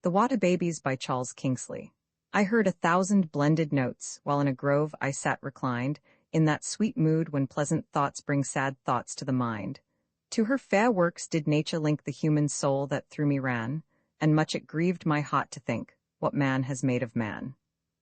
The Water Babies by Charles Kingsley. I heard 1,000 blended notes, while in a grove I sat reclined, in that sweet mood when pleasant thoughts bring sad thoughts to the mind. To her fair works did nature link the human soul that through me ran, and much it grieved my heart to think, what man has made of man.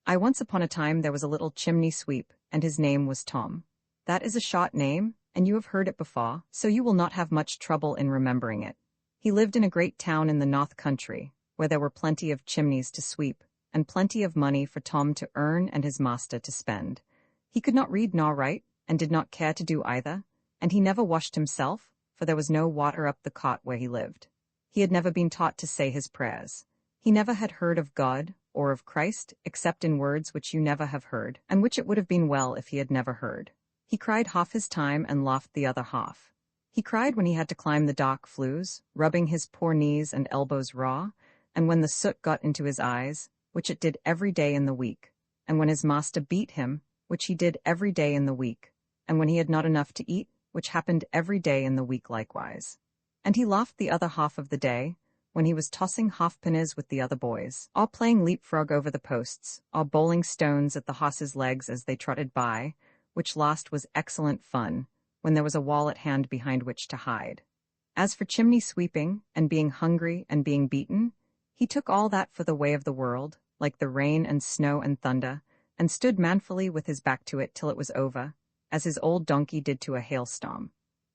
Once upon a time there was a little chimney sweep, and his name was Tom. That is a short name, and you have heard it before, so you will not have much trouble in remembering it. He lived in a great town in the North Country, where there were plenty of chimneys to sweep, and plenty of money for Tom to earn and his master to spend. He could not read nor write, and did not care to do either, and he never washed himself, for there was no water up the cot where he lived. He had never been taught to say his prayers. He never had heard of God, or of Christ, except in words which you never have heard, and which it would have been well if he had never heard. He cried half his time and laughed the other half. He cried when he had to climb the dark flues, rubbing his poor knees and elbows raw, and when the soot got into his eyes, which it did every day in the week, and when his master beat him, which he did every day in the week, and when he had not enough to eat, which happened every day in the week likewise. And he laughed the other half of the day, when he was tossing halfpennies with the other boys, or playing leapfrog over the posts, or bowling stones at the horses' legs as they trotted by, which last was excellent fun, when there was a wall at hand behind which to hide. As for chimney sweeping, and being hungry and being beaten, he took all that for the way of the world, like the rain and snow and thunder, and stood manfully with his back to it till it was over, as his old donkey did to a hailstorm,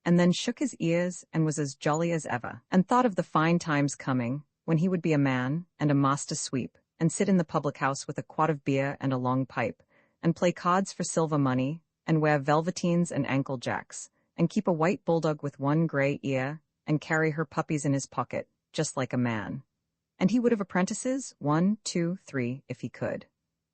and then shook his ears and was as jolly as ever, and thought of the fine times coming, when he would be a man and a master sweep, and sit in the public-house with a quart of beer and a long pipe, and play cards for silver money, and wear velveteens and ankle-jacks, and keep a white bulldog with one gray ear, and carry her puppies in his pocket, just like a man. And he would have apprentices, 1, 2, 3, if he could.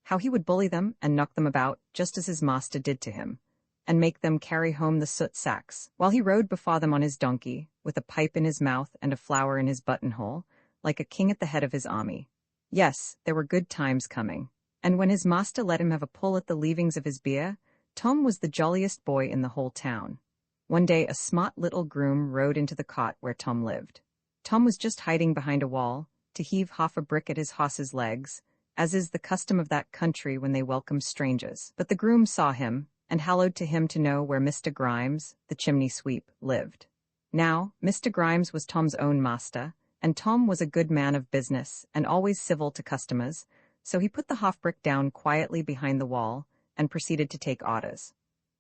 How he would bully them and knock them about, just as his master did to him, and make them carry home the soot sacks, while he rode before them on his donkey, with a pipe in his mouth and a flower in his buttonhole, like a king at the head of his army. Yes, there were good times coming, and when his master let him have a pull at the leavings of his beer, Tom was the jolliest boy in the whole town. One day a smart little groom rode into the cot where Tom lived. Tom was just hiding behind a wall, to heave half a brick at his horse's legs, as is the custom of that country when they welcome strangers. But the groom saw him, and hallooed to him to know where Mr. Grimes, the chimney sweep, lived. Now, Mr. Grimes was Tom's own master, and Tom was a good man of business, and always civil to customers, so he put the half-brick down quietly behind the wall, and proceeded to take orders.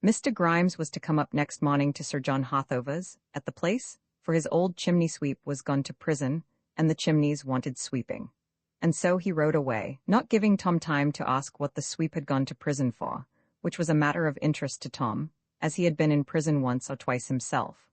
Mr. Grimes was to come up next morning to Sir John Hawthover's, at the place, for his old chimney sweep was gone to prison, and the chimneys wanted sweeping. And so he rode away, not giving Tom time to ask what the sweep had gone to prison for, which was a matter of interest to Tom, as he had been in prison once or twice himself.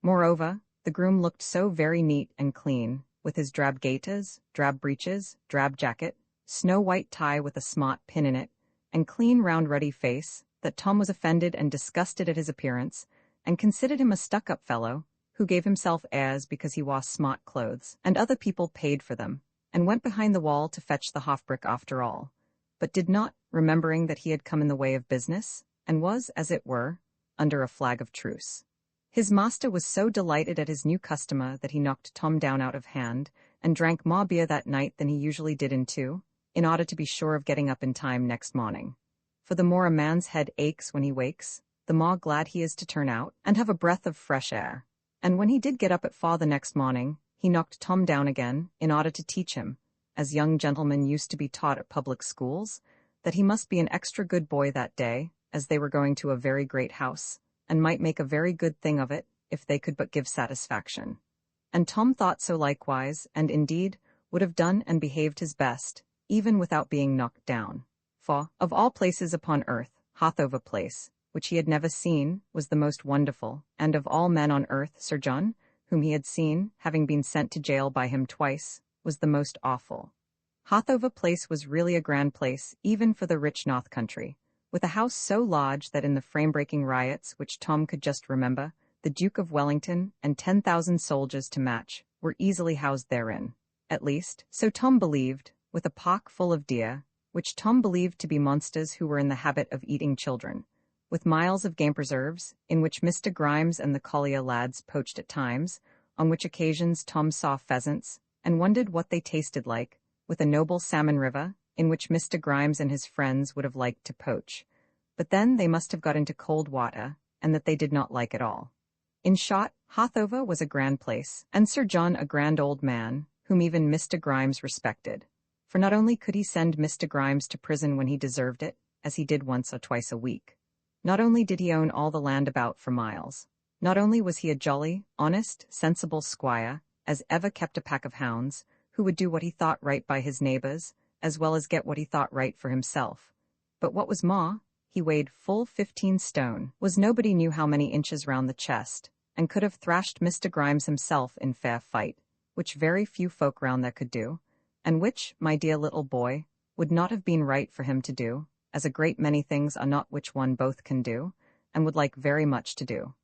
Moreover, the groom looked so very neat and clean, with his drab gaiters, drab breeches, drab jacket, snow-white tie with a smart pin in it, and clean round ruddy face, that Tom was offended and disgusted at his appearance, and considered him a stuck-up fellow, who gave himself airs because he wore smart clothes, and other people paid for them, and went behind the wall to fetch the half-brick after all, but did not, remembering that he had come in the way of business, and was, as it were, under a flag of truce. His master was so delighted at his new customer that he knocked Tom down out of hand, and drank more beer that night than he usually did in 2, in order to be sure of getting up in time next morning. For the more a man's head aches when he wakes, the more glad he is to turn out, and have a breath of fresh air. And when he did get up at 4 the next morning, he knocked Tom down again, in order to teach him, as young gentlemen used to be taught at public schools, that he must be an extra good boy that day, as they were going to a very great house, and might make a very good thing of it, if they could but give satisfaction. And Tom thought so likewise, and indeed would have done and behaved his best, even without being knocked down. For, of all places upon earth, Hawthover Place, which he had never seen, was the most wonderful, and of all men on earth, Sir John, whom he had seen, having been sent to jail by him twice, was the most awful. Hawthover Place was really a grand place, even for the rich North Country, with a house so large that in the frame-breaking riots which Tom could just remember, the Duke of Wellington and 10,000 soldiers to match were easily housed therein. At least, so Tom believed, with a park full of deer, which Tom believed to be monsters who were in the habit of eating children, with miles of game preserves, in which Mr. Grimes and the collier lads poached at times, on which occasions Tom saw pheasants, and wondered what they tasted like, with a noble salmon river, in which Mr. Grimes and his friends would have liked to poach. But then they must have got into cold water, and that they did not like at all. In short, Harthover was a grand place, and Sir John a grand old man, whom even Mr. Grimes respected. For not only could he send Mr. Grimes to prison when he deserved it, as he did once or twice a week. Not only did he own all the land about for miles. Not only was he a jolly, honest, sensible squire, as ever kept a pack of hounds, who would do what he thought right by his neighbours, as well as get what he thought right for himself. But what was more, he weighed full 15 stone, was nobody knew how many inches round the chest, and could have thrashed Mr. Grimes himself in fair fight, which very few folk round there could do, and which, my dear little boy, would not have been right for him to do, as a great many things are not which one both can do, and would like very much to do.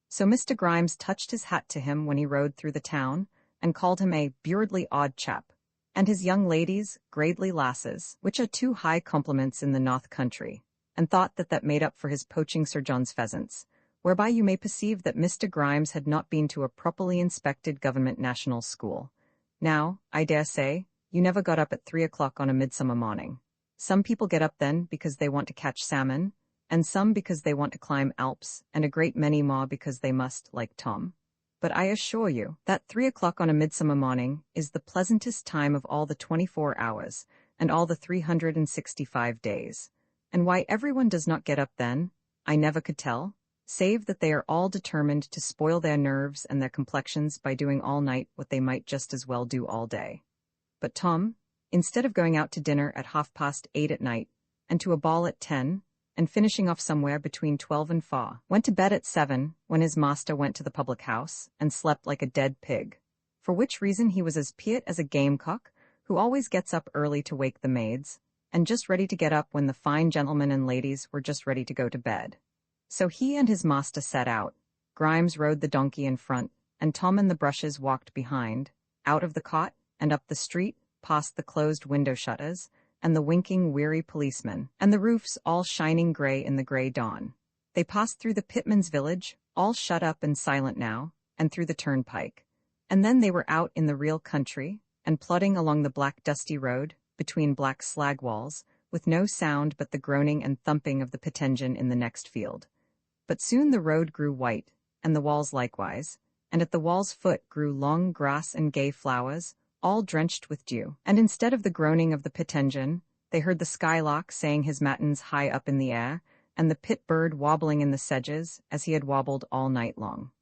So Mr. Grimes touched his hat to him when he rode through the town, and called him a bewardly odd chap, and his young ladies, gradely lasses, which are two high compliments in the north country, and thought that made up for his poaching Sir John's pheasants, whereby you may perceive that Mr. Grimes had not been to a properly inspected government national school. Now, I dare say, you never got up at 3 o'clock on a midsummer morning. Some people get up then because they want to catch salmon, and some because they want to climb Alps, and a great many more because they must, like Tom. But I assure you that 3 o'clock on a midsummer morning is the pleasantest time of all the 24 hours, and all the 365 days. And why everyone does not get up then, I never could tell, save that they are all determined to spoil their nerves and their complexions by doing all night what they might just as well do all day. But Tom, instead of going out to dinner at 8:30 at night, and to a ball at 10, and finishing off somewhere between 12 and 4, went to bed at 7, when his master went to the public house, and slept like a dead pig, for which reason he was as peat as a gamecock, who always gets up early to wake the maids, and just ready to get up when the fine gentlemen and ladies were just ready to go to bed. So he and his master set out. Grimes rode the donkey in front, and Tom and the brushes walked behind, out of the cot, and up the street, past the closed window shutters, and the winking, weary policemen, and the roofs all shining grey in the grey dawn. They passed through the pitman's village, all shut up and silent now, and through the turnpike. And then they were out in the real country, and plodding along the black dusty road, between black slag walls, with no sound but the groaning and thumping of the pit engine in the next field. But soon the road grew white, and the walls likewise, and at the wall's foot grew long grass and gay flowers, all drenched with dew, and instead of the groaning of the pit engine, they heard the skylark saying his matins high up in the air, and the pit bird wobbling in the sedges as he had wobbled all night long.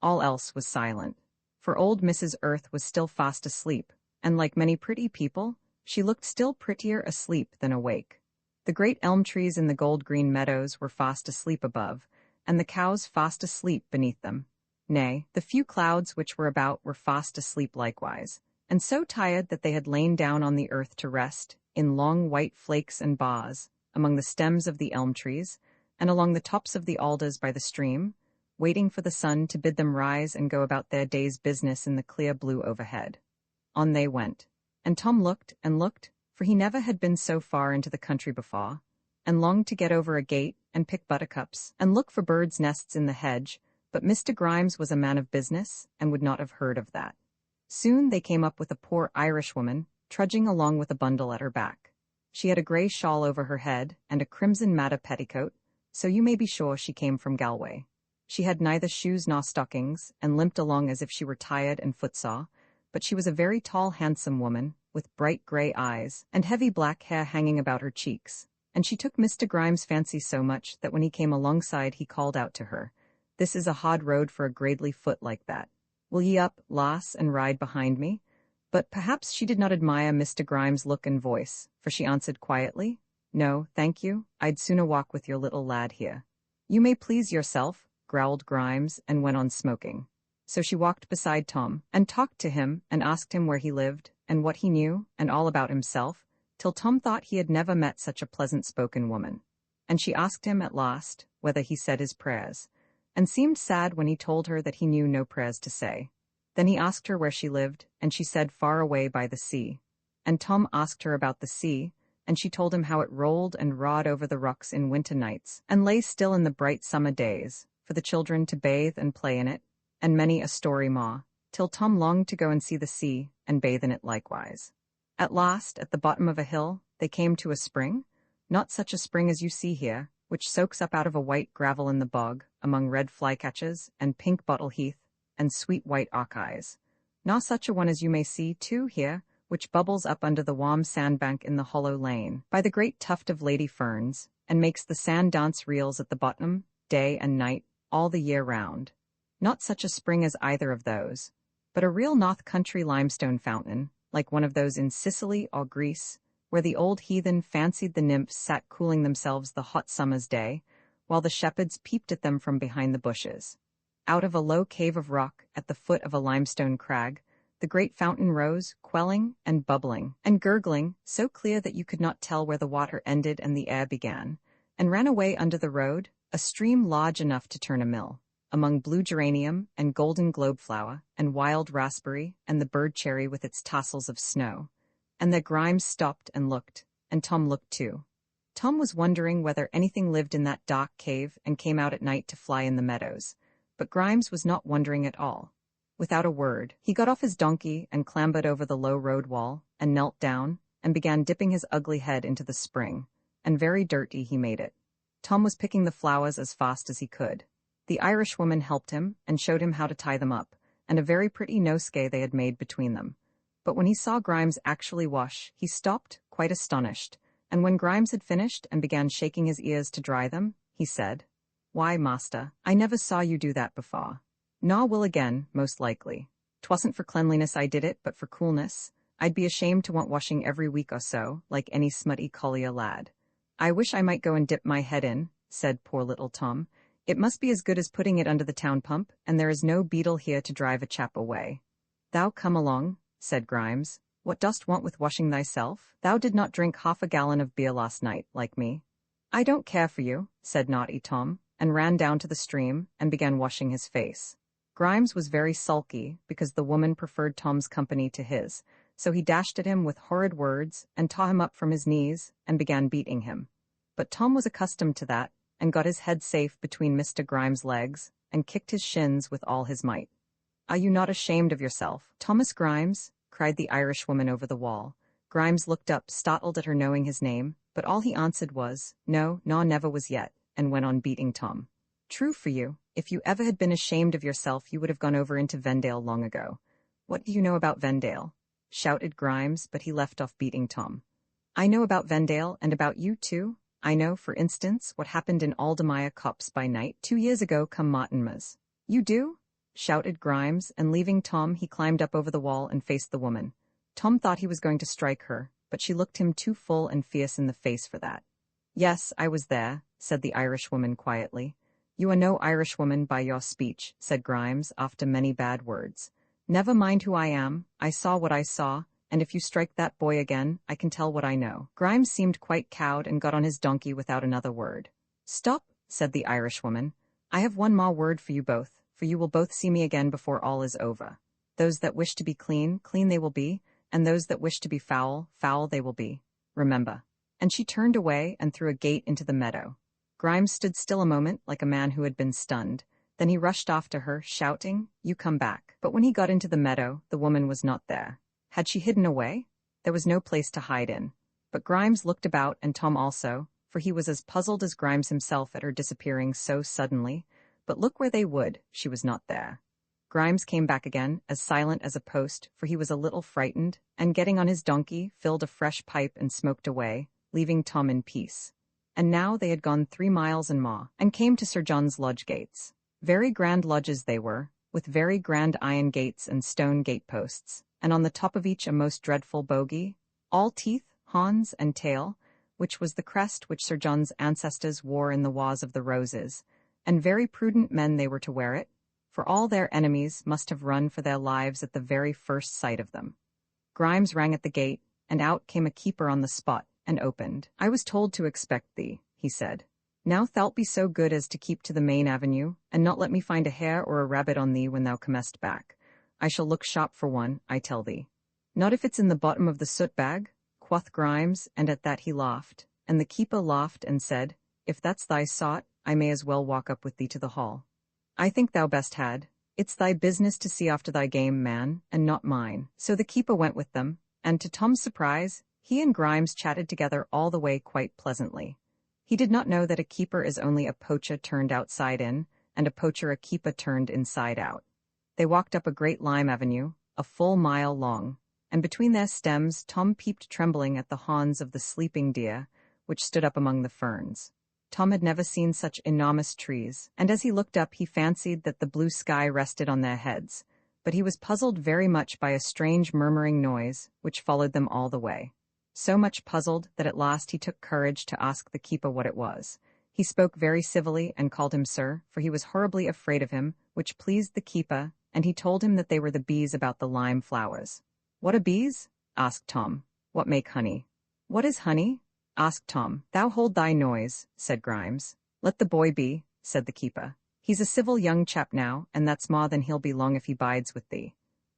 All else was silent, for old Mrs. Earth was still fast asleep, and like many pretty people, she looked still prettier asleep than awake. The great elm trees in the gold-green meadows were fast asleep above, and the cows fast asleep beneath them. Nay, the few clouds which were about were fast asleep likewise, and so tired that they had lain down on the earth to rest, in long white flakes and bars, among the stems of the elm trees, and along the tops of the alders by the stream, waiting for the sun to bid them rise and go about their day's business in the clear blue overhead. On they went, and Tom looked and looked, for he never had been so far into the country before, and longed to get over a gate and pick buttercups, and look for birds' nests in the hedge, but Mr. Grimes was a man of business, and would not have heard of that. Soon they came up with a poor Irishwoman, trudging along with a bundle at her back. She had a grey shawl over her head, and a crimson matta petticoat, so you may be sure she came from Galway. She had neither shoes nor stockings, and limped along as if she were tired and footsore, but she was a very tall, handsome woman, with bright grey eyes, and heavy black hair hanging about her cheeks, and she took Mr. Grimes' fancy so much that when he came alongside he called out to her, "This is a hard road for a gradely foot like that. Will ye up, lass, and ride behind me?" But perhaps she did not admire Mr. Grimes' look and voice, for she answered quietly, "No, thank you, I'd sooner walk with your little lad here." "You may please yourself," growled Grimes, and went on smoking. So she walked beside Tom, and talked to him, and asked him where he lived, and what he knew, and all about himself, till Tom thought he had never met such a pleasant-spoken woman. And she asked him, at last, whether he said his prayers, and seemed sad when he told her that he knew no prayers to say. Then he asked her where she lived, and she said far away by the sea. And Tom asked her about the sea, and she told him how it rolled and roared over the rocks in winter nights, and lay still in the bright summer days, for the children to bathe and play in it, and many a story more, till Tom longed to go and see the sea, and bathe in it likewise. At last, at the bottom of a hill, they came to a spring, not such a spring as you see here, which soaks up out of a white gravel in the bog, among red flycatchers, and pink bottle heath, and sweet white auk-eyes. Not such a one as you may see, too, here, which bubbles up under the warm sandbank in the hollow lane, by the great tuft of lady ferns, and makes the sand dance reels at the bottom, day and night, all the year round. Not such a spring as either of those, but a real north country limestone fountain, like one of those in Sicily or Greece, where the old heathen fancied the nymphs sat cooling themselves the hot summer's day, while the shepherds peeped at them from behind the bushes. Out of a low cave of rock, at the foot of a limestone crag, the great fountain rose, quelling and bubbling and gurgling, so clear that you could not tell where the water ended and the air began, and ran away under the road, a stream large enough to turn a mill, among blue geranium and golden globeflower and wild raspberry and the bird cherry with its tassels of snow. And there Grimes stopped and looked, and Tom looked too. Tom was wondering whether anything lived in that dark cave and came out at night to fly in the meadows, but Grimes was not wondering at all. Without a word, he got off his donkey and clambered over the low road wall, and knelt down, and began dipping his ugly head into the spring, and very dirty he made it. Tom was picking the flowers as fast as he could. The Irishwoman helped him, and showed him how to tie them up, and a very pretty nosegay they had made between them. But when he saw Grimes actually wash, he stopped, quite astonished, and when Grimes had finished and began shaking his ears to dry them, he said, "Why, master, I never saw you do that before. Nor will again, most likely. 'Twasn't for cleanliness I did it, but for coolness. I'd be ashamed to want washing every week or so, like any smutty collier lad. I wish I might go and dip my head in," said poor little Tom. "It must be as good as putting it under the town pump, and there is no beetle here to drive a chap away." "Thou come along," said Grimes. "What dost want with washing thyself? Thou did not drink half a gallon of beer last night, like me." "I don't care for you," said naughty Tom, and ran down to the stream and began washing his face. Grimes was very sulky, because the woman preferred Tom's company to his, so he dashed at him with horrid words, and tore him up from his knees, and began beating him. But Tom was accustomed to that, and got his head safe between Mr. Grimes' legs, and kicked his shins with all his might. "Are you not ashamed of yourself, Thomas Grimes?" cried the Irishwoman over the wall. Grimes looked up, startled at her knowing his name, but all he answered was, "No, nor never was yet," and went on beating Tom. "True for you. If you ever had been ashamed of yourself, you would have gone over into Vendale long ago." "What do you know about Vendale?" shouted Grimes, but he left off beating Tom. "I know about Vendale, and about you too. I know, for instance, what happened in Aldemire Copse by night 2 years ago come Martinmas." "You do?" shouted Grimes, and leaving Tom, he climbed up over the wall and faced the woman. Tom thought he was going to strike her, but she looked him too full and fierce in the face for that. "Yes, I was there," said the Irishwoman quietly. "You are no Irishwoman by your speech," said Grimes, after many bad words. "Never mind who I am. I saw what I saw, and if you strike that boy again, I can tell what I know." Grimes seemed quite cowed and got on his donkey without another word. "Stop," said the Irishwoman. "I have one more word for you both, for you will both see me again before all is over. Those that wish to be clean, clean they will be, and those that wish to be foul, foul they will be. Remember." And she turned away and threw a gate into the meadow. Grimes stood still a moment, like a man who had been stunned. Then he rushed after her, shouting, "You come back." But when he got into the meadow, the woman was not there. Had she hidden away? There was no place to hide in. But Grimes looked about, and Tom also, for he was as puzzled as Grimes himself at her disappearing so suddenly. But look where they would, she was not there. Grimes came back again, as silent as a post, for he was a little frightened, and getting on his donkey, filled a fresh pipe and smoked away, leaving Tom in peace. And now they had gone 3 miles and more, and came to Sir John's lodge gates. Very grand lodges they were, with very grand iron gates and stone gate-posts, and on the top of each a most dreadful bogey, all teeth, horns, and tail, which was the crest which Sir John's ancestors wore in the Wars of the Roses, and very prudent men they were to wear it, for all their enemies must have run for their lives at the very first sight of them. Grimes rang at the gate, and out came a keeper on the spot, and opened. "I was told to expect thee," he said. "Now thou'lt be so good as to keep to the main avenue, and not let me find a hare or a rabbit on thee when thou comest back. I shall look sharp for one, I tell thee." "Not if it's in the bottom of the soot-bag," quoth Grimes, and at that he laughed, and the keeper laughed and said, "If that's thy sort, I may as well walk up with thee to the hall." "I think thou best had. It's thy business to see after thy game, man, and not mine." So the keeper went with them, and to Tom's surprise, he and Grimes chatted together all the way quite pleasantly. He did not know that a keeper is only a poacher turned outside in, and a poacher a keeper turned inside out. They walked up a great lime avenue, a full mile long, and between their stems Tom peeped trembling at the horns of the sleeping deer, which stood up among the ferns. Tom had never seen such enormous trees, and as he looked up he fancied that the blue sky rested on their heads, but he was puzzled very much by a strange murmuring noise, which followed them all the way. So much puzzled that at last he took courage to ask the keeper what it was. He spoke very civilly and called him sir, for he was horribly afraid of him, which pleased the keeper, and he told him that they were the bees about the lime flowers. "What are bees?" asked Tom. "What make honey?" "What is honey?" asked Tom. "Thou hold thy noise," said Grimes. "Let the boy be," said the keeper. "He's a civil young chap now, and that's more than he'll be long if he bides with thee."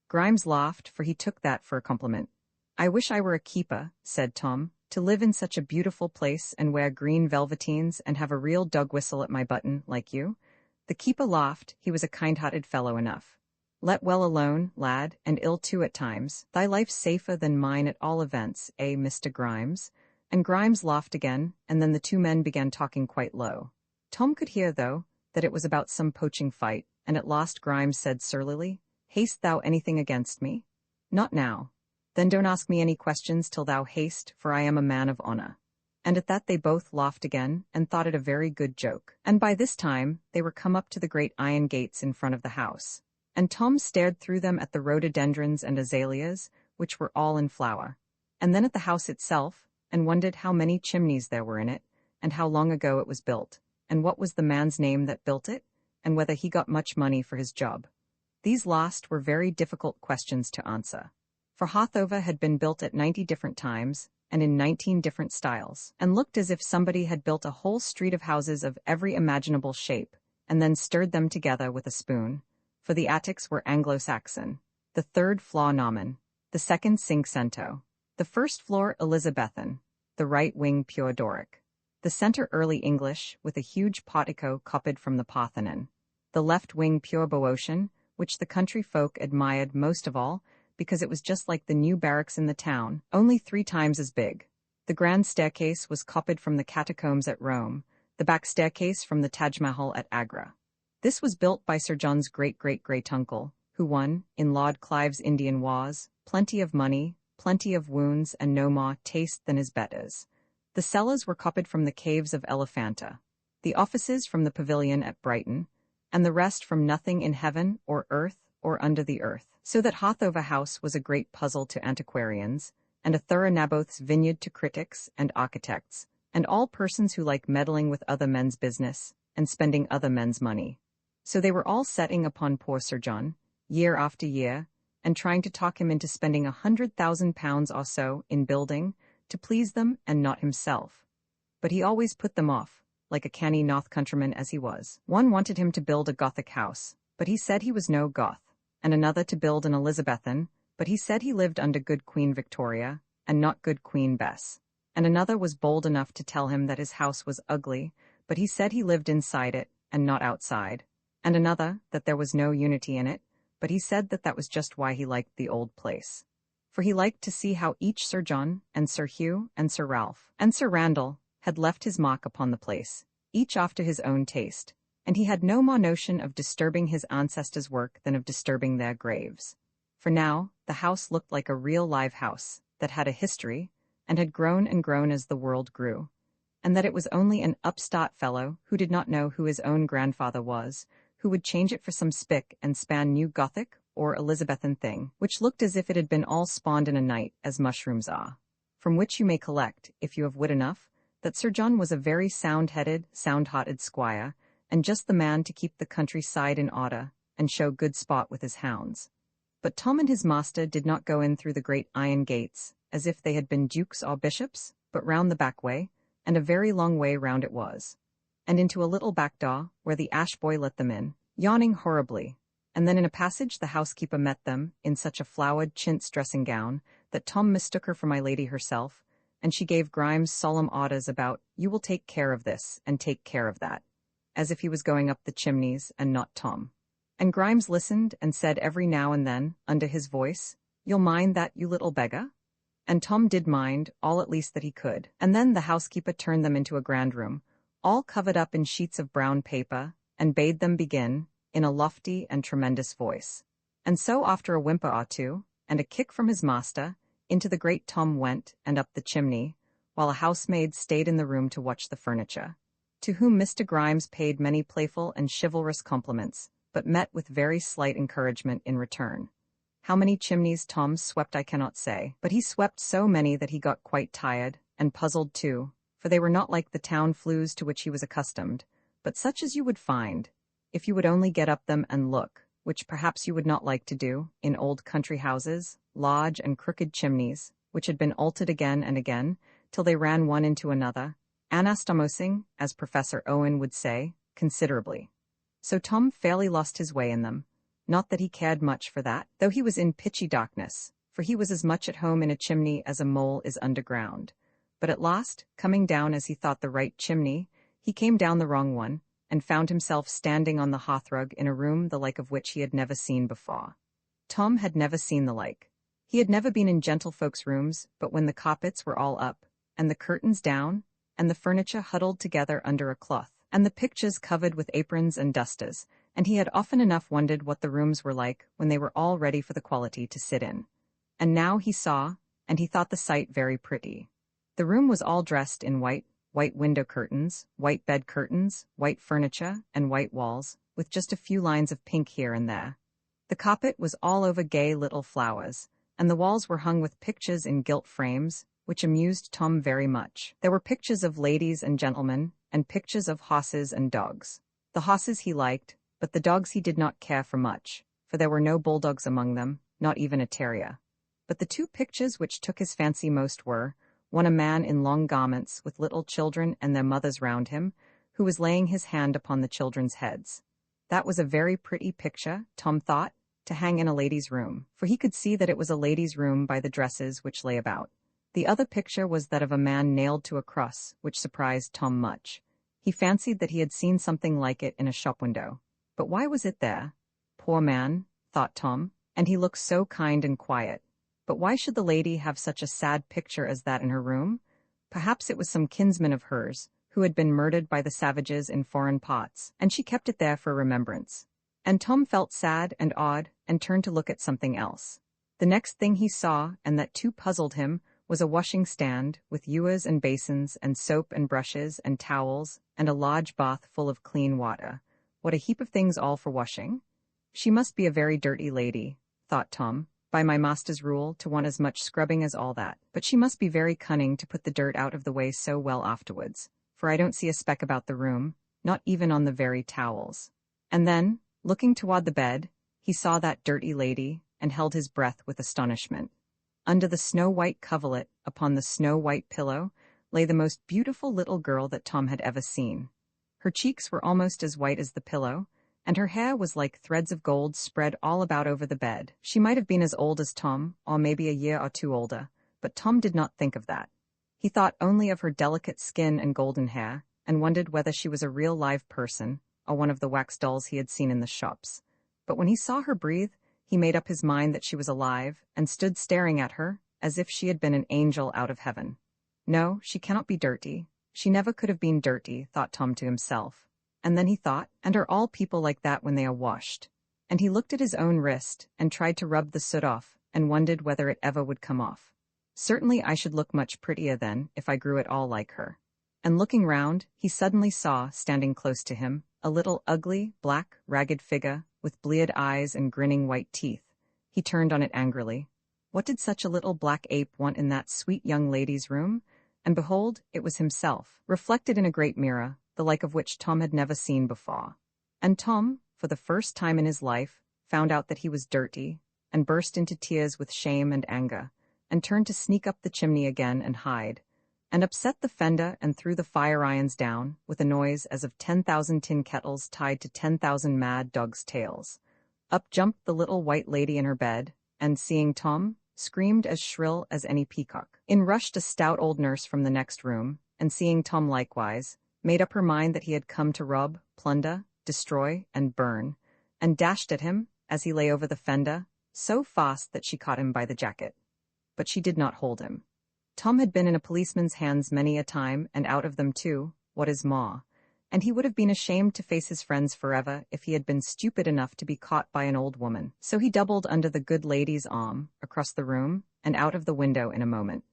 Grimes laughed, for he took that for a compliment. "I wish I were a keeper," said Tom, "to live in such a beautiful place and wear green velveteens and have a real dog whistle at my button, like you." The keeper laughed. He was a kind-hearted fellow enough. "Let well alone, lad, and ill too at times. Thy life's safer than mine at all events, eh, Mr. Grimes?" And Grimes laughed again, and then the two men began talking quite low. Tom could hear, though, that it was about some poaching fight, and at last Grimes said surlily, "Hast thou anything against me?" "Not now." "Then don't ask me any questions till thou hast, for I am a man of honor." And at that they both laughed again, and thought it a very good joke. And by this time they were come up to the great iron gates in front of the house, and Tom stared through them at the rhododendrons and azaleas, which were all in flower, and then at the house itself, and wondered how many chimneys there were in it, and how long ago it was built, and what was the man's name that built it, and whether he got much money for his job. These last were very difficult questions to answer, for Hawthover had been built at 90 different times, and in 19 different styles, and looked as if somebody had built a whole street of houses of every imaginable shape, and then stirred them together with a spoon, for the attics were Anglo-Saxon, the third floor Norman, the second Cinquecento, the first floor Elizabethan, the right wing pure Doric, the center early English with a huge portico copied from the Parthenon, the left wing pure Boeotian, which the country folk admired most of all because it was just like the new barracks in the town, only 3 times as big. The grand staircase was copied from the catacombs at Rome, the back staircase from the Taj Mahal at Agra. This was built by Sir John's great-great-great-uncle, who won, in Lord Clive's Indian Wars, plenty of money, plenty of wounds, and no more taste than his betters. The cellars were copied from the caves of Elephanta, the offices from the pavilion at Brighton, and the rest from nothing in heaven or earth or under the earth, so that Hawthover House was a great puzzle to antiquarians, and a thorough Naboth's vineyard to critics and architects, and all persons who like meddling with other men's business, and spending other men's money. So they were all setting upon poor Sir John, year after year, and trying to talk him into spending £100,000 or so in building, to please them and not himself. But he always put them off, like a canny North countryman as he was. One wanted him to build a Gothic house, but he said he was no Goth, and another to build an Elizabethan, but he said he lived under good Queen Victoria, and not good Queen Bess. And another was bold enough to tell him that his house was ugly, but he said he lived inside it, and not outside. And another, that there was no unity in it, but he said that that was just why he liked the old place. For he liked to see how each Sir John, and Sir Hugh, and Sir Ralph, and Sir Randall, had left his mark upon the place, each after his own taste, and he had no more notion of disturbing his ancestors' work than of disturbing their graves. For now, the house looked like a real live house, that had a history, and had grown and grown as the world grew, and that it was only an upstart fellow who did not know who his own grandfather was, who would change it for some spick and span new Gothic or Elizabethan thing, which looked as if it had been all spawned in a night, as mushrooms are. From which you may collect, if you have wit enough, that Sir John was a very sound-headed, sound-hearted squire, and just the man to keep the countryside in order, and show good sport with his hounds. But Tom and his master did not go in through the great iron gates, as if they had been dukes or bishops, but round the back way, and a very long way round it was, and into a little back door, where the ash-boy let them in, yawning horribly, and then in a passage the housekeeper met them, in such a flowered chintz dressing-gown, that Tom mistook her for my lady herself, and she gave Grimes solemn orders about, "You will take care of this, and take care of that," as if he was going up the chimneys, and not Tom. And Grimes listened, and said every now and then, under his voice, "You'll mind that, you little beggar?" and Tom did mind, all at least that he could. And then the housekeeper turned them into a grand room, all covered up in sheets of brown paper, and bade them begin, in a lofty and tremendous voice. And so after a whimper or two, and a kick from his master, into the grate Tom went, and up the chimney, while a housemaid stayed in the room to watch the furniture, to whom Mr. Grimes paid many playful and chivalrous compliments, but met with very slight encouragement in return. How many chimneys Tom swept I cannot say, but he swept so many that he got quite tired, and puzzled too, for they were not like the town flues to which he was accustomed, but such as you would find, if you would only get up them and look, which perhaps you would not like to do, in old country houses, large and crooked chimneys, which had been altered again and again, till they ran one into another, anastomosing, as Professor Owen would say, considerably. So Tom fairly lost his way in them, not that he cared much for that, though he was in pitchy darkness, for he was as much at home in a chimney as a mole is underground. But at last, coming down as he thought the right chimney, he came down the wrong one, and found himself standing on the hearthrug in a room the like of which he had never seen before. Tom had never seen the like. He had never been in gentlefolks' rooms, but when the carpets were all up, and the curtains down, and the furniture huddled together under a cloth, and the pictures covered with aprons and dusters, and he had often enough wondered what the rooms were like when they were all ready for the quality to sit in. And now he saw, and he thought the sight very pretty. The room was all dressed in white window curtains, white bed curtains, white furniture, and white walls, with just a few lines of pink here and there. The carpet was all over gay little flowers, and the walls were hung with pictures in gilt frames, which amused Tom very much. There were pictures of ladies and gentlemen, and pictures of horses and dogs. The horses he liked, but the dogs he did not care for much, for there were no bulldogs among them, not even a terrier. But the two pictures which took his fancy most were, one a man in long garments with little children and their mothers round him, who was laying his hand upon the children's heads. That was a very pretty picture, Tom thought, to hang in a lady's room, for he could see that it was a lady's room by the dresses which lay about. The other picture was that of a man nailed to a cross, which surprised Tom much. He fancied that he had seen something like it in a shop window. But why was it there? Poor man, thought Tom, and he looked so kind and quiet. But why should the lady have such a sad picture as that in her room? Perhaps it was some kinsman of hers, who had been murdered by the savages in foreign parts, and she kept it there for remembrance. And Tom felt sad and odd, and turned to look at something else. The next thing he saw, and that too puzzled him, was a washing stand, with ewers and basins, and soap and brushes, and towels, and a large bath full of clean water. What a heap of things all for washing! She must be a very dirty lady, thought Tom, by my master's rule, to want as much scrubbing as all that. But she must be very cunning to put the dirt out of the way so well afterwards, for I don't see a speck about the room, not even on the very towels. And then, looking toward the bed, he saw that dirty lady, and held his breath with astonishment. Under the snow-white coverlet, upon the snow-white pillow, lay the most beautiful little girl that Tom had ever seen. Her cheeks were almost as white as the pillow, and her hair was like threads of gold spread all about over the bed. She might have been as old as Tom, or maybe a year or two older, but Tom did not think of that. He thought only of her delicate skin and golden hair, and wondered whether she was a real live person, or one of the wax dolls he had seen in the shops. But when he saw her breathe, he made up his mind that she was alive, and stood staring at her, as if she had been an angel out of heaven. No, she cannot be dirty. She never could have been dirty, thought Tom to himself. And then he thought, and are all people like that when they are washed? And he looked at his own wrist, and tried to rub the soot off, and wondered whether it ever would come off. Certainly I should look much prettier then, if I grew at all like her. And looking round, he suddenly saw, standing close to him, a little ugly, black, ragged figure, with bleared eyes and grinning white teeth. He turned on it angrily. What did such a little black ape want in that sweet young lady's room? And behold, it was himself, reflected in a great mirror, the like of which Tom had never seen before. And Tom, for the first time in his life, found out that he was dirty, and burst into tears with shame and anger, and turned to sneak up the chimney again and hide, and upset the fender and threw the fire irons down, with a noise as of 10,000 tin kettles tied to 10,000 mad dogs' tails. Up jumped the little white lady in her bed, and, seeing Tom, screamed as shrill as any peacock. In rushed a stout old nurse from the next room, and seeing Tom likewise, made up her mind that he had come to rob, plunder, destroy, and burn, and dashed at him, as he lay over the fender, so fast that she caught him by the jacket. but she did not hold him. Tom had been in a policeman's hands many a time, and out of them too, what is more, and he would have been ashamed to face his friends forever if he had been stupid enough to be caught by an old woman. So he doubled under the good lady's arm, across the room, and out of the window in a moment.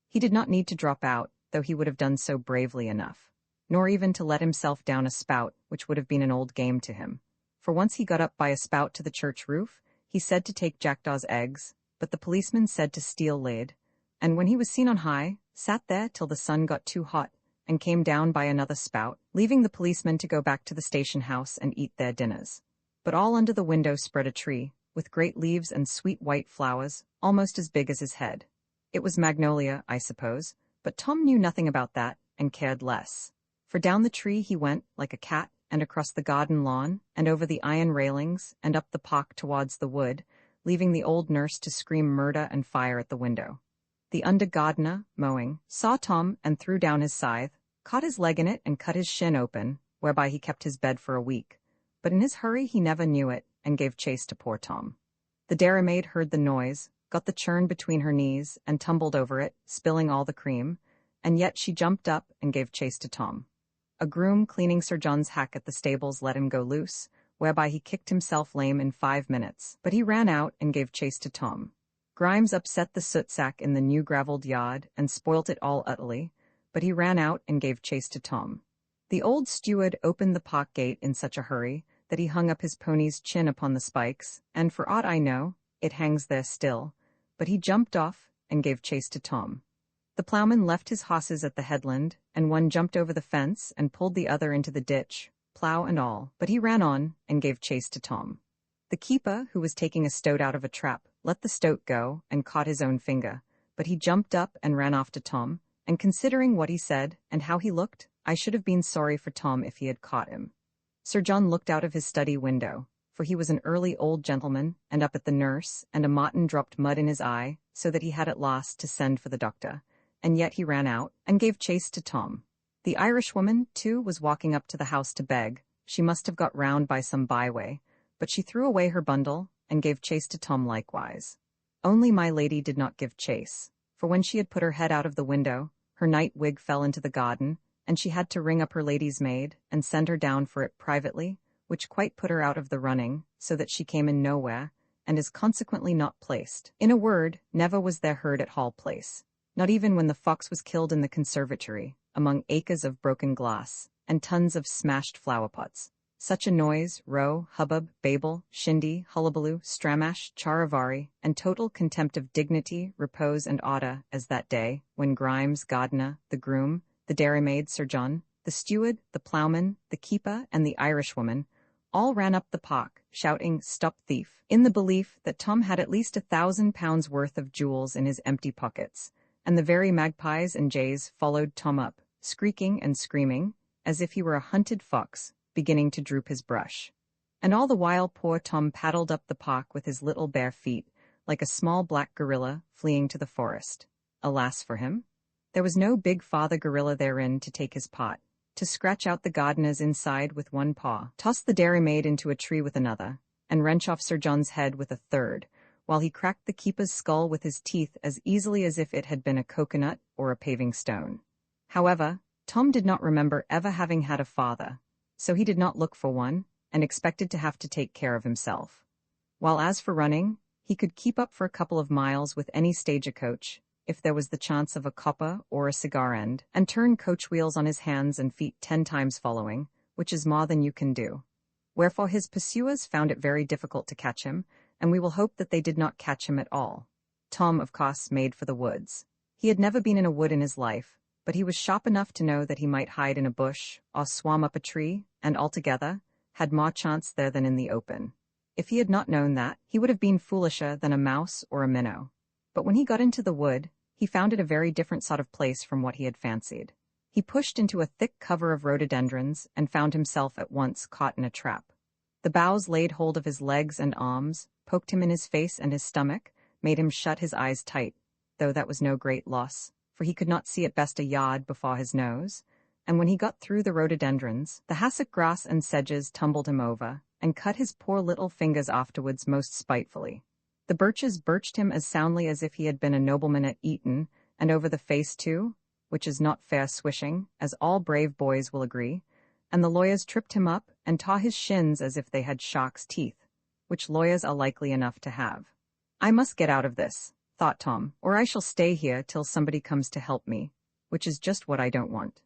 He did not need to drop out, though he would have done so bravely enough, nor even to let himself down a spout, which would have been an old game to him. For once he got up by a spout to the church roof, he said to take jackdaw's eggs, but the policeman said to steal lead, and when he was seen on high, sat there till the sun got too hot, and came down by another spout, leaving the policemen to go back to the station house and eat their dinners. But all under the window spread a tree, with great leaves and sweet white flowers, almost as big as his head. It was magnolia, I suppose, but Tom knew nothing about that, and cared less. For down the tree he went, like a cat, and across the garden lawn, and over the iron railings, and up the park towards the wood, leaving the old nurse to scream murder and fire at the window. The under-gardener, mowing, saw Tom and threw down his scythe, caught his leg in it and cut his shin open, whereby he kept his bed for a week. But in his hurry he never knew it, and gave chase to poor Tom. The dairymaid heard the noise, got the churn between her knees, and tumbled over it, spilling all the cream, and yet she jumped up and gave chase to Tom. A groom cleaning Sir John's hack at the stables let him go loose, whereby he kicked himself lame in 5 minutes, but he ran out and gave chase to Tom. Grimes upset the soot-sack in the new gravelled yard and spoilt it all utterly, but he ran out and gave chase to Tom. The old steward opened the park gate in such a hurry that he hung up his pony's chin upon the spikes, and for aught I know, it hangs there still, but he jumped off and gave chase to Tom. The ploughman left his horses at the headland, and one jumped over the fence and pulled the other into the ditch, plough and all, but he ran on and gave chase to Tom. The keeper, who was taking a stoat out of a trap, let the stoat go and caught his own finger, but he jumped up and ran off to Tom, and considering what he said and how he looked, I should have been sorry for Tom if he had caught him. Sir John looked out of his study window, for he was an early old gentleman, and up at the nurse, and a marten dropped mud in his eye, so that he had at last to send for the doctor, and yet he ran out and gave chase to Tom. The Irishwoman, too, was walking up to the house to beg. She must have got round by some byway, but she threw away her bundle and gave chase to Tom likewise. Only my lady did not give chase, for when she had put her head out of the window, her night wig fell into the garden, and she had to ring up her lady's maid and send her down for it privately, which quite put her out of the running, so that she came in nowhere, and is consequently not placed. In a word, never was there heard at Hall Place, not even when the fox was killed in the conservatory, among acres of broken glass, and tons of smashed flower-pots, such a noise, row, hubbub, babel, shindy, hullabaloo, stramash, charivari, and total contempt of dignity, repose, and order as that day, when Grimes, gardener, the groom, the dairymaid, Sir John, the steward, the ploughman, the keeper, and the Irishwoman, all ran up the park, shouting, "Stop thief," in the belief that Tom had at least £1,000 worth of jewels in his empty pockets, and the very magpies and jays followed Tom up, squeaking and screaming, as if he were a hunted fox, beginning to droop his brush. And all the while poor Tom paddled up the park with his little bare feet, like a small black gorilla fleeing to the forest. Alas for him! There was no big father gorilla therein to take his pot, to scratch out the gardeners inside with one paw, toss the dairymaid into a tree with another, and wrench off Sir John's head with a third, while he cracked the keeper's skull with his teeth as easily as if it had been a coconut or a paving stone. However, Tom did not remember ever having had a father, so he did not look for one, and expected to have to take care of himself. While as for running, he could keep up for a couple of miles with any stagecoach, if there was the chance of a copper or a cigar end, and turn coach wheels on his hands and feet 10 times following, which is more than you can do. Wherefore his pursuers found it very difficult to catch him, and we will hope that they did not catch him at all. Tom, of course, made for the woods. He had never been in a wood in his life, but he was sharp enough to know that he might hide in a bush, or swam up a tree, and altogether had more chance there than in the open. If he had not known that, he would have been foolisher than a mouse or a minnow. But when he got into the wood, he found it a very different sort of place from what he had fancied. He pushed into a thick cover of rhododendrons and found himself at once caught in a trap. The boughs laid hold of his legs and arms, poked him in his face and his stomach, made him shut his eyes tight, though that was no great loss, for he could not see at best a yard before his nose, and when he got through the rhododendrons, the hassock grass and sedges tumbled him over, and cut his poor little fingers afterwards most spitefully. The birches birched him as soundly as if he had been a nobleman at Eton, and over the face too, which is not fair swishing, as all brave boys will agree, and the lawyers tripped him up and tore his shins as if they had shark's teeth, which lawyers are likely enough to have. I must get out of this, thought Tom, or I shall stay here till somebody comes to help me, which is just what I don't want.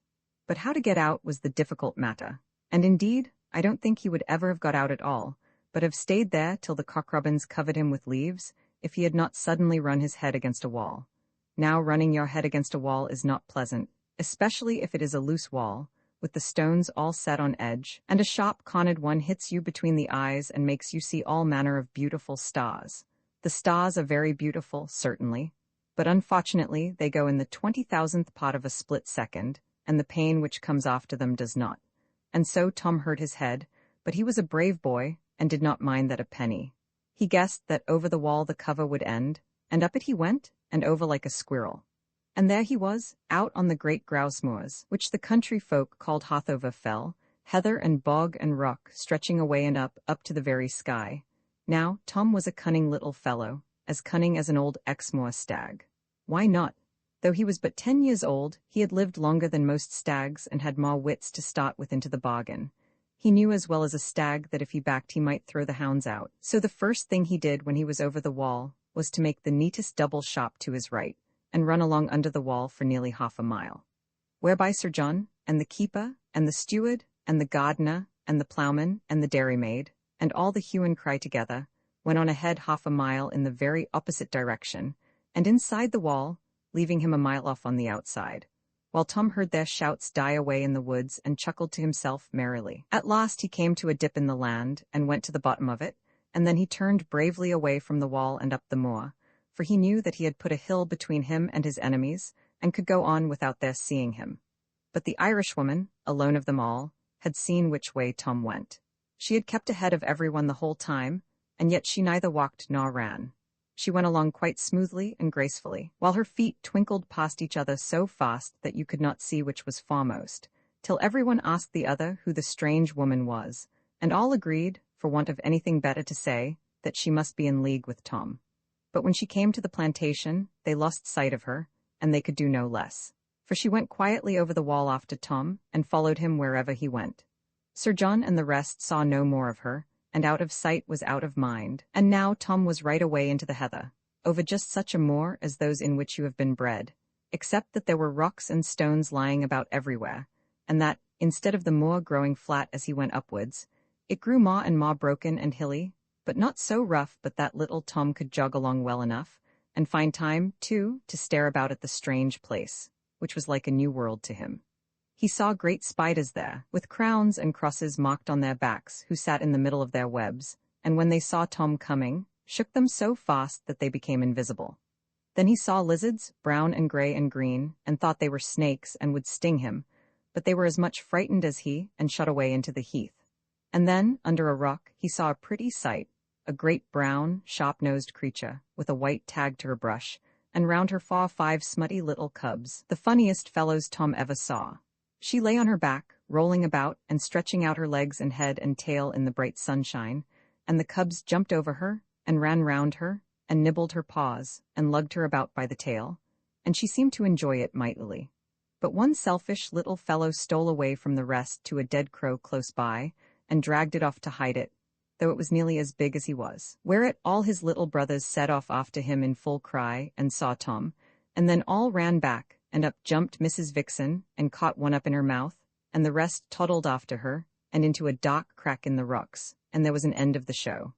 But how to get out was the difficult matter, and indeed, I don't think he would ever have got out at all, but have stayed there till the cockrobbins covered him with leaves, if he had not suddenly run his head against a wall. Now running your head against a wall is not pleasant, especially if it is a loose wall, with the stones all set on edge, and a sharp-cornered one hits you between the eyes and makes you see all manner of beautiful stars. The stars are very beautiful, certainly, but unfortunately they go in the 20,000th part of a split second, and the pain which comes after them does not. And so Tom hurt his head, but he was a brave boy, and did not mind that a penny. He guessed that over the wall the cover would end, and up it he went, and over like a squirrel. And there he was, out on the great grouse moors, which the country folk called Harthover Fell, heather and bog and rock stretching away and up to the very sky. Now, Tom was a cunning little fellow, as cunning as an old Exmoor stag. Why not? Though he was but 10 years old, he had lived longer than most stags and had more wits to start with into the bargain. He knew as well as a stag that if he backed he might throw the hounds out. So the first thing he did when he was over the wall was to make the neatest double shot to his right, and run along under the wall for nearly half a mile. Whereby Sir John, and the keeper, and the steward, and the gardener, and the ploughman, and the dairymaid, and all the hue and cry together, went on ahead half a mile in the very opposite direction, and inside the wall, leaving him a mile off on the outside, while Tom heard their shouts die away in the woods and chuckled to himself merrily. At last he came to a dip in the land, and went to the bottom of it, and then he turned bravely away from the wall and up the moor, for he knew that he had put a hill between him and his enemies, and could go on without their seeing him. But the Irishwoman, alone of them all, had seen which way Tom went. She had kept ahead of everyone the whole time, and yet she neither walked nor ran. She went along quite smoothly and gracefully, while her feet twinkled past each other so fast that you could not see which was foremost, till everyone asked the other who the strange woman was, and all agreed, for want of anything better to say, that she must be in league with Tom. But when she came to the plantation, they lost sight of her, and they could do no less, for she went quietly over the wall after Tom, and followed him wherever he went. Sir John and the rest saw no more of her, and out of sight was out of mind, and now Tom was right away into the heather, over just such a moor as those in which you have been bred, except that there were rocks and stones lying about everywhere, and that, instead of the moor growing flat as he went upwards, it grew more and more broken and hilly, but not so rough but that little Tom could jog along well enough, and find time, too, to stare about at the strange place, which was like a new world to him. He saw great spiders there, with crowns and crosses marked on their backs, who sat in the middle of their webs, and when they saw Tom coming, shook them so fast that they became invisible. Then he saw lizards, brown and gray and green, and thought they were snakes and would sting him, but they were as much frightened as he, and shot away into the heath. And then, under a rock, he saw a pretty sight, a great brown, sharp-nosed creature, with a white tag to her brush, and round her 5 smutty little cubs, the funniest fellows Tom ever saw. She lay on her back, rolling about and stretching out her legs and head and tail in the bright sunshine, and the cubs jumped over her, and ran round her, and nibbled her paws, and lugged her about by the tail, and she seemed to enjoy it mightily. But one selfish little fellow stole away from the rest to a dead crow close by, and dragged it off to hide it, though it was nearly as big as he was. Whereat all his little brothers set off after him in full cry, and saw Tom, and then all ran back, and up jumped Mrs. Vixen, and caught one up in her mouth, and the rest toddled after her, and into a dark crack in the rocks, and there was an end of the show.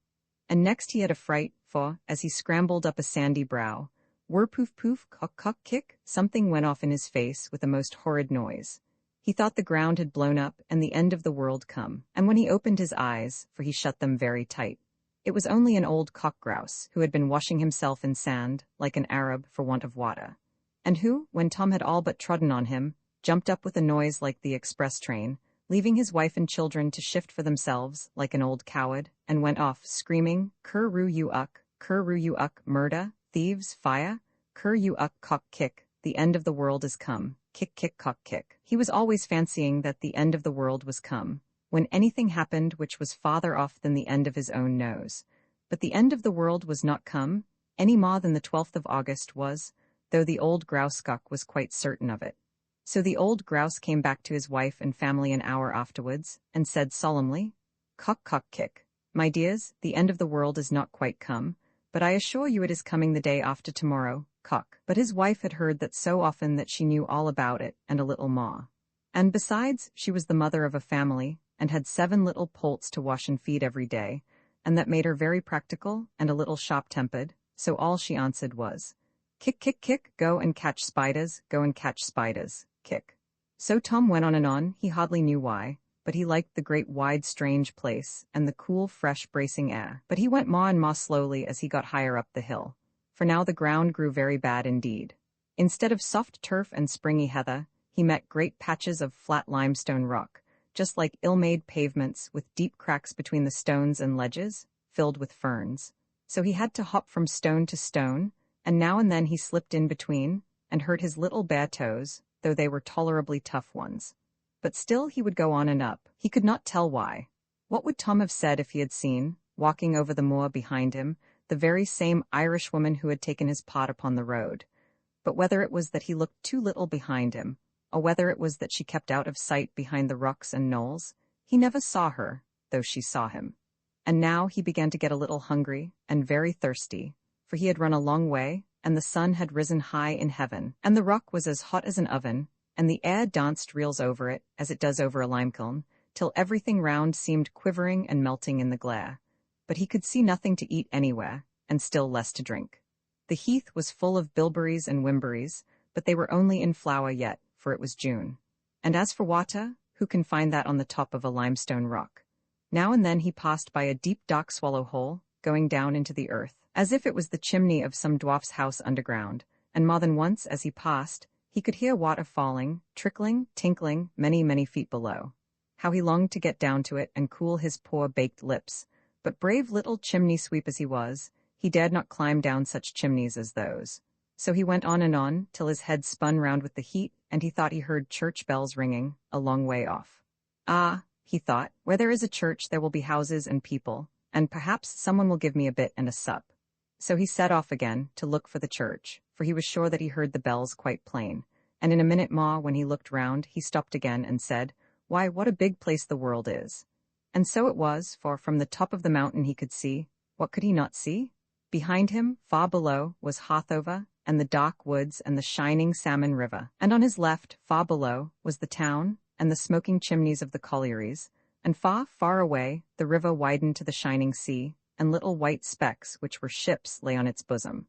And next he had a fright, for, as he scrambled up a sandy brow, whir poof poof, cock cock kick, something went off in his face with a most horrid noise. He thought the ground had blown up, and the end of the world come, and when he opened his eyes, for he shut them very tight, it was only an old cock grouse, who had been washing himself in sand, like an Arab for want of water, and who, when Tom had all but trodden on him, jumped up with a noise like the express train, leaving his wife and children to shift for themselves, like an old coward, and went off, screaming, Cur you uck, murder, thieves, fire, cur you uck, cock kick, the end of the world is come, kick kick cock kick. He was always fancying that the end of the world was come, when anything happened which was farther off than the end of his own nose, But the end of the world was not come, any more than the 12th of August was, though the old grouse-cock was quite certain of it. So the old grouse came back to his wife and family an hour afterwards, and said solemnly, "Cock, cock, kick. My dears, the end of the world is not quite come, but I assure you it is coming the day after tomorrow, cock." But his wife had heard that so often that she knew all about it, and a little more. And besides, she was the mother of a family, and had 7 little poults to wash and feed every day, and that made her very practical and a little sharp-tempered, so all she answered was, "Kick, kick, kick, go and catch spiders, go and catch spiders, kick." So Tom went on and on, he hardly knew why, but he liked the great wide strange place, and the cool fresh bracing air. But he went more and more slowly as he got higher up the hill, for now the ground grew very bad indeed. Instead of soft turf and springy heather, he met great patches of flat limestone rock, just like ill-made pavements with deep cracks between the stones and ledges, filled with ferns. So he had to hop from stone to stone, and now and then he slipped in between, and hurt his little bare toes, though they were tolerably tough ones. But still he would go on and up. He could not tell why. What would Tom have said if he had seen, walking over the moor behind him, the very same Irish woman who had taken his pot upon the road? But whether it was that he looked too little behind him, or whether it was that she kept out of sight behind the rocks and knolls, he never saw her, though she saw him. And now he began to get a little hungry and very thirsty, for he had run a long way, and the sun had risen high in heaven, and the rock was as hot as an oven, and the air danced reels over it, as it does over a limekiln, till everything round seemed quivering and melting in the glare. But he could see nothing to eat anywhere, and still less to drink. The heath was full of bilberries and wimberries, but they were only in flower yet, for it was June. And as for water, who can find that on the top of a limestone rock? Now and then he passed by a deep dark swallow hole, going down into the earth, as if it was the chimney of some dwarf's house underground, and more than once as he passed, he could hear water falling, trickling, tinkling, many, many feet below. How he longed to get down to it and cool his poor baked lips, but brave little chimney sweep as he was, he dared not climb down such chimneys as those. So he went on, till his head spun round with the heat, and he thought he heard church bells ringing, a long way off. "Ah," he thought, "where there is a church there will be houses and people, and perhaps someone will give me a bit and a sup." So he set off again, to look for the church, for he was sure that he heard the bells quite plain, and in a minute more when he looked round, he stopped again and said, "Why, what a big place the world is." And so it was, for from the top of the mountain he could see, what could he not see? Behind him, far below, was Harthover, and the dark woods and the shining salmon river, and on his left, far below, was the town, and the smoking chimneys of the collieries, and far, far away, the river widened to the shining sea, and little white specks, which were ships, lay on its bosom.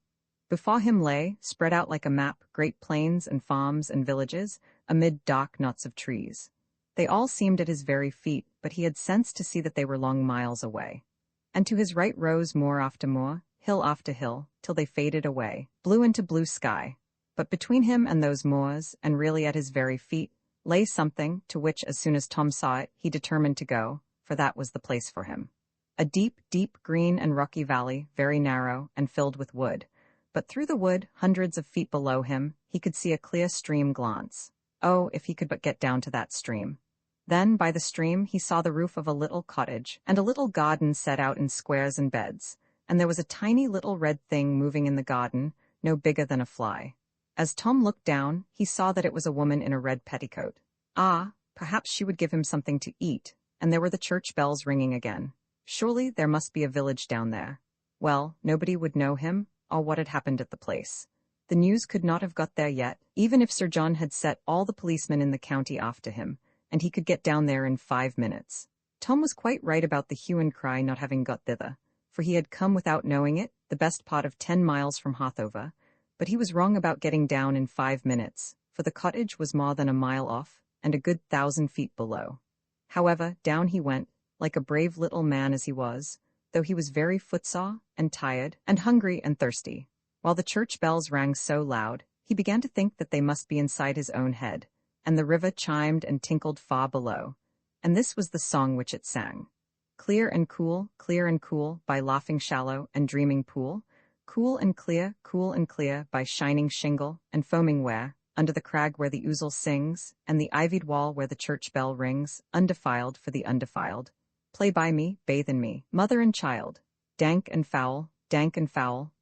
Before him lay, spread out like a map, great plains and farms and villages, amid dark knots of trees. They all seemed at his very feet, but he had sense to see that they were long miles away. And to his right rose moor after moor, hill after hill, till they faded away, blue into blue sky. But between him and those moors, and really at his very feet, lay something to which, as soon as Tom saw it, he determined to go, for that was the place for him. A deep, deep green and rocky valley, very narrow, and filled with wood. But through the wood, hundreds of feet below him, he could see a clear stream glance. Oh, if he could but get down to that stream. Then, by the stream, he saw the roof of a little cottage, and a little garden set out in squares and beds, and there was a tiny little red thing moving in the garden, no bigger than a fly. As Tom looked down, he saw that it was a woman in a red petticoat. Ah, perhaps she would give him something to eat, and there were the church bells ringing again. Surely there must be a village down there. Well, nobody would know him, or what had happened at the place. The news could not have got there yet, even if Sir John had set all the policemen in the county after him, and he could get down there in 5 minutes. Tom was quite right about the hue and cry not having got thither, for he had come without knowing it, the best part of 10 miles from Harthover, but he was wrong about getting down in 5 minutes, for the cottage was more than a mile off, and a good 1,000 feet below. However, down he went, like a brave little man as he was, though he was very footsore, and tired, and hungry and thirsty. While the church bells rang so loud, he began to think that they must be inside his own head, and the river chimed and tinkled far below, and this was the song which it sang. Clear and cool, by laughing shallow and dreaming pool, cool and clear by shining shingle and foaming ware, under the crag where the ouzel sings, and the ivied wall where the church bell rings, undefiled for the undefiled. Play by me, bathe in me, mother and child. dank and foul,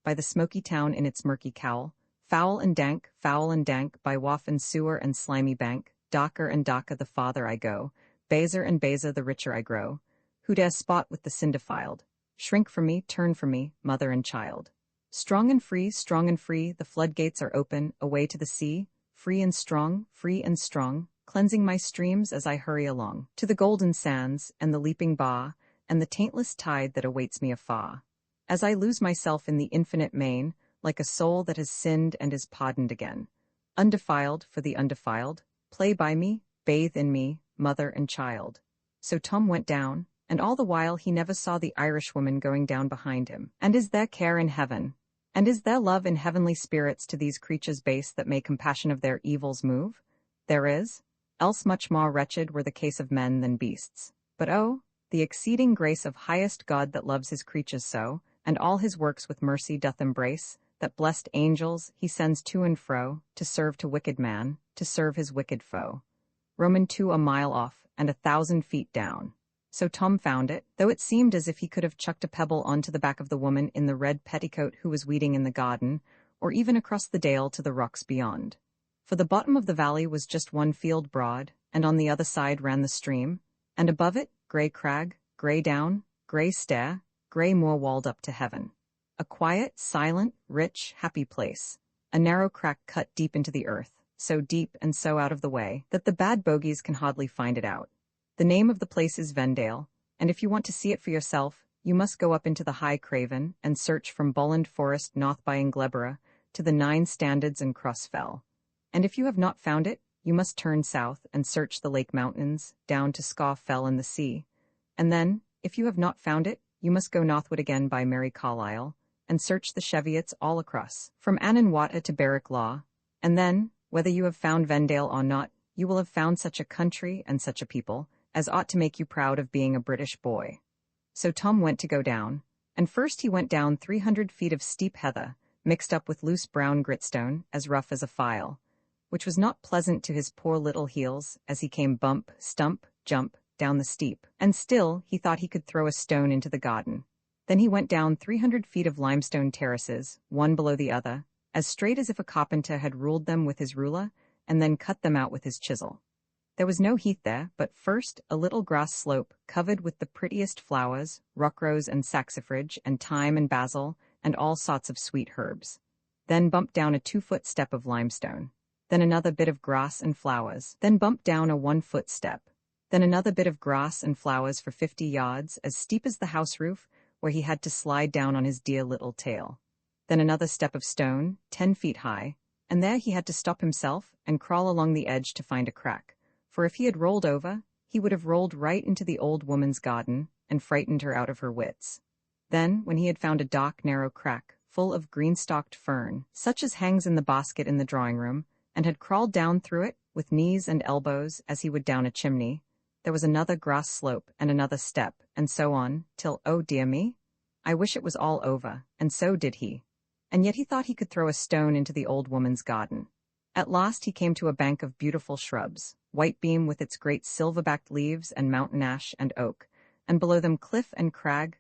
by the smoky town in its murky cowl, foul and dank, by waff and sewer and slimy bank, darker and darker the farther I go, baser and baser the richer I grow. Who dare spot with the sin defiled? Shrink from me, turn from me, mother and child. Strong and free, the floodgates are open, away to the sea, free and strong, cleansing my streams as I hurry along, to the golden sands, and the leaping bar, and the taintless tide that awaits me afar. As I lose myself in the infinite main, like a soul that has sinned and is pardoned again. Undefiled for the undefiled, play by me, bathe in me, mother and child. So Tom went down, and all the while he never saw the Irishwoman going down behind him. And is there care in heaven? And is there love in heavenly spirits to these creatures base that may compassion of their evils move? There is, else much more wretched were the case of men than beasts. But oh, the exceeding grace of highest God that loves his creatures so, and all his works with mercy doth embrace, that blessed angels he sends to and fro, to serve to wicked man, to serve his wicked foe. Roman 2 a mile off, and 1,000 feet down. So Tom found it, though it seemed as if he could have chucked a pebble onto the back of the woman in the red petticoat who was weeding in the garden, or even across the dale to the rocks beyond. For the bottom of the valley was just one field broad, and on the other side ran the stream, and above it, grey crag, grey down, grey stair, grey moor walled up to heaven. A quiet, silent, rich, happy place. A narrow crack cut deep into the earth, so deep and so out of the way that the bad bogies can hardly find it out. The name of the place is Vendale, and if you want to see it for yourself, you must go up into the High Craven and search from Bolland Forest north by Ingleborough to the 9 Standards and Cross Fell. And if you have not found it, you must turn south and search the Lake Mountains, down to Scaw Fell and the sea. And then, if you have not found it, you must go northward again by Mary Carlisle, and search the Cheviots all across, from Annanwater to Berwick Law. And then, whether you have found Vendale or not, you will have found such a country and such a people, as ought to make you proud of being a British boy. So Tom went to go down, and first he went down 300 feet of steep heather, mixed up with loose brown gritstone, as rough as a file, which was not pleasant to his poor little heels, as he came bump, stump, jump, down the steep, and still he thought he could throw a stone into the garden. Then he went down 300 feet of limestone terraces, one below the other, as straight as if a carpenter had ruled them with his ruler, and then cut them out with his chisel. There was no heath there, but first a little grass slope covered with the prettiest flowers, rockrose and saxifrage, and thyme and basil, and all sorts of sweet herbs. Then bumped down a 2-foot step of limestone. Then another bit of grass and flowers. Then bumped down a 1-foot step. Then another bit of grass and flowers for 50 yards, as steep as the house roof, where he had to slide down on his dear little tail. Then another step of stone, 10 feet high, and there he had to stop himself and crawl along the edge to find a crack. For if he had rolled over, he would have rolled right into the old woman's garden and frightened her out of her wits. Then, when he had found a dark, narrow crack, full of green-stalked fern, such as hangs in the basket in the drawing-room, and had crawled down through it, with knees and elbows, as he would down a chimney, there was another grass slope and another step, and so on, till, oh dear me, I wish it was all over, and so did he. And yet he thought he could throw a stone into the old woman's garden. At last he came to a bank of beautiful shrubs, white beam with its great silver-backed leaves, and mountain ash and oak, and below them cliff and crag,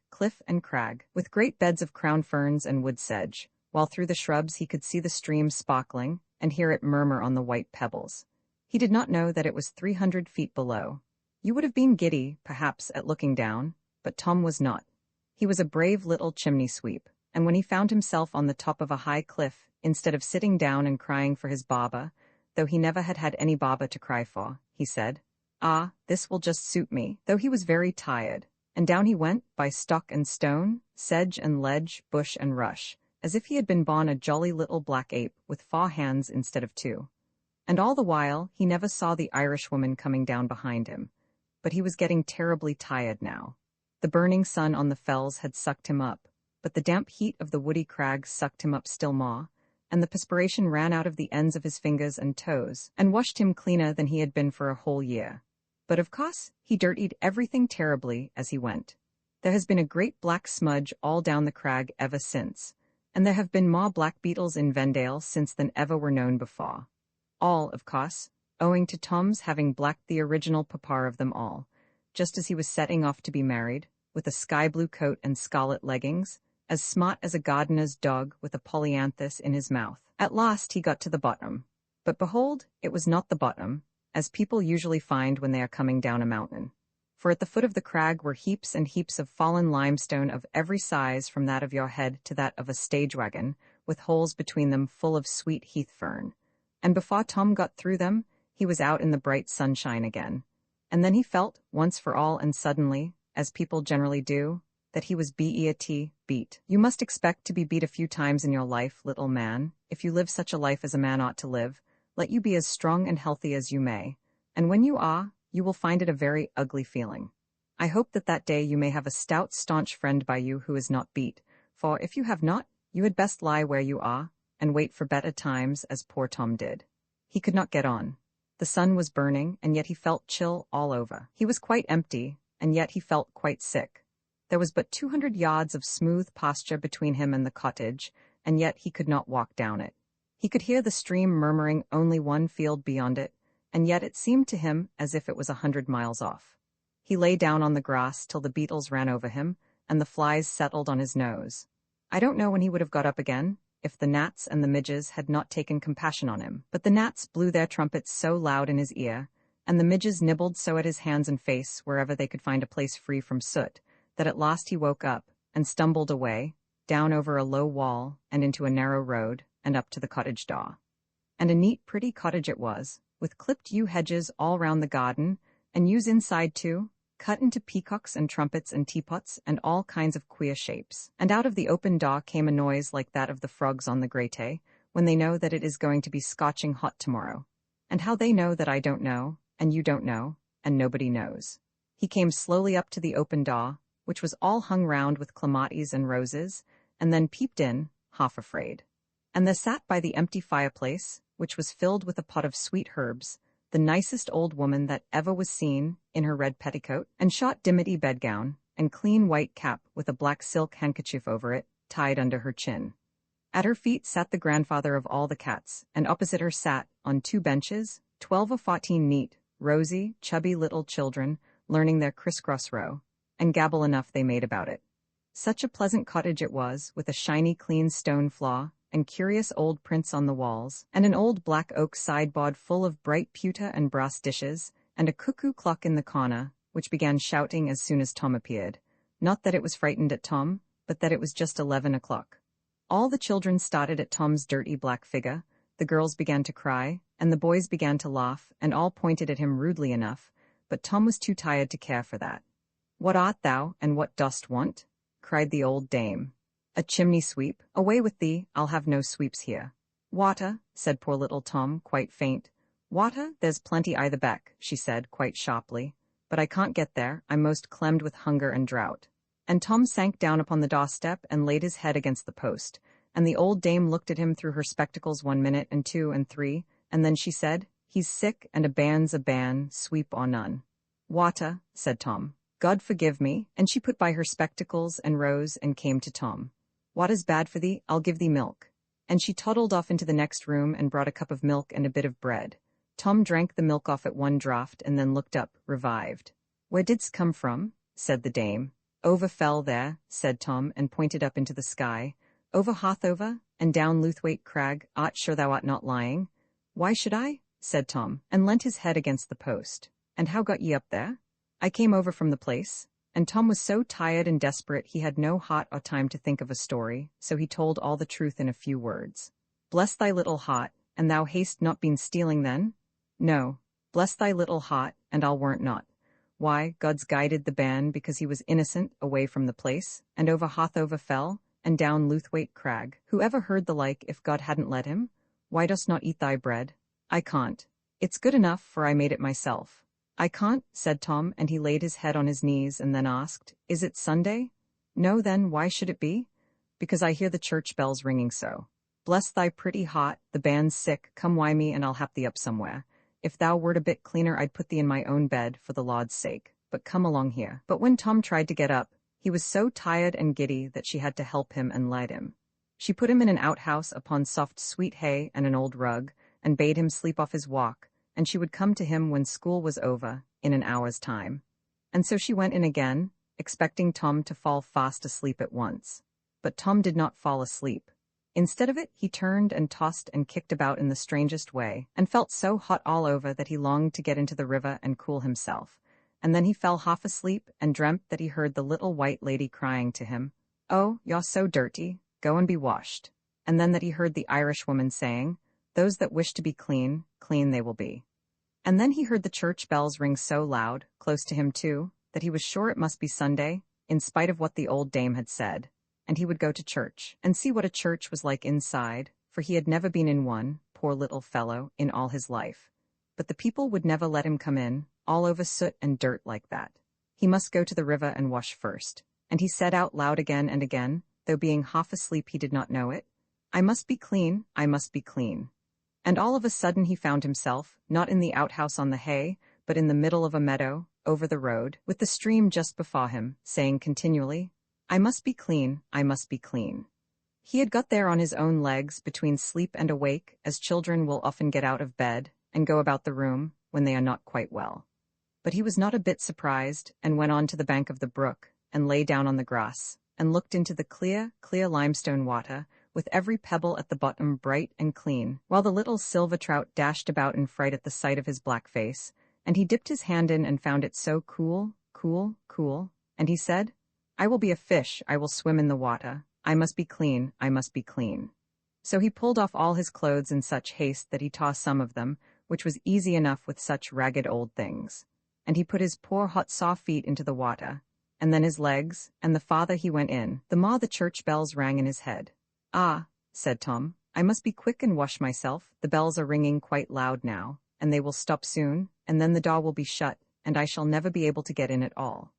with great beds of crown ferns and wood sedge, while through the shrubs he could see the stream sparkling, and hear it murmur on the white pebbles. He did not know that it was 300 feet below. You would have been giddy, perhaps, at looking down, but Tom was not. He was a brave little chimney-sweep, and when he found himself on the top of a high cliff, instead of sitting down and crying for his baba, though he never had had any baba to cry for, he said, "Ah, this will just suit me," though he was very tired, and down he went, by stock and stone, sedge and ledge, bush and rush, as if he had been born a jolly little black ape with 4 hands instead of 2. And all the while he never saw the Irishwoman coming down behind him, but he was getting terribly tired now. The burning sun on the fells had sucked him up, but the damp heat of the woody crags sucked him up still more, and the perspiration ran out of the ends of his fingers and toes, and washed him cleaner than he had been for a whole year. But of course, he dirtied everything terribly as he went. There has been a great black smudge all down the crag ever since, and there have been more black beetles in Vendale since than ever were known before. All, of course, owing to Tom's having blacked the original papa of them all, just as he was setting off to be married, with a sky-blue coat and scarlet leggings, as smart as a gardener's dog with a polyanthus in his mouth. At last he got to the bottom. But behold, it was not the bottom, as people usually find when they are coming down a mountain. For at the foot of the crag were heaps and heaps of fallen limestone of every size, from that of your head to that of a stage wagon, with holes between them full of sweet heath fern. And before Tom got through them, he was out in the bright sunshine again. And then he felt, once for all and suddenly, as people generally do, that he was beat. You must expect to be beat a few times in your life, little man, if you live such a life as a man ought to live. Let you be as strong and healthy as you may. And when you are, you will find it a very ugly feeling. I hope that that day you may have a stout, staunch friend by you who is not beat, for if you have not, you had best lie where you are, and wait for better times, as poor Tom did. He could not get on. The sun was burning, and yet he felt chill all over. He was quite empty, and yet he felt quite sick. There was but 200 yards of smooth pasture between him and the cottage, and yet he could not walk down it. He could hear the stream murmuring only one field beyond it, and yet it seemed to him as if it was 100 miles off. He lay down on the grass till the beetles ran over him, and the flies settled on his nose. I don't know when he would have got up again, if the gnats and the midges had not taken compassion on him. But the gnats blew their trumpets so loud in his ear, and the midges nibbled so at his hands and face wherever they could find a place free from soot, that at last he woke up, and stumbled away, down over a low wall, and into a narrow road, and up to the cottage door. And a neat, pretty cottage it was, with clipped yew hedges all round the garden, and yews inside too, cut into peacocks and trumpets and teapots and all kinds of queer shapes. And out of the open door came a noise like that of the frogs on the grate, when they know that it is going to be scorching hot tomorrow. And how they know that I don't know, and you don't know, and nobody knows. He came slowly up to the open door, which was all hung round with clematis and roses, and then peeped in, half afraid. And there sat by the empty fireplace, which was filled with a pot of sweet herbs, the nicest old woman that ever was seen, in her red petticoat, and shot dimity bedgown, and clean white cap with a black silk handkerchief over it, tied under her chin. At her feet sat the grandfather of all the cats, and opposite her sat, on 2 benches, 12 or 14 neat, rosy, chubby little children, learning their criss-cross row, and gabble enough they made about it. Such a pleasant cottage it was, with a shiny clean stone floor, and curious old prints on the walls, and an old black oak sideboard full of bright pewter and brass dishes, and a cuckoo clock in the corner, which began shouting as soon as Tom appeared. Not that it was frightened at Tom, but that it was just 11 o'clock. All the children started at Tom's dirty black figure, the girls began to cry, and the boys began to laugh, and all pointed at him rudely enough, but Tom was too tired to care for that. "What art thou, and what dost want?" cried the old dame. "A chimney sweep? Away with thee, I'll have no sweeps here." "Water," said poor little Tom, quite faint. "Water, there's plenty i' the beck," she said, quite sharply. "But I can't get there, I'm most clemmed with hunger and drought." And Tom sank down upon the doorstep and laid his head against the post, and the old dame looked at him through her spectacles 1 minute and 2 and 3, and then she said, "He's sick, and a ban, sweep or none." "Water," said Tom. "God forgive me," and she put by her spectacles and rose and came to Tom. "Water's bad for thee, I'll give thee milk." And she toddled off into the next room and brought a cup of milk and a bit of bread. Tom drank the milk off at 1 draught and then looked up, revived. "Where didst come from?" said the dame. "Over fell there," said Tom, and pointed up into the sky. "Over Harthover, and down Luthwaite Crag. Art sure thou art not lying?" "Why should I?" said Tom, and leant his head against the post. "And how got ye up there?" "I came over from the place." And Tom was so tired and desperate he had no heart or time to think of a story, so he told all the truth in a few words. "Bless thy little heart, and thou hast not been stealing then?" "No." "Bless thy little heart, and I'll warrant not." "Why, God's guided the ban because he was innocent away from the place, and over Harthover fell, and down Luthwaite Crag. Who ever heard the like if God hadn't let him? Why dost not eat thy bread?" "I can't. It's good enough, for I made it myself." "I can't," said Tom, and he laid his head on his knees and then asked, "Is it Sunday?" "No, then why should it be?" "Because I hear the church bells ringing so." "Bless thy pretty heart, the band's sick, come wy me and I'll hap thee up somewhere. If thou wert a bit cleaner I'd put thee in my own bed, for the Lord's sake, but come along here." But when Tom tried to get up, he was so tired and giddy that she had to help him and light him. She put him in an outhouse upon soft sweet hay and an old rug, and bade him sleep off his walk, and she would come to him when school was over, in an hour's time. And so she went in again, expecting Tom to fall fast asleep at once. But Tom did not fall asleep. Instead of it, he turned and tossed and kicked about in the strangest way, and felt so hot all over that he longed to get into the river and cool himself. And then he fell half asleep and dreamt that he heard the little white lady crying to him, "Oh, you're so dirty, go and be washed." And then that he heard the Irish woman saying, "Those that wish to be clean, clean they will be." And then he heard the church bells ring so loud, close to him too, that he was sure it must be Sunday, in spite of what the old dame had said. And he would go to church, and see what a church was like inside, for he had never been in one, poor little fellow, in all his life. But the people would never let him come in, all over soot and dirt like that. He must go to the river and wash first. And he said out loud again and again, though being half asleep he did not know it, "I must be clean, I must be clean." And all of a sudden he found himself, not in the outhouse on the hay, but in the middle of a meadow, over the road, with the stream just before him, saying continually, "I must be clean, I must be clean." He had got there on his own legs, between sleep and awake, as children will often get out of bed and go about the room when they are not quite well. But he was not a bit surprised, and went on to the bank of the brook, and lay down on the grass, and looked into the clear, clear limestone water, with every pebble at the bottom bright and clean, while the little silver trout dashed about in fright at the sight of his black face, and he dipped his hand in and found it so cool, cool, cool, and he said, "I will be a fish, I will swim in the water. I must be clean, I must be clean." So he pulled off all his clothes in such haste that he tossed some of them, which was easy enough with such ragged old things. And he put his poor hot saw feet into the water, and then his legs, and the farther he went in, the more the church bells rang in his head. "Ah," said Tom, "I must be quick and wash myself. The bells are ringing quite loud now, and they will stop soon, and then the door will be shut, and I shall never be able to get in at all."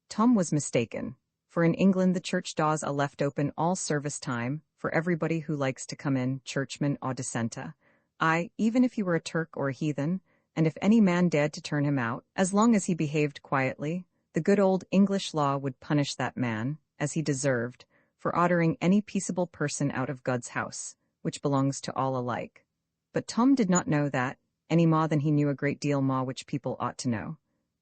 Tom was mistaken, for in England the church doors are left open all service time, for everybody who likes to come in, churchman or dissenter. Aye, even if he were a Turk or a heathen, and if any man dared to turn him out, as long as he behaved quietly, the good old English law would punish that man, as he deserved, for ordering any peaceable person out of God's house, which belongs to all alike. But Tom did not know that, any more than he knew a great deal more which people ought to know.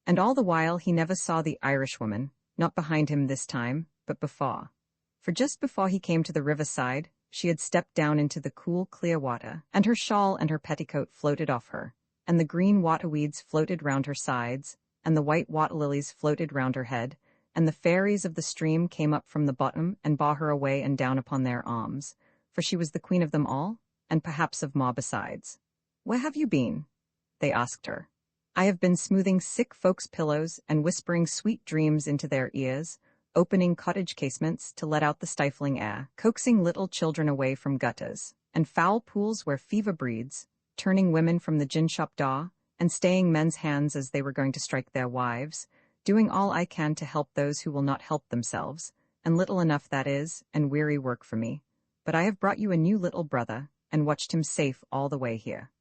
And all the while he never saw the Irishwoman, not behind him this time, but before. For just before he came to the riverside, she had stepped down into the cool, clear water, and her shawl and her petticoat floated off her, and the green water-weeds floated round her sides, and the white water-lilies floated round her head, and the fairies of the stream came up from the bottom and bore her away and down upon their arms, for she was the queen of them all, and perhaps of more besides. "Where have you been?" they asked her. "I have been smoothing sick folks' pillows and whispering sweet dreams into their ears, opening cottage casements to let out the stifling air, coaxing little children away from gutters, and foul pools where fever breeds, turning women from the gin-shop door, and staying men's hands as they were going to strike their wives, doing all I can to help those who will not help themselves, and little enough that is, and weary work for me. But I have brought you a new little brother, and watched him safe all the way here."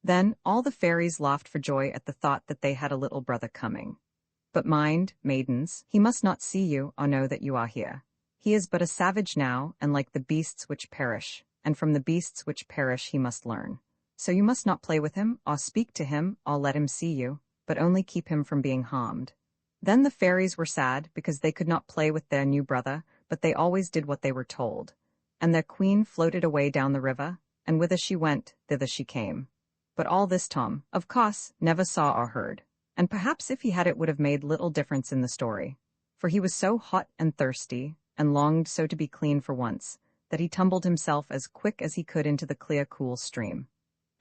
Then all the fairies laughed for joy at the thought that they had a little brother coming. "But mind, maidens, he must not see you or know that you are here. He is but a savage now, and like the beasts which perish, and from the beasts which perish he must learn. So you must not play with him, or speak to him, or let him see you, but only keep him from being harmed." Then the fairies were sad, because they could not play with their new brother, but they always did what they were told. And their queen floated away down the river, and whither she went, thither she came. But all this Tom, of course, never saw or heard, and perhaps if he had it would have made little difference in the story, for he was so hot and thirsty, and longed so to be clean for once, that he tumbled himself as quick as he could into the clear, cool stream.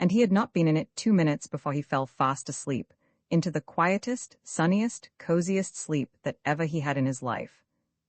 And he had not been in it 2 minutes before he fell fast asleep, into the quietest, sunniest, coziest sleep that ever he had in his life.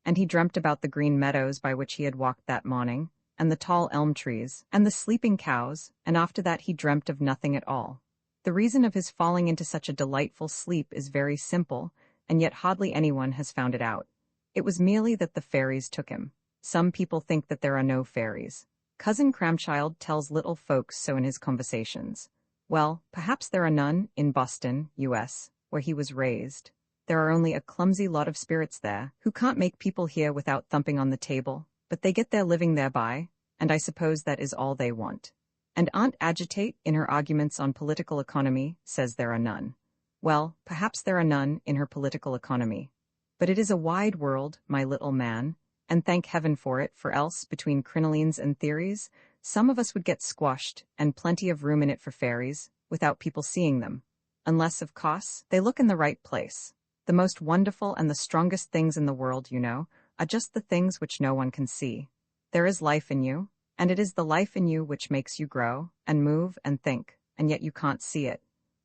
And he dreamt about the green meadows by which he had walked that morning, and the tall elm trees, and the sleeping cows, and after that he dreamt of nothing at all. The reason of his falling into such a delightful sleep is very simple, and yet hardly anyone has found it out. It was merely that the fairies took him. Some people think that there are no fairies. Cousin Cramchild tells little folks so in his conversations. Well, perhaps there are none in Boston, U.S., where he was raised. There are only a clumsy lot of spirits there, who can't make people hear without thumping on the table, but they get their living thereby, and I suppose that is all they want. And Aunt Agitate, in her arguments on political economy, says there are none. Well, perhaps there are none in her political economy. But it is a wide world, my little man, and thank heaven for it, for else, between crinolines and theories, some of us would get squashed, and plenty of room in it for fairies, without people seeing them. Unless, of course, they look in the right place. The most wonderful and the strongest things in the world, are just the things which no one can see. There is life in you, and it is the life in you which makes you grow, and move, and think, and yet you can't see it.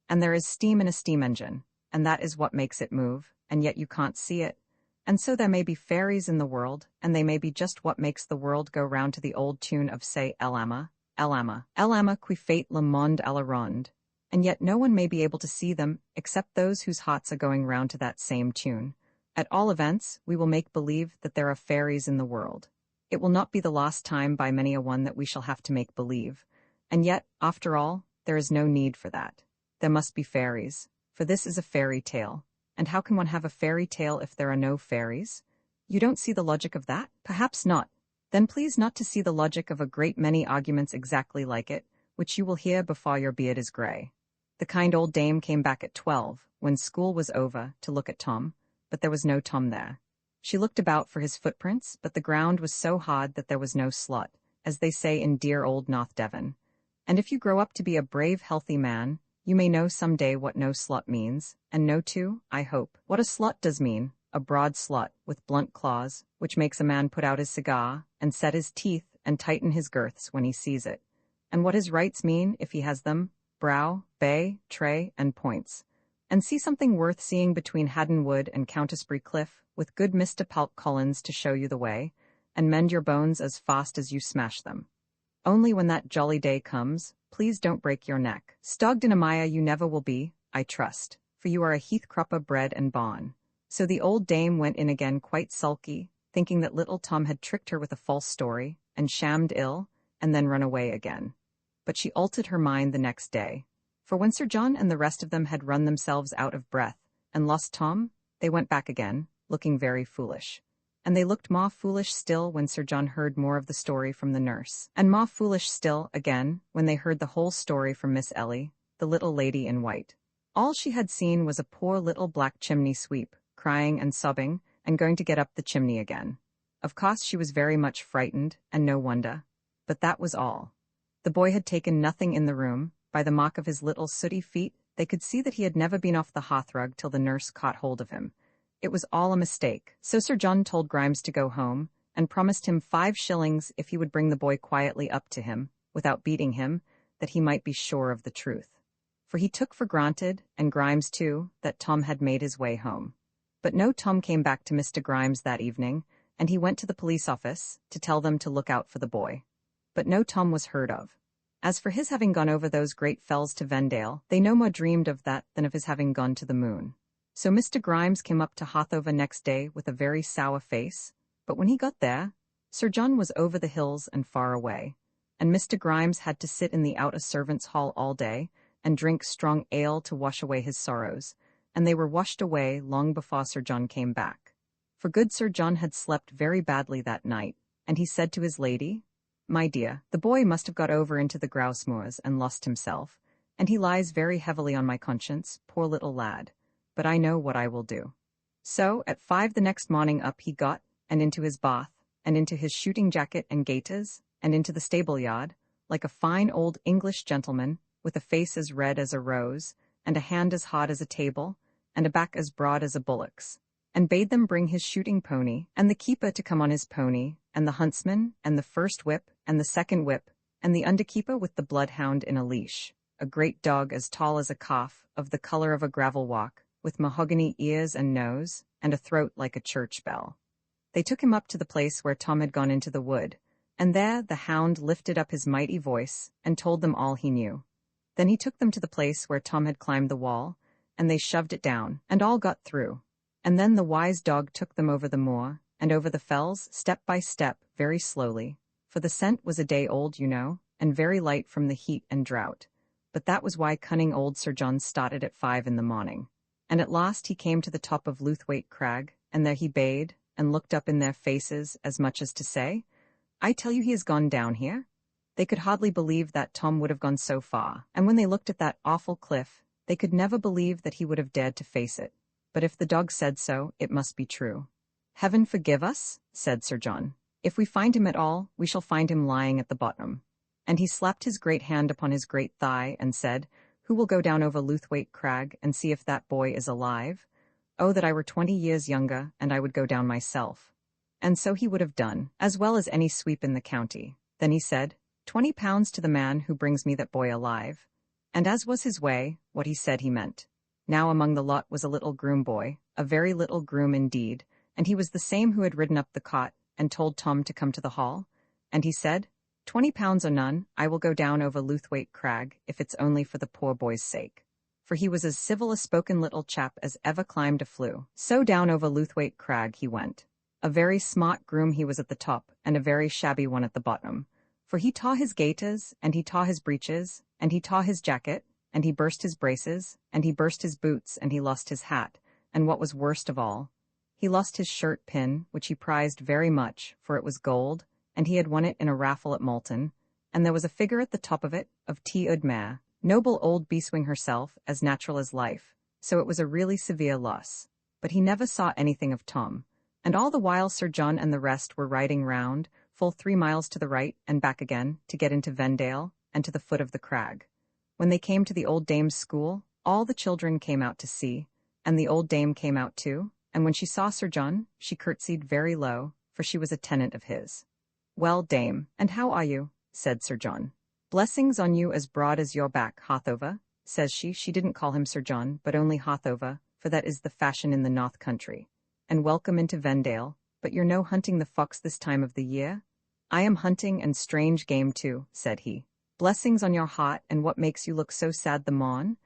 And there is steam in a steam engine, and that is what makes it move, and yet you can't see it. And so there may be fairies in the world, and they may be just what makes the world go round, to the old tune of, say, El ama qui fait le monde à la ronde. And yet no one may be able to see them, except those whose hearts are going round to that same tune. At all events, we will make believe that there are fairies in the world. It will not be the last time by many a one that we shall have to make believe. And yet, after all, there is no need for that. There must be fairies, for this is a fairy tale. And how can one have a fairy tale if there are no fairies? You don't see the logic of that? Perhaps not. Then please not to see the logic of a great many arguments exactly like it, which you will hear before your beard is grey. The kind old dame came back at 12, when school was over, to look at Tom, but there was no Tom there. She looked about for his footprints, but the ground was so hard that there was no slot, as they say in dear old North Devon. And if you grow up to be a brave, healthy man, you may know some day what no slot means, and know too, I hope, what a slot does mean, a broad slot, with blunt claws, which makes a man put out his cigar, and set his teeth, and tighten his girths when he sees it. And what his rights mean, if he has them, brow, bay, tray, and points. And see something worth seeing between Haddon Wood and Countisbury Cliff, with good Mr. Palp Collins to show you the way, and mend your bones as fast as you smash them. Only when that jolly day comes, please don't break your neck. Stogged in a mire you never will be, I trust, for you are a Heathcropper bred and born. So the old dame went in again quite sulky, thinking that little Tom had tricked her with a false story, and shammed ill, and then run away again. But she altered her mind the next day, for when Sir John and the rest of them had run themselves out of breath, and lost Tom, they went back again, looking very foolish. And they looked more foolish still when Sir John heard more of the story from the nurse, and more foolish still, again, when they heard the whole story from Miss Ellie, the little lady in white. All she had seen was a poor little black chimney sweep, crying and sobbing, and going to get up the chimney again. Of course she was very much frightened, and no wonder. But that was all. The boy had taken nothing in the room. By the mark of his little sooty feet, they could see that he had never been off the hearthrug till the nurse caught hold of him. It was all a mistake, so Sir John told Grimes to go home, and promised him 5 shillings if he would bring the boy quietly up to him, without beating him, that he might be sure of the truth. For he took for granted, and Grimes too, that Tom had made his way home. But no Tom came back to Mr. Grimes that evening, and he went to the police office, to tell them to look out for the boy. But no Tom was heard of. As for his having gone over those great fells to Vendale, they no more dreamed of that than of his having gone to the moon. So Mr. Grimes came up to Hothover next day with a very sour face, but when he got there, Sir John was over the hills and far away, and Mr. Grimes had to sit in the outer servants' hall all day, and drink strong ale to wash away his sorrows, and they were washed away long before Sir John came back. For good Sir John had slept very badly that night, and he said to his lady, "My dear, the boy must have got over into the grouse moors and lost himself, and he lies very heavily on my conscience, poor little lad. But I know what I will do." So, at 5 the next morning up he got, and into his bath, and into his shooting jacket and gaiters, and into the stable yard, like a fine old English gentleman, with a face as red as a rose, and a hand as hard as a table, and a back as broad as a bullock's, and bade them bring his shooting pony, and the keeper to come on his pony, and the huntsman, and the first whip, and the second whip, and the underkeeper with the bloodhound in a leash, a great dog as tall as a calf, of the colour of a gravel walk, with mahogany ears and nose, and a throat like a church bell. They took him up to the place where Tom had gone into the wood, and there the hound lifted up his mighty voice, and told them all he knew. Then he took them to the place where Tom had climbed the wall, and they shoved it down, and all got through. And then the wise dog took them over the moor, and over the fells, step by step, very slowly, for the scent was a day old, and very light from the heat and drought. But that was why cunning old Sir John started at 5 in the morning. And at last he came to the top of Luthwaite Crag, and there he bade, and looked up in their faces, as much as to say, "I tell you he has gone down here." They could hardly believe that Tom would have gone so far, and when they looked at that awful cliff, they could never believe that he would have dared to face it. but if the dog said so, it must be true. Heaven forgive us, said Sir John. If we find him at all, we shall find him lying at the bottom. And he slapped his great hand upon his great thigh and said, Who will go down over Luthwaite Crag and see if that boy is alive? Oh, that I were 20 years younger, and I would go down myself. And so he would have done, as well as any sweep in the county. Then he said, £20 to the man who brings me that boy alive. And as was his way, what he said he meant. Now among the lot was a little groom boy, a very little groom indeed, and he was the same who had ridden up the cot and told Tom to come to the hall. And he said, £20 or none, I will go down over Luthwaite Crag, if it's only for the poor boy's sake. For he was as civil a spoken little chap as ever climbed a flue. So down over Luthwaite Crag he went. A very smart groom he was at the top, and a very shabby one at the bottom. For he tore his gaiters, and he tore his breeches, and he tore his jacket, and he burst his braces, and he burst his boots, and he lost his hat, and what was worst of all, he lost his shirt pin, which he prized very much, for it was gold, and he had won it in a raffle at Malton, and there was a figure at the top of it, of T. Udmare, noble old Beeswing herself, as natural as life, so it was a really severe loss. But he never saw anything of Tom, and all the while Sir John and the rest were riding round, full 3 miles to the right and back again, to get into Vendale, and to the foot of the crag. When they came to the old dame's school, all the children came out to see, and the old dame came out too, and when she saw Sir John, she curtsied very low, for she was a tenant of his. Well, dame, and how are you? Said Sir John. Blessings on you as broad as your back, Hothover, says she. She didn't call him Sir John, but only Hothover, for that is the fashion in the north country. And welcome into Vendale, but you're no hunting the fox this time of the year? I am hunting, and strange game too, said he. Blessings on your heart, and what makes you look so sad the morn?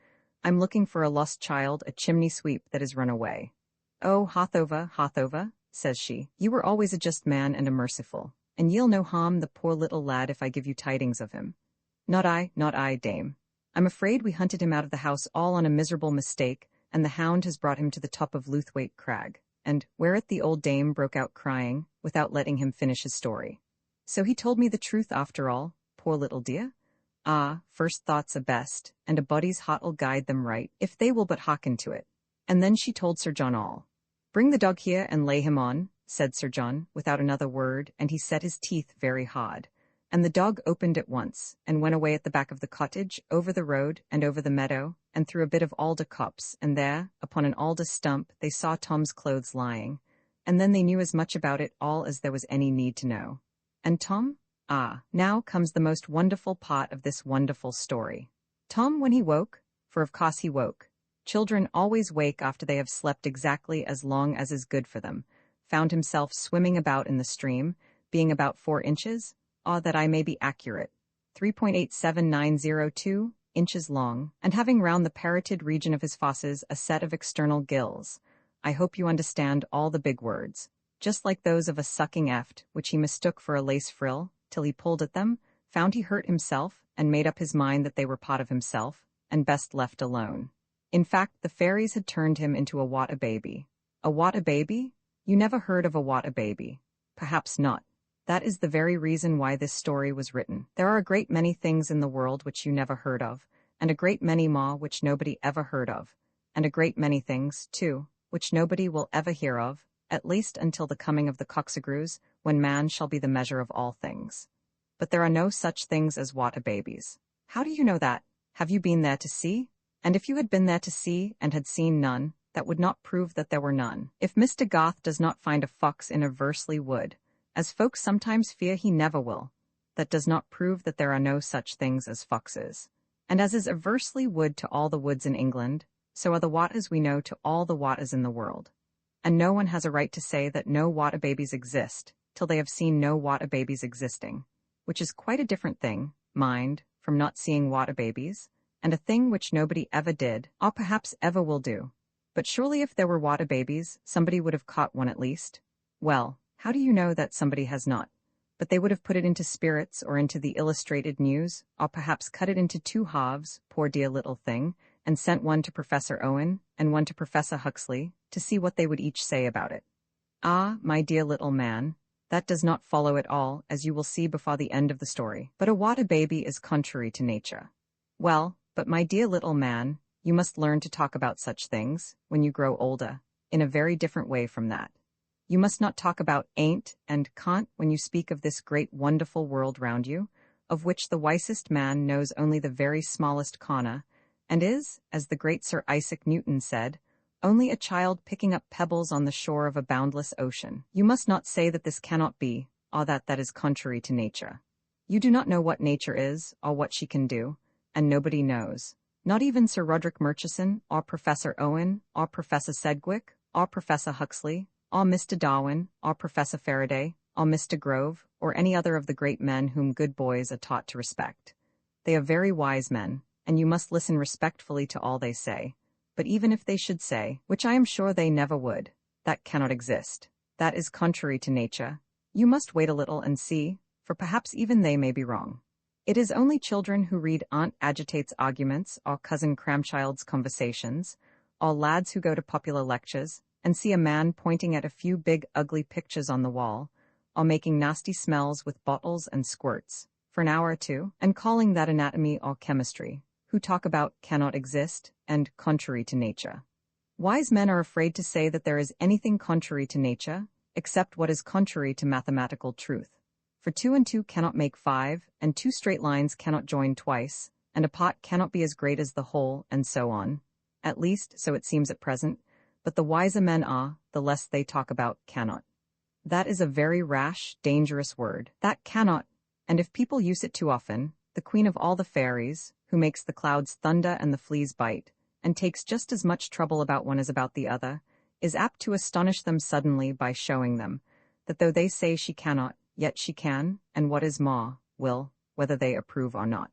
I'm looking for a lost child, a chimney sweep that is run away. Oh, Hothover, Hothover, says she, you were always a just man and a merciful, and ye'll no harm the poor little lad if I give you tidings of him. Not I, dame. I'm afraid we hunted him out of the house all on a miserable mistake, and the hound has brought him to the top of Luthwaite Crag. And whereat the old dame broke out crying, without letting him finish his story. So he told me the truth after all, poor little dear? Ah, first thoughts are best, and a body's heart'll guide them right, if they will but hearken to it. And then she told Sir John all. Bring the dog here and lay him on, said Sir John, without another word, and he set his teeth very hard. And the dog opened at once, and went away at the back of the cottage, over the road, and over the meadow, and through a bit of alder copse, and there, upon an alder stump, they saw Tom's clothes lying, and then they knew as much about it all as there was any need to know. And Tom? Ah, now comes the most wonderful part of this wonderful story. Tom, when he woke, for of course he woke, children always wake after they have slept exactly as long as is good for them, found himself swimming about in the stream, being about 4 inches, that I may be accurate, 3.87902 inches long, and having round the parotid region of his fauces a set of external gills. I hope you understand all the big words, just like those of a sucking eft, which he mistook for a lace frill, till he pulled at them, found he hurt himself, and made up his mind that they were part of himself, and best left alone. In fact, the fairies had turned him into a what-a-baby. A what-a-baby? You never heard of a what-a-baby. Perhaps not. That is the very reason why this story was written. There are a great many things in the world which you never heard of, and a great many more which nobody ever heard of, and a great many things, too, which nobody will ever hear of, at least until the coming of the coxsacrews, when man shall be the measure of all things. But there are no such things as what-a-babies. How do you know that? Have you been there to see? And if you had been there to see, and had seen none, that would not prove that there were none. If Mr. Goth does not find a fox in Eversley Wood, as folks sometimes fear he never will, that does not prove that there are no such things as foxes. And as is Eversley Wood to all the woods in England, so are the Wattas we know to all the Wattas in the world. And no one has a right to say that no Watta-babies exist, till they have seen no Watta-babies existing, which is quite a different thing, mind, from not seeing Watta-babies, and a thing which nobody ever did, or perhaps ever will do. But surely if there were Watta-babies, somebody would have caught one at least. Well, how do you know that somebody has not? But they would have put it into spirits or into the Illustrated News, or perhaps cut it into 2 halves, poor dear little thing, and sent one to Professor Owen and one to Professor Huxley to see what they would each say about it. Ah, my dear little man, that does not follow at all, as you will see before the end of the story. But a Watta-baby is contrary to nature. Well, but my dear little man, you must learn to talk about such things, when you grow older, in a very different way from that. You must not talk about ain't and can't when you speak of this great wonderful world round you, of which the wisest man knows only the very smallest corner, and is, as the great Sir Isaac Newton said, only a child picking up pebbles on the shore of a boundless ocean. You must not say that this cannot be, or that is contrary to nature. You do not know what nature is, or what she can do, and nobody knows. Not even Sir Roderick Murchison, or Professor Owen, or Professor Sedgwick, or Professor Huxley, or Mr. Darwin, or Professor Faraday, or Mr. Grove, or any other of the great men whom good boys are taught to respect. They are very wise men, and you must listen respectfully to all they say. But even if they should say, which I am sure they never would, that cannot exist, that is contrary to nature, you must wait a little and see, for perhaps even they may be wrong. It is only children who read Aunt Agitate's arguments or Cousin Cramchild's conversations, or lads who go to popular lectures and see a man pointing at a few big ugly pictures on the wall, or making nasty smells with bottles and squirts, for an hour or two, and calling that anatomy or chemistry, who talk about cannot exist and contrary to nature. Wise men are afraid to say that there is anything contrary to nature, except what is contrary to mathematical truth. For 2 and 2 cannot make 5, and 2 straight lines cannot join twice, and a pot cannot be as great as the whole, and so on. At least, so it seems at present, but the wiser men are, the less they talk about cannot. That is a very rash, dangerous word, that cannot, and if people use it too often, the queen of all the fairies, who makes the clouds thunder and the fleas bite, and takes just as much trouble about one as about the other, is apt to astonish them suddenly by showing them, that though they say she cannot, yet she can, and what is more, will, whether they approve or not.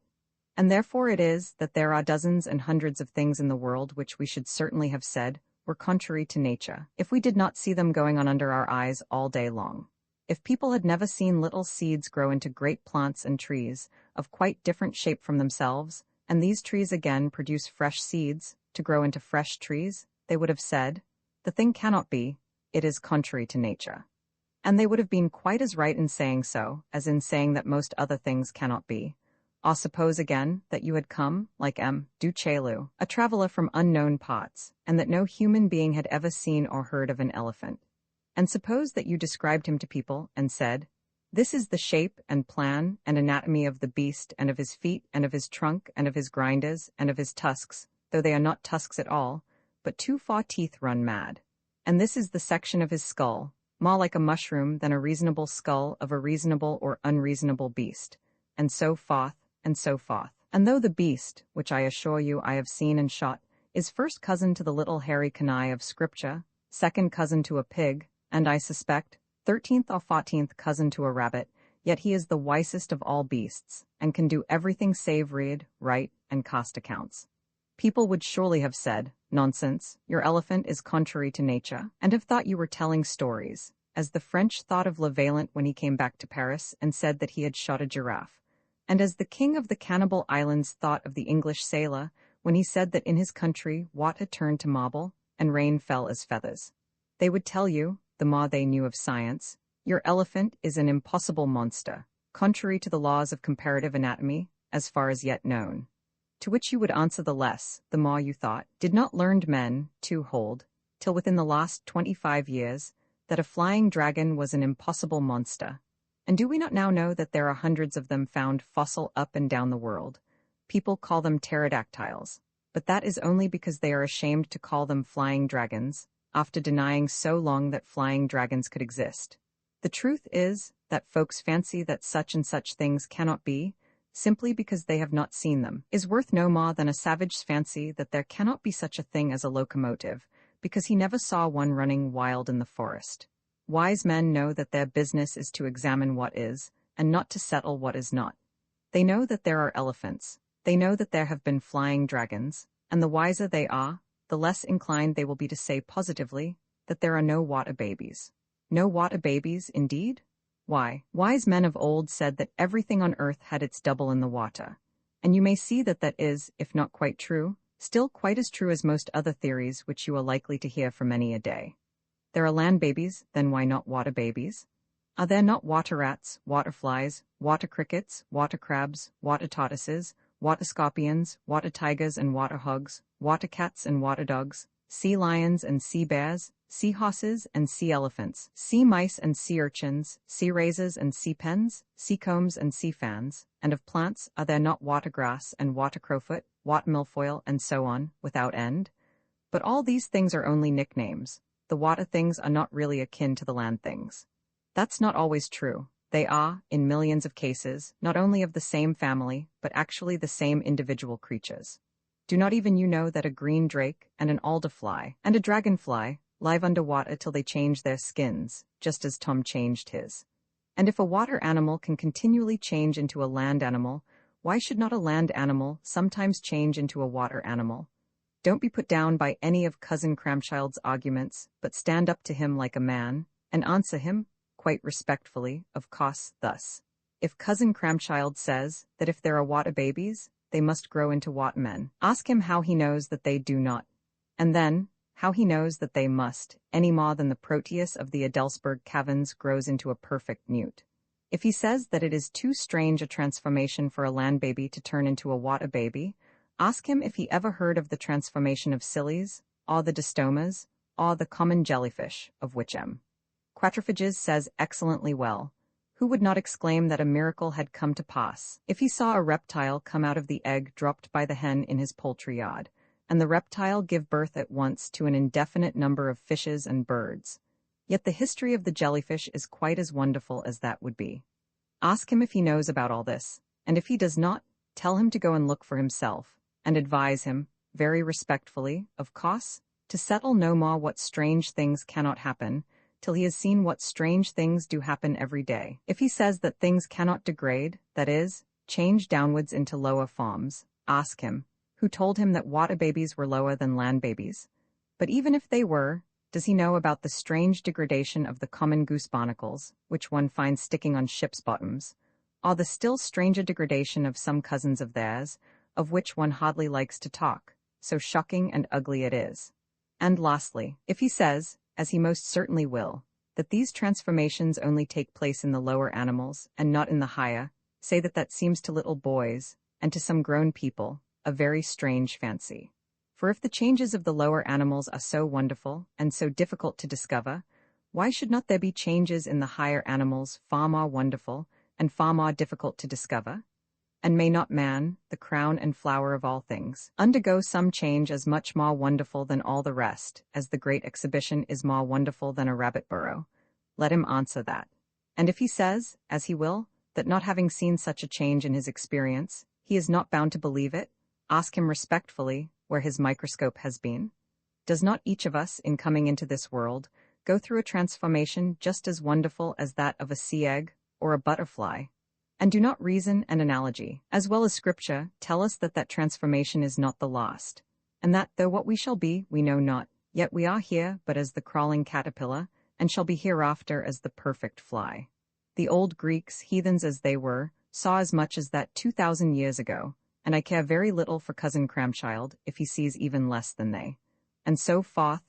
And therefore it is that there are dozens and hundreds of things in the world which we should certainly have said were contrary to nature, if we did not see them going on under our eyes all day long. If people had never seen little seeds grow into great plants and trees, of quite different shape from themselves, and these trees again produce fresh seeds, to grow into fresh trees, they would have said, the thing cannot be, it is contrary to nature. And they would have been quite as right in saying so, as in saying that most other things cannot be. Or suppose again, that you had come, like M. du Chaillu, a traveler from unknown parts, and that no human being had ever seen or heard of an elephant. And suppose that you described him to people, and said, this is the shape and plan and anatomy of the beast, and of his feet, and of his trunk, and of his grinders, and of his tusks, though they are not tusks at all, but 2 far teeth run mad. And this is the section of his skull, more like a mushroom than a reasonable skull of a reasonable or unreasonable beast, and so forth, and so forth. And though the beast, which I assure you I have seen and shot, is first cousin to the little hairy canaille of Scripture, second cousin to a pig, and I suspect, 13th or 14th cousin to a rabbit, yet he is the wisest of all beasts, and can do everything save read, write, and cast accounts. People would surely have said, nonsense, your elephant is contrary to nature, and have thought you were telling stories, as the French thought of Le Vaillant when he came back to Paris and said that he had shot a giraffe, and as the king of the Cannibal Islands thought of the English sailor when he said that in his country what had turned to marble, and rain fell as feathers. They would tell you, the more they knew of science, your elephant is an impossible monster, contrary to the laws of comparative anatomy, as far as yet known. To which you would answer the less, the more you thought, did not learned men, too, hold, till within the last 25 years, that a flying dragon was an impossible monster. And do we not now know that there are hundreds of them found fossil up and down the world? People call them pterodactyls, but that is only because they are ashamed to call them flying dragons, after denying so long that flying dragons could exist. The truth is that folks fancy that such and such things cannot be, simply because they have not seen them, is worth no more than a savage's fancy that there cannot be such a thing as a locomotive, because he never saw one running wild in the forest. Wise men know that their business is to examine what is, and not to settle what is not. They know that there are elephants, they know that there have been flying dragons, and the wiser they are, the less inclined they will be to say positively that there are no water babies. No water babies, indeed? Why, wise men of old said that everything on earth had its double in the water, and you may see that that is, if not quite true, still quite as true as most other theories which you are likely to hear for many a day. There are land babies, then why not water babies? Are there not water rats, water flies, water crickets, water crabs, water tortoises, water scorpions, water tigers and water hogs, water cats and water dogs, sea lions and sea bears, sea horses and sea elephants, sea mice and sea urchins, sea razors and sea pens, sea combs and sea fans, and of plants are there not water grass and water crowfoot, water milfoil, and so on, without end? But all these things are only nicknames. The water things are not really akin to the land things. That's not always true. They are, in millions of cases, not only of the same family, but actually the same individual creatures. Do not even you know that a green drake and an alder fly and a dragonfly live under water till they change their skins, just as Tom changed his? And if a water animal can continually change into a land animal, why should not a land animal sometimes change into a water animal? Don't be put down by any of Cousin Cramchild's arguments, but stand up to him like a man, and answer him, quite respectfully, of course, thus. If Cousin Cramchild says that if there are water babies, they must grow into water men, ask him how he knows that they do not. And then, how he knows that they must, any more than the Proteus of the Adelsberg caverns grows into a perfect newt. If he says that it is too strange a transformation for a land baby to turn into a water baby, ask him if he ever heard of the transformation of sillies, or the distomas, or the common jellyfish, of which M. Quatrefages says excellently well. Who would not exclaim that a miracle had come to pass, if he saw a reptile come out of the egg dropped by the hen in his poultry yard, and the reptile give birth at once to an indefinite number of fishes and birds? Yet the history of the jellyfish is quite as wonderful as that would be. Ask him if he knows about all this, and if he does not, tell him to go and look for himself, and advise him, very respectfully, of course, to settle no more what strange things cannot happen, till he has seen what strange things do happen every day. If he says that things cannot degrade, that is, change downwards into lower forms, ask him, who told him that water babies were lower than land babies? But even if they were, does he know about the strange degradation of the common goose barnacles, which one finds sticking on ships' bottoms, or the still stranger degradation of some cousins of theirs, of which one hardly likes to talk, so shocking and ugly it is? And lastly, if he says, as he most certainly will, that these transformations only take place in the lower animals, and not in the higher, say that that seems to little boys, and to some grown people, a very strange fancy. For if the changes of the lower animals are so wonderful, and so difficult to discover, why should not there be changes in the higher animals far more wonderful, and far more difficult to discover? And may not man, the crown and flower of all things, undergo some change as much more wonderful than all the rest, as the great exhibition is more wonderful than a rabbit burrow? Let him answer that. And if he says, as he will, that not having seen such a change in his experience, he is not bound to believe it, ask him respectfully where his microscope has been. Does not each of us, in coming into this world, go through a transformation just as wonderful as that of a sea egg or a butterfly? And do not reason and analogy, as well as scripture, tell us that that transformation is not the last, and that, though what we shall be, we know not, yet we are here but as the crawling caterpillar, and shall be hereafter as the perfect fly. The old Greeks, heathens as they were, saw as much as that 2,000 years ago, and I care very little for Cousin Cramchild if he sees even less than they. And so forth,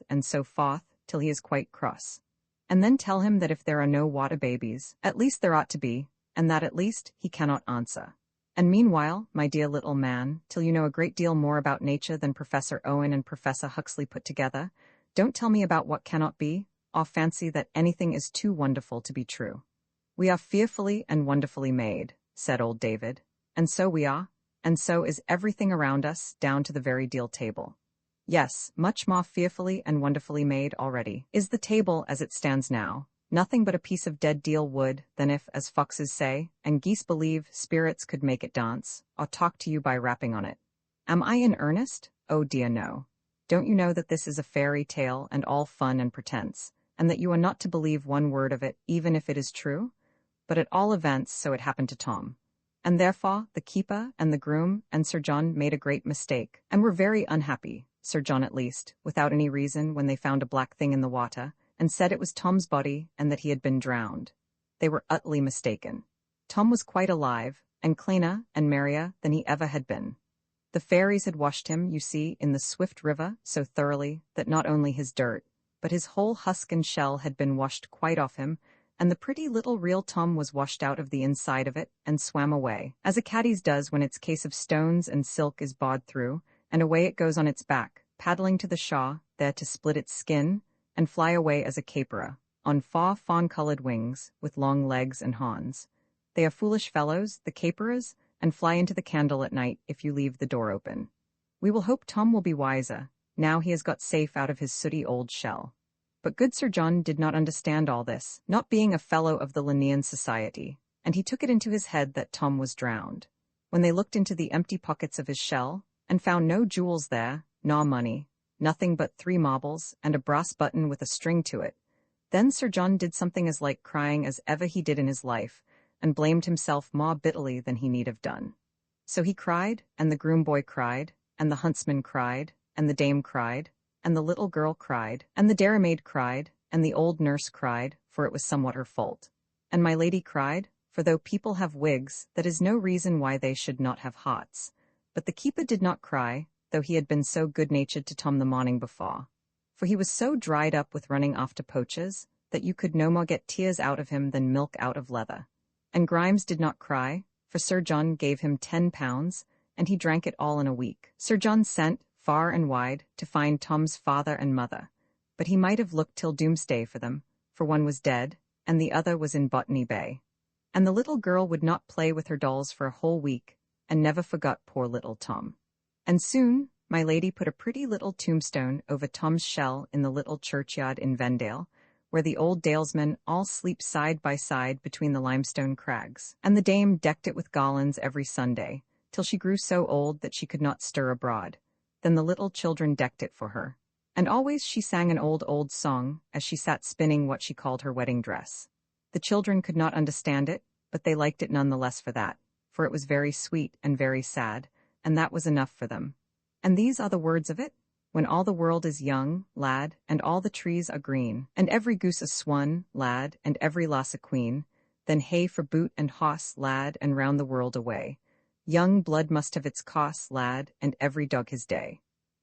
till he is quite cross. And then tell him that if there are no water babies, at least there ought to be, and that at least he cannot answer. And meanwhile, my dear little man, till you know a great deal more about nature than Professor Owen and Professor Huxley put together, don't tell me about what cannot be, or fancy that anything is too wonderful to be true. We are fearfully and wonderfully made, said old David, and so we are, and so is everything around us, down to the very deal table. Yes, much more fearfully and wonderfully made already is the table as it stands now, nothing but a piece of dead deal wood, than if, as foxes say, and geese believe, spirits could make it dance, or talk to you by rapping on it. Am I in earnest? Oh dear no. Don't you know that this is a fairy tale and all fun and pretense, and that you are not to believe one word of it, even if it is true? But at all events so it happened to Tom. And therefore the keeper and the groom and Sir John made a great mistake, and were very unhappy, Sir John at least, without any reason, when they found a black thing in the water, and said it was Tom's body, and that he had been drowned. They were utterly mistaken. Tom was quite alive, and cleaner and merrier than he ever had been. The fairies had washed him, you see, in the swift river so thoroughly that not only his dirt, but his whole husk and shell had been washed quite off him, and the pretty little real Tom was washed out of the inside of it and swam away, as a caddie's does when its case of stones and silk is bawed through, and away it goes on its back, paddling to the shaw, there to split its skin, and fly away as a caperer, on fawn-coloured wings, with long legs and horns. They are foolish fellows, the caperers, and fly into the candle at night if you leave the door open. We will hope Tom will be wiser, now he has got safe out of his sooty old shell. But good Sir John did not understand all this, not being a fellow of the Linnean Society, and he took it into his head that Tom was drowned. When they looked into the empty pockets of his shell, and found no jewels there, nor money, nothing but 3 marbles, and a brass button with a string to it, then Sir John did something as like crying as ever he did in his life, and blamed himself more bitterly than he need have done. So he cried, and the groom boy cried, and the huntsman cried, and the dame cried, and the little girl cried, and the dairymaid cried, and the old nurse cried, for it was somewhat her fault. And my lady cried, for though people have wigs, that is no reason why they should not have hearts. But the keeper did not cry, though he had been so good-natured to Tom the morning before. For he was so dried up with running after poachers, that you could no more get tears out of him than milk out of leather. And Grimes did not cry, for Sir John gave him 10 pounds, and he drank it all in a week. Sir John sent, far and wide, to find Tom's father and mother, but he might have looked till doomsday for them, for one was dead, and the other was in Botany Bay. And the little girl would not play with her dolls for a whole week, and never forgot poor little Tom. And soon, my lady put a pretty little tombstone over Tom's shell in the little churchyard in Vendale, where the old dalesmen all sleep side by side between the limestone crags, and the dame decked it with garlands every Sunday, till she grew so old that she could not stir abroad. Then the little children decked it for her, and always she sang an old song as she sat spinning what she called her wedding dress. The children could not understand it, but they liked it none the less for that, for it was very sweet and very sad, and that was enough for them. And these are the words of it: when all the world is young, lad, and all the trees are green, and every goose a swan, lad, and every lass a queen, then hay for boot and hoss, lad, and round the world away. Young blood must have its costs, lad, and every dog his day.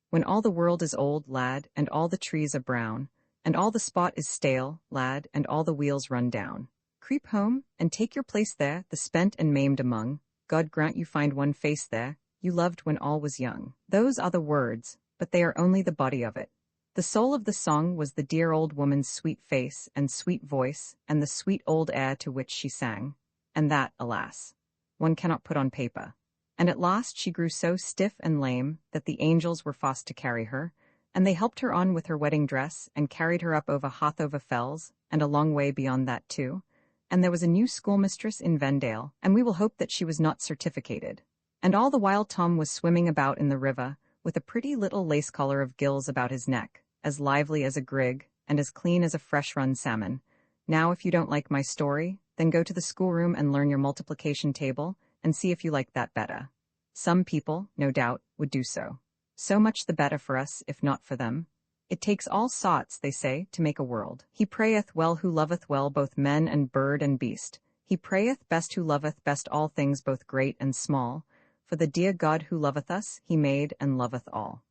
When all the world is old, lad, and all the trees are brown, and all the spot is stale, lad, and all the wheels run down. Creep home, and take your place there, the spent and maimed among. God grant you find one face there, you loved when all was young. Those are the words, but they are only the body of it. The soul of the song was the dear old woman's sweet face and sweet voice, and the sweet old air to which she sang. And that, alas, one cannot put on paper. And at last she grew so stiff and lame that the angels were forced to carry her, and they helped her on with her wedding dress and carried her up over Harthover Fells, and a long way beyond that too. And there was a new schoolmistress in Vendale, and we will hope that she was not certificated. And all the while Tom was swimming about in the river, with a pretty little lace collar of gills about his neck, as lively as a grig, and as clean as a fresh-run salmon. Now if you don't like my story, then go to the schoolroom and learn your multiplication table, and see if you like that better. Some people, no doubt, would do so. So much the better for us, if not for them. It takes all sorts, they say, to make a world. He prayeth well who loveth well both men and bird and beast. He prayeth best who loveth best all things both great and small. For the dear God who loveth us, he made and loveth all.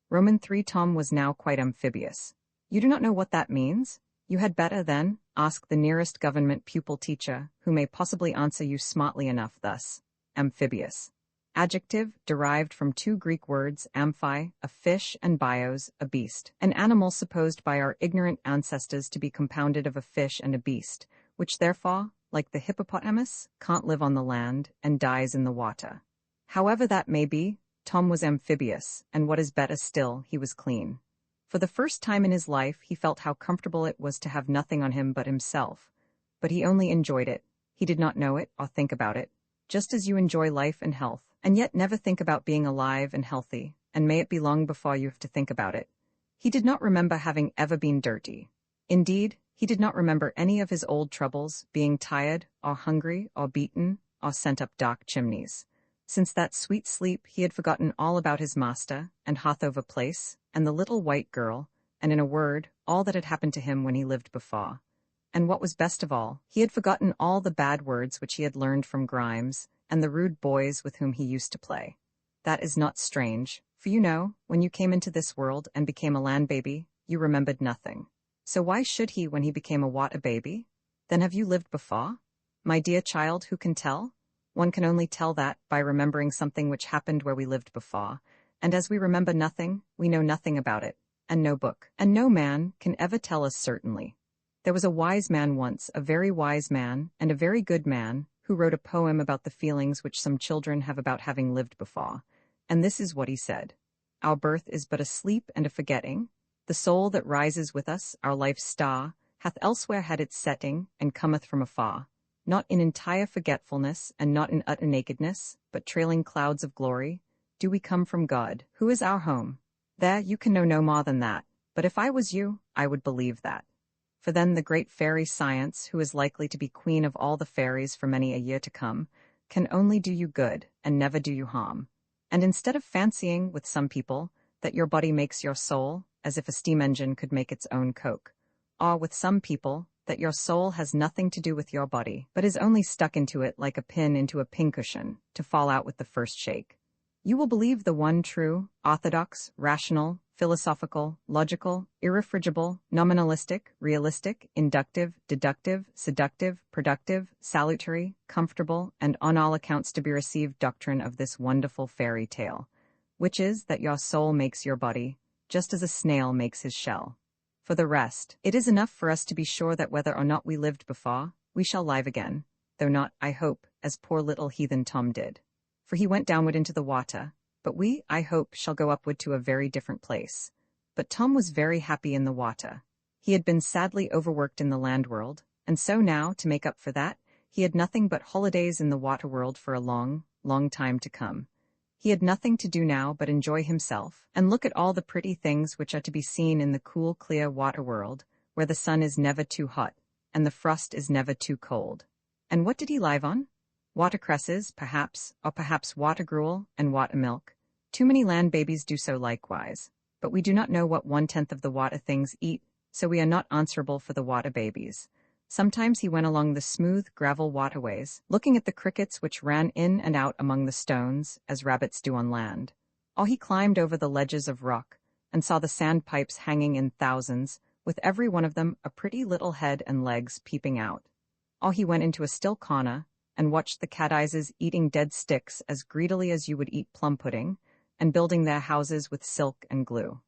Roman 3. Tom was now quite amphibious. You do not know what that means? You had better, then, ask the nearest government pupil teacher, who may possibly answer you smartly enough thus. Amphibious. Adjective, derived from 2 Greek words, amphi, a fish, and bios, a beast. An animal supposed by our ignorant ancestors to be compounded of a fish and a beast, which therefore, like the hippopotamus, can't live on the land, and dies in the water. However that may be, Tom was amphibious, and what is better still, he was clean. For the first time in his life he felt how comfortable it was to have nothing on him but himself. But he only enjoyed it. He did not know it or think about it, just as you enjoy life and health, and yet never think about being alive and healthy, and may it be long before you have to think about it. He did not remember having ever been dirty. Indeed, he did not remember any of his old troubles, being tired, or hungry, or beaten, or sent up dark chimneys. Since that sweet sleep he had forgotten all about his master, and Harthover Place, and the little white girl, and in a word, all that had happened to him when he lived before. And what was best of all, he had forgotten all the bad words which he had learned from Grimes, and the rude boys with whom he used to play. That is not strange, for you know, when you came into this world and became a land baby, you remembered nothing. So why should he when he became a baby? Then have you lived before? My dear child, who can tell? One can only tell that by remembering something which happened where we lived before, and as we remember nothing, we know nothing about it, and no book, and no man can ever tell us certainly. There was a wise man once, a very wise man, and a very good man, who wrote a poem about the feelings which some children have about having lived before, and this is what he said. Our birth is but a sleep and a forgetting. The soul that rises with us, our life's star, hath elsewhere had its setting, and cometh from afar, not in entire forgetfulness, and not in utter nakedness, but trailing clouds of glory, do we come from God, who is our home. There, you can know no more than that, but if I was you, I would believe that. For then the great fairy Science, who is likely to be queen of all the fairies for many a year to come, can only do you good, and never do you harm. And instead of fancying, with some people, that your body makes your soul, as if a steam engine could make its own coke, or with some people, that your soul has nothing to do with your body, but is only stuck into it like a pin into a pincushion, to fall out with the first shake, you will believe the one true, orthodox, rational, philosophical, logical, irrefragable, nominalistic, realistic, inductive, deductive, seductive, productive, salutary, comfortable, and on all accounts to be received doctrine of this wonderful fairy tale, which is that your soul makes your body, just as a snail makes his shell. For the rest, it is enough for us to be sure that whether or not we lived before, we shall live again, though not, I hope, as poor little heathen Tom did. For he went downward into the water, but we, I hope, shall go upward to a very different place. But Tom was very happy in the water. He had been sadly overworked in the land world, and so now, to make up for that, he had nothing but holidays in the water world for a long, long time to come. He had nothing to do now but enjoy himself, and look at all the pretty things which are to be seen in the cool, clear water world, where the sun is never too hot, and the frost is never too cold. And what did he live on? Watercresses, perhaps, or perhaps water gruel and water milk. Too many land babies do so likewise, but we do not know what 1/10 of the water things eat, so we are not answerable for the water babies. Sometimes he went along the smooth gravel waterways, looking at the crickets which ran in and out among the stones, as rabbits do on land. Or he climbed over the ledges of rock, and saw the sandpipes hanging in thousands, with every one of them a pretty little head and legs peeping out. Or he went into a still corner, and watched the cat-eyes eating dead sticks as greedily as you would eat plum pudding, and building their houses with silk and glue.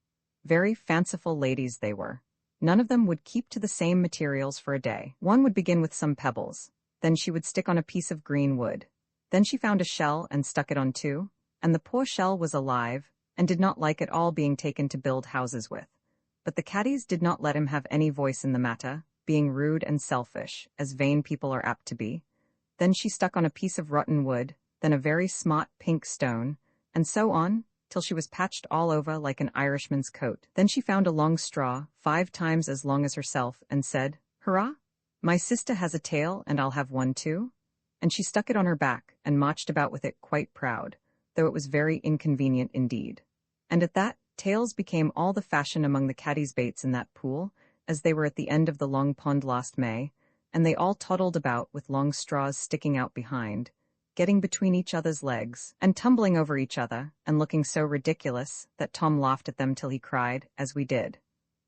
Very fanciful ladies they were. None of them would keep to the same materials for a day. One would begin with some pebbles, then she would stick on a piece of green wood. Then she found a shell and stuck it on too, and the poor shell was alive, and did not like at all being taken to build houses with. But the catties did not let him have any voice in the matter, being rude and selfish, as vain people are apt to be. Then she stuck on a piece of rotten wood, then a very smart pink stone, and so on, till she was patched all over like an Irishman's coat. Then she found a long straw, 5 times as long as herself, and said, "Hurrah! My sister has a tail, and I'll have one too." And she stuck it on her back, and marched about with it quite proud, though it was very inconvenient indeed. And at that, tails became all the fashion among the catties' baits in that pool, as they were at the end of the long pond last May, and they all toddled about with long straws sticking out behind, getting between each other's legs, and tumbling over each other, and looking so ridiculous that Tom laughed at them till he cried, as we did.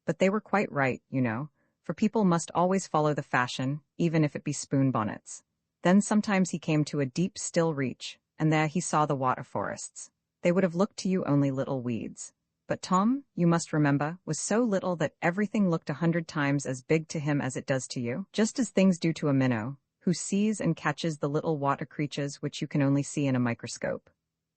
But they were quite right, you know, for people must always follow the fashion, even if it be spoon bonnets. Then sometimes he came to a deep still reach, and there he saw the water forests. They would have looked to you only little weeds. But Tom, you must remember, was so little that everything looked 100 times as big to him as it does to you, just as things do to a minnow, who sees and catches the little water creatures which you can only see in a microscope.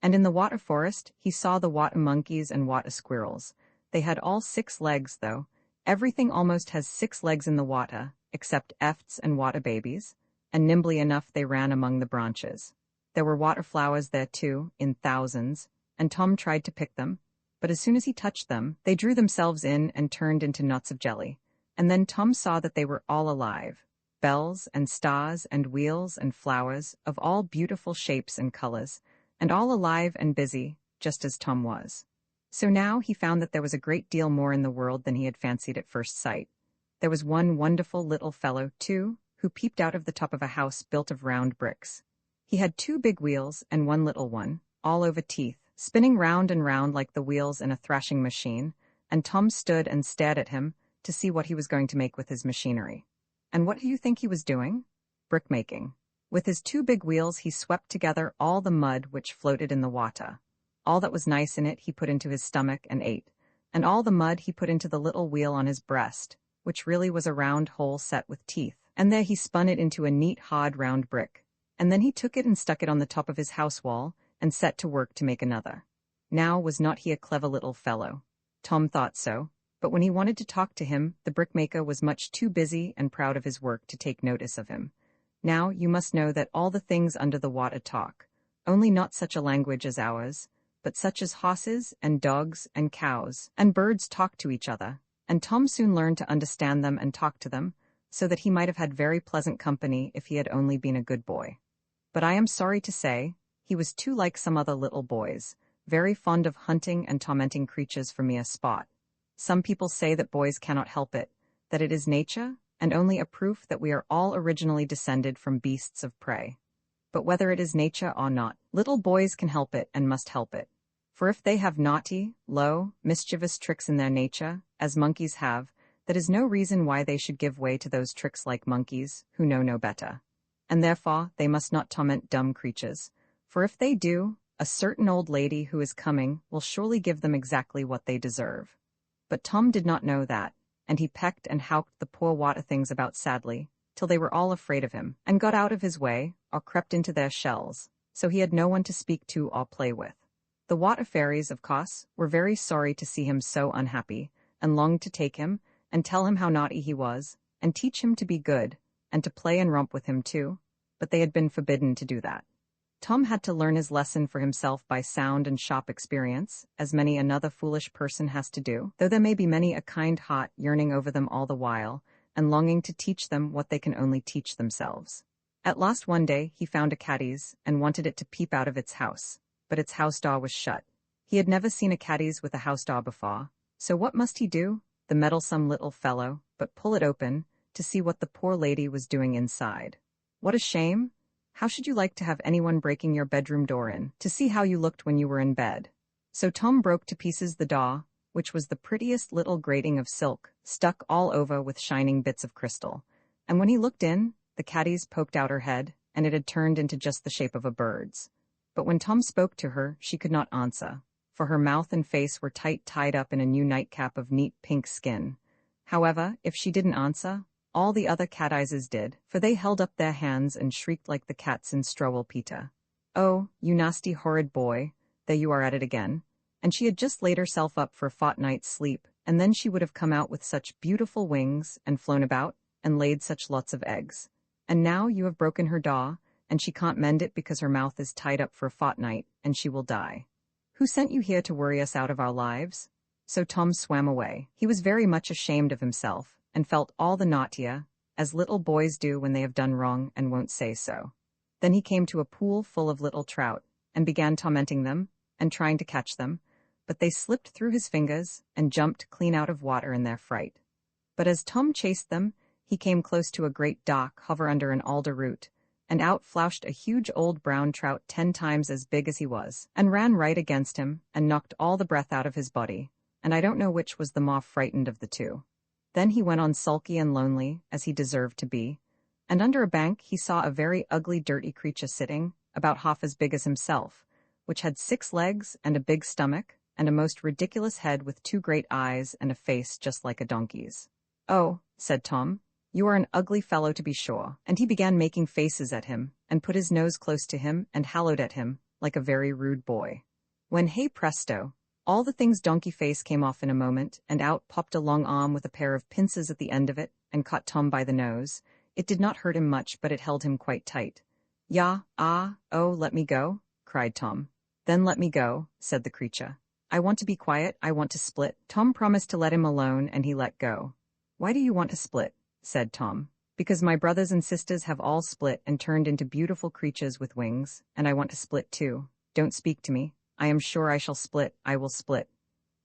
And in the water forest, he saw the water monkeys and water squirrels. They had all 6 legs, though. Everything almost has 6 legs in the water, except efts and water babies, and nimbly enough they ran among the branches. There were water flowers there, too, in thousands, and Tom tried to pick them, but as soon as he touched them, they drew themselves in and turned into knots of jelly. And then Tom saw that they were all alive. Bells and stars and wheels and flowers of all beautiful shapes and colors, and all alive and busy, just as Tom was. So now he found that there was a great deal more in the world than he had fancied at first sight. There was one wonderful little fellow, too, who peeped out of the top of a house built of round bricks. He had 2 big wheels and one little one, all over teeth, spinning round and round like the wheels in a thrashing machine, and Tom stood and stared at him to see what he was going to make with his machinery. And what do you think he was doing? Brickmaking. With his two big wheels he swept together all the mud which floated in the water. All that was nice in it he put into his stomach and ate, and all the mud he put into the little wheel on his breast, which really was a round hole set with teeth, and there he spun it into a neat hard round brick. And then he took it and stuck it on the top of his house wall, and set to work to make another. Now was not he a clever little fellow? Tom thought so, but when he wanted to talk to him, the brickmaker was much too busy and proud of his work to take notice of him. Now you must know that all the things under the water talk, only not such a language as ours, but such as horses and dogs and cows and birds talk to each other, and Tom soon learned to understand them and talk to them, so that he might have had very pleasant company if he had only been a good boy. But I am sorry to say, he was too like some other little boys, very fond of hunting and tormenting creatures for mere sport. Some people say that boys cannot help it, that it is nature, and only a proof that we are all originally descended from beasts of prey. But whether it is nature or not, little boys can help it and must help it. For if they have naughty, low, mischievous tricks in their nature, as monkeys have, that is no reason why they should give way to those tricks like monkeys, who know no better. And therefore they must not torment dumb creatures, for if they do, a certain old lady who is coming will surely give them exactly what they deserve. But Tom did not know that, and he pecked and howked the poor water things about sadly, till they were all afraid of him, and got out of his way, or crept into their shells, so he had no one to speak to or play with. The water fairies, of course, were very sorry to see him so unhappy, and longed to take him, and tell him how naughty he was, and teach him to be good, and to play and romp with him too, but they had been forbidden to do that. Tom had to learn his lesson for himself by sound and sharp experience, as many another foolish person has to do, though there may be many a kind heart yearning over them all the while, and longing to teach them what they can only teach themselves. At last one day he found a caddies, and wanted it to peep out of its house, but its house door was shut. He had never seen a caddies with a house door before, so what must he do, the meddlesome little fellow, but pull it open, to see what the poor lady was doing inside. What a shame! How should you like to have anyone breaking your bedroom door in, to see how you looked when you were in bed? So Tom broke to pieces the door, which was the prettiest little grating of silk, stuck all over with shining bits of crystal. And when he looked in, the caddies poked out her head, and it had turned into just the shape of a bird's. But when Tom spoke to her, she could not answer, for her mouth and face were tied up in a new nightcap of neat pink skin. However, if she didn't answer, all the other cat-eyes did, for they held up their hands and shrieked like the cats in Strowel-Peter. "Oh, you nasty horrid boy, there you are at it again." And she had just laid herself up for a fortnight's sleep, and then she would have come out with such beautiful wings, and flown about, and laid such lots of eggs. And now you have broken her jaw, and she can't mend it because her mouth is tied up for a fortnight, and she will die. Who sent you here to worry us out of our lives? So Tom swam away. He was very much ashamed of himself, and felt all the naughtier, as little boys do when they have done wrong and won't say so. Then he came to a pool full of little trout, and began tormenting them, and trying to catch them, but they slipped through his fingers, and jumped clean out of water in their fright. But as Tom chased them, he came close to a great dock hover under an alder root, and out flashed a huge old brown trout 10 times as big as he was, and ran right against him, and knocked all the breath out of his body, and I don't know which was the more frightened of the two. Then he went on sulky and lonely, as he deserved to be, and under a bank he saw a very ugly dirty creature sitting, about half as big as himself, which had 6 legs and a big stomach, and a most ridiculous head with 2 great eyes and a face just like a donkey's. "Oh," said Tom, "you are an ugly fellow to be sure," and he began making faces at him, and put his nose close to him, and hallowed at him, like a very rude boy. When, hey presto, all the thing's donkey face came off in a moment, and out popped a long arm with a pair of pincers at the end of it, and caught Tom by the nose. It did not hurt him much, but it held him quite tight. Oh, let me go," cried Tom. "Then let me go," said the creature. "I want to be quiet, I want to split." Tom promised to let him alone, and he let go. "Why do you want to split?" said Tom. "Because my brothers and sisters have all split and turned into beautiful creatures with wings, and I want to split too. Don't speak to me. I am sure I shall split, I will split."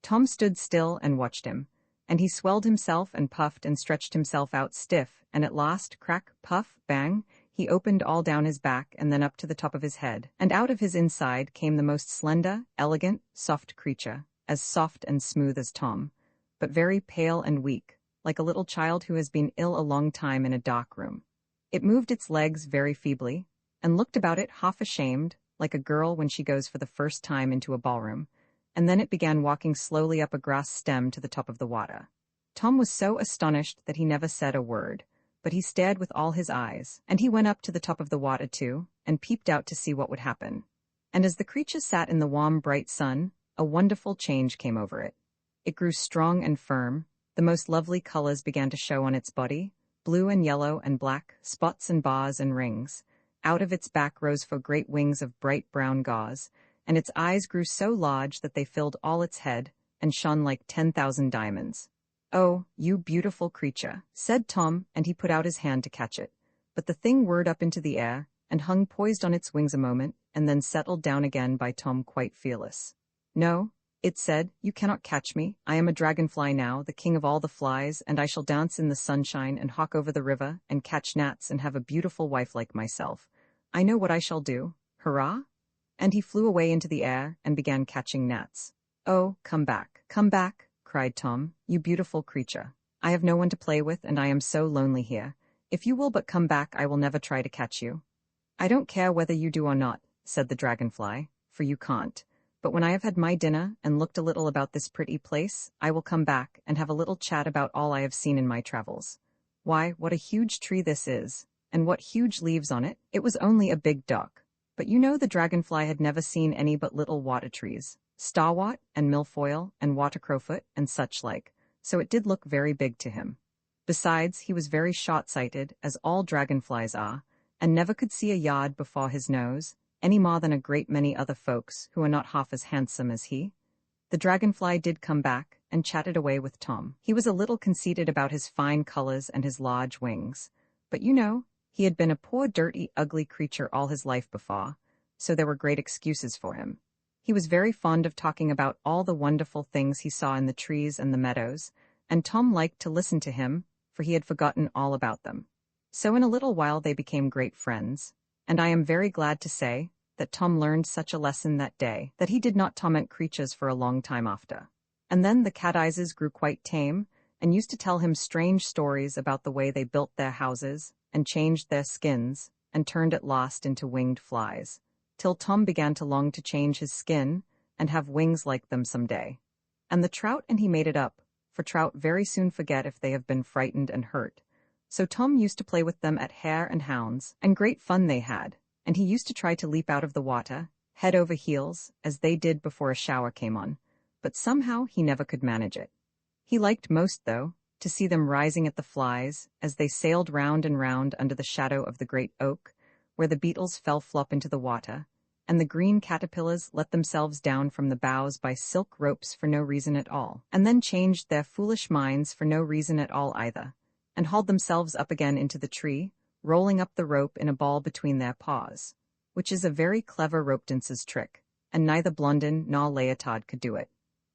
Tom stood still and watched him, and he swelled himself and puffed and stretched himself out stiff, and at last, crack, puff, bang, he opened all down his back and then up to the top of his head, and out of his inside came the most slender, elegant, soft creature, as soft and smooth as Tom, but very pale and weak, like a little child who has been ill a long time in a dark room. It moved its legs very feebly, and looked about it half ashamed, like a girl when she goes for the first time into a ballroom, and then it began walking slowly up a grass stem to the top of the water. Tom was so astonished that he never said a word, but he stared with all his eyes, and he went up to the top of the water too, and peeped out to see what would happen. And as the creature sat in the warm, bright sun, a wonderful change came over it. It grew strong and firm, the most lovely colors began to show on its body, blue and yellow and black, spots and bars and rings. Out of its back rose four great wings of bright brown gauze, and its eyes grew so large that they filled all its head, and shone like 10,000 diamonds. "Oh, you beautiful creature," said Tom, and he put out his hand to catch it. But the thing whirred up into the air, and hung poised on its wings a moment, and then settled down again by Tom quite fearless. "No," it said, "you cannot catch me. I am a dragonfly now, the king of all the flies, and I shall dance in the sunshine and hawk over the river and catch gnats and have a beautiful wife like myself. I know what I shall do. Hurrah!" And he flew away into the air and began catching gnats. "Oh, come back, cried Tom, "you beautiful creature. I have no one to play with and I am so lonely here. If you will but come back, I will never try to catch you." "I don't care whether you do or not," said the dragonfly, "for you can't. But when I have had my dinner and looked a little about this pretty place, I will come back and have a little chat about all I have seen in my travels. Why, what a huge tree this is, and what huge leaves on it." It was only a big dock, but you know the dragonfly had never seen any but little water trees, starwort and milfoil and water crowfoot and such like, so it did look very big to him. Besides, he was very short-sighted, as all dragonflies are, and never could see a yard before his nose, any more than a great many other folks who are not half as handsome as he. The dragonfly did come back, and chatted away with Tom. He was a little conceited about his fine colors and his large wings, but you know, he had been a poor dirty ugly creature all his life before, so there were great excuses for him. He was very fond of talking about all the wonderful things he saw in the trees and the meadows, and Tom liked to listen to him, for he had forgotten all about them. So in a little while they became great friends, and I am very glad to say that Tom learned such a lesson that day that he did not torment creatures for a long time after. And then the cat-eyes grew quite tame, and used to tell him strange stories about the way they built their houses, and changed their skins, and turned at last into winged flies, till Tom began to long to change his skin, and have wings like them some day. And the trout and he made it up, for trout very soon forget if they have been frightened and hurt. So Tom used to play with them at hare and hounds, and great fun they had, and he used to try to leap out of the water, head over heels, as they did before a shower came on, but somehow he never could manage it. He liked most, though, to see them rising at the flies, as they sailed round and round under the shadow of the great oak, where the beetles fell flop into the water, and the green caterpillars let themselves down from the boughs by silk ropes for no reason at all, and then changed their foolish minds for no reason at all either, and hauled themselves up again into the tree, rolling up the rope in a ball between their paws, which is a very clever rope dancer's trick, and neither Blondin nor Leotard could do it.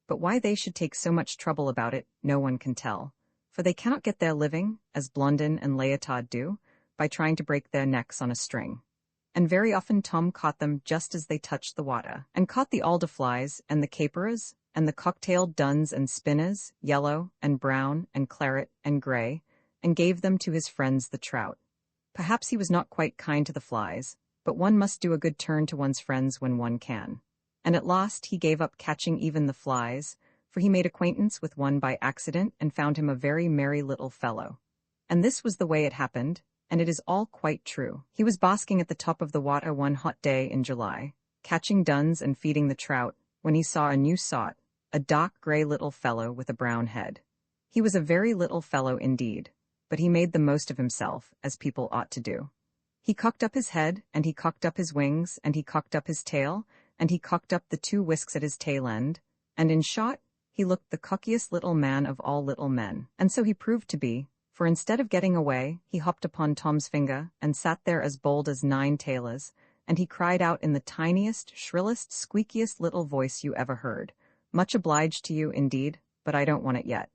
But why they should take so much trouble about it, no one can tell, for they cannot get their living, as Blondin and Leotard do, by trying to break their necks on a string. And very often Tom caught them just as they touched the water, and caught the alder-flies, and the caperers, and the cock-tailed duns and spinners, yellow, and brown, and claret, and grey, and gave them to his friends the trout. Perhaps he was not quite kind to the flies, but one must do a good turn to one's friends when one can. And at last he gave up catching even the flies, for he made acquaintance with one by accident and found him a very merry little fellow. And this was the way it happened, and it is all quite true. He was basking at the top of the water one hot day in July, catching duns and feeding the trout, when he saw a new sot, a dark gray little fellow with a brown head. He was a very little fellow indeed, but he made the most of himself, as people ought to do. He cocked up his head, and he cocked up his wings, and he cocked up his tail, and he cocked up the two whisks at his tail end, and in short, he looked the cockiest little man of all little men. And so he proved to be, for instead of getting away, he hopped upon Tom's finger, and sat there as bold as 9 tailors, and he cried out in the tiniest, shrillest, squeakiest little voice you ever heard, "Much obliged to you, indeed, but I don't want it yet."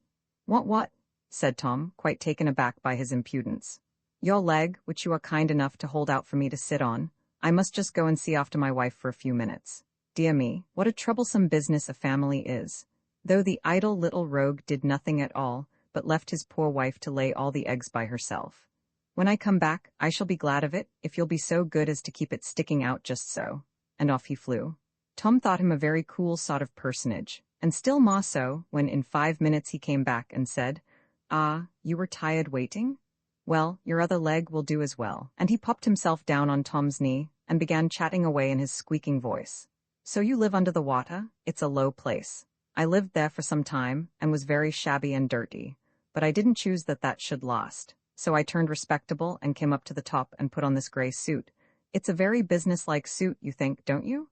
"Want what?" said Tom, quite taken aback by his impudence. "Your leg, which you are kind enough to hold out for me to sit on. I must just go and see after my wife for a few minutes. Dear me, what a troublesome business a family is." Though the idle little rogue did nothing at all, but left his poor wife to lay all the eggs by herself. When I come back, I shall be glad of it, if you'll be so good as to keep it sticking out just so. And off he flew. Tom thought him a very cool sort of personage, and still more so when in 5 minutes he came back and said, "Ah, you were tired waiting? Well, your other leg will do as well." And he popped himself down on Tom's knee and began chatting away in his squeaking voice. "So you live under the water? It's a low place. I lived there for some time and was very shabby and dirty, but I didn't choose that should last. So I turned respectable and came up to the top and put on this gray suit. It's a very businesslike suit, you think, don't you?"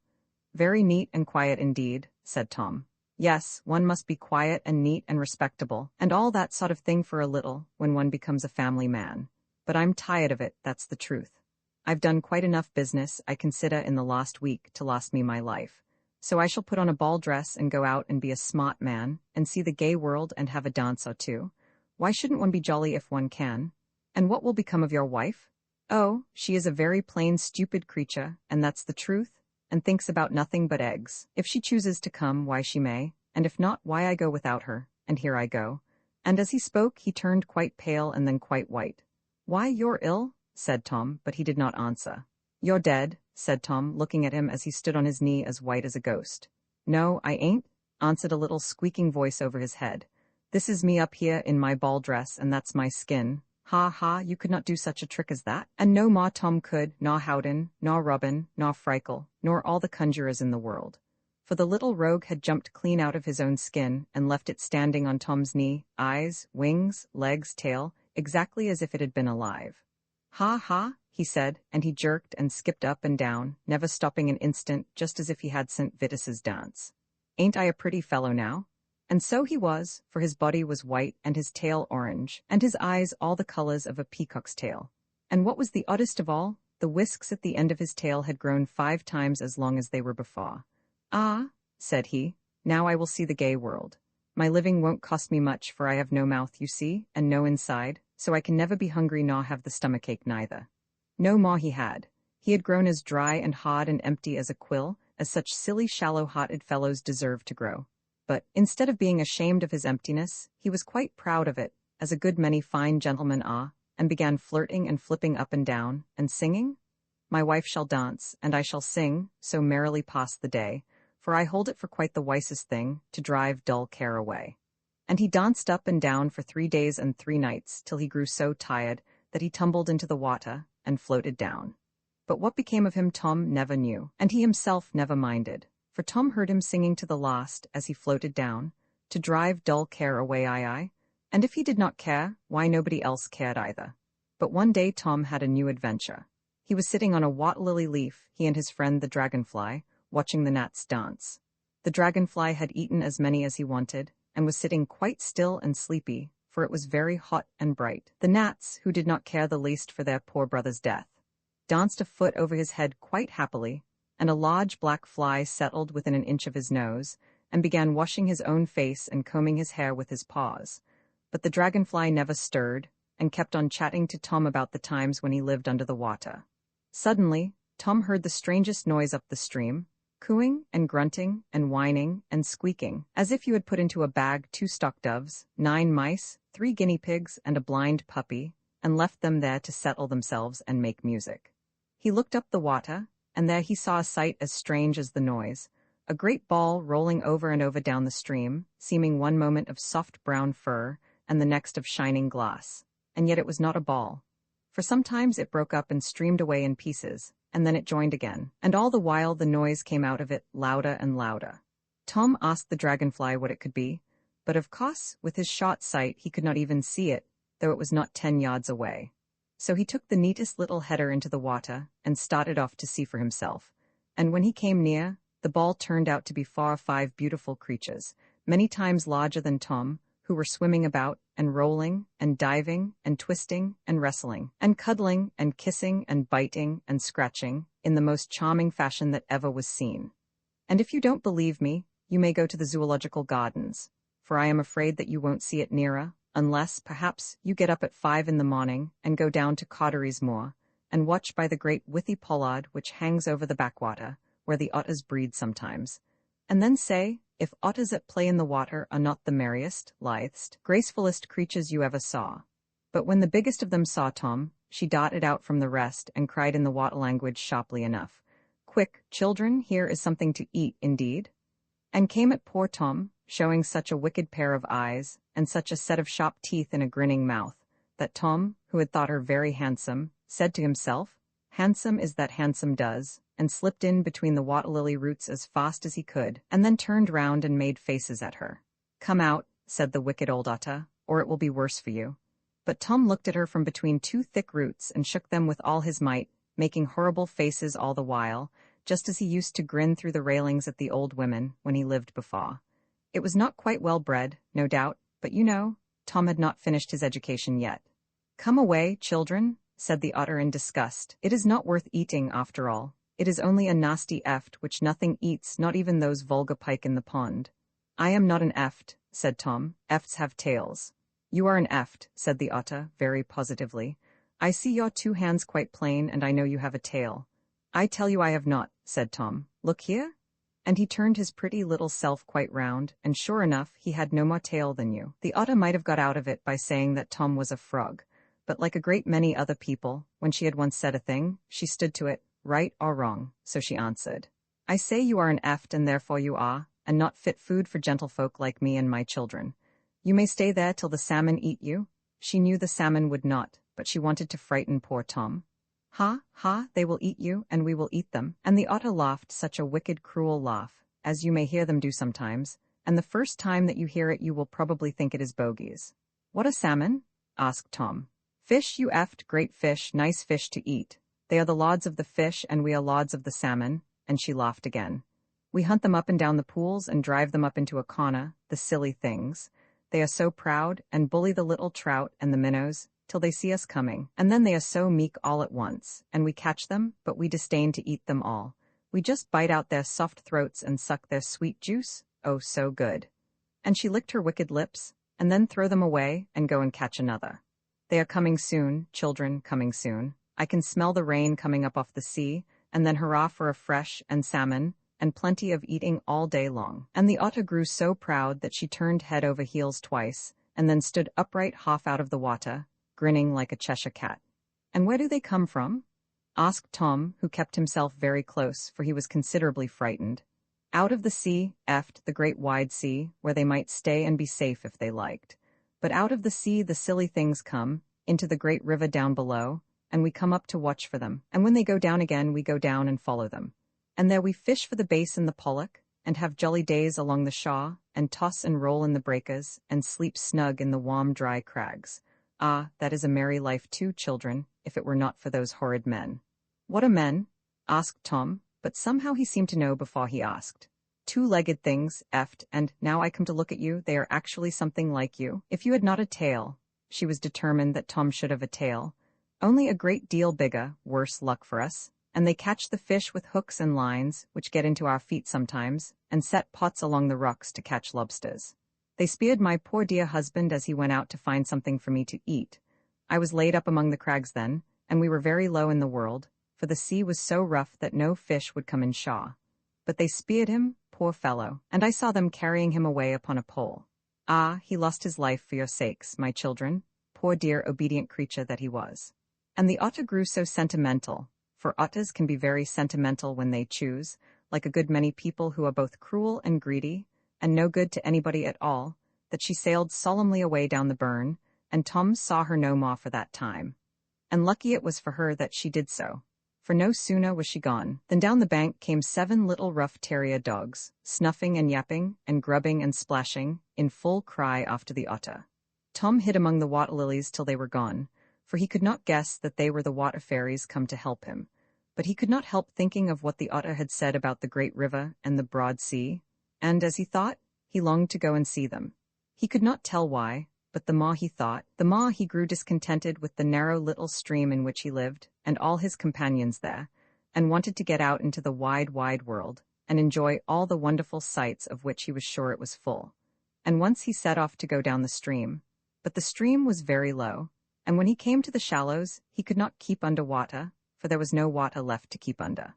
"Very neat and quiet indeed," said Tom. "Yes, one must be quiet and neat and respectable, and all that sort of thing for a little, when one becomes a family man. But I'm tired of it, that's the truth. I've done quite enough business, I consider, in the last week to last me my life. So I shall put on a ball dress and go out and be a smart man, and see the gay world and have a dance or two. Why shouldn't one be jolly if one can? And what will become of your wife? Oh, she is a very plain, stupid creature, and that's the truth, and thinks about nothing but eggs. If she chooses to come, why she may, and if not, why I go without her, and here I go." And as he spoke, he turned quite pale and then quite white. "Why, you're ill?" said Tom, but he did not answer. "You're dead," said Tom, looking at him as he stood on his knee as white as a ghost. "No, I ain't," answered a little squeaking voice over his head. "This is me up here in my ball dress, and that's my skin. Ha ha, you could not do such a trick as that." And no more Tom could, nor Howden, nor Robin, nor Frikel, nor all the conjurers in the world. For the little rogue had jumped clean out of his own skin and left it standing on Tom's knee, eyes, wings, legs, tail, exactly as if it had been alive. "Ha ha," he said, and he jerked and skipped up and down, never stopping an instant, just as if he had St. Vitus's dance. "Ain't I a pretty fellow now?" And so he was, for his body was white and his tail orange, and his eyes all the colors of a peacock's tail. And what was the oddest of all, the whisks at the end of his tail had grown 5 times as long as they were before. "Ah," said he, "now I will see the gay world. My living won't cost me much, for I have no mouth, you see, and no inside, so I can never be hungry nor have the stomachache neither." No more he had. He had grown as dry and hard and empty as a quill, as such silly, shallow-hearted fellows deserve to grow. But, instead of being ashamed of his emptiness, he was quite proud of it, as a good many fine gentlemen are, and began flirting and flipping up and down, and singing. "My wife shall dance, and I shall sing, so merrily pass the day, for I hold it for quite the wisest thing, to drive dull care away." And he danced up and down for 3 days and 3 nights, till he grew so tired that he tumbled into the water and floated down. But what became of him Tom never knew, and he himself never minded. For Tom heard him singing to the last, as he floated down, to drive dull care away, aye, and if he did not care, why nobody else cared either. But one day Tom had a new adventure. He was sitting on a water-lily leaf, he and his friend the dragonfly, watching the gnats dance. The dragonfly had eaten as many as he wanted, and was sitting quite still and sleepy, for it was very hot and bright. The gnats, who did not care the least for their poor brother's death, danced a foot over his head quite happily, and a large black fly settled within an inch of his nose, and began washing his own face and combing his hair with his paws. But the dragonfly never stirred, and kept on chatting to Tom about the times when he lived under the water. Suddenly, Tom heard the strangest noise up the stream, cooing and grunting and whining and squeaking, as if you had put into a bag 2 stock doves, 9 mice, 3 guinea pigs, and a blind puppy, and left them there to settle themselves and make music. He looked up the water, and there he saw a sight as strange as the noise, a great ball rolling over and over down the stream, seeming one moment of soft brown fur, and the next of shining glass. And yet it was not a ball, for sometimes it broke up and streamed away in pieces, and then it joined again, and all the while the noise came out of it louder and louder. Tom asked the dragonfly what it could be, but of course, with his short sight, he could not even see it, though it was not 10 yards away. So he took the neatest little header into the water and started off to see for himself. And when he came near, the ball turned out to be 4 or 5 beautiful creatures, many times larger than Tom, who were swimming about and rolling and diving and twisting and wrestling and cuddling and kissing and biting and scratching in the most charming fashion that ever was seen. And if you don't believe me, you may go to the zoological gardens, for I am afraid that you won't see it nearer, unless, perhaps, you get up at 5 in the morning and go down to Cottery's Moor and watch by the great withy pollard which hangs over the backwater, where the otters breed sometimes. And then say, if otters at play in the water are not the merriest, lithest, gracefulest creatures you ever saw. But when the biggest of them saw Tom, she darted out from the rest and cried in the water language sharply enough, "Quick, children, here is something to eat, indeed." And came at poor Tom, showing such a wicked pair of eyes, and such a set of sharp teeth in a grinning mouth, that Tom, who had thought her very handsome, said to himself, "Handsome is that handsome does," and slipped in between the water-lily roots as fast as he could, and then turned round and made faces at her. "Come out," said the wicked old otter, "or it will be worse for you." But Tom looked at her from between two thick roots and shook them with all his might, making horrible faces all the while, just as he used to grin through the railings at the old women when he lived before. It was not quite well bred, no doubt, but you know, Tom had not finished his education yet. "Come away, children," said the otter in disgust. "It is not worth eating, after all. It is only a nasty eft which nothing eats, not even those vulgar pike in the pond." "I am not an eft," said Tom. "Efts have tails." "You are an eft," said the otter, very positively. "I see your two hands quite plain, and I know you have a tail." "I tell you I have not," said Tom. "Look here." And he turned his pretty little self quite round, and sure enough, he had no more tail than you. The otter might have got out of it by saying that Tom was a frog, but like a great many other people, when she had once said a thing, she stood to it, right or wrong, so she answered, "I say you are an eft, and therefore you are, and not fit food for gentlefolk like me and my children. You may stay there till the salmon eat you." She knew the salmon would not, but she wanted to frighten poor Tom. "Ha, ha, they will eat you, and we will eat them." And the otter laughed such a wicked, cruel laugh, as you may hear them do sometimes, and the first time that you hear it you will probably think it is bogies. "What a salmon?" asked Tom. "Fish, you eft, great fish, nice fish to eat. They are the lords of the fish, and we are lords of the salmon," and she laughed again. "We hunt them up and down the pools and drive them up into a corner, the silly things. They are so proud, and bully the little trout and the minnows, till they see us coming, and then they are so meek all at once, and we catch them, but we disdain to eat them all. We just bite out their soft throats and suck their sweet juice, oh so good." And she licked her wicked lips, and then throw them away and go and catch another. "They are coming soon, children, coming soon. I can smell the rain coming up off the sea, and then hurrah for a fresh and salmon, and plenty of eating all day long." And the otter grew so proud that she turned head over heels twice, and then stood upright half out of the water, grinning like a Cheshire cat. "And where do they come from?" asked Tom, who kept himself very close, for he was considerably frightened. "Out of the sea, eft, the great wide sea, where they might stay and be safe if they liked. But out of the sea the silly things come, into the great river down below, and we come up to watch for them. And when they go down again, we go down and follow them. And there we fish for the bass and the pollock, and have jolly days along the shore, and toss and roll in the breakers, and sleep snug in the warm, dry crags. Ah, that is a merry life too, children, if it were not for those horrid men." "What are men?" asked Tom, but somehow he seemed to know before he asked. "Two-legged things, eft, and, now I come to look at you, they are actually something like you. If you had not a tail," she was determined that Tom should have a tail, "only a great deal bigger, worse luck for us. And they catch the fish with hooks and lines, which get into our feet sometimes, and set pots along the rocks to catch lobsters. They speared my poor dear husband as he went out to find something for me to eat. I was laid up among the crags then, and we were very low in the world, for the sea was so rough that no fish would come in shore. But they speared him, poor fellow, and I saw them carrying him away upon a pole. Ah, he lost his life for your sakes, my children, poor dear obedient creature that he was." And the otter grew so sentimental, for otters can be very sentimental when they choose, like a good many people who are both cruel and greedy, and no good to anybody at all, that she sailed solemnly away down the burn, and Tom saw her no more for that time. And lucky it was for her that she did so, for no sooner was she gone than down the bank came 7 little rough terrier dogs, snuffing and yapping, and grubbing and splashing, in full cry after the otter. Tom hid among the water lilies till they were gone, for he could not guess that they were the water fairies come to help him. But he could not help thinking of what the otter had said about the great river and the broad sea, and, as he thought, he longed to go and see them. He could not tell why, but the more he thought, the more he grew discontented with the narrow little stream in which he lived, and all his companions there, and wanted to get out into the wide, wide world, and enjoy all the wonderful sights of which he was sure it was full. And once he set off to go down the stream. But the stream was very low, and when he came to the shallows, he could not keep under water, for there was no water left to keep under.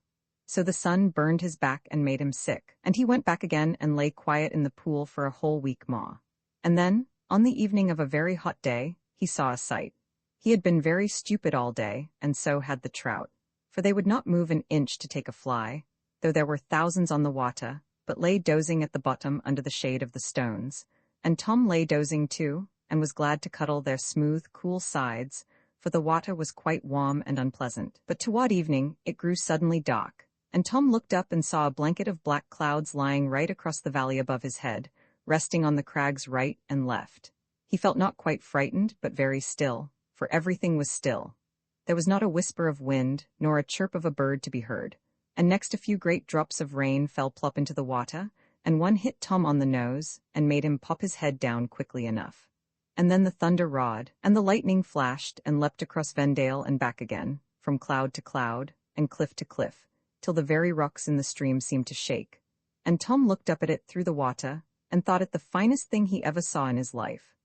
So the sun burned his back and made him sick, and he went back again and lay quiet in the pool for a whole week more. And then, on the evening of a very hot day, he saw a sight. He had been very stupid all day, and so had the trout. For they would not move an inch to take a fly, though there were thousands on the water, but lay dozing at the bottom under the shade of the stones. And Tom lay dozing too, and was glad to cuddle their smooth, cool sides, for the water was quite warm and unpleasant. But toward evening, it grew suddenly dark, and Tom looked up and saw a blanket of black clouds lying right across the valley above his head, resting on the crags right and left. He felt not quite frightened, but very still, for everything was still. There was not a whisper of wind, nor a chirp of a bird to be heard, and next a few great drops of rain fell plop into the water, and one hit Tom on the nose, and made him pop his head down quickly enough. And then the thunder roared, and the lightning flashed, and leapt across Vendale and back again, from cloud to cloud, and cliff to cliff, till the very rocks in the stream seemed to shake. And Tom looked up at it through the water, and thought it the finest thing he ever saw in his life.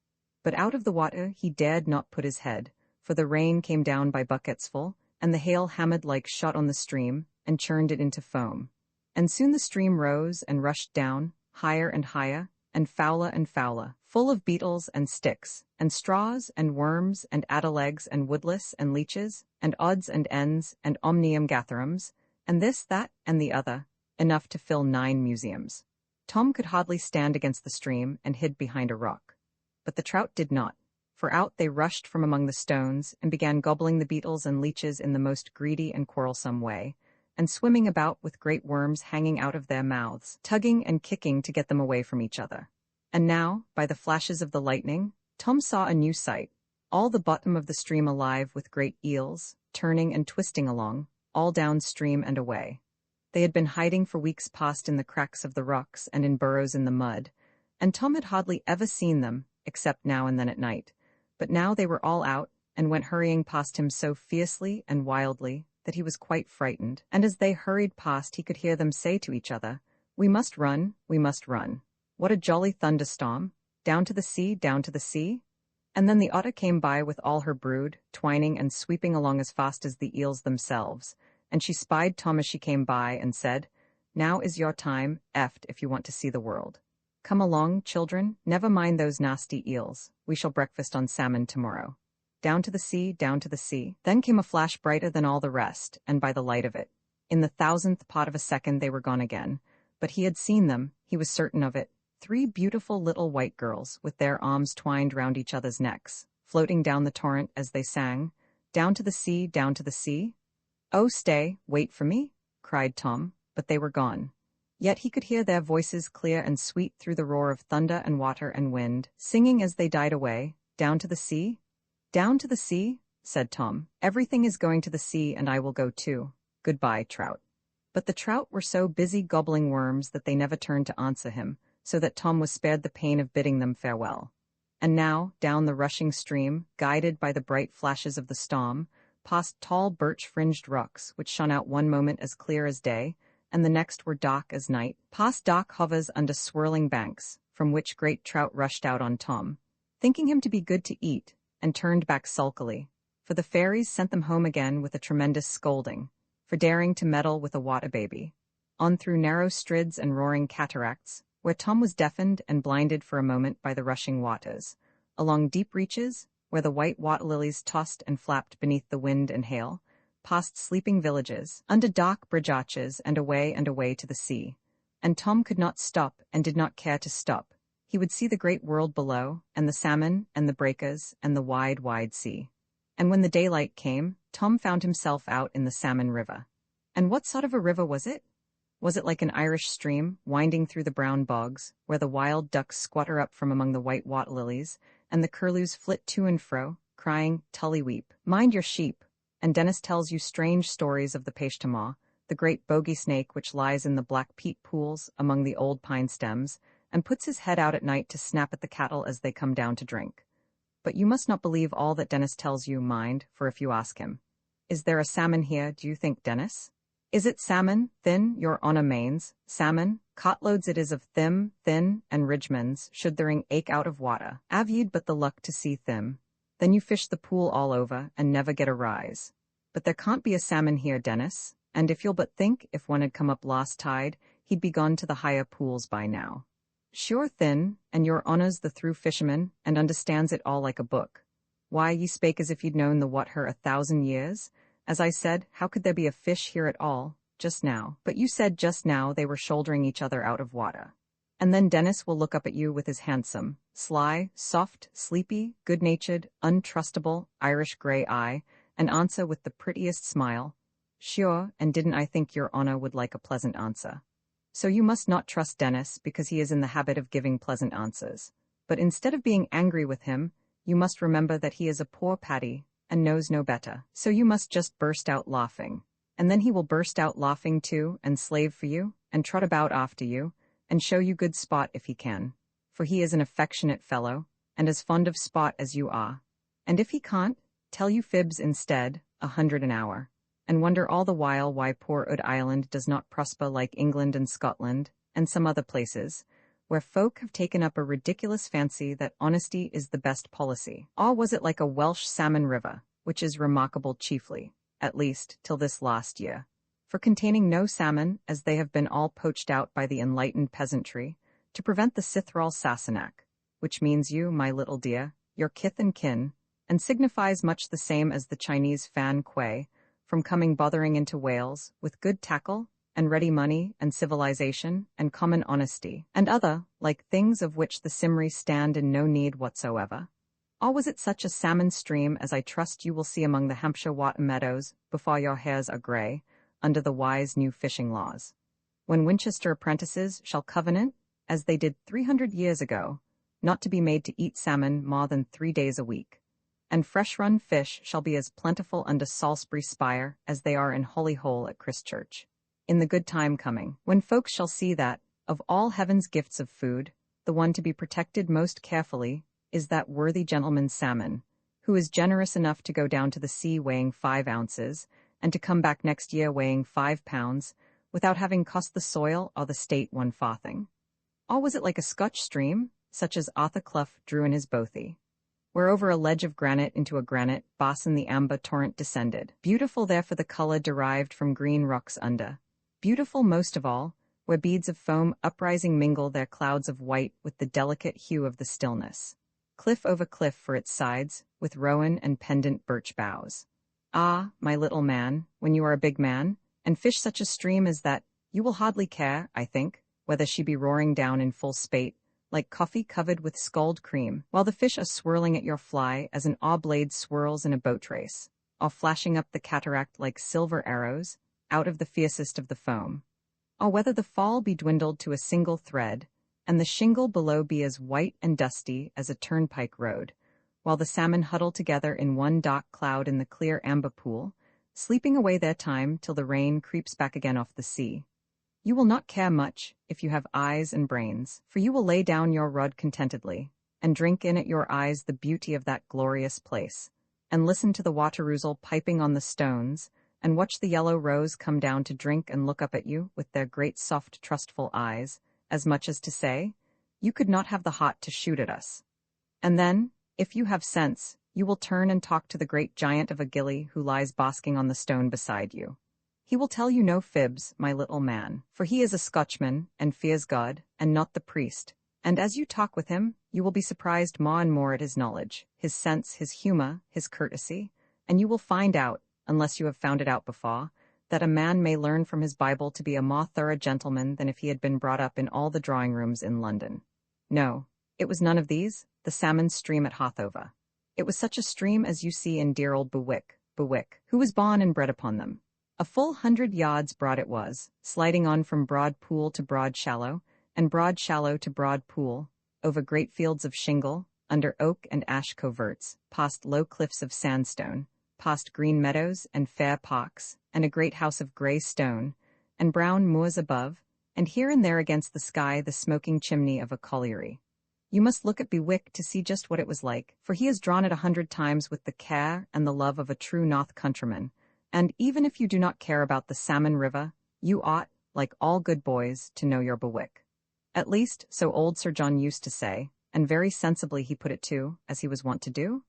But out of the water he dared not put his head, for the rain came down by bucketsful, and the hail hammered like shot on the stream, and churned it into foam. And soon the stream rose and rushed down, higher and higher, and fouler, full of beetles and sticks, and straws and worms and adderlegs and woodlice and leeches, and odds and ends and omnium gatherums, and this, that, and the other, enough to fill 9 museums. Tom could hardly stand against the stream, and hid behind a rock. But the trout did not, for out they rushed from among the stones, and began gobbling the beetles and leeches in the most greedy and quarrelsome way, and swimming about with great worms hanging out of their mouths, tugging and kicking to get them away from each other. And now, by the flashes of the lightning, Tom saw a new sight, all the bottom of the stream alive with great eels, turning and twisting along, all downstream and away. They had been hiding for weeks past in the cracks of the rocks and in burrows in the mud, and Tom had hardly ever seen them, except now and then at night. But now they were all out, and went hurrying past him so fiercely and wildly that he was quite frightened, and as they hurried past he could hear them say to each other, "We must run, we must run. What a jolly thunderstorm! Down to the sea, down to the sea." And then the otter came by with all her brood, twining and sweeping along as fast as the eels themselves, and she spied Tom as she came by, and said, "Now is your time, eft, if you want to see the world. Come along, children, never mind those nasty eels, we shall breakfast on salmon tomorrow. Down to the sea, down to the sea." Then came a flash brighter than all the rest, and by the light of it, in the 1,000th part of a second they were gone again. But he had seen them, he was certain of it, 3 beautiful little white girls, with their arms twined round each other's necks, floating down the torrent as they sang, "Down to the sea, down to the sea." "Oh, stay, wait for me," cried Tom, but they were gone. Yet he could hear their voices clear and sweet through the roar of thunder and water and wind, singing as they died away, "Down to the sea?" "Down to the sea," said Tom. "Everything is going to the sea, and I will go too. Goodbye, trout." But the trout were so busy gobbling worms that they never turned to answer him, so that Tom was spared the pain of bidding them farewell. And now, down the rushing stream, guided by the bright flashes of the storm, past tall birch-fringed rocks which shone out one moment as clear as day, and the next were dark as night, past dark hovers under swirling banks, from which great trout rushed out on Tom, thinking him to be good to eat, and turned back sulkily, for the fairies sent them home again with a tremendous scolding, for daring to meddle with a water baby, on through narrow strids and roaring cataracts, where Tom was deafened and blinded for a moment by the rushing waters, along deep reaches, where the white water lilies tossed and flapped beneath the wind and hail, past sleeping villages, under dark bridge arches, and away to the sea. And Tom could not stop and did not care to stop. He would see the great world below, and the salmon, and the breakers, and the wide, wide sea. And when the daylight came, Tom found himself out in the Salmon River. And what sort of a river was it? Was it like an Irish stream, winding through the brown bogs, where the wild ducks squatter up from among the white water lilies, and the curlews flit to and fro, crying, "Tully weep, mind your sheep," and Dennis tells you strange stories of the Peshtamah, the great bogey snake which lies in the black peat pools among the old pine stems, and puts his head out at night to snap at the cattle as they come down to drink. But you must not believe all that Dennis tells you, mind, for if you ask him, "Is there a salmon here, do you think, Dennis? Is it salmon, thin, your honour mains, salmon, cartloads it is of thin, and Ridgemans, should the ring ache out of water, have ye'd but the luck to see thim, then you fish the pool all over, and never get a rise. But there can't be a salmon here, Dennis. and if you'll but think, if one had come up last tide, he'd be gone to the higher pools by now. Sure thin, and your honour's the through fisherman, and understands it all like a book. Why, ye spake as if you'd known the what her 1,000 years? As I said, how could there be a fish here at all, just now? But you said just now they were shouldering each other out of water. And then Dennis will look up at you with his handsome, sly, soft, sleepy, good-natured, untrustable, Irish grey eye, and answer with the prettiest smile, "Sure, and didn't I think your honour would like a pleasant answer?" So you must not trust Dennis because he is in the habit of giving pleasant answers. But instead of being angry with him, you must remember that he is a poor Paddy and knows no better. So you must just burst out laughing. And then he will burst out laughing too and slave for you and trot about after you and show you good sport if he can. For he is an affectionate fellow and as fond of sport as you are. And if he can't, tell you fibs instead, 100 an hour. And wonder all the while why poor Ud Island does not prosper like England and Scotland, and some other places, where folk have taken up a ridiculous fancy that honesty is the best policy. Or was it like a Welsh salmon river, which is remarkable chiefly, at least, till this last year, for containing no salmon, as they have been all poached out by the enlightened peasantry, to prevent the Cithral Sassenach, which means you, my little dear, your kith and kin, and signifies much the same as the Chinese fan quay, from coming bothering into Wales, with good tackle, and ready money, and civilization, and common honesty, and other, like things of which the Cymri stand in no need whatsoever. Or was it such a salmon stream as I trust you will see among the Hampshire water meadows, before your hairs are grey, under the wise new fishing laws, when Winchester apprentices shall covenant, as they did 300 years ago, not to be made to eat salmon more than 3 days a week, and fresh-run fish shall be as plentiful under Salisbury Spire as they are in Holyhole at Christchurch, in the good time coming, when folks shall see that, of all heaven's gifts of food, the one to be protected most carefully is that worthy gentleman's salmon, who is generous enough to go down to the sea weighing 5 ounces, and to come back next year weighing 5 pounds, without having cost the soil or the state one farthing. Or was it like a Scotch stream, such as Arthur Clough drew in his Bothy, where over a ledge of granite into a granite basin the amber torrent descended, beautiful there for the colour derived from green rocks under, beautiful most of all, where beads of foam uprising mingle their clouds of white with the delicate hue of the stillness, cliff over cliff for its sides, with rowan and pendant birch boughs. Ah, my little man, when you are a big man, and fish such a stream as that, you will hardly care, I think, whether she be roaring down in full spate, like coffee covered with scald cream, while the fish are swirling at your fly as an oar-blade swirls in a boat race, or flashing up the cataract like silver arrows, out of the fiercest of the foam. Or whether the fall be dwindled to a single thread, and the shingle below be as white and dusty as a turnpike road, while the salmon huddle together in one dark cloud in the clear amber pool, sleeping away their time till the rain creeps back again off the sea. You will not care much, if you have eyes and brains, for you will lay down your rod contentedly, and drink in at your eyes the beauty of that glorious place, and listen to the water-ouzel piping on the stones, and watch the yellow roes come down to drink and look up at you with their great soft trustful eyes, as much as to say, you could not have the heart to shoot at us. And then, if you have sense, you will turn and talk to the great giant of a gilly who lies basking on the stone beside you. He will tell you no fibs, my little man, for he is a Scotchman, and fears God, and not the priest, and as you talk with him, you will be surprised more and more at his knowledge, his sense, his humour, his courtesy, and you will find out, unless you have found it out before, that a man may learn from his Bible to be a more thorough gentleman than if he had been brought up in all the drawing-rooms in London. No, it was none of these, the salmon stream at Hothover. It was such a stream as you see in dear old Bewick, who was born and bred upon them. A full 100 yards broad it was, sliding on from broad pool to broad shallow, and broad shallow to broad pool, over great fields of shingle, under oak and ash coverts, past low cliffs of sandstone, past green meadows and fair parks, and a great house of grey stone, and brown moors above, and here and there against the sky the smoking chimney of a colliery. You must look at Bewick to see just what it was like, for he has drawn it 100 times with the care and the love of a true North countryman, and even if you do not care about the Salmon River, you ought, like all good boys, to know your Bewick. At least, so old Sir John used to say, and very sensibly he put it too, as he was wont to do.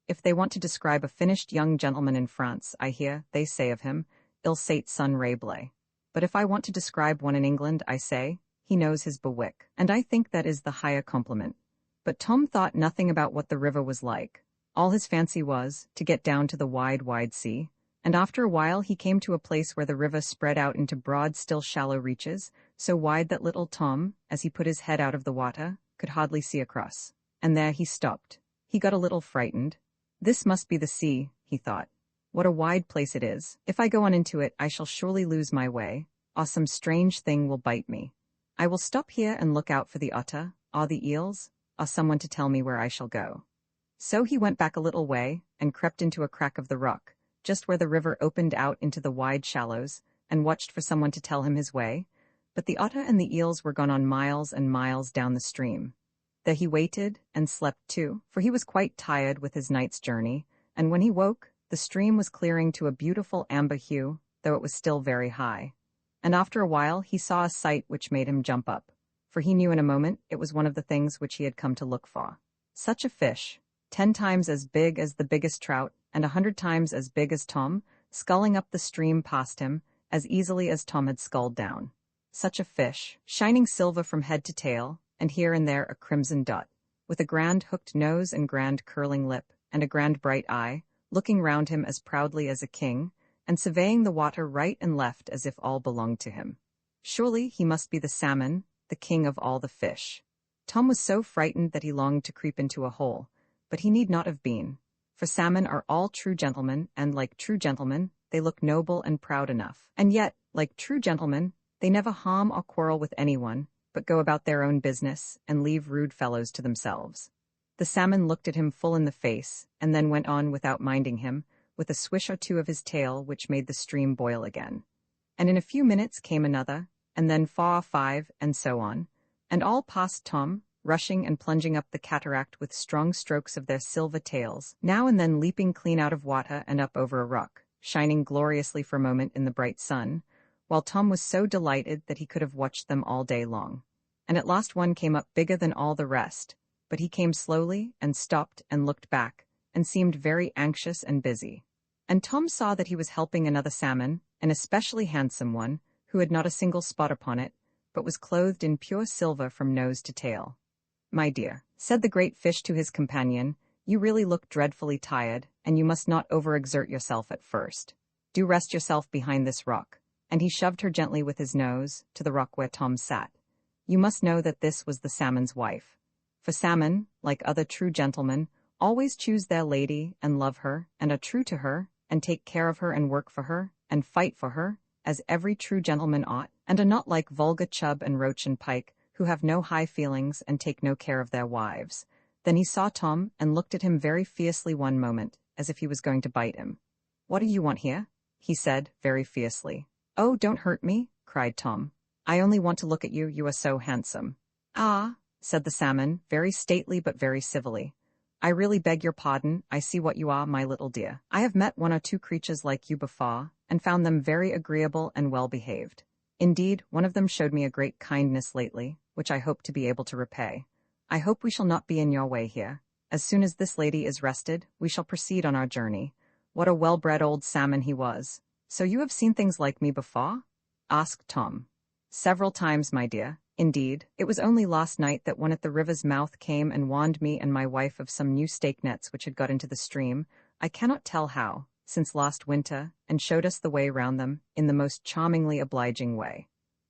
If they want to describe a finished young gentleman in France, I hear, they say of him, il sait son rable. But if I want to describe one in England, I say, he knows his bewick. And I think that is the higher compliment. But Tom thought nothing about what the river was like. All his fancy was, to get down to the wide, wide sea. And after a while he came to a place where the river spread out into broad, still shallow reaches, so wide that little Tom, as he put his head out of the water, could hardly see across. And there he stopped. He got a little frightened. This must be the sea, he thought. What a wide place it is. If I go on into it, I shall surely lose my way, or some strange thing will bite me. I will stop here and look out for the otter, or the eels, or someone to tell me where I shall go. So he went back a little way, and crept into a crack of the rock, just where the river opened out into the wide shallows, and watched for someone to tell him his way. But the otter and the eels were gone on miles and miles down the stream. There he waited, and slept too, for he was quite tired with his night's journey, and when he woke, the stream was clearing to a beautiful amber hue, though it was still very high. And after a while he saw a sight which made him jump up, for he knew in a moment it was one of the things which he had come to look for. Such a fish, 10 times as big as the biggest trout, and 100 times as big as Tom, sculling up the stream past him, as easily as Tom had sculled down. Such a fish, shining silver from head to tail, and here and there a crimson dot, with a grand hooked nose and grand curling lip, and a grand bright eye, looking round him as proudly as a king, and surveying the water right and left as if all belonged to him. Surely he must be the salmon, the king of all the fish. Tom was so frightened that he longed to creep into a hole, but he need not have been, for salmon are all true gentlemen, and like true gentlemen, they look noble and proud enough. And yet, like true gentlemen, they never harm or quarrel with anyone, but go about their own business, and leave rude fellows to themselves. The salmon looked at him full in the face, and then went on without minding him, with a swish or two of his tail which made the stream boil again. And in a few minutes came another, and then 4 or 5, and so on, and all past Tom, rushing and plunging up the cataract with strong strokes of their silver tails, now and then leaping clean out of water and up over a rock, shining gloriously for a moment in the bright sun, while Tom was so delighted that he could have watched them all day long. And at last one came up bigger than all the rest, but he came slowly, and stopped, and looked back, and seemed very anxious and busy. And Tom saw that he was helping another salmon, an especially handsome one, who had not a single spot upon it, but was clothed in pure silver from nose to tail. "My dear," said the great fish to his companion, "you really look dreadfully tired, and you must not overexert yourself at first. Do rest yourself behind this rock." And he shoved her gently with his nose to the rock where Tom sat. You must know that this was the salmon's wife. For salmon, like other true gentlemen, always choose their lady, and love her, and are true to her, and take care of her, and work for her, and fight for her, as every true gentleman ought, and are not like vulgar chub and roach and pike, who have no high feelings and take no care of their wives. Then he saw Tom, and looked at him very fiercely one moment, as if he was going to bite him. "What do you want here?" he said, very fiercely. "Oh, don't hurt me," cried Tom. "I only want to look at you, you are so handsome." "Ah," said the salmon, very stately but very civilly. "I really beg your pardon, I see what you are, my little dear. I have met 1 or 2 creatures like you before, and found them very agreeable and well behaved. Indeed, one of them showed me a great kindness lately, which I hope to be able to repay. I hope we shall not be in your way here. As soon as this lady is rested, we shall proceed on our journey." What a well-bred old salmon he was. "So you have seen things like me before?" asked Tom. "Several times, my dear. Indeed, it was only last night that one at the river's mouth came and warned me and my wife of some new stake nets which had got into the stream, I cannot tell how, since last winter, and showed us the way round them, in the most charmingly obliging way."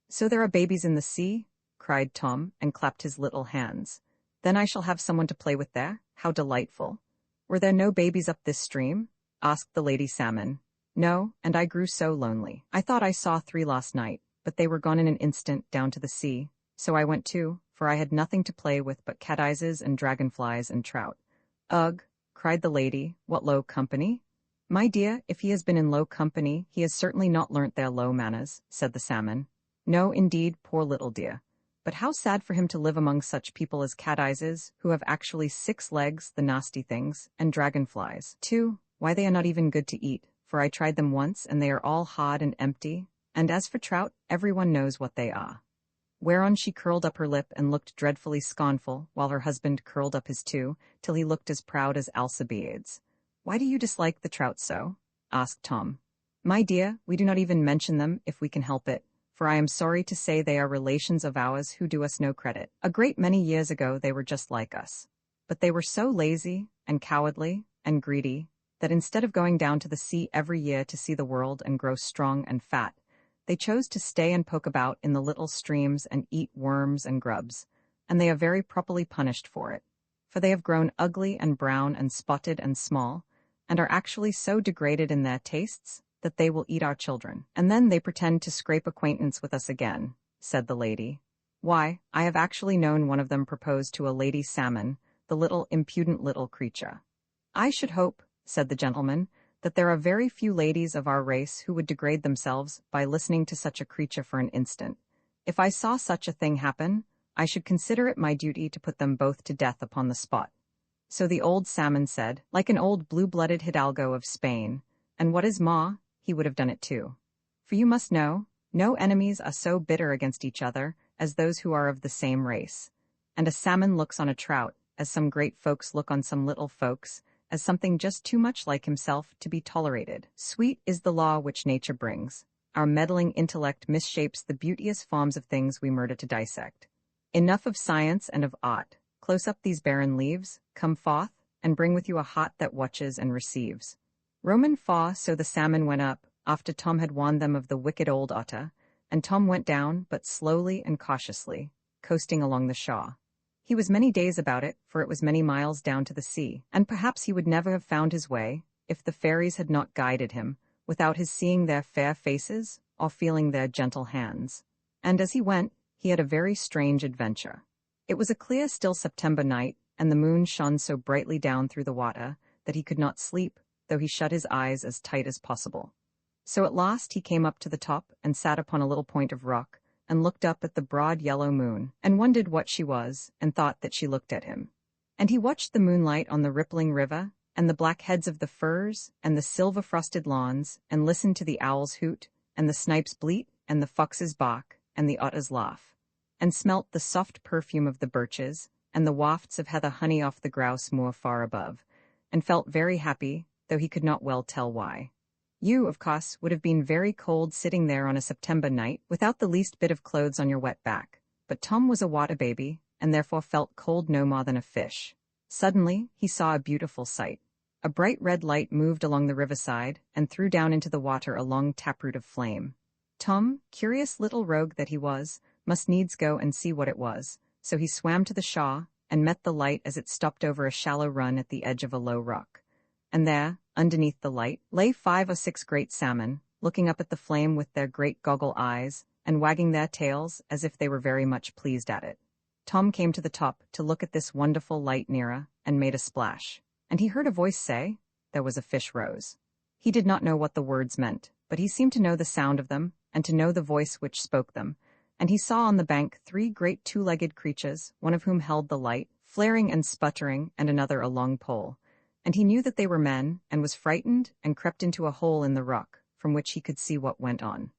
"So there are babies in the sea?" cried Tom, and clapped his little hands. "Then I shall have someone to play with there? How delightful!" "Were there no babies up this stream?" asked the lady salmon. "No, and I grew so lonely. I thought I saw 3 last night, but they were gone in an instant down to the sea. So I went too, for I had nothing to play with but cateyes and dragonflies and trout." "Ugh," cried the lady, "what low company?" "My dear, if he has been in low company, he has certainly not learnt their low manners," said the salmon. "No, indeed, poor little dear. But how sad for him to live among such people as cateyes, who have actually 6 legs, the nasty things, and dragonflies, too. Why, they are not even good to eat, for I tried them once, and they are all hard and empty. And as for trout, everyone knows what they are." Whereon she curled up her lip and looked dreadfully scornful, while her husband curled up his too, till he looked as proud as Alcibiades. "Why do you dislike the trout so?" asked Tom. My dear, we do not even mention them if we can help it, for I am sorry to say they are relations of ours who do us no credit. A great many years ago they were just like us. But they were so lazy, and cowardly, and greedy, that instead of going down to the sea every year to see the world and grow strong and fat, they chose to stay and poke about in the little streams and eat worms and grubs, and they are very properly punished for it. For they have grown ugly and brown and spotted and small, and are actually so degraded in their tastes that they will eat our children. And then they pretend to scrape acquaintance with us again, said the lady. Why, I have actually known one of them propose to a lady salmon, the little impudent little creature. I should hope, said the gentleman, that there are very few ladies of our race who would degrade themselves by listening to such a creature for an instant. If I saw such a thing happen, I should consider it my duty to put them both to death upon the spot. So the old salmon said, like an old blue-blooded hidalgo of Spain, and what is ma, he would have done it too. For you must know, no enemies are so bitter against each other as those who are of the same race. And a salmon looks on a trout, as some great folks look on some little folks, as something just too much like himself to be tolerated. Sweet is the law which nature brings. Our meddling intellect misshapes the beauteous forms of things we murder to dissect. Enough of science and of art. Close up these barren leaves, come forth, and bring with you a heart that watches and receives. Roman fa. So the salmon went up, after Tom had warned them of the wicked old otter, and Tom went down, but slowly and cautiously, coasting along the shore. He was many days about it, for it was many miles down to the sea, and perhaps he would never have found his way, if the fairies had not guided him, without his seeing their fair faces, or feeling their gentle hands. And as he went, he had a very strange adventure. It was a clear, still September night, and the moon shone so brightly down through the water that he could not sleep, though he shut his eyes as tight as possible. So at last he came up to the top and sat upon a little point of rock, and looked up at the broad yellow moon, and wondered what she was, and thought that she looked at him. And he watched the moonlight on the rippling river, and the black heads of the firs, and the silver-frosted lawns, and listened to the owl's hoot, and the snipe's bleat, and the fox's bark, and the otter's laugh, and smelt the soft perfume of the birches, and the wafts of heather honey off the grouse moor far above, and felt very happy, though he could not well tell why. You, of course, would have been very cold sitting there on a September night without the least bit of clothes on your wet back, but Tom was a water baby, and therefore felt cold no more than a fish. Suddenly, he saw a beautiful sight. A bright red light moved along the riverside and threw down into the water a long taproot of flame. Tom, curious little rogue that he was, must needs go and see what it was, so he swam to the shore and met the light as it stopped over a shallow run at the edge of a low rock. And there, underneath the light, lay 5 or 6 great salmon, looking up at the flame with their great goggle eyes, and wagging their tails as if they were very much pleased at it. Tom came to the top to look at this wonderful light nearer, and made a splash. And he heard a voice say, "There was a fish rose." He did not know what the words meant, but he seemed to know the sound of them, and to know the voice which spoke them, and he saw on the bank 3 great 2-legged creatures, one of whom held the light, flaring and sputtering, and another a long pole. And he knew that they were men, and was frightened, and crept into a hole in the rock, from which he could see what went on.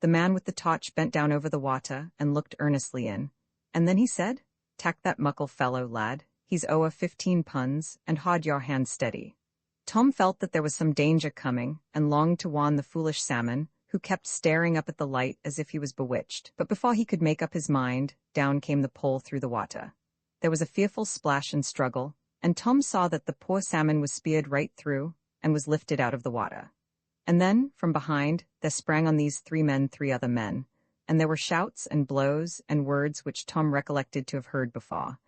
The man with the torch bent down over the water, and looked earnestly in. And then he said, "Tak that muckle fellow, lad, he's ower 15 puns, and haud your hand steady." Tom felt that there was some danger coming, and longed to warn the foolish salmon, who kept staring up at the light as if he was bewitched. But before he could make up his mind, down came the pole through the water. There was a fearful splash and struggle, and Tom saw that the poor salmon was speared right through, and was lifted out of the water. And then, from behind, there sprang on these 3 men 3 other men, and there were shouts and blows and words which Tom recollected to have heard before.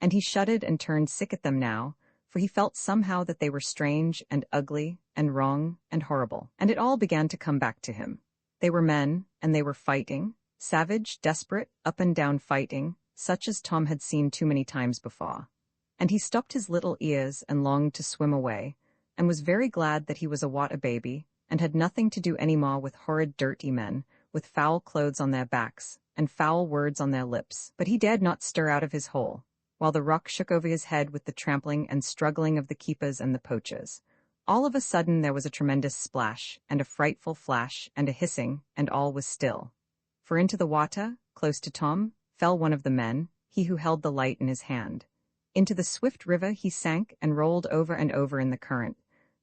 And he shuddered and turned sick at them now, for he felt somehow that they were strange and ugly and wrong and horrible, and it all began to come back to him. They were men, and they were fighting, savage, desperate, up and down fighting, such as Tom had seen too many times before. And he stopped his little ears and longed to swim away, and was very glad that he was a water baby, and had nothing to do any more with horrid dirty men, with foul clothes on their backs, and foul words on their lips. But he dared not stir out of his hole, while the rock shook over his head with the trampling and struggling of the keepers and the poachers. All of a sudden there was a tremendous splash, and a frightful flash, and a hissing, and all was still. For into the water, close to Tom, fell one of the men, he who held the light in his hand. Into the swift river he sank and rolled over and over in the current,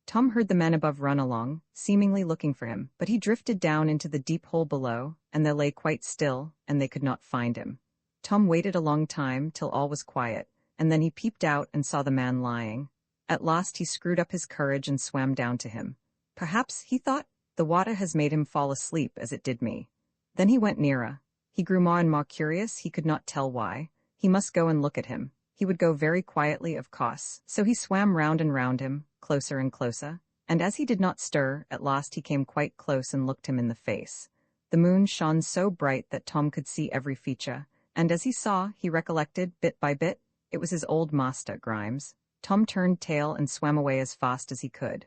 Tom heard the men above run along, seemingly looking for him, but he drifted down into the deep hole below, and there lay quite still, and they could not find him. Tom waited a long time till all was quiet, and then he peeped out and saw the man lying. At last he screwed up his courage and swam down to him. Perhaps, he thought, the water has made him fall asleep as it did me. Then he went nearer. He grew more and more curious, he could not tell why. He must go and look at him. He would go very quietly, of course, so he swam round and round him, closer and closer, and as he did not stir, at last he came quite close and looked him in the face. The moon shone so bright that Tom could see every feature, and as he saw, he recollected, bit by bit, it was his old master, Grimes. Tom turned tail and swam away as fast as he could.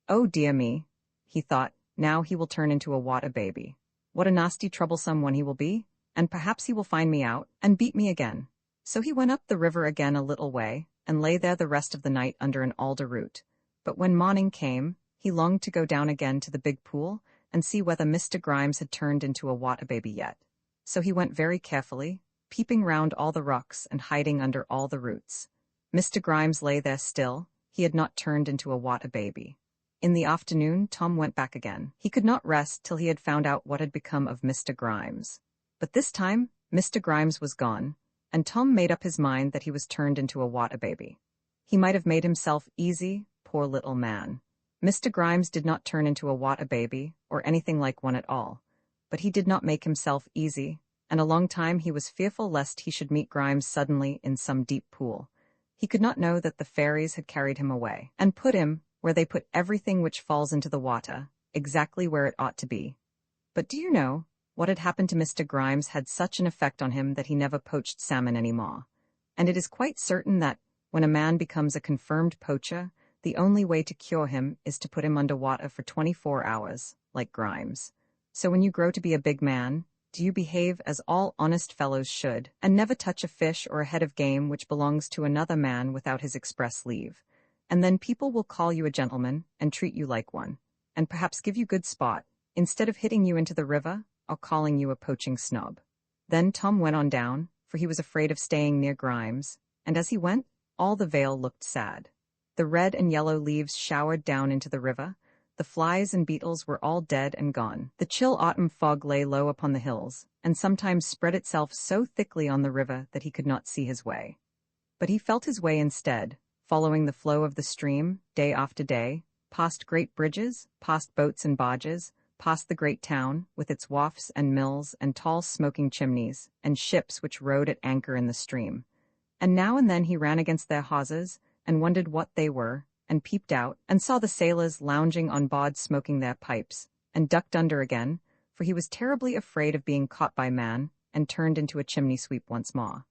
Oh dear me, he thought, now he will turn into a water baby. What a nasty troublesome one he will be, and perhaps he will find me out, and beat me again. So he went up the river again a little way, and lay there the rest of the night under an alder root. But when morning came, he longed to go down again to the big pool, and see whether Mr. Grimes had turned into a water baby yet. So he went very carefully, peeping round all the rocks and hiding under all the roots. Mr. Grimes lay there still, he had not turned into a water baby. In the afternoon, Tom went back again. He could not rest till he had found out what had become of Mr. Grimes. But this time, Mr. Grimes was gone, and Tom made up his mind that he was turned into a water baby. He might have made himself easy, poor little man. Mr. Grimes did not turn into a water baby, or anything like one at all. But he did not make himself easy, and a long time he was fearful lest he should meet Grimes suddenly in some deep pool. He could not know that the fairies had carried him away, and put him, where they put everything which falls into the water, exactly where it ought to be. But do you know, what had happened to Mr. Grimes had such an effect on him that he never poached salmon any more. And it is quite certain that, when a man becomes a confirmed poacher, the only way to cure him is to put him under water for 24 hours, like Grimes. So when you grow to be a big man, do you behave as all honest fellows should, and never touch a fish or a head of game which belongs to another man without his express leave. And then people will call you a gentleman, and treat you like one, and perhaps give you good sport, instead of hitting you into the river, or calling you a poaching snob. Then Tom went on down, for he was afraid of staying near Grimes, and as he went, all the vale looked sad. The red and yellow leaves showered down into the river, the flies and beetles were all dead and gone. The chill autumn fog lay low upon the hills, and sometimes spread itself so thickly on the river that he could not see his way. But he felt his way instead, following the flow of the stream, day after day, past great bridges, past boats and barges, past the great town, with its wharfs and mills and tall smoking chimneys, and ships which rode at anchor in the stream. And now and then he ran against their hawsers, and wondered what they were, and peeped out, and saw the sailors lounging on board smoking their pipes, and ducked under again, for he was terribly afraid of being caught by man, and turned into a chimney-sweep once more.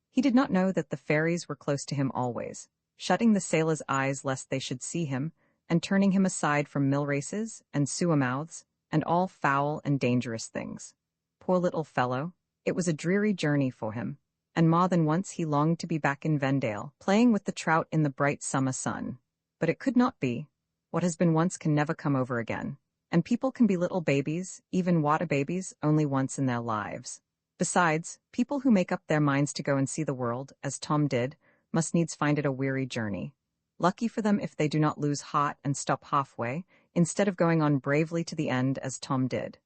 He did not know that the fairies were close to him always, shutting the sailors' eyes lest they should see him, and turning him aside from mill-races, and sewer-mouths, and all foul and dangerous things. Poor little fellow, it was a dreary journey for him, and more than once he longed to be back in Vendale, playing with the trout in the bright summer sun. But it could not be. What has been once can never come over again, and people can be little babies, even water babies, only once in their lives. Besides, people who make up their minds to go and see the world, as Tom did, must needs find it a weary journey. Lucky for them if they do not lose heart and stop halfway, instead of going on bravely to the end as Tom did.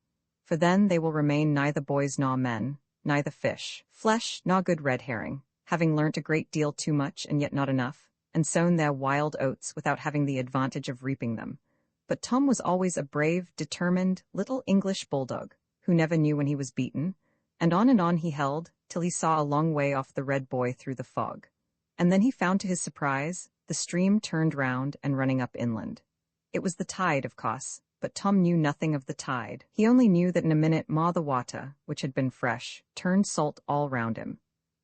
For then they will remain neither boys nor men, neither fish, flesh, nor good red herring, having learnt a great deal too much and yet not enough, and sown their wild oats without having the advantage of reaping them. But Tom was always a brave, determined, little English bulldog, who never knew when he was beaten, and on he held, till he saw a long way off the red boy through the fog. And then he found to his surprise, the stream turned round and running up inland. It was the tide, of course, but Tom knew nothing of the tide. He only knew that in a minute more the water, which had been fresh, turned salt all round him.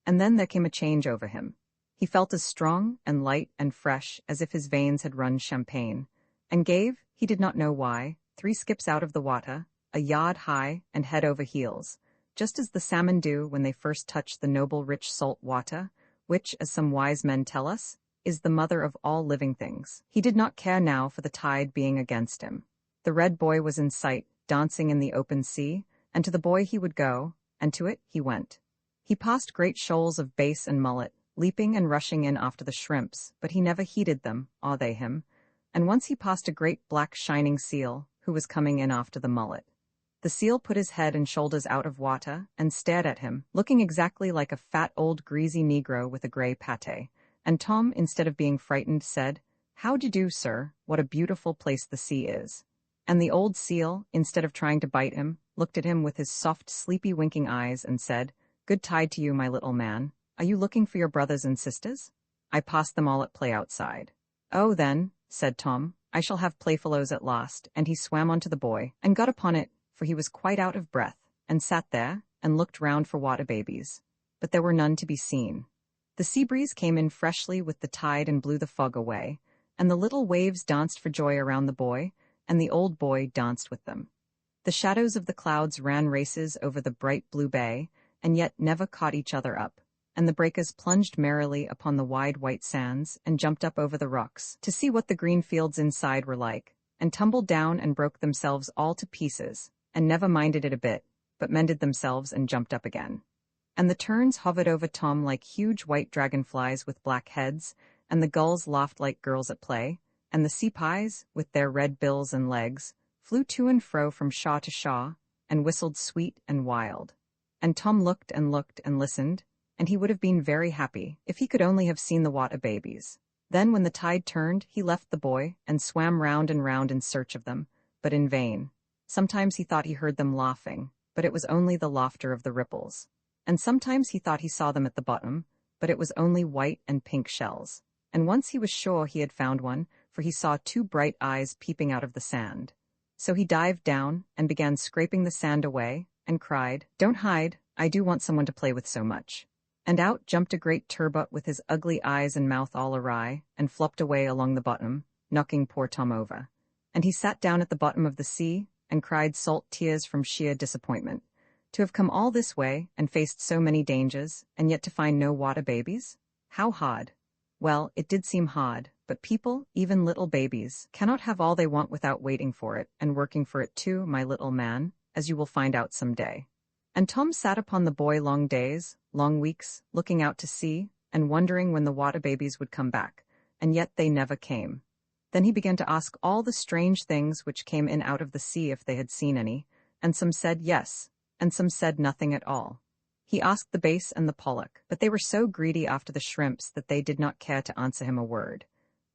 And then there came a change over him. He felt as strong and light and fresh as if his veins had run champagne, and gave, he did not know why, 3 skips out of the water, a yard high and head over heels, just as the salmon do when they first touch the noble rich salt water, which, as some wise men tell us, is the mother of all living things. He did not care now for the tide being against him. The red boy was in sight, dancing in the open sea, and to the boy he would go, and to it he went. He passed great shoals of bass and mullet, leaping and rushing in after the shrimps, but he never heeded them, or they him. and once he passed a great black shining seal, who was coming in after the mullet. The seal put his head and shoulders out of water and stared at him, looking exactly like a fat old greasy Negro with a grey pate, and Tom, instead of being frightened, said, "How d'ye do, sir? What a beautiful place the sea is." And the old seal, instead of trying to bite him, looked at him with his soft, sleepy winking eyes and said, "Good tide to you, my little man. Are you looking for your brothers and sisters? I passed them all at play outside." "Oh, then," said Tom, "I shall have playfellows at last," and he swam onto the buoy, and got upon it, for he was quite out of breath, and sat there, and looked round for water babies. But there were none to be seen. The sea breeze came in freshly with the tide and blew the fog away, and the little waves danced for joy around the buoy, and the old boy danced with them. The shadows of the clouds ran races over the bright blue bay, and yet never caught each other up, and the breakers plunged merrily upon the wide white sands and jumped up over the rocks to see what the green fields inside were like, and tumbled down and broke themselves all to pieces, and never minded it a bit, but mended themselves and jumped up again. And the terns hovered over Tom like huge white dragonflies with black heads, and the gulls laughed like girls at play, and the sea pies, with their red bills and legs, flew to and fro from shaw to shaw, and whistled sweet and wild. And Tom looked and listened, and he would have been very happy if he could only have seen the water babies. Then when the tide turned, he left the buoy, and swam round and round in search of them, but in vain. Sometimes he thought he heard them laughing, but it was only the laughter of the ripples. And sometimes he thought he saw them at the bottom, but it was only white and pink shells. And once he was sure he had found one, for he saw two bright eyes peeping out of the sand. So he dived down and began scraping the sand away, and cried, "Don't hide, I do want someone to play with so much." And out jumped a great turbot with his ugly eyes and mouth all awry, and flopped away along the bottom, knocking poor Tom over. And he sat down at the bottom of the sea, and cried salt tears from sheer disappointment. To have come all this way, and faced so many dangers, and yet to find no water babies? How hard! Well, it did seem hard, but people, even little babies, cannot have all they want without waiting for it, and working for it too, my little man, as you will find out some day. And Tom sat upon the buoy long days, long weeks, looking out to sea, and wondering when the water babies would come back, and yet they never came. Then he began to ask all the strange things which came in out of the sea if they had seen any, and some said yes, and some said nothing at all. He asked the bass and the pollock, but they were so greedy after the shrimps that they did not care to answer him a word.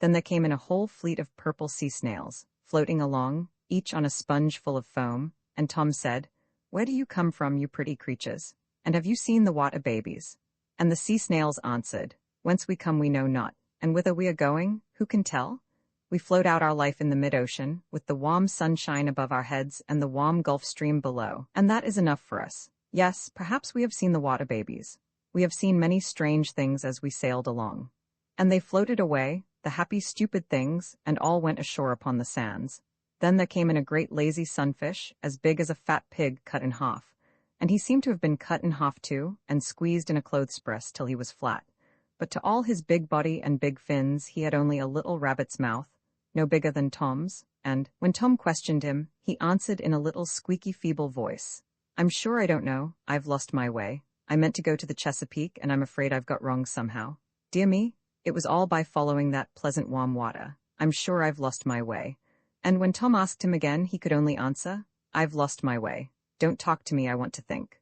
Then there came in a whole fleet of purple sea snails, floating along, each on a sponge full of foam, and Tom said, "Where do you come from, you pretty creatures? And have you seen the water babies?" And the sea snails answered, "Whence we come we know not, and whither we are going, who can tell? We float out our life in the mid-ocean, with the warm sunshine above our heads and the warm Gulf Stream below, and that is enough for us. Yes, perhaps we have seen the water babies. We have seen many strange things as we sailed along." And they floated away, the happy stupid things, and all went ashore upon the sands. Then there came in a great lazy sunfish, as big as a fat pig cut in half, and he seemed to have been cut in half too, and squeezed in a clothes-press till he was flat. But to all his big body and big fins he had only a little rabbit's mouth, no bigger than Tom's, and, when Tom questioned him, he answered in a little squeaky feeble voice, "I'm sure I don't know, I've lost my way. I meant to go to the Chesapeake, and I'm afraid I've got wrong somehow. Dear me, it was all by following that pleasant warm water. I'm sure I've lost my way." And when Tom asked him again, he could only answer, "I've lost my way. Don't talk to me, I want to think."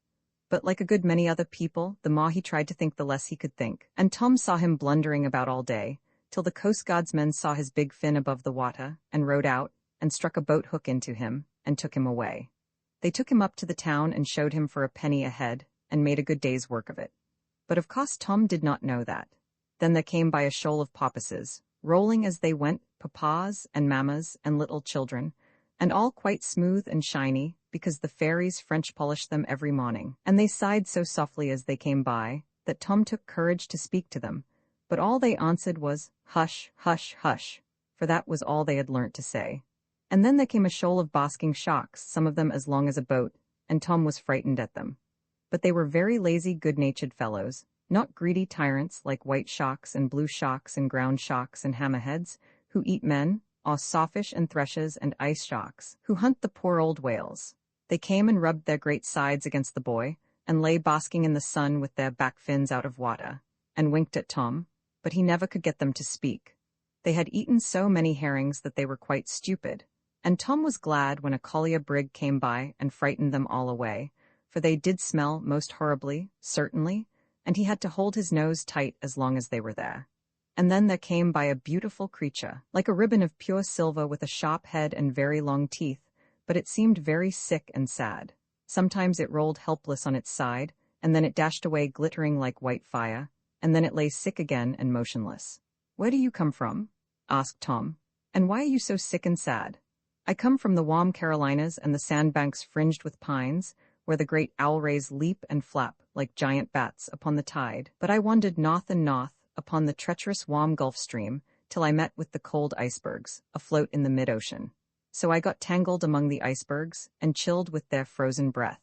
But like a good many other people, the more he tried to think the less he could think, and Tom saw him blundering about all day, till the Coast Guard's men saw his big fin above the water, and rowed out, and struck a boat hook into him, and took him away. They took him up to the town and showed him for a penny a head, and made a good day's work of it. But of course Tom did not know that. Then there came by a shoal of porpoises, rolling as they went, papas and mammas and little children, and all quite smooth and shiny, because the fairies French polished them every morning, and they sighed so softly as they came by, that Tom took courage to speak to them, but all they answered was, "Hush, hush, hush," for that was all they had learnt to say. And then there came a shoal of basking sharks, some of them as long as a boat, and Tom was frightened at them. But they were very lazy, good-natured fellows, not greedy tyrants like white sharks and blue sharks and ground sharks and hammerheads, who eat men, or sawfish and thrushes and ice sharks, who hunt the poor old whales. They came and rubbed their great sides against the buoy, and lay basking in the sun with their back fins out of water, and winked at Tom, but he never could get them to speak. They had eaten so many herrings that they were quite stupid, and Tom was glad when a collier brig came by and frightened them all away, for they did smell most horribly, certainly, and he had to hold his nose tight as long as they were there. And then there came by a beautiful creature, like a ribbon of pure silver with a sharp head and very long teeth, but it seemed very sick and sad. Sometimes it rolled helpless on its side, and then it dashed away glittering like white fire, and then it lay sick again and motionless. "Where do you come from?" asked Tom. "And why are you so sick and sad?" "I come from the warm Carolinas and the sandbanks fringed with pines, where the great owl rays leap and flap like giant bats upon the tide. But I wandered north and north upon the treacherous warm Gulf Stream, till I met with the cold icebergs, afloat in the mid-ocean. So I got tangled among the icebergs, and chilled with their frozen breath.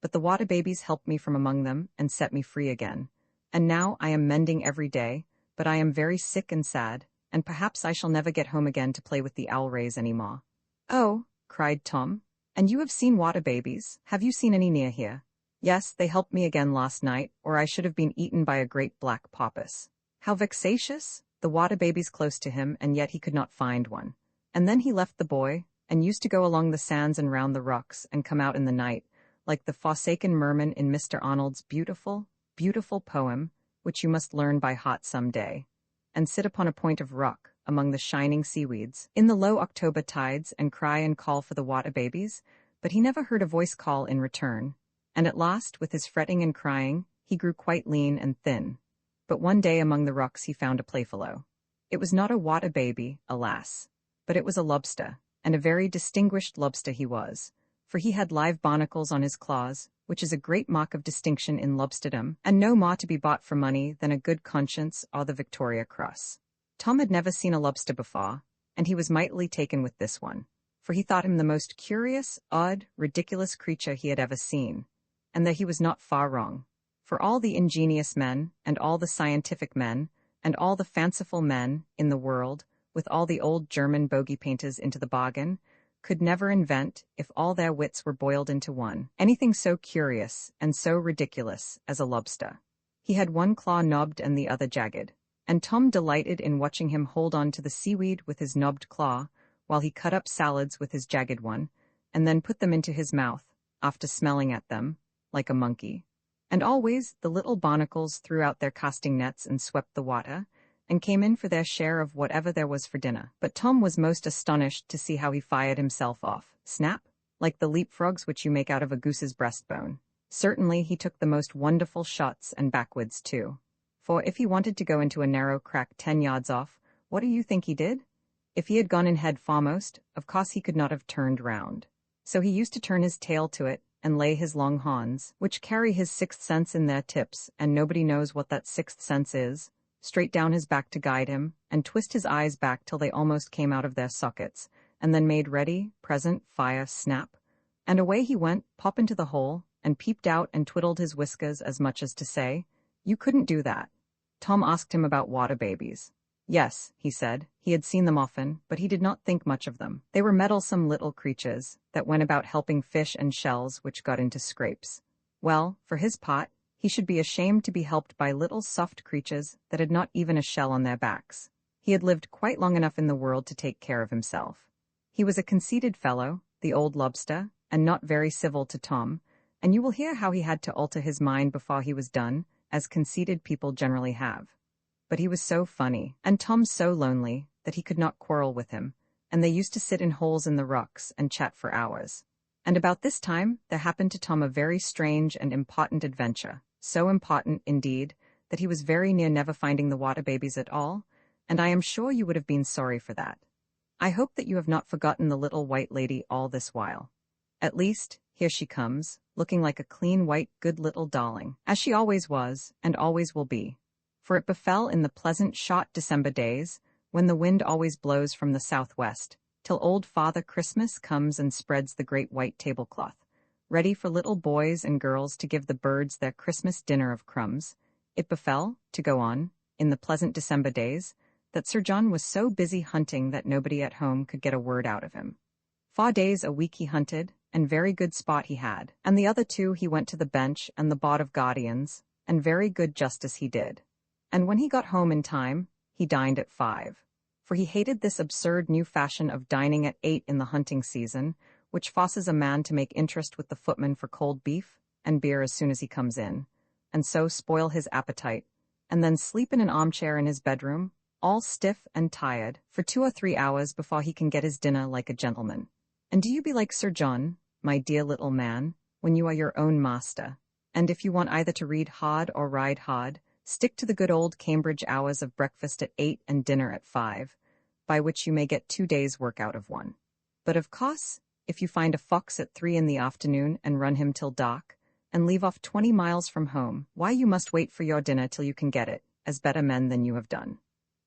But the water babies helped me from among them, and set me free again. And now I am mending every day, but I am very sick and sad, and perhaps I shall never get home again to play with the owl rays any more." "Oh," cried Tom, "and you have seen water babies? Have you seen any near here?" "Yes, they helped me again last night, or I should have been eaten by a great black porpoise." "How vexatious!" The water babies close to him, and yet he could not find one. And then he left the boy, and used to go along the sands and round the rocks, and come out in the night, like the forsaken merman in Mr. Arnold's beautiful, beautiful poem, which you must learn by heart some day, and sit upon a point of rock, among the shining seaweeds, in the low October tides, and cry and call for the water babies, but he never heard a voice call in return, and at last, with his fretting and crying, he grew quite lean and thin. But one day among the rocks he found a playfellow. It was not a water baby, alas, but it was a lobster, and a very distinguished lobster he was, for he had live barnacles on his claws, which is a great mark of distinction in lobsterdom, and no more to be bought for money than a good conscience or the Victoria Cross. Tom had never seen a lobster before, and he was mightily taken with this one, for he thought him the most curious, odd, ridiculous creature he had ever seen, and that he was not far wrong. For all the ingenious men, and all the scientific men, and all the fanciful men in the world, with all the old German bogey painters into the bargain, could never invent, if all their wits were boiled into one, anything so curious and so ridiculous as a lobster. He had one claw knobbed and the other jagged, and Tom delighted in watching him hold on to the seaweed with his knobbed claw, while he cut up salads with his jagged one, and then put them into his mouth, after smelling at them, like a monkey. And always the little barnacles threw out their casting nets and swept the water, and came in for their share of whatever there was for dinner. But Tom was most astonished to see how he fired himself off. Snap, like the leapfrogs which you make out of a goose's breastbone. Certainly he took the most wonderful shots, and backwards too. For if he wanted to go into a narrow crack 10 yards off, what do you think he did? If he had gone in head foremost, of course he could not have turned round. So he used to turn his tail to it, and lay his long horns, which carry his sixth sense in their tips, and nobody knows what that sixth sense is, straight down his back to guide him, and twist his eyes back till they almost came out of their sockets, and then made ready, present, fire, snap, and away he went, pop into the hole, and peeped out and twiddled his whiskers as much as to say, "You couldn't do that." Tom asked him about water babies. Yes, he said, he had seen them often, but he did not think much of them. They were meddlesome little creatures, that went about helping fish and shells which got into scrapes. Well, for his part, he should be ashamed to be helped by little soft creatures that had not even a shell on their backs. He had lived quite long enough in the world to take care of himself. He was a conceited fellow, the old lobster, and not very civil to Tom, and you will hear how he had to alter his mind before he was done, as conceited people generally have. But he was so funny, and Tom so lonely, that he could not quarrel with him, and they used to sit in holes in the rocks and chat for hours. And about this time there happened to Tom a very strange and important adventure, so important, indeed, that he was very near never finding the water babies at all, and I am sure you would have been sorry for that. I hope that you have not forgotten the little white lady all this while. At least, here she comes, looking like a clean white good little darling, as she always was, and always will be. For it befell in the pleasant short December days, when the wind always blows from the southwest, till old Father Christmas comes and spreads the great white tablecloth, ready for little boys and girls to give the birds their Christmas dinner of crumbs. It befell, to go on, in the pleasant December days, that Sir John was so busy hunting that nobody at home could get a word out of him. 4 days a week he hunted, and very good sport he had, and the other 2 he went to the bench and the board of guardians, and very good justice he did. And when he got home in time, he dined at 5. for he hated this absurd new fashion of dining at 8 in the hunting season, which forces a man to make interest with the footman for cold beef and beer as soon as he comes in, and so spoil his appetite, and then sleep in an armchair in his bedroom, all stiff and tired, for 2 or 3 hours before he can get his dinner like a gentleman. And do you be like Sir John, my dear little man, when you are your own master? And if you want either to read hard or ride hard, stick to the good old Cambridge hours of breakfast at 8 and dinner at 5, by which you may get 2 days' work out of one. But of course, if you find a fox at 3 in the afternoon and run him till dark, and leave off 20 miles from home, why you must wait for your dinner till you can get it, as better men than you have done.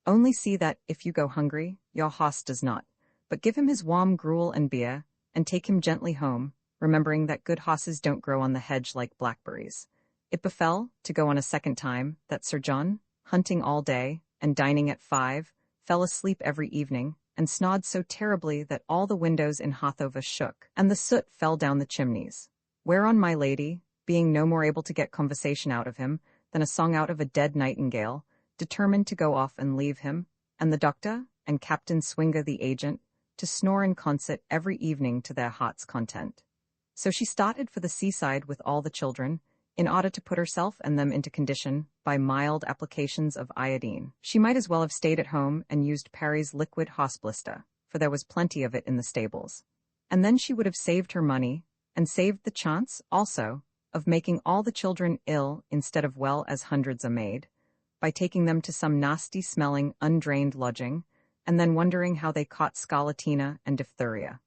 Only see that, if you go hungry, your hoss does not, but give him his warm gruel and beer, and take him gently home, remembering that good hosses don't grow on the hedge like blackberries. It befell, to go on a second time, that Sir John, hunting all day, and dining at 5, fell asleep every evening, and snored so terribly that all the windows in Harthover shook, and the soot fell down the chimneys. Whereon my lady, being no more able to get conversation out of him than a song out of a dead nightingale, determined to go off and leave him, and the doctor, and Captain Swinger the agent, to snore in concert every evening to their heart's content. So she started for the seaside with all the children, in order to put herself and them into condition by mild applications of iodine. She might as well have stayed at home and used Parry's liquid hoss-blister, for there was plenty of it in the stables. And then she would have saved her money, and saved the chance, also, of making all the children ill instead of well as hundreds are made, by taking them to some nasty-smelling, undrained lodging, and then wondering how they caught scarlatina and diphtheria.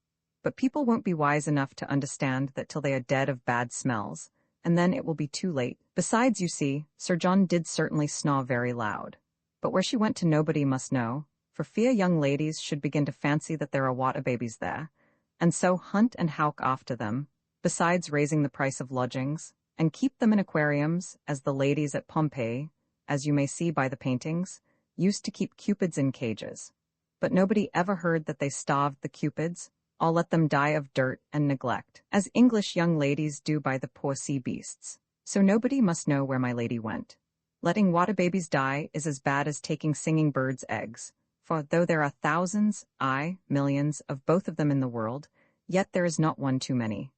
But people won't be wise enough to understand that till they are dead of bad smells, and then it will be too late. Besides, you see, Sir John did certainly snore very loud. But where she went to nobody must know, for fear young ladies should begin to fancy that there are water babies there, and so hunt and howk after them, besides raising the price of lodgings, and keep them in aquariums, as the ladies at Pompeii, as you may see by the paintings, used to keep cupids in cages. But nobody ever heard that they starved the cupids, or let them die of dirt and neglect, as English young ladies do by the poor sea beasts. So nobody must know where my lady went. Letting water babies die is as bad as taking singing birds' eggs, for though there are thousands, aye, millions, of both of them in the world, yet there is not one too many.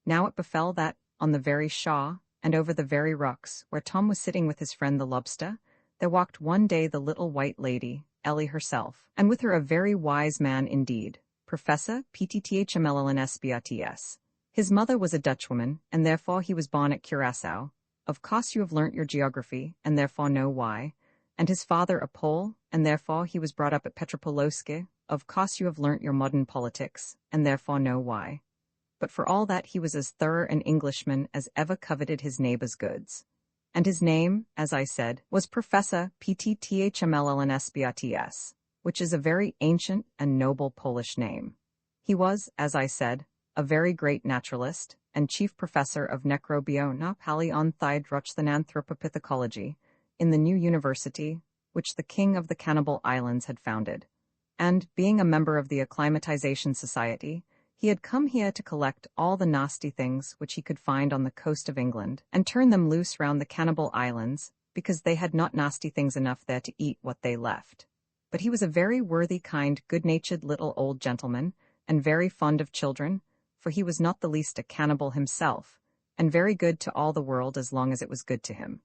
Now it befell that, on the very shaw, and over the very rocks, where Tom was sitting with his friend the lobster, there walked one day the little white lady, Ellie herself, and with her a very wise man indeed, Professor Ptthmllnsbts. His mother was a Dutchwoman, and therefore he was born at Curaçao. Of course you have learnt your geography, and therefore know why. And his father a Pole, and therefore he was brought up at Petropolowskie. Of course you have learnt your modern politics, and therefore know why. But for all that he was as thorough an Englishman as ever coveted his neighbour's goods. And his name, as I said, was Professor Ptthmllnsbts, which is a very ancient and noble Polish name. He was, as I said, a very great naturalist, and chief professor of necrobiona paleonthiedrochnanthropopithecology in the new university, which the king of the Cannibal Islands had founded. And, being a member of the Acclimatization Society, he had come here to collect all the nasty things which he could find on the coast of England, and turn them loose round the Cannibal Islands, because they had not nasty things enough there to eat what they left. But he was a very worthy, kind, good-natured little old gentleman, and very fond of children, for he was not the least a cannibal himself, and very good to all the world as long as it was good to him.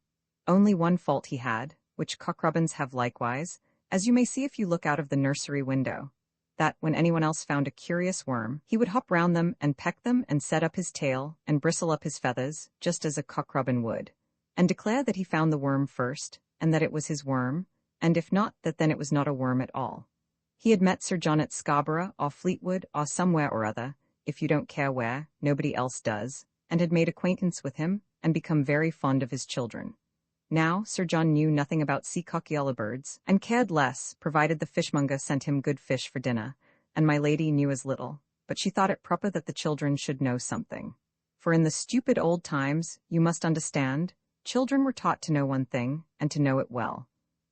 Only one fault he had, which cock-robins have likewise, as you may see if you look out of the nursery window, that when anyone else found a curious worm, he would hop round them and peck them and set up his tail and bristle up his feathers, just as a cock-robin would, and declare that he found the worm first, and that it was his worm, and if not, that then it was not a worm at all. He had met Sir John at Scarborough, or Fleetwood, or somewhere or other, if you don't care where, nobody else does, and had made acquaintance with him, and become very fond of his children. Now, Sir John knew nothing about sea-cock yellow birds, and cared less, provided the fishmonger sent him good fish for dinner, and my lady knew as little, but she thought it proper that the children should know something. For in the stupid old times, you must understand, children were taught to know one thing, and to know it well.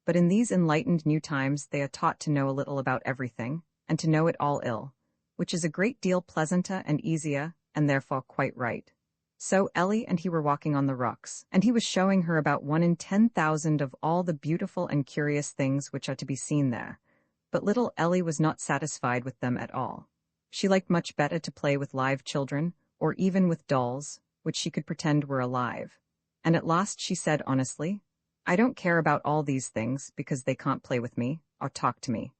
But in these enlightened new times they are taught to know a little about everything, and to know it all ill, which is a great deal pleasanter and easier, and therefore quite right. So Ellie and he were walking on the rocks, and he was showing her about 1 in 10,000 of all the beautiful and curious things which are to be seen there, But little Ellie was not satisfied with them at all. She liked much better to play with live children, or even with dolls, which she could pretend were alive. And at last she said honestly, "I don't care about all these things because they can't play with me or talk to me.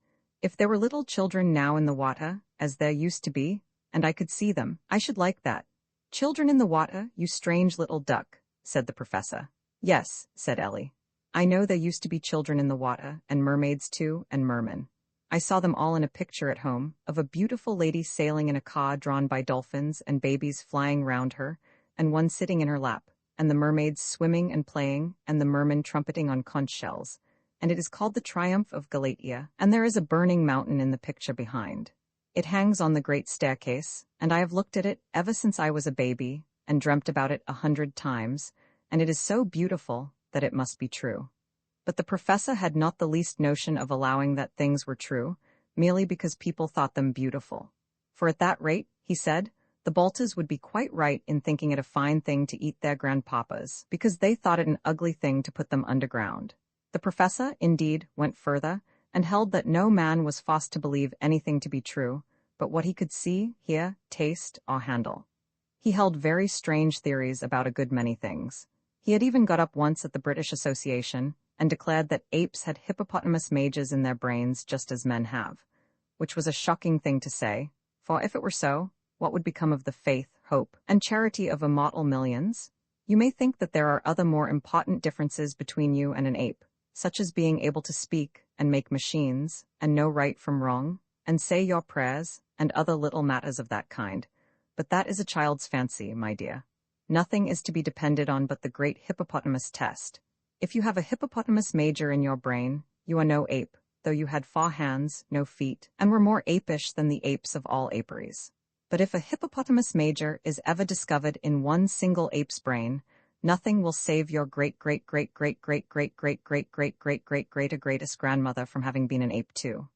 If there were little children now in the water, as there used to be, and I could see them, I should like that." "Children in the water, you strange little duck," said the professor. "Yes," said Ellie. "I know there used to be children in the water, and mermaids too, and mermen. I saw them all in a picture at home, of a beautiful lady sailing in a car drawn by dolphins and babies flying round her, and one sitting in her lap, and the mermaids swimming and playing, and the mermen trumpeting on conch shells. And it is called the Triumph of Galatea, and there is a burning mountain in the picture behind. It hangs on the great staircase, and I have looked at it ever since I was a baby, and dreamt about it 100 times, and it is so beautiful that it must be true." But the professor had not the least notion of allowing that things were true, merely because people thought them beautiful. For at that rate, he said, the Bolters would be quite right in thinking it a fine thing to eat their grandpapas, because they thought it an ugly thing to put them underground. The professor, indeed, went further, and held that no man was forced to believe anything to be true, but what he could see, hear, taste, or handle. He held very strange theories about a good many things. He had even got up once at the British Association, and declared that apes had hippopotamus mages in their brains just as men have, which was a shocking thing to say, for if it were so, what would become of the faith, hope, and charity of immortal millions? You may think that there are other more important differences between you and an ape, such as being able to speak and make machines, and know right from wrong, and say your prayers, and other little matters of that kind, but that is a child's fancy, my dear. Nothing is to be depended on but the great hippopotamus test. If you have a hippopotamus major in your brain, you are no ape, though you had 4 hands, no feet, and were more apish than the apes of all aperies. But if a hippopotamus major is ever discovered in one single ape's brain, nothing will save your great-great-great-great-great-great-great-great-great-great-greatest grandmother from having been an ape too.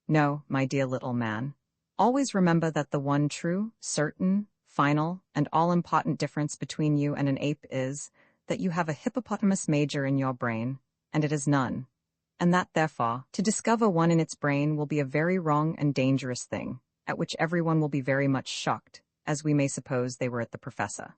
No, my dear little man. Always remember that the one true, certain, final, and all-important difference between you and an ape is that you have a hippopotamus major in your brain, and it is none. And that, therefore, to discover one in its brain will be a very wrong and dangerous thing, at which everyone will be very much shocked, as we may suppose they were at the professor.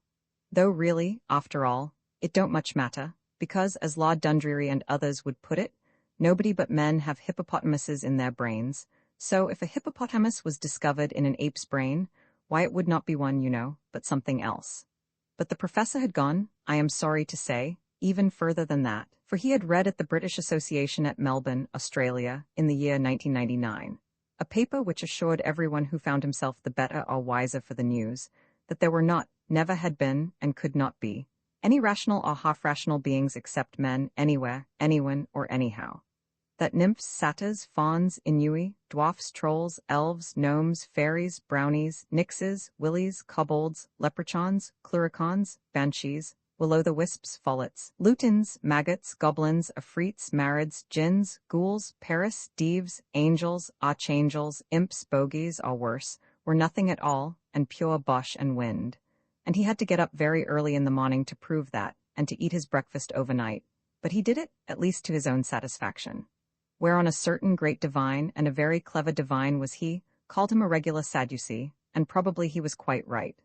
Though really, after all, it don't much matter, because, as Lord Dundreary and others would put it, nobody but men have hippopotamuses in their brains, so if a hippopotamus was discovered in an ape's brain, why it would not be one, you know, but something else. But the professor had gone, I am sorry to say, even further than that, for he had read at the British Association at Melbourne, Australia, in the year 1999, a paper which assured everyone who found himself the better or wiser for the news, that there were not, never had been, and could not be, any rational or half-rational beings except men, anywhere, anyone, or anyhow. That nymphs, satyrs, fauns, inui, dwarfs, trolls, elves, gnomes, fairies, brownies, nixes, willies, kobolds, leprechauns, cluricons, banshees, will-o'-the-wisps, follets, lutins, maggots, goblins, afrits, marids, jinns, ghouls, paris, deeves, angels, archangels, imps, bogies, or worse, were nothing at all, and pure bosh and wind. And he had to get up very early in the morning to prove that, and to eat his breakfast overnight, but he did it, at least to his own satisfaction. Whereon a certain great divine, and a very clever divine was he, called him a regular Sadducee, and probably he was quite right.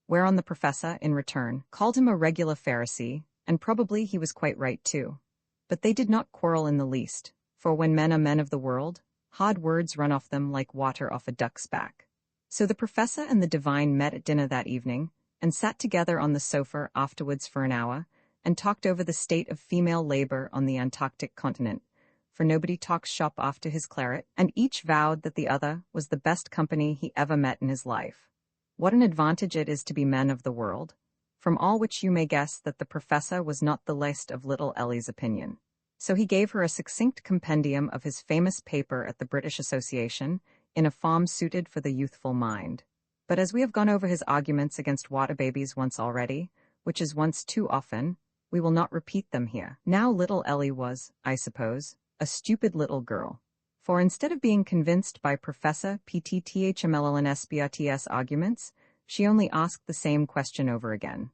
Whereon the professor, in return, called him a regular Pharisee, and probably he was quite right too. But they did not quarrel in the least, for when men are men of the world, hard words run off them like water off a duck's back. So the professor and the divine met at dinner that evening, and sat together on the sofa afterwards for an hour, and talked over the state of female labor on the Antarctic continent, for nobody talks shop after his claret, and each vowed that the other was the best company he ever met in his life. What an advantage it is to be men of the world, from all which you may guess that the professor was not the least of little Ellie's opinion. So he gave her a succinct compendium of his famous paper at the British Association, in a form suited for the youthful mind. But as we have gone over his arguments against water babies once already, which is once too often, we will not repeat them here. Now little Ellie was, I suppose, a stupid little girl. For instead of being convinced by Professor PTTHMLLNSBRTS arguments, she only asked the same question over again.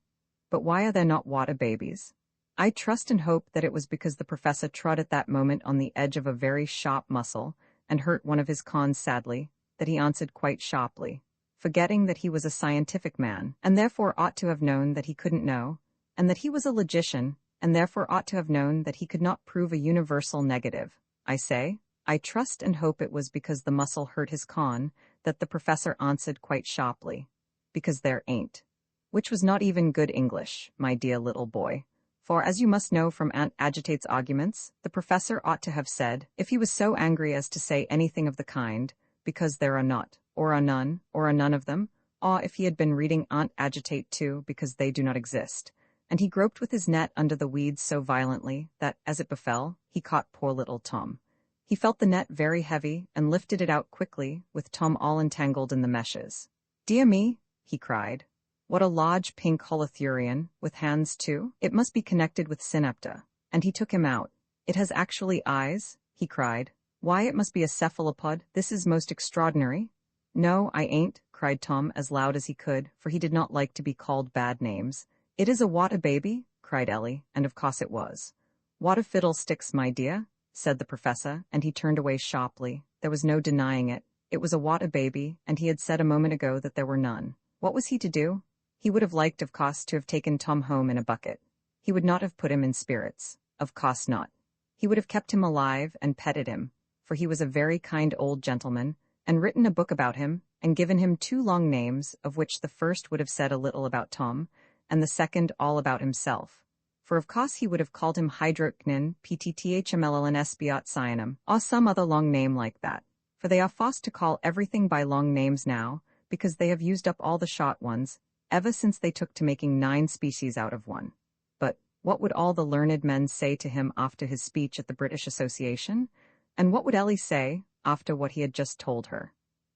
But why are there not water babies? I trust and hope that it was because the professor trod at that moment on the edge of a very sharp muscle, and hurt one of his cons sadly, that he answered quite sharply, forgetting that he was a scientific man, and therefore ought to have known that he couldn't know, and that he was a logician, and therefore ought to have known that he could not prove a universal negative. I say, I trust and hope it was because the muscle hurt his con, that the professor answered quite sharply, because there ain't. Which was not even good English, my dear little boy. For as you must know from Aunt Agitate's arguments, the professor ought to have said, if he was so angry as to say anything of the kind, because there are not, or are none of them, or if he had been reading Aunt Agitate too, because they do not exist. And he groped with his net under the weeds so violently that, as it befell, he caught poor little Tom. He felt the net very heavy and lifted it out quickly, with Tom all entangled in the meshes. Dear me, he cried. What a large pink holothurian, with hands too. It must be connected with synapta. And he took him out. It has actually eyes, he cried. Why, it must be a cephalopod. This is most extraordinary. No, I ain't, cried Tom as loud as he could, for he did not like to be called bad names. It is a water baby, cried Ellie, and of course it was. What a fiddlesticks, my dear, said the professor, and he turned away sharply. There was no denying it. It was a water baby, and he had said a moment ago that there were none. What was he to do? He would have liked, of course, to have taken Tom home in a bucket. He would not have put him in spirits. Of course not. He would have kept him alive and petted him, for he was a very kind old gentleman, and written a book about him, and given him 2 long names, of which the first would have said a little about Tom, and the second all about himself. For of course he would have called him Hydroquinin, Ptthmlln Cyanum, or some other long name like that, for they are forced to call everything by long names now, because they have used up all the short ones, ever since they took to making 9 species out of one. But what would all the learned men say to him after his speech at the British Association? And what would Ellie say, after what he had just told her?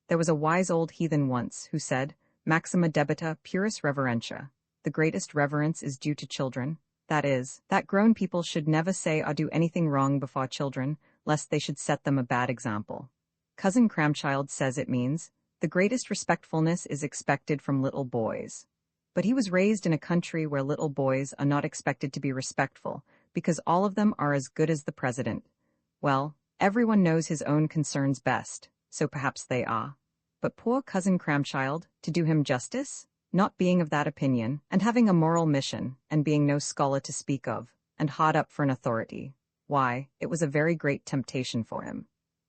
There was a wise old heathen once who said, Maxima debita puris reverentia. The greatest reverence is due to children. That is, that grown people should never say or do anything wrong before children, lest they should set them a bad example. Cousin Cramchild says it means, the greatest respectfulness is expected from little boys. But he was raised in a country where little boys are not expected to be respectful, because all of them are as good as the president. Well, everyone knows his own concerns best, so perhaps they are. But poor Cousin Cramchild, to do him justice, not being of that opinion, and having a moral mission, and being no scholar to speak of, and hard up for an authority, why, it was a very great temptation for him.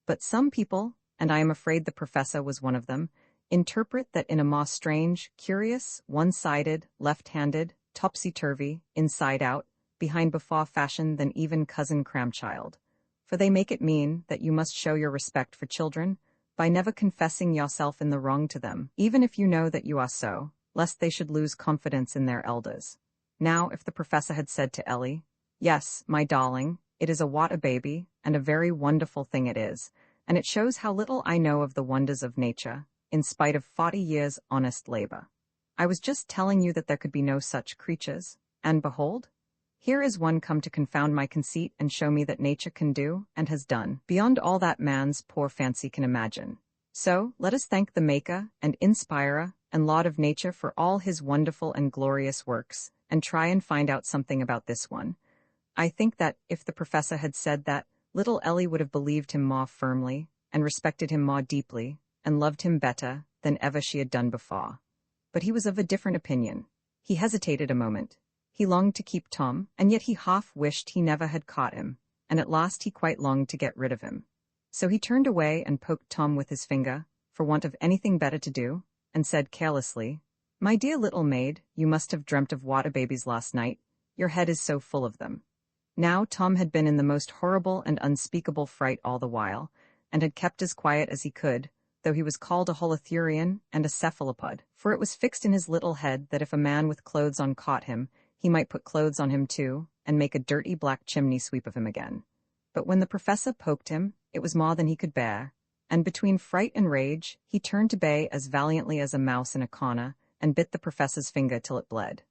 But some people, and I am afraid the professor was one of them, interpret that in a more strange, curious, one-sided, left-handed, topsy-turvy, inside-out, behind-before fashion than even Cousin Cramchild. For they make it mean that you must show your respect for children by never confessing yourself in the wrong to them, even if you know that you are so, lest they should lose confidence in their elders. Now, if the professor had said to Ellie, Yes, my darling, it is a water baby, and a very wonderful thing it is, and it shows how little I know of the wonders of nature, in spite of 40 years' honest labor. I was just telling you that there could be no such creatures, and behold, here is one come to confound my conceit and show me that nature can do, and has done, beyond all that man's poor fancy can imagine. So, let us thank the Maker, and Inspirer, and Lord of nature for all his wonderful and glorious works, and try and find out something about this one. I think that, if the professor had said that, little Ellie would have believed him more firmly, and respected him more deeply, and loved him better than ever she had done before. But he was of a different opinion. He hesitated a moment. He longed to keep Tom, and yet he half wished he never had caught him, and at last he quite longed to get rid of him. So he turned away and poked Tom with his finger, for want of anything better to do, and said carelessly, My dear little maid, you must have dreamt of water babies last night. Your head is so full of them. Now Tom had been in the most horrible and unspeakable fright all the while, and had kept as quiet as he could, though he was called a holothurian and a cephalopod, for it was fixed in his little head that if a man with clothes on caught him, he might put clothes on him too, and make a dirty black chimney sweep of him again. But when the professor poked him, it was more than he could bear, and between fright and rage, he turned to bay as valiantly as a mouse in a corner, and bit the professor's finger till it bled.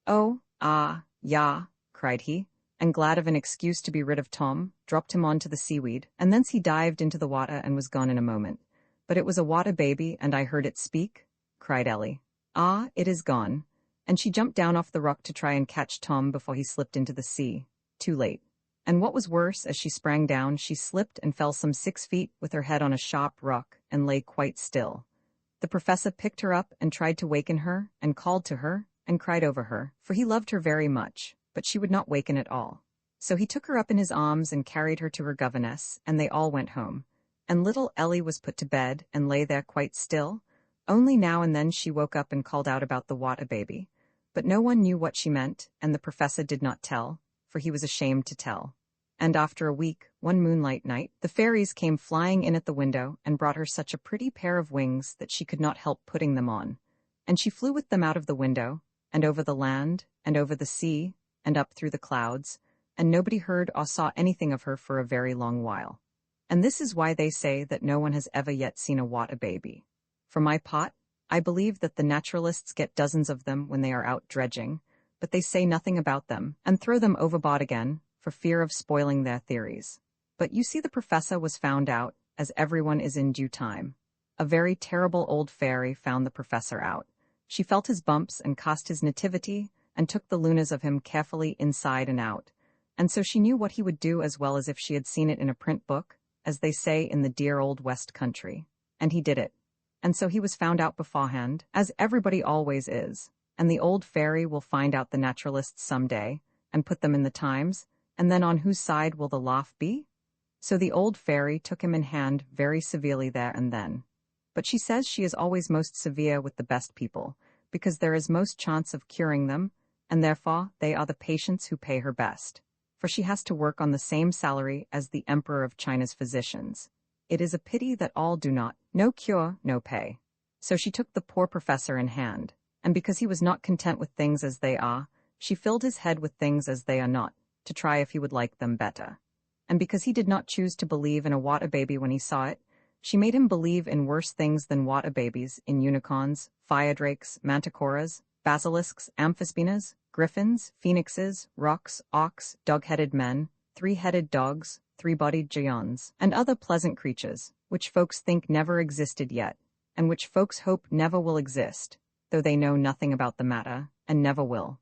Oh, ah, yah, cried he, and glad of an excuse to be rid of Tom, dropped him onto the seaweed, and thence he dived into the water and was gone in a moment. But it was a water baby, and I heard it speak? Cried Ellie. Ah, it is gone. And she jumped down off the rock to try and catch Tom before he slipped into the sea. Too late. And what was worse, as she sprang down, she slipped and fell some 6 feet with her head on a sharp rock and lay quite still. The professor picked her up and tried to waken her, and called to her, and cried over her, for he loved her very much, but she would not waken at all. So he took her up in his arms and carried her to her governess, and they all went home. And little Ellie was put to bed and lay there quite still. Only now and then she woke up and called out about the water baby. But no one knew what she meant, and the professor did not tell, for he was ashamed to tell. And after a week, one moonlight night, the fairies came flying in at the window and brought her such a pretty pair of wings that she could not help putting them on. And she flew with them out of the window, and over the land, and over the sea, and up through the clouds, and nobody heard or saw anything of her for a very long while. And this is why they say that no one has ever yet seen a water baby. For my part, I believe that the naturalists get dozens of them when they are out dredging, but they say nothing about them, and throw them overboard again, for fear of spoiling their theories. But you see, the professor was found out, as everyone is in due time. A very terrible old fairy found the professor out. She felt his bumps and cast his nativity, and took the lunas of him carefully inside and out. And so she knew what he would do as well as if she had seen it in a print book, as they say in the dear old West Country. And he did it. And so he was found out beforehand, as everybody always is. And the old fairy will find out the naturalists some day, and put them in the Times, and then on whose side will the laugh be? So the old fairy took him in hand very severely there and then. But she says she is always most severe with the best people, because there is most chance of curing them, and therefore they are the patients who pay her best. For she has to work on the same salary as the Emperor of China's physicians. It is a pity that all do not. No cure, no pay. So she took the poor professor in hand, and because he was not content with things as they are, she filled his head with things as they are not, to try if he would like them better. And because he did not choose to believe in a water baby when he saw it, she made him believe in worse things than water babies, in unicorns, fire drakes, manticoras, basilisks, amphispinas, griffins, phoenixes, rocks, ox, dog-headed men, 3-headed dogs, 3-bodied giants, and other pleasant creatures, which folks think never existed yet, and which folks hope never will exist, though they know nothing about the matter, and never will.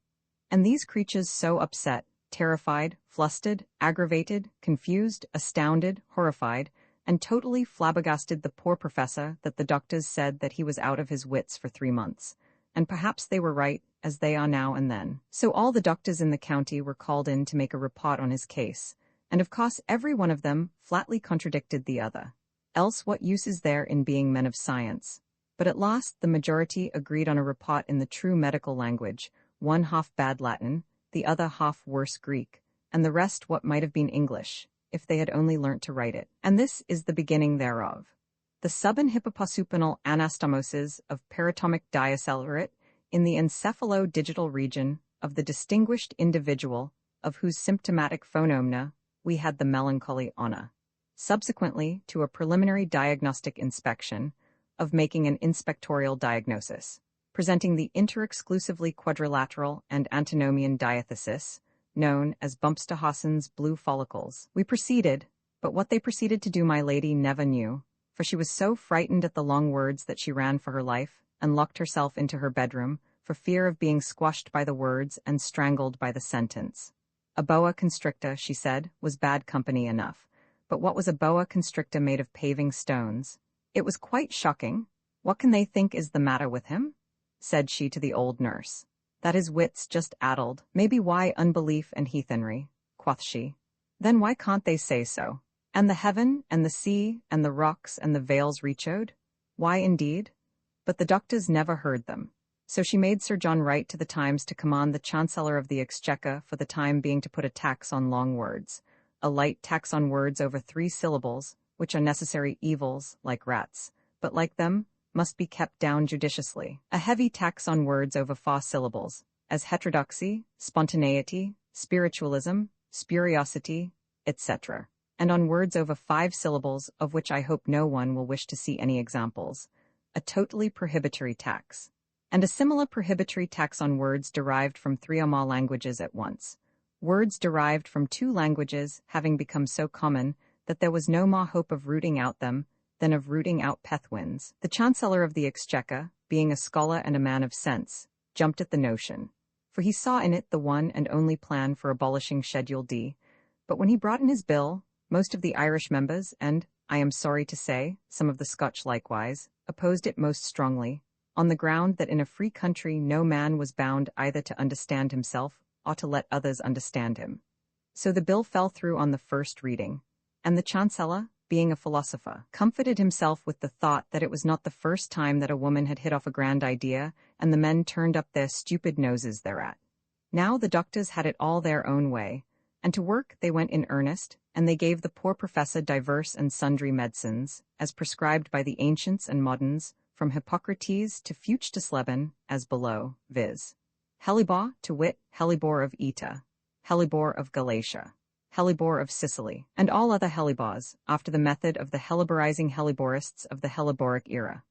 And these creatures so upset, terrified, flustered, aggravated, confused, astounded, horrified, and totally flabbergasted the poor professor that the doctors said that he was out of his wits for 3 months. And perhaps they were right, as they are now and then. So all the doctors in the county were called in to make a report on his case, and of course every one of them flatly contradicted the other. Else what use is there in being men of science? But at last the majority agreed on a report in the true medical language, one half bad Latin, the other half worse Greek, and the rest what might have been English, if they had only learnt to write it. And this is the beginning thereof. The subinhippoposupanal anastomoses of peritomic diaccelerate in the encephalodigital region of the distinguished individual of whose symptomatic phonomena we had the melancholy honor, subsequently to a preliminary diagnostic inspection, of making an inspectorial diagnosis, presenting the interexclusively quadrilateral and antinomian diathesis, known as Bumpsterhausen's blue follicles. We proceeded, but what they proceeded to do my lady never knew, for she was so frightened at the long words that she ran for her life, and locked herself into her bedroom, for fear of being squashed by the words and strangled by the sentence. A boa constrictor, she said, was bad company enough, but what was a boa constrictor made of paving stones? It was quite shocking. What can they think is the matter with him? Said she to the old nurse. That his wits just addled. Maybe why unbelief and heathenry, quoth she. Then why can't they say so? And the heaven, and the sea, and the rocks, and the vales reachowed? Why indeed? But the doctors never heard them. So she made Sir John write to the Times to command the Chancellor of the Exchequer for the time being to put a tax on long words, a light tax on words over 3 syllables, which are necessary evils, like rats, but like them, must be kept down judiciously, a heavy tax on words over 4 syllables, as heterodoxy, spontaneity, spiritualism, spuriosity, etc., and on words over 5 syllables, of which I hope no one will wish to see any examples, a totally prohibitory tax, and a similar prohibitory tax on words derived from 3 or more languages at once, words derived from 2 languages having become so common that there was no more hope of rooting out them than of rooting out Pethwins. The Chancellor of the Exchequer, being a scholar and a man of sense, jumped at the notion, for he saw in it the one and only plan for abolishing Schedule D, But when he brought in his bill, most of the Irish members, and, I am sorry to say, some of the Scotch likewise, opposed it most strongly, on the ground that in a free country no man was bound either to understand himself or to let others understand him. So the bill fell through on the first reading, and the Chancellor, being a philosopher, comforted himself with the thought that it was not the first time that a woman had hit off a grand idea, and the men turned up their stupid noses thereat. Now the doctors had it all their own way, and to work they went in earnest, and they gave the poor professor divers and sundry medicines, as prescribed by the ancients and moderns, from Hippocrates to Fuchs to Sleben, as below, viz. Hellebore, to wit, Hellebore of Oeta, Hellebore of Galatia, Hellebore of Sicily, and all other hellebores, after the method of the helleborizing helleborists of the helleboric era.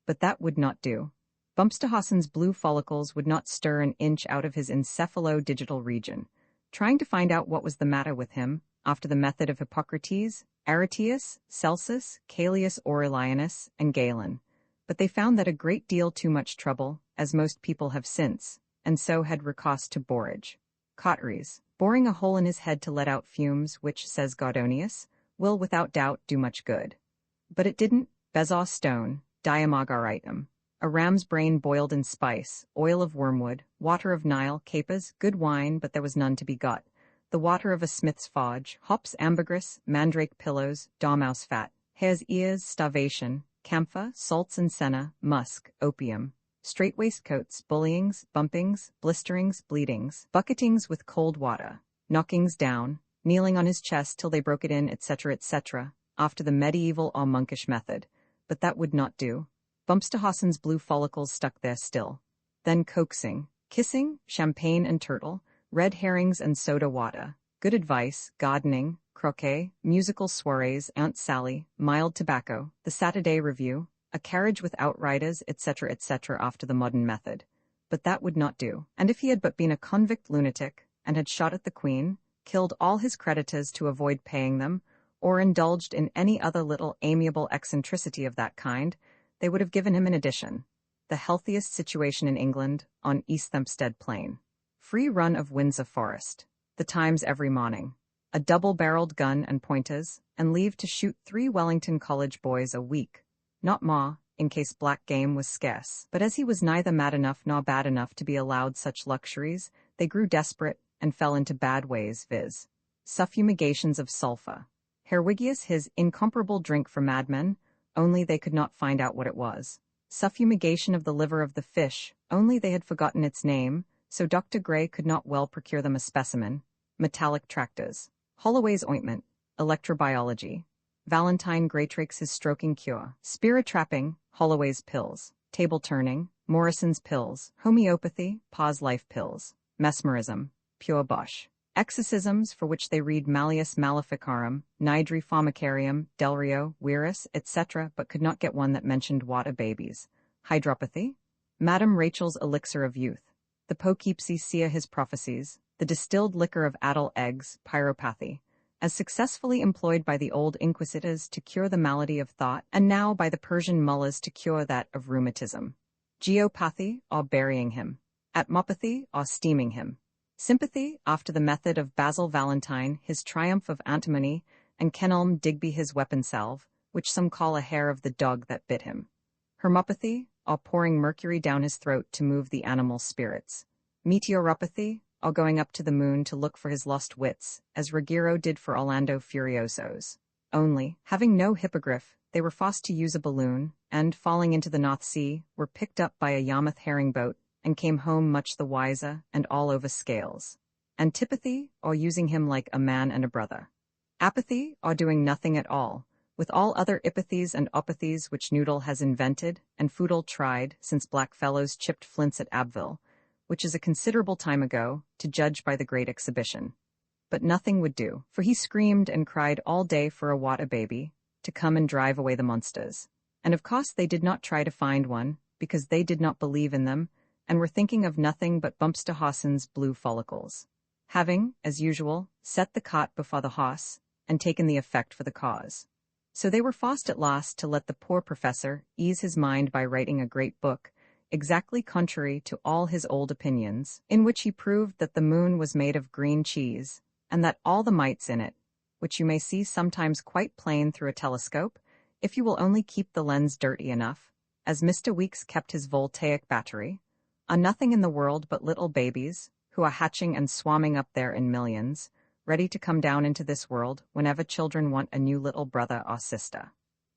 But that would not do. Bumpsterhausen's blue follicles would not stir an inch out of his encephalo-digital region, trying to find out what was the matter with him, after the method of Hippocrates, Aretius, Celsus, Caelius Aurelianus, and Galen. But they found that a great deal too much trouble, as most people have since, and so had recourse to borage. Cauteries, boring a hole in his head to let out fumes, which, says Gordonius, will without doubt do much good. But it didn't. Bezoar stone, diamagaritum, a ram's brain boiled in spice, oil of wormwood, water of Nile, capers, good wine, but there was none to be got, the water of a smith's forge, hops ambergris, mandrake pillows, dormouse fat, hare's ears, starvation, camphor, salts and senna, musk, opium, strait waistcoats, bullyings, bumpings, blisterings, bleedings, bucketings with cold water, knockings down, kneeling on his chest till they broke it in, etc., etc., after the medieval or monkish method. But that would not do. Bumpsterhausen's blue follicles stuck there still. Then coaxing, kissing, champagne and turtle, red herrings and soda water, good advice, gardening, croquet, musical soirees, Aunt Sally, mild tobacco, the Saturday Review, a carriage with outriders, etc., etc., after the modern method. But that would not do. And if he had but been a convict lunatic, and had shot at the Queen, killed all his creditors to avoid paying them, or indulged in any other little amiable eccentricity of that kind, they would have given him an addition. The healthiest situation in England, on East Thempstead Plain. Free run of Windsor Forest. The Times every morning. A double-barreled gun and pointers, and leave to shoot 3 Wellington College boys a week. Not more, in case black game was scarce. But as he was neither mad enough nor bad enough to be allowed such luxuries, they grew desperate and fell into bad ways, viz. Suffumigations of sulphur. Herwigius his incomparable drink for madmen, only they could not find out what it was. Suffumigation of the liver of the fish, only they had forgotten its name, so Dr. Gray could not well procure them a specimen. Metallic tractors. Holloway's ointment. Electrobiology. Valentine Graytrake's his stroking cure. Spirit trapping. Holloway's pills. Table turning. Morrison's pills. Homeopathy. Pause life pills. Mesmerism. Pure bosh. Exorcisms, for which they read Malleus Maleficarum, Nidri Formicarium, Delrio, Wierus, etc., but could not get one that mentioned water babies. Hydropathy. Madame Rachel's elixir of youth. The Poughkeepsie his prophecies. The distilled liquor of addle eggs, pyropathy, as successfully employed by the old inquisitors to cure the malady of thought, and now by the Persian mullahs to cure that of rheumatism. Geopathy, or burying him. Atmopathy, or steaming him. Sympathy, after the method of Basil Valentine, his triumph of antimony, and Kenelm Digby his weapon salve, which some call a hair of the dog that bit him. Hermopathy, or pouring mercury down his throat to move the animal spirits. Meteoropathy, or going up to the moon to look for his lost wits, as Ruggiero did for Orlando Furiosos. Only, having no hippogriff, they were forced to use a balloon, and, falling into the North Sea, were picked up by a Yarmouth herring boat, and came home much the wiser, and all over scales. Antipathy, or using him like a man and a brother. Apathy, or doing nothing at all, with all other ipathies and opathies which Noodle has invented, and Foodle tried, since black fellows chipped flints at Abbeville, which is a considerable time ago, to judge by the Great Exhibition. But nothing would do, for he screamed and cried all day for a water baby, to come and drive away the monsters. And of course they did not try to find one, because they did not believe in them, and were thinking of nothing but Bumpsterhausen's blue follicles. Having, as usual, set the cot before the hoss, and taken the effect for the cause. So they were forced at last to let the poor professor ease his mind by writing a great book, exactly contrary to all his old opinions, in which he proved that the moon was made of green cheese, and that all the mites in it, which you may see sometimes quite plain through a telescope, if you will only keep the lens dirty enough, as Mr. Weeks kept his voltaic battery, are nothing in the world but little babies, who are hatching and swarming up there in millions, ready to come down into this world whenever children want a new little brother or sister.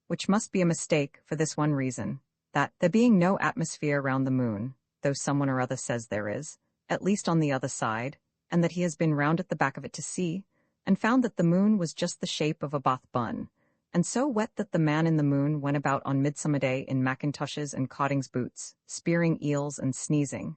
Which must be a mistake for this one reason, that, there being no atmosphere round the moon, though someone or other says there is, at least on the other side, and that he has been round at the back of it to see, and found that the moon was just the shape of a bath bun, and so wet that the man in the moon went about on Midsummer Day in mackintoshes and cottings boots, spearing eels and sneezing.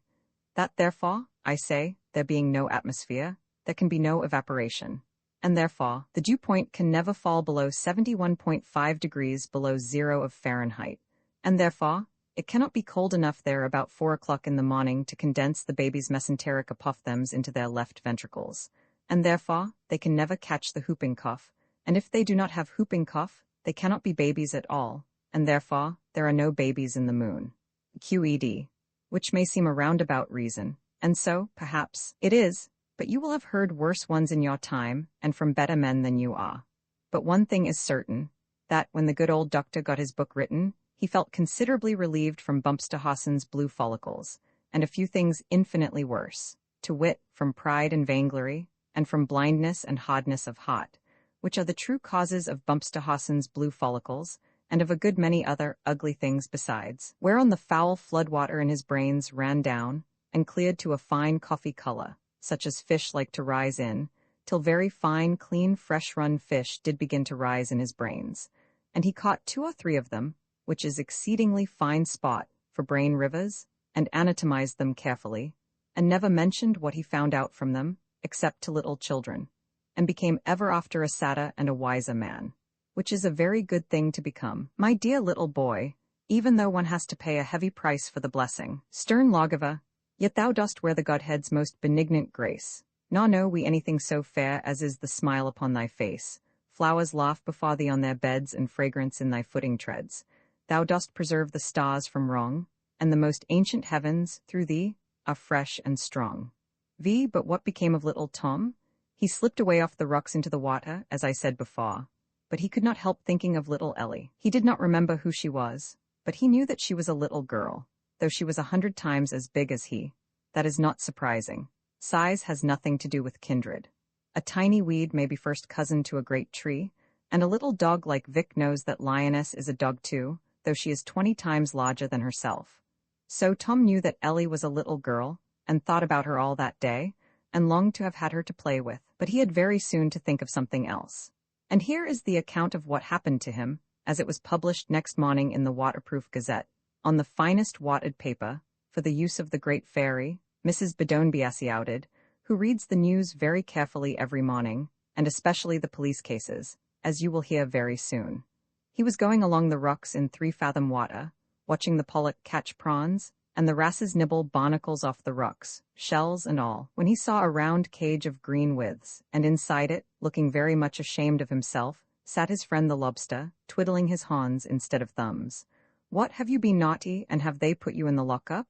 That therefore, I say, there being no atmosphere, there can be no evaporation, and therefore, the dew point can never fall below 71.5 degrees below zero of Fahrenheit, and therefore, it cannot be cold enough there about 4 o'clock in the morning to condense the baby's mesenteric apophthegms into their left ventricles, and therefore, they can never catch the whooping cough, and if they do not have whooping cough, they cannot be babies at all, and therefore, there are no babies in the moon. QED. Which may seem a roundabout reason, and so, perhaps, it is, but you will have heard worse ones in your time, and from better men than you are. But one thing is certain, that when the good old doctor got his book written, he felt considerably relieved from Bumpsterhausen's blue follicles, and a few things infinitely worse, to wit, from pride and vainglory, and from blindness and hardness of heart, which are the true causes of Bumpsterhausen's blue follicles, and of a good many other ugly things besides, whereon the foul floodwater in his brains ran down, and cleared to a fine coffee color, such as fish like to rise in, till very fine, clean, fresh-run fish did begin to rise in his brains, and he caught 2 or 3 of them, which is exceedingly fine spot for brain rivers, and anatomized them carefully, and never mentioned what he found out from them, except to little children, and became ever after a sadder and a wiser man, which is a very good thing to become, my dear little boy, even though one has to pay a heavy price for the blessing. Stern lawgiver, yet thou dost wear the Godhead's most benignant grace, nor know we anything so fair as is the smile upon thy face. Flowers laugh before thee on their beds, and fragrance in thy footing treads. Thou dost preserve the stars from wrong, and the most ancient heavens, through thee, are fresh and strong. But what became of little Tom? He slipped away off the rocks into the water, as I said before, but he could not help thinking of little Ellie. He did not remember who she was, but he knew that she was a little girl, though she was 100 times as big as he. That is not surprising. Size has nothing to do with kindred. A tiny weed may be first cousin to a great tree, and a little dog like Vic knows that Lioness is a dog too, though she is 20 times larger than herself. So Tom knew that Ellie was a little girl, and thought about her all that day, and longed to have had her to play with, but he had very soon to think of something else. And here is the account of what happened to him, as it was published next morning in the Waterproof Gazette, on the finest wadded paper, for the use of the great fairy, Mrs. Bedone, who reads the news very carefully every morning, and especially the police cases, as you will hear very soon. He was going along the rocks in 3-fathom water, watching the pollock catch prawns, and the wrasses nibble barnacles off the rocks, shells and all, when he saw a round cage of green withs, and inside it, looking very much ashamed of himself, sat his friend the lobster, twiddling his horns instead of thumbs. "What, have you been naughty, and have they put you in the lock-up?"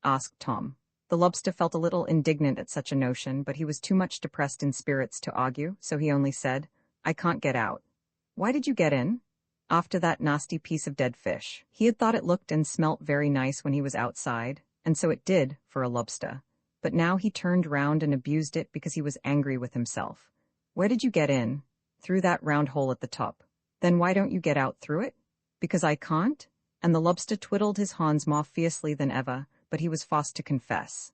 asked Tom. The lobster felt a little indignant at such a notion, but he was too much depressed in spirits to argue, so he only said, "I can't get out." "Why did you get in?" "After that nasty piece of dead fish." He had thought it looked and smelt very nice when he was outside, and so it did, for a lobster. But now he turned round and abused it because he was angry with himself. "Where did you get in?" "Through that round hole at the top." "Then why don't you get out through it?" "Because I can't?" And the lobster twiddled his horns more fiercely than ever, but he was forced to confess.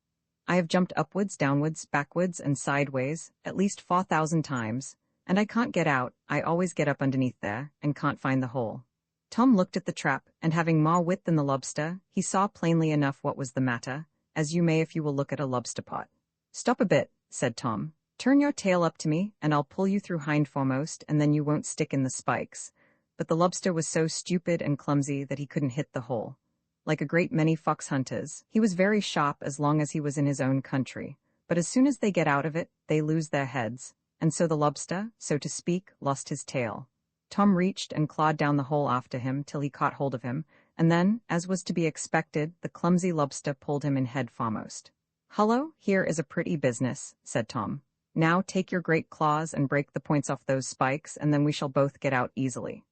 "I have jumped upwards, downwards, backwards, and sideways, at least 4,000 times, and I can't get out. I always get up underneath there, and can't find the hole." Tom looked at the trap, and having more wit than the lobster, he saw plainly enough what was the matter, as you may if you will look at a lobster pot. "Stop a bit," said Tom. "Turn your tail up to me, and I'll pull you through hind foremost, and then you won't stick in the spikes." But the lobster was so stupid and clumsy that he couldn't hit the hole. Like a great many fox hunters, he was very sharp as long as he was in his own country, but as soon as they get out of it, they lose their heads, and so the lobster, so to speak, lost his tail. Tom reached and clawed down the hole after him till he caught hold of him, and then, as was to be expected, the clumsy lobster pulled him in head foremost. "Hullo, here is a pretty business," said Tom. Now take your great claws and break the points off those spikes, and then we shall both get out easily."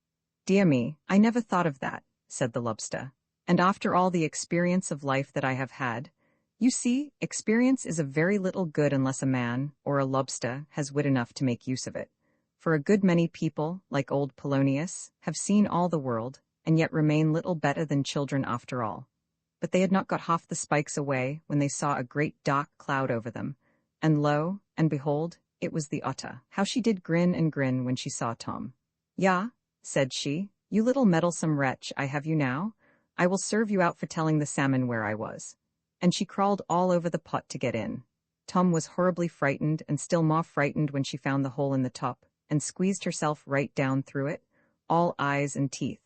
"Dear me, I never thought of that," said the lobster. "And after all the experience of life that I have had, you see, experience is of very little good unless a man, or a lobster, has wit enough to make use of it. For a good many people, like old Polonius, have seen all the world, and yet remain little better than children after all." But they had not got half the spikes away when they saw a great dark cloud over them, and lo, and behold, it was the otter. How she did grin and grin when she saw Tom. "Ya," said she, "you little meddlesome wretch, I have you now. I will serve you out for telling the salmon where I was." And she crawled all over the pot to get in. Tom was horribly frightened, and still more frightened when she found the hole in the top, and squeezed herself right down through it, all eyes and teeth.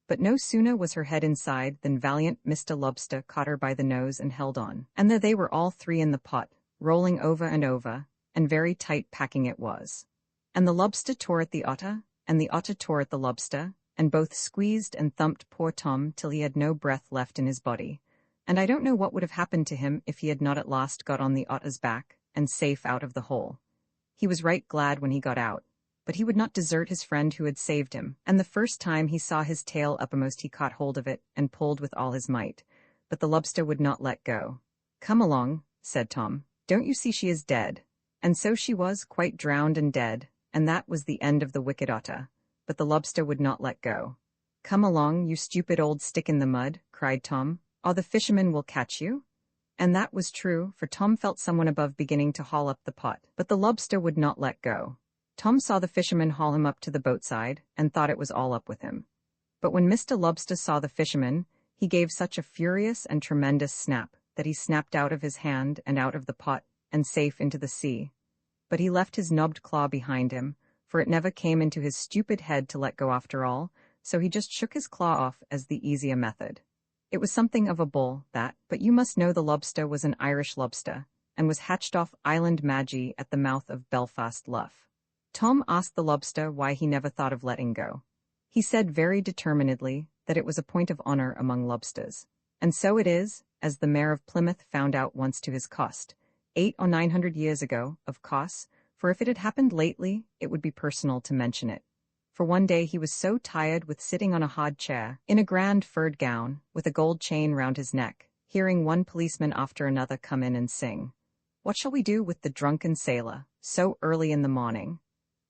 But no sooner was her head inside than valiant Mr. Lobster caught her by the nose and held on. And there they were all three in the pot, rolling over and over, and very tight packing it was. And the lobster tore at the otter, and the otter tore at the lobster, and both squeezed and thumped poor Tom till he had no breath left in his body. And I don't know what would have happened to him if he had not at last got on the otter's back, and safe out of the hole. He was right glad when he got out, but he would not desert his friend who had saved him, and the first time he saw his tail uppermost he caught hold of it, and pulled with all his might. But the lobster would not let go. "Come along," said Tom. "Don't you see she is dead?" And so she was, quite drowned and dead, and that was the end of the wicked otter. But the lobster would not let go. "Come along, you stupid old stick in the mud," cried Tom, "or the fisherman will catch you." And that was true, for Tom felt someone above beginning to haul up the pot, but the lobster would not let go. Tom saw the fisherman haul him up to the boatside, and thought it was all up with him. But when Mr. Lobster saw the fisherman, he gave such a furious and tremendous snap, that he snapped out of his hand and out of the pot, and safe into the sea. But he left his knobbed claw behind him, for it never came into his stupid head to let go after all, so he just shook his claw off as the easier method. It was something of a bull, that, but you must know the lobster was an Irish lobster, and was hatched off Island Maggie at the mouth of Belfast Lough. Tom asked the lobster why he never thought of letting go. He said very determinedly that it was a point of honor among lobsters. And so it is, as the mayor of Plymouth found out once to his cost, 800 or 900 years ago, of course, for if it had happened lately, it would be personal to mention it. For one day he was so tired with sitting on a hard chair, in a grand furred gown, with a gold chain round his neck, hearing one policeman after another come in and sing, "What shall we do with the drunken sailor, so early in the morning?"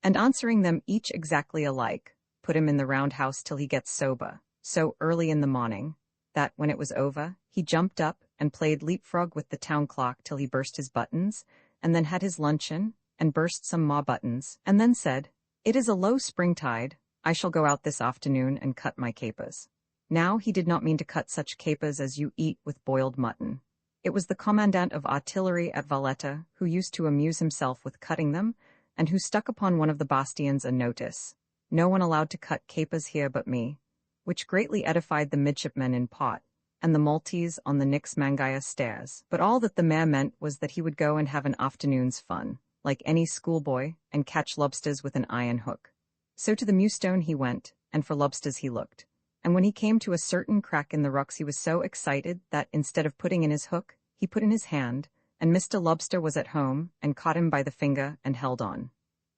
And answering them each exactly alike, "Put him in the roundhouse till he gets sober, so early in the morning," that, when it was over, he jumped up and played leapfrog with the town clock till he burst his buttons, and then had his luncheon, and burst some more buttons, and then said, "It is a low springtide, I shall go out this afternoon and cut my capers." Now he did not mean to cut such capers as you eat with boiled mutton. It was the commandant of artillery at Valletta who used to amuse himself with cutting them, and who stuck upon one of the bastions a notice, "No one allowed to cut capers here but me," which greatly edified the midshipmen in pot, and the Maltese on the Nix Mangaya stairs. But all that the mayor meant was that he would go and have an afternoon's fun, like any schoolboy, and catch lobsters with an iron hook. So to the Mewstone he went, and for lobsters he looked. And when he came to a certain crack in the rocks he was so excited that, instead of putting in his hook, he put in his hand, and Mr. Lobster was at home, and caught him by the finger, and held on.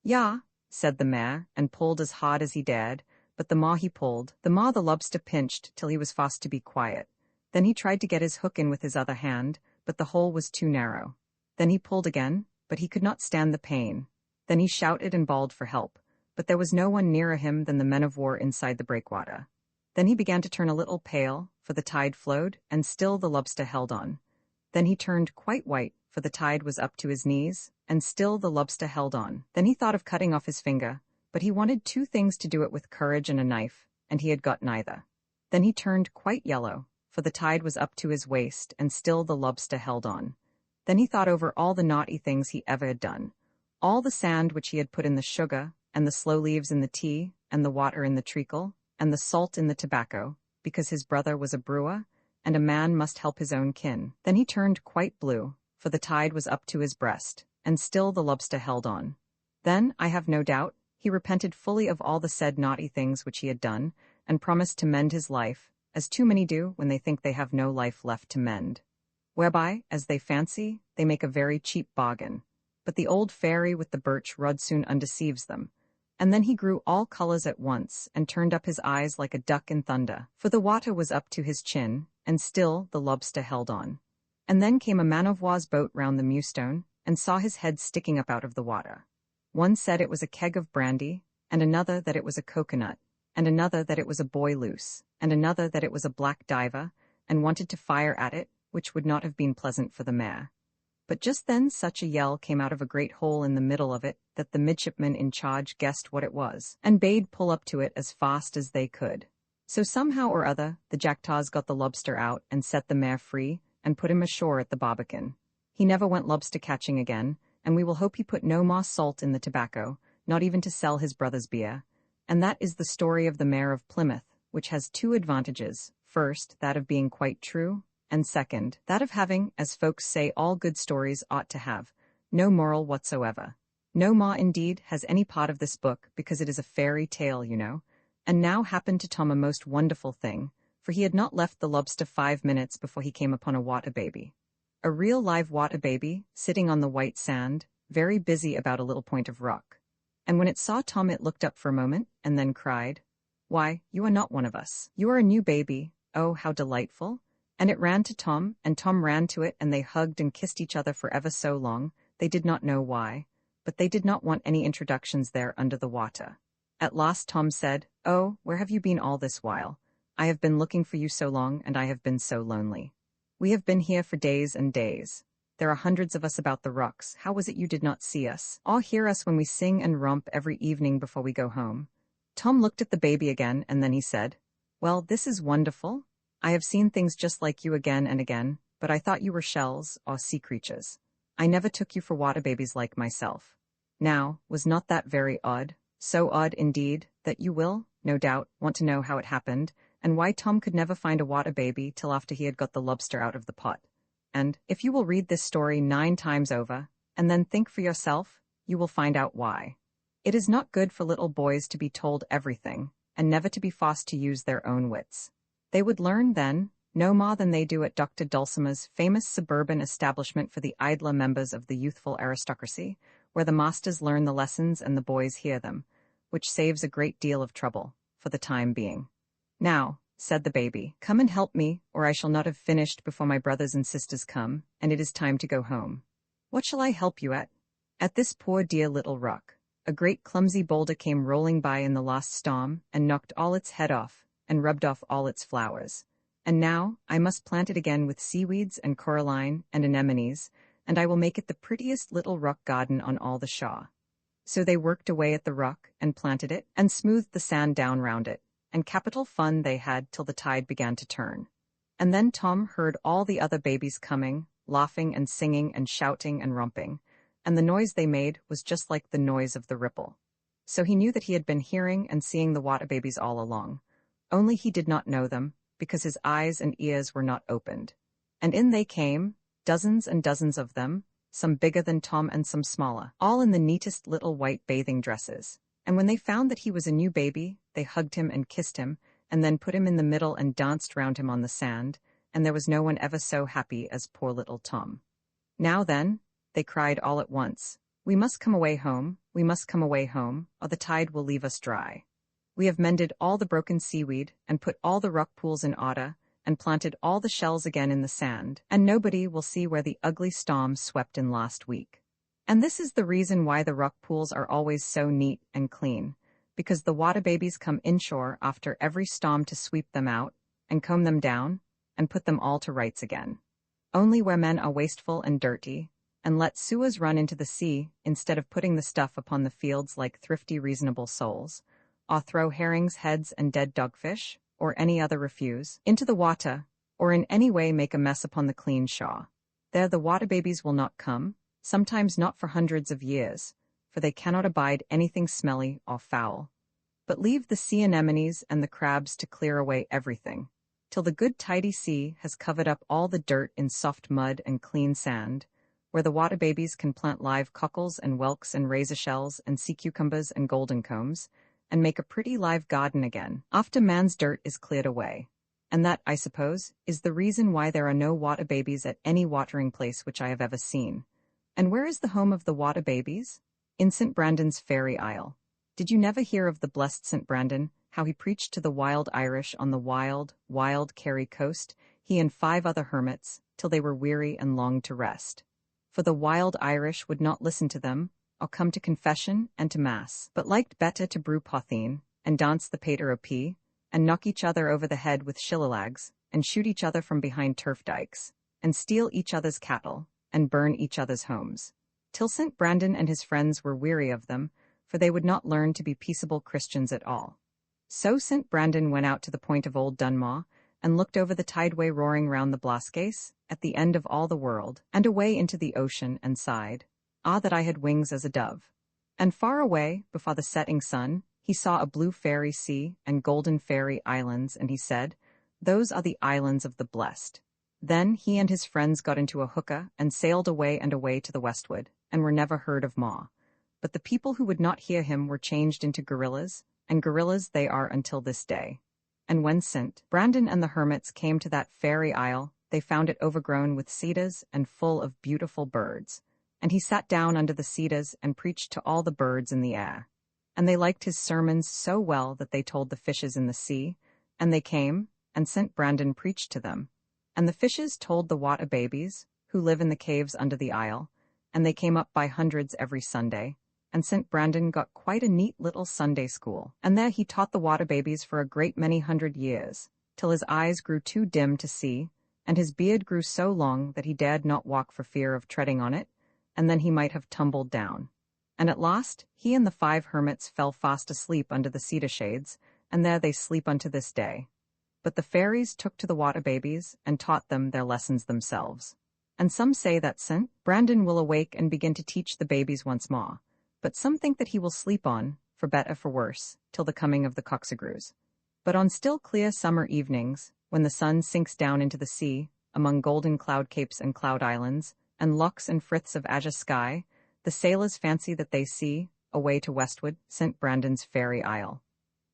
"Ya," said the mayor, and pulled as hard as he dared, but the more he pulled, the more the lobster pinched till he was forced to be quiet. Then he tried to get his hook in with his other hand, but the hole was too narrow. Then he pulled again, but he could not stand the pain. Then he shouted and bawled for help, but there was no one nearer him than the men of war inside the breakwater. Then he began to turn a little pale, for the tide flowed, and still the lobster held on. Then he turned quite white, for the tide was up to his knees, and still the lobster held on. Then he thought of cutting off his finger, but he wanted two things to do it with: courage and a knife, and he had got neither. Then he turned quite yellow, for the tide was up to his waist, and still the lobster held on. Then he thought over all the naughty things he ever had done, all the sand which he had put in the sugar, and the sloe leaves in the tea, and the water in the treacle, and the salt in the tobacco, because his brother was a brewer, and a man must help his own kin. Then he turned quite blue, for the tide was up to his breast, and still the lobster held on. Then, I have no doubt, he repented fully of all the said naughty things which he had done, and promised to mend his life, as too many do when they think they have no life left to mend. Whereby, as they fancy, they make a very cheap bargain. but the old fairy with the birch rod soon undeceives them. And then he grew all colors at once, and turned up his eyes like a duck in thunder, for the water was up to his chin, and still the lobster held on. And then came a man of war's boat round the Mewstone, and saw his head sticking up out of the water. One said it was a keg of brandy, and another that it was a coconut, and another that it was a boy loose, and another that it was a black diver, and wanted to fire at it, which would not have been pleasant for the mare. But just then such a yell came out of a great hole in the middle of it that the midshipmen in charge guessed what it was, and bade pull up to it as fast as they could. So somehow or other the Jackdaws got the lobster out and set the mare free, and put him ashore at the Barbican. He never went lobster catching again, and we will hope he put no more salt in the tobacco, not even to sell his brother's beer. And that is the story of the Mayor of Plymouth, which has two advantages: first, that of being quite true, and second, that of having, as folks say all good stories ought to have, no moral whatsoever. No ma indeed has any part of this book, because it is a fairy tale, you know. And now happened to Tom a most wonderful thing, for he had not left the lobster 5 minutes before he came upon a water baby. A real live water baby, sitting on the white sand, very busy about a little point of rock. And when it saw Tom it looked up for a moment, and then cried, "Why, you are not one of us. You are a new baby. Oh, how delightful!" And it ran to Tom, and Tom ran to it, and they hugged and kissed each other for ever so long, they did not know why, but they did not want any introductions there under the water. At last Tom said, "Oh, where have you been all this while? I have been looking for you so long, and I have been so lonely. We have been here for days and days. There are hundreds of us about the rocks. How was it you did not see us, or hear us when we sing and romp every evening before we go home?" Tom looked at the baby again, and then he said, "Well, this is wonderful. I have seen things just like you again and again, but I thought you were shells, or sea creatures. I never took you for water babies like myself. Now, was not that very odd? So odd, indeed, that you will, no doubt, want to know how it happened, and why Tom could never find a water baby till after he had got the lobster out of the pot. And, if you will read this story 9 times over, and then think for yourself, you will find out why. It is not good for little boys to be told everything, and never to be forced to use their own wits. They would learn, then, no more than they do at Dr. Dulcimer's famous suburban establishment for the idler members of the youthful aristocracy, where the masters learn the lessons and the boys hear them, which saves a great deal of trouble, for the time being. "Now," said the baby, "come and help me, or I shall not have finished before my brothers and sisters come, and it is time to go home. What shall I help you at?" At this poor dear little rock, a great clumsy boulder came rolling by in the last storm, and knocked all its head off, and rubbed off all its flowers. And now I must plant it again with seaweeds and coralline and anemones, and I will make it the prettiest little rock garden on all the shore. So they worked away at the rock, and planted it, and smoothed the sand down round it, and capital fun they had till the tide began to turn. And then Tom heard all the other babies coming, laughing and singing and shouting and romping, and the noise they made was just like the noise of the ripple. So he knew that he had been hearing and seeing the water babies all along, only he did not know them, because his eyes and ears were not opened. And in they came, dozens and dozens of them, some bigger than Tom and some smaller, all in the neatest little white bathing dresses. And when they found that he was a new baby, they hugged him and kissed him, and then put him in the middle and danced round him on the sand, and there was no one ever so happy as poor little Tom. "Now then," they cried all at once, "we must come away home, we must come away home, or the tide will leave us dry. We have mended all the broken seaweed, and put all the rock pools in order, and planted all the shells again in the sand, and nobody will see where the ugly storm swept in last week. And this is the reason why the rock pools are always so neat and clean, because the water babies come inshore after every storm to sweep them out, and comb them down, and put them all to rights again. Only where men are wasteful and dirty, and let sewers run into the sea, instead of putting the stuff upon the fields like thrifty reasonable souls, or throw herrings' heads and dead dogfish, or any other refuse, into the water, or in any way make a mess upon the clean shore. There the water babies will not come, sometimes not for hundreds of years, for they cannot abide anything smelly or foul, but leave the sea anemones and the crabs to clear away everything, till the good tidy sea has covered up all the dirt in soft mud and clean sand, where the water babies can plant live cockles and whelks and razor shells and sea cucumbers and golden combs, and make a pretty live garden again, after man's dirt is cleared away. And that, I suppose, is the reason why there are no water babies at any watering place which I have ever seen. And where is the home of the Water babies? In St. Brandon's Fairy Isle. Did you never hear of the blessed St. Brandon, how he preached to the wild Irish on the wild Kerry coast, he and 5 other hermits, till they were weary and longed to rest? For the wild Irish would not listen to them, or come to confession and to mass, but liked better to brew potheen, and dance the pater o' pea, and knock each other over the head with shillelaghs, and shoot each other from behind turf dikes, and steal each other's cattle, and burn each other's homes, till St. Brandon and his friends were weary of them, for they would not learn to be peaceable Christians at all. So St. Brandon went out to the point of old Dunmaw, and looked over the tideway roaring round the Blascace, at the end of all the world, and away into the ocean, and sighed, "Ah, that I had wings as a dove." And far away, before the setting sun, he saw a blue fairy sea and golden fairy islands, and he said, "Those are the islands of the blessed." Then he and his friends got into a hookah and sailed away and away to the westward, and were never heard of more. But the people who would not hear him were changed into gorillas, and gorillas they are until this day. And when St. Brandon and the hermits came to that fairy isle, they found it overgrown with cedars and full of beautiful birds. And he sat down under the cedars and preached to all the birds in the air. And they liked his sermons so well that they told the fishes in the sea, and they came, and St. Brandon preached to them. And the fishes told the water babies, who live in the caves under the isle, and they came up by hundreds every Sunday, and St. Brandon got quite a neat little Sunday school, and there he taught the water babies for a great many 100 years, till his eyes grew too dim to see, and his beard grew so long that he dared not walk for fear of treading on it, and then he might have tumbled down. And at last he and the 5 hermits fell fast asleep under the cedar shades, and there they sleep unto this day. But the fairies took to the water babies and taught them their lessons themselves. And some say that St. Brandon will awake and begin to teach the babies once more, but some think that he will sleep on, for better for worse, till the coming of the coxsacrows. But on still clear summer evenings, when the sun sinks down into the sea, among golden cloud capes and cloud islands, and lochs and friths of azure sky, the sailors fancy that they see, away to westward, St. Brandon's Fairy Isle.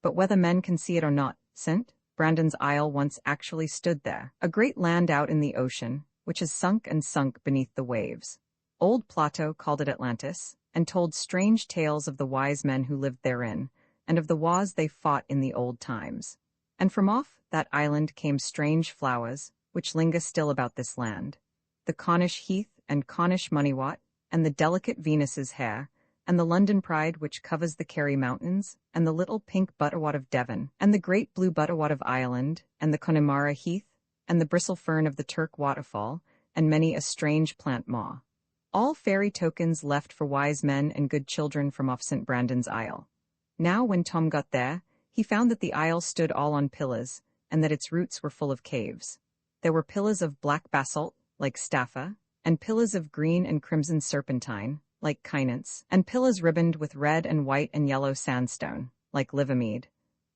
But whether men can see it or not, St. Brandon's Isle once actually stood there, a great land out in the ocean, which has sunk and sunk beneath the waves. Old Plato called it Atlantis, and told strange tales of the wise men who lived therein, and of the wars they fought in the old times. And from off that island came strange flowers, which linger still about this land. The Cornish heath and Cornish moneywort, and the delicate Venus's hair, and the London pride which covers the Kerry mountains, and the little pink butterwort of Devon, and the great blue butterwort of Ireland, and the Connemara heath, and the bristle fern of the Turk waterfall, and many a strange plant more. All fairy tokens left for wise men and good children from off St. Brandon's Isle. Now when Tom got there, he found that the isle stood all on pillars, and that its roots were full of caves. There were pillars of black basalt, like Staffa, and pillars of green and crimson serpentine, like Kynance, and pillars ribboned with red and white and yellow sandstone, like Livermead.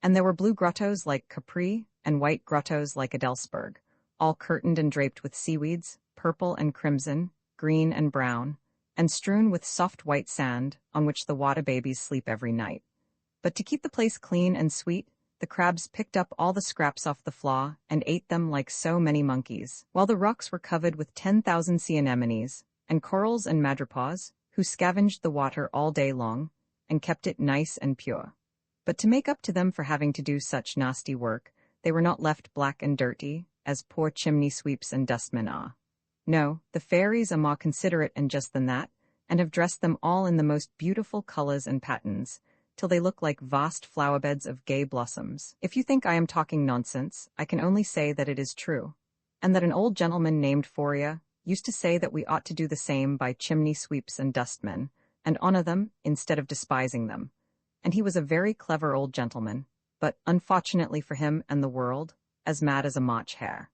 And there were blue grottos like Capri, and white grottos like Adelsberg, all curtained and draped with seaweeds, purple and crimson, green and brown, and strewn with soft white sand, on which the water babies sleep every night. But to keep the place clean and sweet, the crabs picked up all the scraps off the floor and ate them like so many monkeys, while the rocks were covered with 10,000 sea anemones, and corals and madrepores, who scavenged the water all day long, and kept it nice and pure. But to make up to them for having to do such nasty work, they were not left black and dirty, as poor chimney sweeps and dustmen are. No, the fairies are more considerate and just than that, and have dressed them all in the most beautiful colors and patterns, till they look like vast flower-beds of gay blossoms. If you think I am talking nonsense, I can only say that it is true, and that an old gentleman named Foria used to say that we ought to do the same by chimney sweeps and dustmen, and honor them instead of despising them. And he was a very clever old gentleman, but, unfortunately for him and the world, as mad as a March hare.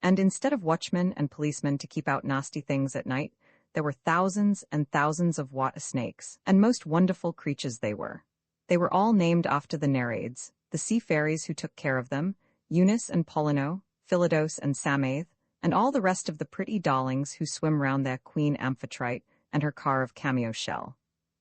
And instead of watchmen and policemen to keep out nasty things at night, there were thousands and thousands of water snakes, and most wonderful creatures they were. They were all named after the Nereids, the sea fairies who took care of them, Eunice and Pollino, Philodos and Samath, and all the rest of the pretty darlings who swim round their Queen Amphitrite and her car of cameo shell.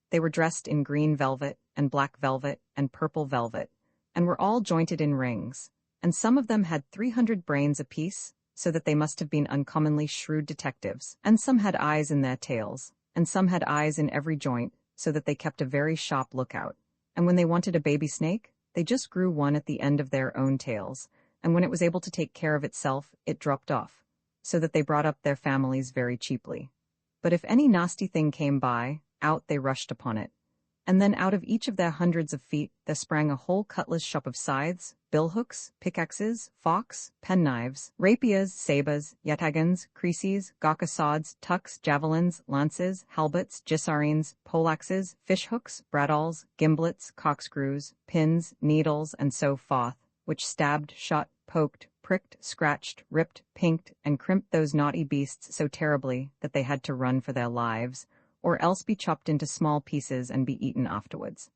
They were dressed in green velvet and black velvet and purple velvet, and were all jointed in rings, and some of them had 300 brains apiece, so that they must have been uncommonly shrewd detectives, and some had eyes in their tails, and some had eyes in every joint, so that they kept a very sharp lookout. And when they wanted a baby snake, they just grew one at the end of their own tails, and when it was able to take care of itself, it dropped off, so that they brought up their families very cheaply. But if any nasty thing came by, out they rushed upon it. And then out of each of their hundreds of feet there sprang a whole cutlass shop of scythes, billhooks, pickaxes, forks, penknives, rapiers, sabres, yataghans, creeses, gawker swords, tucks, javelins, lances, halberts, gisarines, poleaxes, fishhooks, bradawls, gimblets, corkscrews, pins, needles, and so forth, which stabbed, shot, poked, pricked, scratched, ripped, pinked, and crimped those naughty beasts so terribly that they had to run for their lives, or else be chopped into small pieces and be eaten afterwards.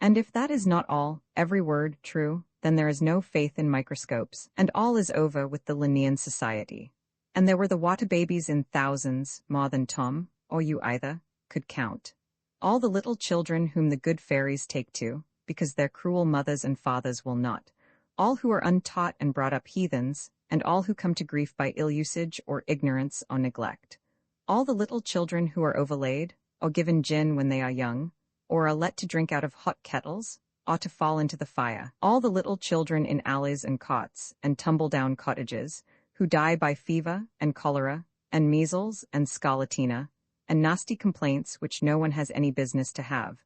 And if that is not all, every word, true, then there is no faith in microscopes, and all is over with the Linnean Society. And there were the water babies in thousands, more than Tom, or you either, could count. All the little children whom the good fairies take to, because their cruel mothers and fathers will not, all who are untaught and brought up heathens, and all who come to grief by ill usage or ignorance or neglect. All the little children who are overlaid, or given gin when they are young, or are let to drink out of hot kettles, or to fall into the fire. All the little children in alleys and cots, and tumble-down cottages, who die by fever, and cholera, and measles, and scarlatina, and nasty complaints which no one has any business to have,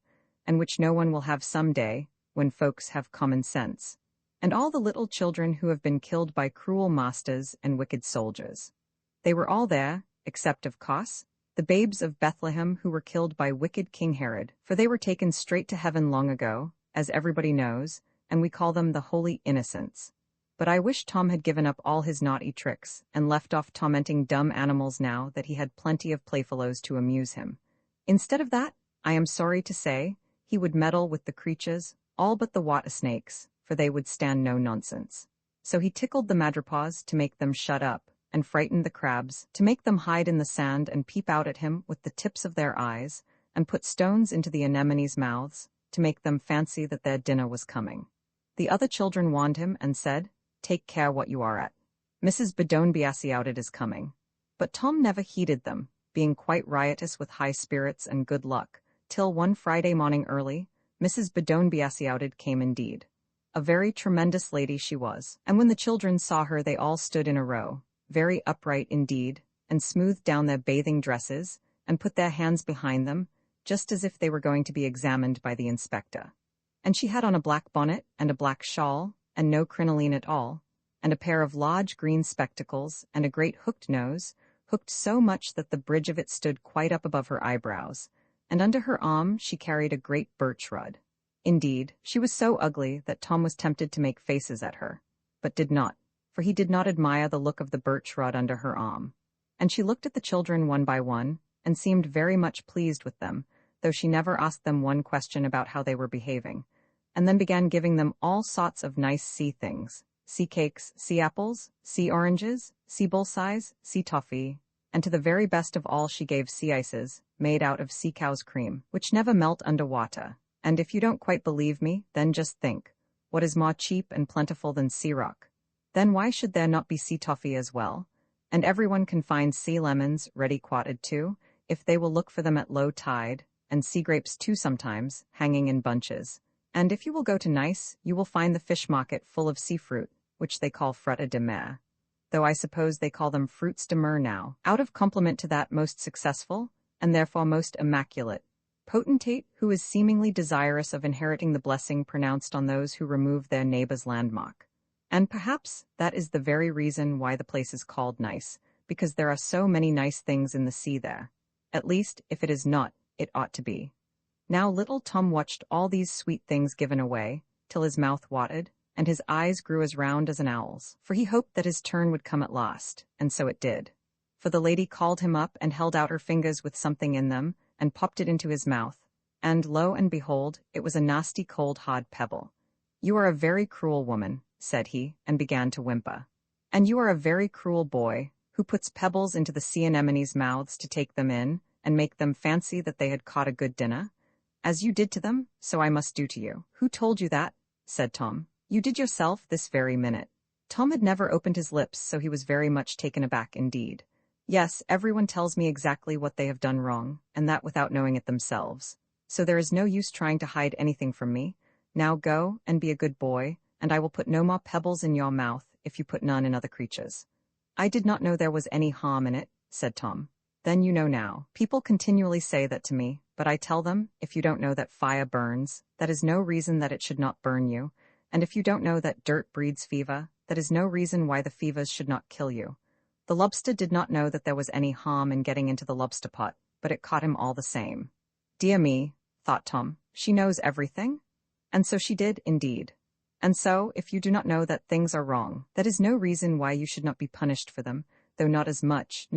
and which no one will have some day, when folks have common sense. And all the little children who have been killed by cruel masters and wicked soldiers. They were all there, except, of course, the babes of Bethlehem who were killed by wicked King Herod, for they were taken straight to heaven long ago, as everybody knows, and we call them the Holy Innocents. But I wish Tom had given up all his naughty tricks, and left off tormenting dumb animals now that he had plenty of playfellows to amuse him. Instead of that, I am sorry to say, he would meddle with the creatures, all but the water snakes, for they would stand no nonsense. So he tickled the madrepores to make them shut up, and frightened the crabs, to make them hide in the sand and peep out at him with the tips of their eyes, and put stones into the anemones' mouths, to make them fancy that their dinner was coming. The other children warned him and said, "Take care what you are at. Mrs. Bedonbiasiouted is coming." But Tom never heeded them, being quite riotous with high spirits and good luck, till one Friday morning early, Mrs. Bedonbiasiouted came indeed. A very tremendous lady she was, and when the children saw her they all stood in a row, very upright indeed, and smoothed down their bathing dresses, and put their hands behind them, just as if they were going to be examined by the inspector. And she had on a black bonnet, and a black shawl, and no crinoline at all, and a pair of large green spectacles, and a great hooked nose, hooked so much that the bridge of it stood quite up above her eyebrows, and under her arm she carried a great birch rod. Indeed, she was so ugly that Tom was tempted to make faces at her, but did not, for he did not admire the look of the birch rod under her arm. And she looked at the children one by one, and seemed very much pleased with them, though she never asked them one question about how they were behaving, and then began giving them all sorts of nice sea things, sea cakes, sea apples, sea oranges, sea bullseyes, sea toffee, and to the very best of all she gave sea ices, made out of sea cow's cream, which never melt under water. And if you don't quite believe me, then just think, what is more cheap and plentiful than sea rock? Then why should there not be sea toffee as well? And everyone can find sea lemons ready quatted too, if they will look for them at low tide, and sea grapes too sometimes, hanging in bunches. And if you will go to Nice, you will find the fish market full of sea fruit, which they call fruits de mer, though I suppose they call them fruits de mer now, out of compliment to that most successful, and therefore most immaculate, potentate who is seemingly desirous of inheriting the blessing pronounced on those who remove their neighbor's landmark. And perhaps that is the very reason why the place is called Nice, because there are so many nice things in the sea there. At least, if it is not, it ought to be. Now little Tom watched all these sweet things given away, till his mouth watered, and his eyes grew as round as an owl's, for he hoped that his turn would come at last, and so it did. For the lady called him up and held out her fingers with something in them, and popped it into his mouth, and lo and behold, it was a nasty cold hard pebble. "You are a very cruel woman," said he, and began to whimper. "And you are a very cruel boy, who puts pebbles into the sea anemones' mouths to take them in, and make them fancy that they had caught a good dinner. As you did to them, so I must do to you." "Who told you that?" said Tom. "You did yourself this very minute." Tom had never opened his lips, so he was very much taken aback indeed. Yes, everyone tells me exactly what they have done wrong, and that without knowing it themselves. So there is no use trying to hide anything from me. Now go and be a good boy, and I will put no more pebbles in your mouth if you put none in other creatures. I did not know there was any harm in it, said Tom. Then you know now. People continually say that to me, but I tell them, if you don't know that fire burns, that is no reason that it should not burn you, and if you don't know that dirt breeds fever, that is no reason why the fevers should not kill you. The lobster did not know that there was any harm in getting into the lobster pot, but it caught him all the same. Dear me, thought Tom, she knows everything? And so she did, indeed. And so, if you do not know that things are wrong, that is no reason why you should not be punished for them, though not as much,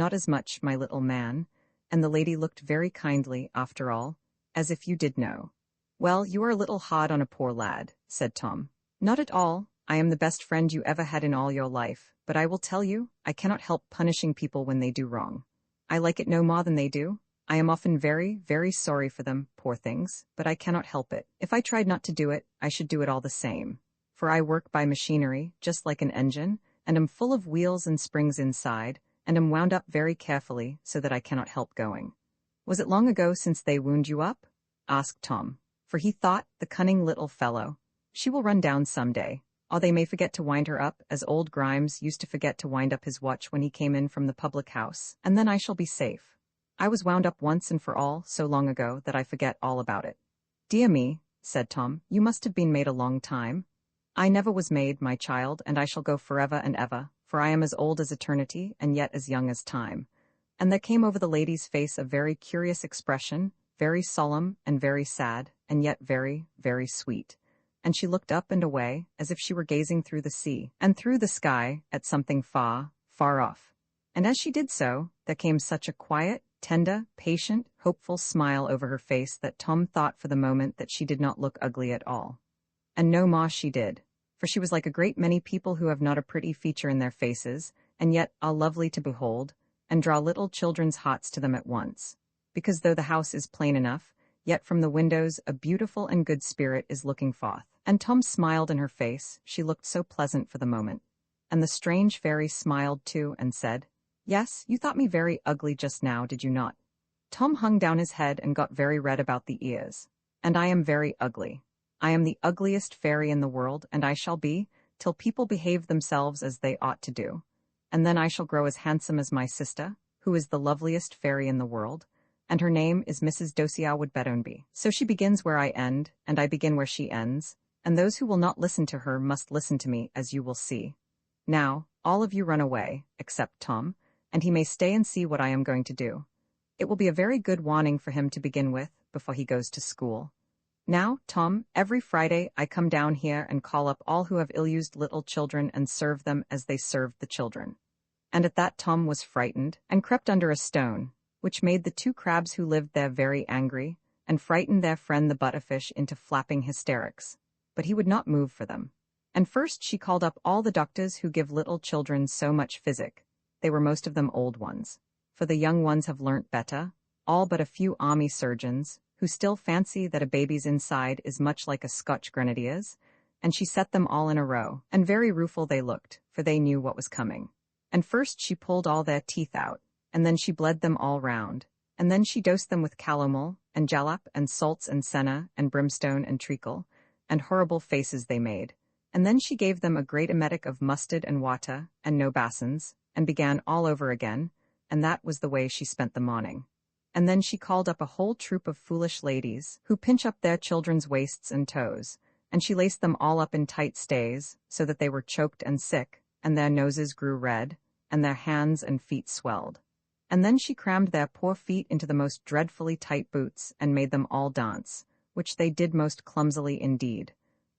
my little man. And the lady looked very kindly, after all, as if you did know. Well, you are a little hard on a poor lad, said Tom. Not at all. I am the best friend you ever had in all your life, but I will tell you, I cannot help punishing people when they do wrong. I like it no more than they do. I am often very, very sorry for them, poor things, but I cannot help it. If I tried not to do it, I should do it all the same. For I work by machinery, just like an engine, and am full of wheels and springs inside, and am wound up very carefully so that I cannot help going. Was it long ago since they wound you up? Asked Tom, for he thought, the cunning little fellow, she will run down some day. Or they may forget to wind her up, as old Grimes used to forget to wind up his watch when he came in from the public house, and then I shall be safe. I was wound up once and for all, so long ago that I forget all about it. Dear me, said Tom, you must have been made a long time. I never was made, my child, and I shall go forever and ever, for I am as old as eternity, and yet as young as time. And there came over the lady's face a very curious expression, very solemn and very sad, and yet very, very sweet. And she looked up and away, as if she were gazing through the sea, and through the sky, at something far, far off. And as she did so, there came such a quiet, tender, patient, hopeful smile over her face that Tom thought for the moment that she did not look ugly at all. And no more she did, for she was like a great many people who have not a pretty feature in their faces, and yet are lovely to behold, and draw little children's hearts to them at once. Because though the house is plain enough, yet from the windows a beautiful and good spirit is looking forth. And Tom smiled in her face, she looked so pleasant for the moment. And the strange fairy smiled too, and said, Yes, you thought me very ugly just now, did you not? Tom hung down his head and got very red about the ears. And I am very ugly. I am the ugliest fairy in the world, and I shall be, till people behave themselves as they ought to do. And then I shall grow as handsome as my sister, who is the loveliest fairy in the world, and her name is Mrs. Dosia Woodbedonby. So she begins where I end, and I begin where she ends, and those who will not listen to her must listen to me, as you will see. Now, all of you run away, except Tom, and he may stay and see what I am going to do. It will be a very good warning for him to begin with, before he goes to school. Now, Tom, every Friday I come down here and call up all who have ill-used little children and serve them as they served the children. And at that Tom was frightened, and crept under a stone, which made the 2 crabs who lived there very angry, and frightened their friend the butterfish into flapping hysterics. But he would not move for them. And first she called up all the doctors who give little children so much physic. They were most of them old ones, for the young ones have learnt better, all but a few army surgeons, who still fancy that a baby's inside is much like a Scotch grenadier's, and she set them all in a row, and very rueful they looked, for they knew what was coming. And first she pulled all their teeth out, and then she bled them all round, and then she dosed them with calomel, and jalap, and salts, and senna, and brimstone, and treacle, and horrible faces they made, and then she gave them a great emetic of mustard and water, and no basins, and began all over again, and that was the way she spent the morning. And then she called up a whole troop of foolish ladies, who pinch up their children's waists and toes, and she laced them all up in tight stays, so that they were choked and sick, and their noses grew red, and their hands and feet swelled. And then she crammed their poor feet into the most dreadfully tight boots, and made them all dance, which they did most clumsily indeed.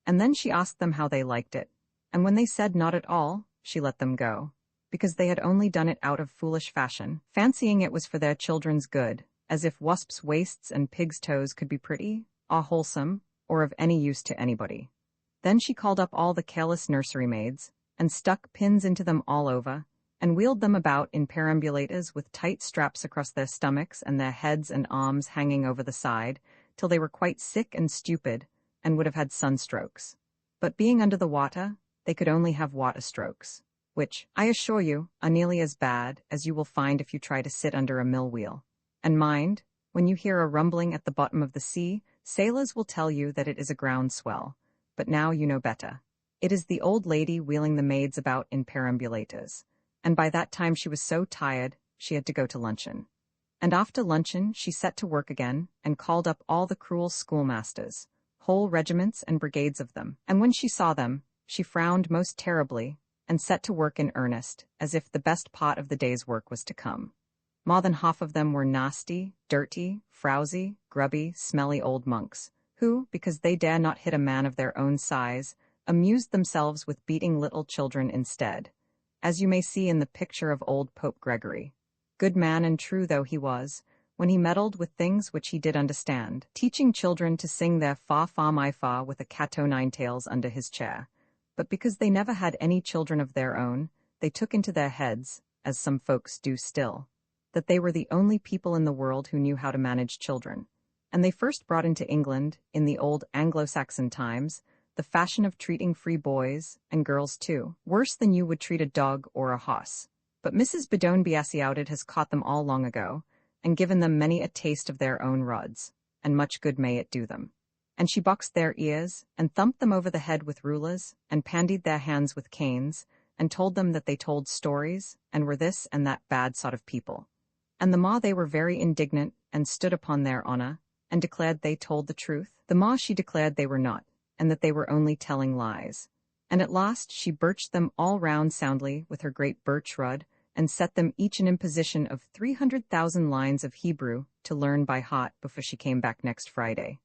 And then she asked them how they liked it, and when they said not at all, she let them go, because they had only done it out of foolish fashion, fancying it was for their children's good, as if wasps' waists and pigs' toes could be pretty, or wholesome, or of any use to anybody. Then she called up all the careless nursery maids, and stuck pins into them all over, and wheeled them about in perambulators with tight straps across their stomachs and their heads and arms hanging over the side, till they were quite sick and stupid, and would have had sunstrokes. But being under the water, they could only have water strokes. which, I assure you, are nearly as bad as you will find if you try to sit under a mill wheel. And mind, when you hear a rumbling at the bottom of the sea, sailors will tell you that it is a ground swell. But now you know better. It is the old lady wheeling the maids about in perambulators. And by that time she was so tired, she had to go to luncheon. And after luncheon she set to work again and called up all the cruel schoolmasters, whole regiments and brigades of them. And when she saw them, she frowned most terribly and set to work in earnest, as if the best part of the day's work was to come. More than half of them were nasty, dirty, frowsy, grubby, smelly old monks, who, because they dare not hit a man of their own size, amused themselves with beating little children instead, as you may see in the picture of old Pope Gregory. Good man and true though he was, when he meddled with things which he did understand, teaching children to sing their fa fa my fa with a cat o' nine tails under his chair. But because they never had any children of their own, they took into their heads, as some folks do still, that they were the only people in the world who knew how to manage children. And they first brought into England, in the old Anglo-Saxon times, the fashion of treating free boys, and girls too, worse than you would treat a dog or a hoss. But Mrs. Bedone Beassiouted has caught them all long ago, and given them many a taste of their own rods, and much good may it do them. And she boxed their ears, and thumped them over the head with rulers, and pandied their hands with canes, and told them that they told stories, and were this and that bad sort of people. And the more they were very indignant, and stood upon their honour, and declared they told the truth, the more she declared they were not, and that they were only telling lies. And at last she birched them all round soundly with her great birch rod, and set them each an imposition of 300,000 lines of Hebrew to learn by heart before she came back next Friday.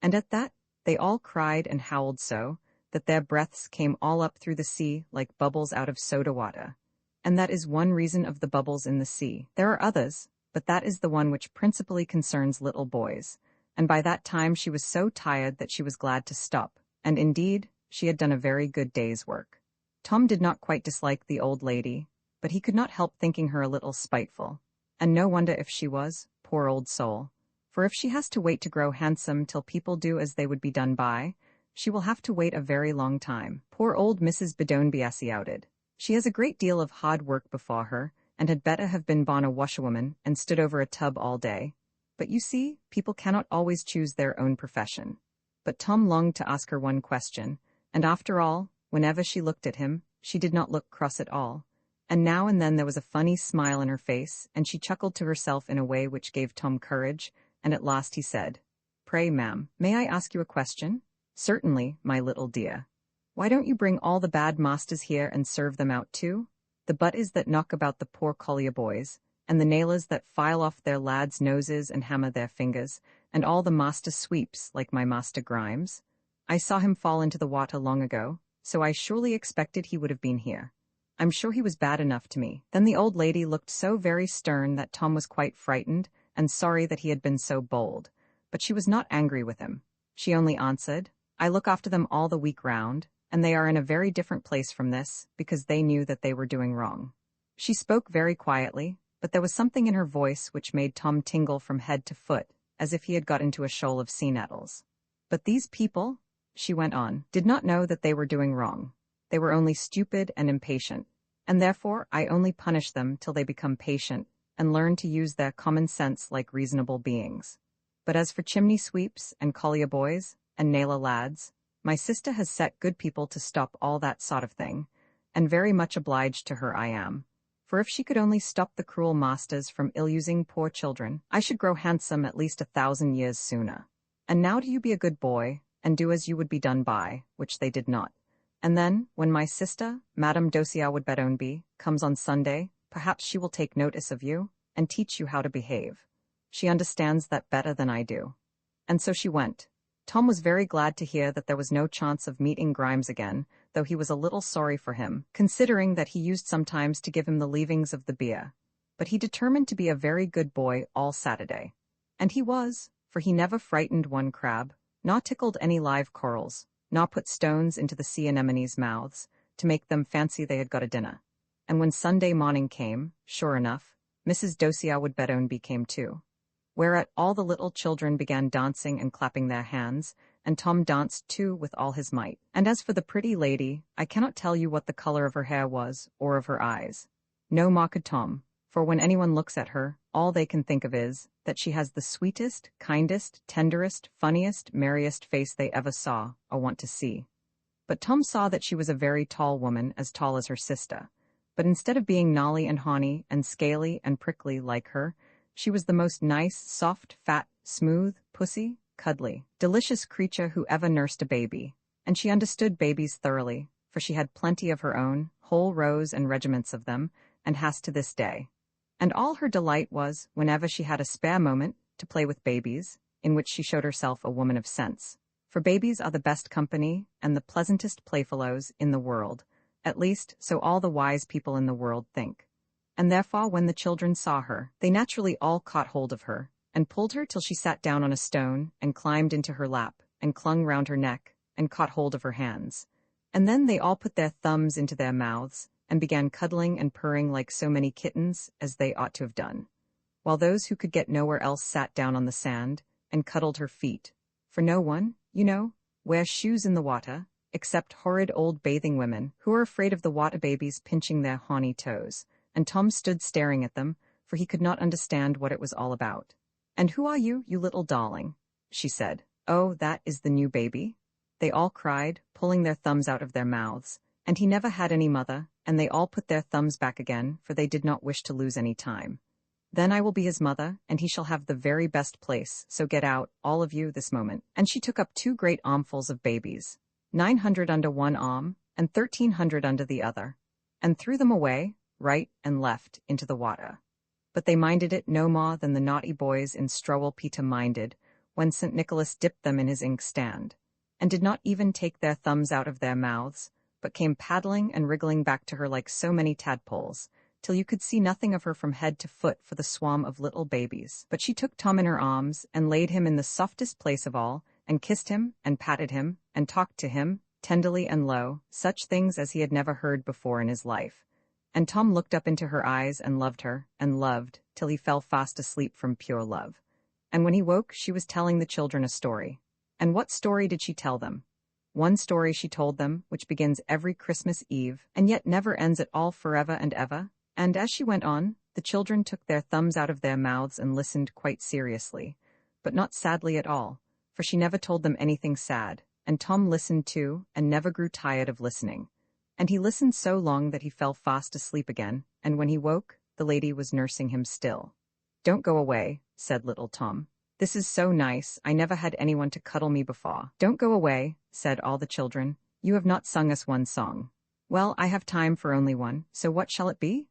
And at that, they all cried and howled so, that their breaths came all up through the sea like bubbles out of soda water. And that is one reason of the bubbles in the sea. There are others, but that is the one which principally concerns little boys. And by that time she was so tired that she was glad to stop, and indeed, she had done a very good day's work. Tom did not quite dislike the old lady, but he could not help thinking her a little spiteful. And no wonder if she was, poor old soul. For if she has to wait to grow handsome till people do as they would be done by, she will have to wait a very long time. Poor old Mrs. Bedone Beassiouted. She has a great deal of hard work before her, and had better have been born a washerwoman and stood over a tub all day. But you see, people cannot always choose their own profession. But Tom longed to ask her one question, and after all, whenever she looked at him, she did not look cross at all. And now and then there was a funny smile in her face, and she chuckled to herself in a way which gave Tom courage, and at last he said, "Pray, ma'am, may I ask you a question?" "Certainly, my little dear." "Why don't you bring all the bad masters here and serve them out too? The butters that knock about the poor collier boys, and the nailers that file off their lads' noses and hammer their fingers, and all the master sweeps like my master Grimes? I saw him fall into the water long ago, so I surely expected he would have been here. I'm sure he was bad enough to me." Then the old lady looked so very stern that Tom was quite frightened, and sorry that he had been so bold. But she was not angry with him. She only answered, "I look after them all the week round, and they are in a very different place from this, because they knew that they were doing wrong." She spoke very quietly, but there was something in her voice which made Tom tingle from head to foot, as if he had got into a shoal of sea nettles. "But these people," she went on, "did not know that they were doing wrong. They were only stupid and impatient, and therefore I only punish them till they become patient, and learn to use their common sense like reasonable beings. But as for chimney sweeps and collier boys and nailer lads, my sister has set good people to stop all that sort of thing, and very much obliged to her I am. For if she could only stop the cruel masters from ill-using poor children, I should grow handsome at least 1,000 years sooner. And now do you be a good boy, and do as you would be done by, which they did not. And then, when my sister, Madame Dosia-Woodbedoneby, comes on Sunday, perhaps she will take notice of you, and teach you how to behave. She understands that better than I do." And so she went. Tom was very glad to hear that there was no chance of meeting Grimes again, though he was a little sorry for him, considering that he used sometimes to give him the leavings of the beer. But he determined to be a very good boy all Saturday. And he was, for he never frightened one crab, nor tickled any live corals, nor put stones into the sea anemones' mouths, to make them fancy they had got a dinner. And when Sunday morning came, sure enough, Mrs. Dosia-Woodbedoneby came too. Whereat all the little children began dancing and clapping their hands, and Tom danced too with all his might. And as for the pretty lady, I cannot tell you what the color of her hair was, or of her eyes. No more could Tom, for when anyone looks at her, all they can think of is that she has the sweetest, kindest, tenderest, funniest, merriest face they ever saw or want to see. But Tom saw that she was a very tall woman, as tall as her sister. But instead of being gnarly and haughty and scaly and prickly like her, she was the most nice, soft, fat, smooth, pussy, cuddly, delicious creature who ever nursed a baby. And she understood babies thoroughly, for she had plenty of her own, whole rows and regiments of them, and has to this day. And all her delight was, whenever she had a spare moment, to play with babies, in which she showed herself a woman of sense. For babies are the best company and the pleasantest playfellows in the world, at least so all the wise people in the world think. And therefore when the children saw her, they naturally all caught hold of her, and pulled her till she sat down on a stone, and climbed into her lap, and clung round her neck, and caught hold of her hands. And then they all put their thumbs into their mouths, and began cuddling and purring like so many kittens, as they ought to have done. While those who could get nowhere else sat down on the sand, and cuddled her feet. For no one, you know, wears shoes in the water, except horrid old bathing women, who are afraid of the water babies pinching their horny toes. And Tom stood staring at them, for he could not understand what it was all about. "And who are you, you little darling?" she said. "Oh, that is the new baby?" they all cried, pulling their thumbs out of their mouths. And he never had any mother, and they all put their thumbs back again, for they did not wish to lose any time. "Then I will be his mother, and he shall have the very best place, so get out, all of you, this moment." And she took up 2 great armfuls of babies, 900 under one arm, and 1300 under the other, and threw them away, right and left, into the water. But they minded it no more than the naughty boys in Strowell Peter minded, when St. Nicholas dipped them in his inkstand, and did not even take their thumbs out of their mouths, but came paddling and wriggling back to her like so many tadpoles, till you could see nothing of her from head to foot for the swarm of little babies. But she took Tom in her arms, and laid him in the softest place of all, and kissed him, and patted him, and talked to him, tenderly and low, such things as he had never heard before in his life. And Tom looked up into her eyes and loved her, and loved, till he fell fast asleep from pure love. And when he woke, she was telling the children a story. And what story did she tell them? One story she told them, which begins every Christmas Eve, and yet never ends at all forever and ever. And as she went on, the children took their thumbs out of their mouths and listened quite seriously, but not sadly at all, for she never told them anything sad, and Tom listened too, and never grew tired of listening. And he listened so long that he fell fast asleep again, and when he woke, the lady was nursing him still. "Don't go away," said little Tom. "This is so nice, I never had anyone to cuddle me before." "Don't go away," said all the children. "You have not sung us one song." "Well, I have time for only one, so what shall it be?"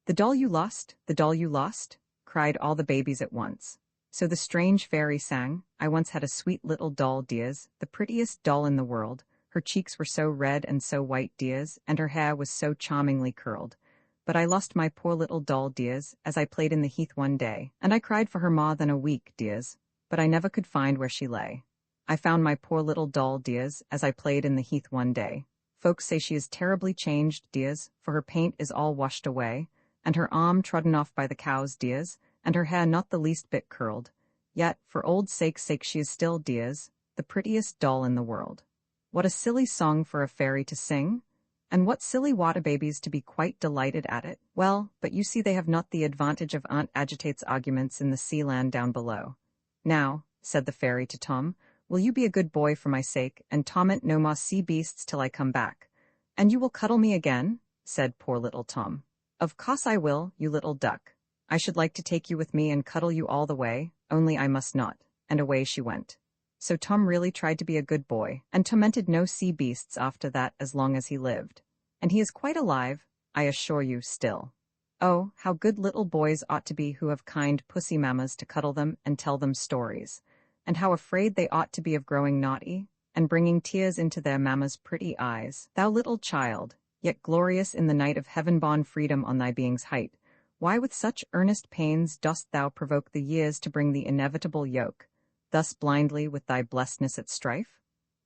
"The doll you lost, the doll you lost," cried all the babies at once. So the strange fairy sang, "I once had a sweet little doll, dears, the prettiest doll in the world. Her cheeks were so red and so white, dears, and her hair was so charmingly curled. But I lost my poor little doll, dears, as I played in the heath one day, and I cried for her more than a week, dears, but I never could find where she lay. I found my poor little doll, dears, as I played in the heath one day. Folks say she is terribly changed, dears, for her paint is all washed away, and her arm trodden off by the cows, dears, and her hair not the least bit curled. Yet, for old sake's sake, she is still, dears, the prettiest doll in the world." What a silly song for a fairy to sing! And what silly water babies to be quite delighted at it. Well, but you see they have not the advantage of Aunt Agitate's arguments in the sea land down below. "Now," said the fairy to Tom, "will you be a good boy for my sake, and torment no more sea beasts till I come back? And you will cuddle me again?" said poor little Tom. "Of course I will, you little duck. I should like to take you with me and cuddle you all the way, only I must not." And away she went. So Tom really tried to be a good boy, and tormented no sea beasts after that as long as he lived. And he is quite alive, I assure you, still. Oh, how good little boys ought to be who have kind pussy mammas to cuddle them and tell them stories, and how afraid they ought to be of growing naughty, and bringing tears into their mamma's pretty eyes. Thou little child, yet glorious in the night of heaven-born freedom on thy being's height, why with such earnest pains dost thou provoke the years to bring the inevitable yoke, thus blindly with thy blessedness at strife?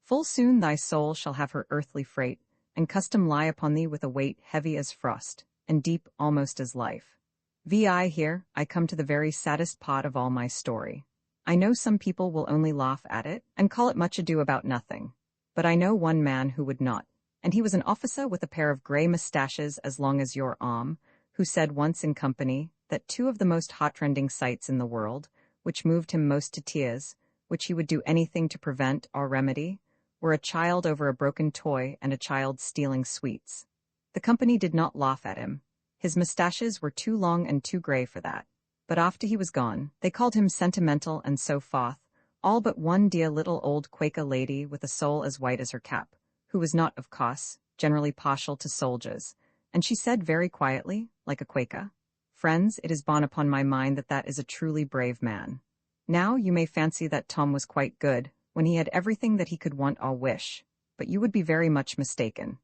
Full soon thy soul shall have her earthly freight, and custom lie upon thee with a weight heavy as frost, and deep almost as life. Vi here, I come to the very saddest part of all my story. I know some people will only laugh at it and call it much ado about nothing. But I know one man who would not, and he was an officer with a pair of grey moustaches as long as your arm, who said once in company that two of the most hot-trending sights in the world, which moved him most to tears, which he would do anything to prevent or remedy, were a child over a broken toy and a child stealing sweets. The company did not laugh at him. His moustaches were too long and too grey for that. But after he was gone, they called him sentimental and so forth, all but one dear little old Quaker lady with a soul as white as her cap, who was not, of course, generally partial to soldiers, and she said very quietly, like a Quaker, "Friends, it is borne upon my mind that that is a truly brave man." Now you may fancy that Tom was quite good, when he had everything that he could want or wish, but you would be very much mistaken.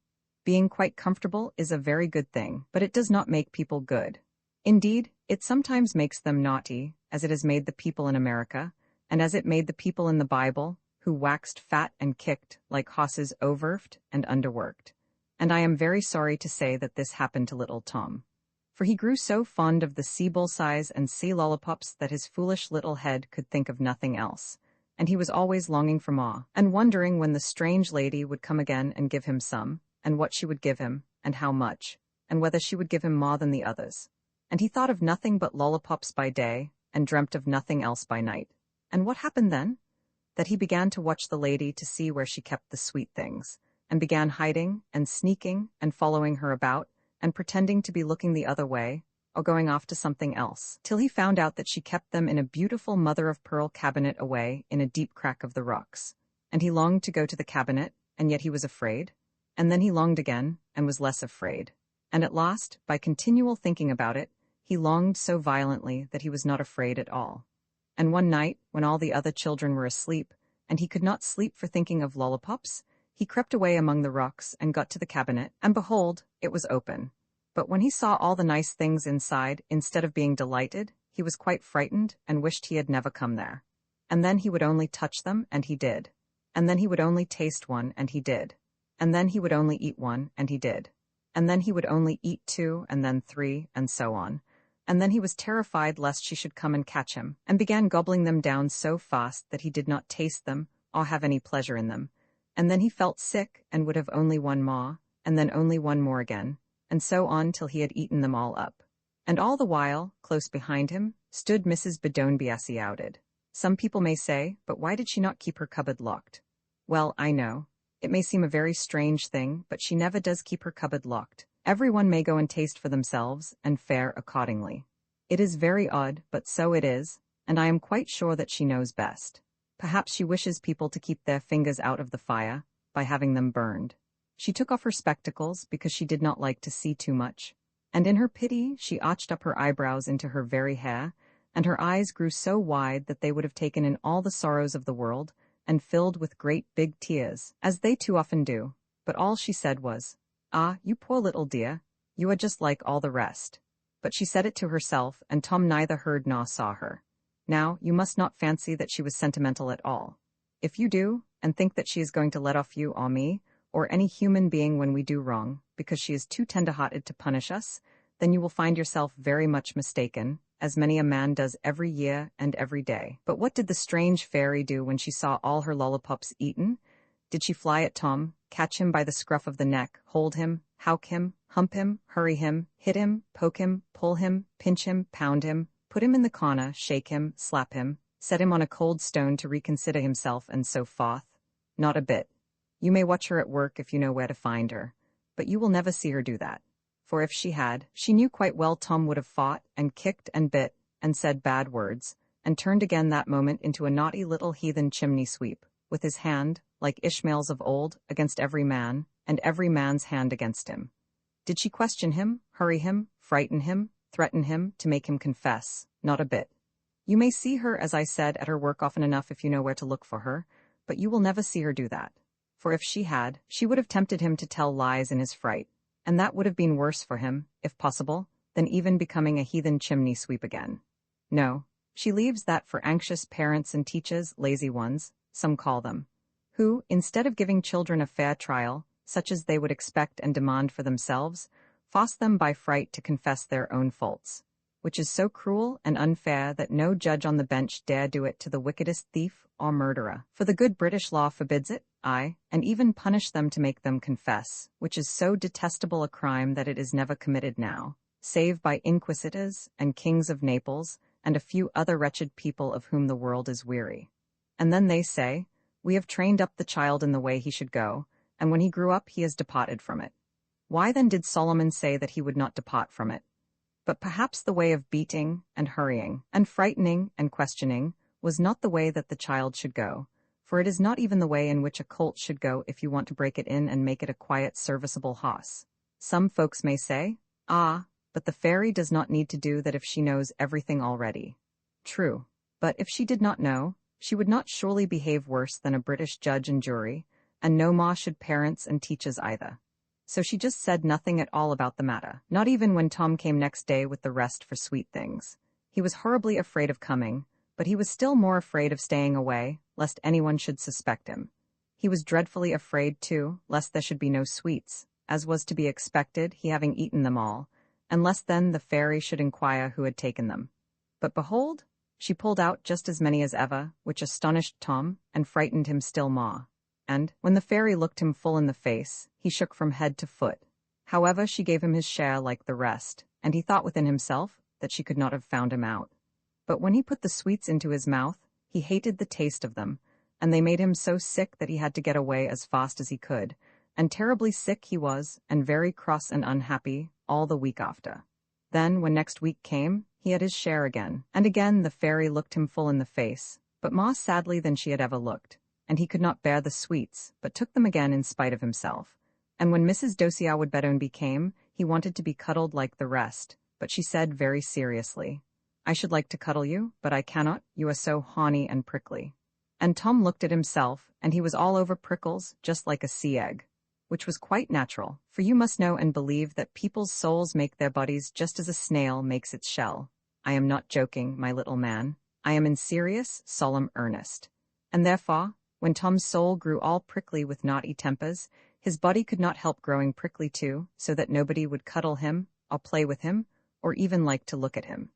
Being quite comfortable is a very good thing, but it does not make people good. Indeed, it sometimes makes them naughty, as it has made the people in America, and as it made the people in the Bible, who waxed fat and kicked like horses overworked and underworked. And I am very sorry to say that this happened to little Tom. For he grew so fond of the sea bullseyes and sea lollipops that his foolish little head could think of nothing else, and he was always longing for Ma, and wondering when the strange lady would come again and give him some, and what she would give him, and how much, and whether she would give him more than the others. And he thought of nothing but lollipops by day, and dreamt of nothing else by night. And what happened then? That he began to watch the lady to see where she kept the sweet things, and began hiding, and sneaking, and following her about, and pretending to be looking the other way, or going off to something else, till he found out that she kept them in a beautiful mother-of-pearl cabinet away in a deep crack of the rocks. And he longed to go to the cabinet, and yet he was afraid. And then he longed again, and was less afraid. And at last, by continual thinking about it, he longed so violently that he was not afraid at all. And one night, when all the other children were asleep, and he could not sleep for thinking of lollipops, he crept away among the rocks and got to the cabinet, and behold, it was open. But when he saw all the nice things inside, instead of being delighted, he was quite frightened and wished he had never come there. And then he would only touch them, and he did. And then he would only taste one, and he did. And then he would only eat one, and he did. And then he would only eat two, and then three, and so on. And then he was terrified lest she should come and catch him, and began gobbling them down so fast that he did not taste them, or have any pleasure in them. And then he felt sick, and would have only one more, and then only one more again, and so on till he had eaten them all up. And all the while, close behind him, stood Mrs. Bedone. Some people may say, but why did she not keep her cupboard locked? Well, I know. It may seem a very strange thing, but she never does keep her cupboard locked. Everyone may go and taste for themselves, and fare accordingly. It is very odd, but so it is, and I am quite sure that she knows best. Perhaps she wishes people to keep their fingers out of the fire, by having them burned. She took off her spectacles because she did not like to see too much, and in her pity she arched up her eyebrows into her very hair, and her eyes grew so wide that they would have taken in all the sorrows of the world, and filled with great big tears, as they too often do. But all she said was, "Ah, you poor little dear, you are just like all the rest." But she said it to herself, and Tom neither heard nor saw her. Now, you must not fancy that she was sentimental at all. If you do, and think that she is going to let off you or me, or any human being when we do wrong, because she is too tender-hearted to punish us, then you will find yourself very much mistaken, as many a man does every year and every day. But what did the strange fairy do when she saw all her lollipops eaten? Did she fly at Tom, catch him by the scruff of the neck, hold him, howk him, hump him, hurry him, hit him, poke him, pull him, pinch him, pound him, put him in the corner, shake him, slap him, set him on a cold stone to reconsider himself, and so forth? Not a bit. You may watch her at work if you know where to find her, but you will never see her do that. For if she had, she knew quite well Tom would have fought, and kicked, and bit, and said bad words, and turned again that moment into a naughty little heathen chimney-sweep, with his hand, like Ishmael's of old, against every man, and every man's hand against him. Did she question him, hurry him, frighten him, threaten him, to make him confess? Not a bit. You may see her, as I said, at her work often enough if you know where to look for her, but you will never see her do that. For if she had, she would have tempted him to tell lies in his fright, and that would have been worse for him, if possible, than even becoming a heathen chimney-sweep again. No, she leaves that for anxious parents and teachers, lazy ones, some call them, who, instead of giving children a fair trial, such as they would expect and demand for themselves, force them by fright to confess their own faults. which is so cruel and unfair that no judge on the bench dare do it to the wickedest thief or murderer. For the good British law forbids it, aye, and even punish them to make them confess, which is so detestable a crime that it is never committed now, save by inquisitors and kings of Naples, and a few other wretched people of whom the world is weary. And then they say, we have trained up the child in the way he should go, and when he grew up he has departed from it. Why then did Solomon say that he would not depart from it? But perhaps the way of beating and hurrying and frightening and questioning was not the way that the child should go, for it is not even the way in which a colt should go if you want to break it in and make it a quiet, serviceable hoss. Some folks may say, ah, but the fairy does not need to do that if she knows everything already. True, but if she did not know, she would not surely behave worse than a British judge and jury, and no more should parents and teachers either. So she just said nothing at all about the matter, not even when Tom came next day with the rest for sweet things. He was horribly afraid of coming, but he was still more afraid of staying away, lest anyone should suspect him. He was dreadfully afraid, too, lest there should be no sweets, as was to be expected, he having eaten them all, and lest then the fairy should inquire who had taken them. But behold, she pulled out just as many as ever, which astonished Tom, and frightened him still more. And, when the fairy looked him full in the face, he shook from head to foot. However, she gave him his share like the rest, and he thought within himself that she could not have found him out. But when he put the sweets into his mouth, he hated the taste of them, and they made him so sick that he had to get away as fast as he could, and terribly sick he was, and very cross and unhappy, all the week after. Then, when next week came, he had his share again, and again the fairy looked him full in the face, but more sadly than she had ever looked, and he could not bear the sweets, but took them again in spite of himself. And when Mrs. Dosiah-Woodbedoneby came, he wanted to be cuddled like the rest, but she said very seriously, I should like to cuddle you, but I cannot, you are so hawny and prickly. And Tom looked at himself, and he was all over prickles, just like a sea egg, which was quite natural, for you must know and believe that people's souls make their bodies just as a snail makes its shell. I am not joking, my little man. I am in serious, solemn earnest. And therefore, when Tom's soul grew all prickly with naughty tempers, his body could not help growing prickly too, so that nobody would cuddle him, or play with him, or even like to look at him.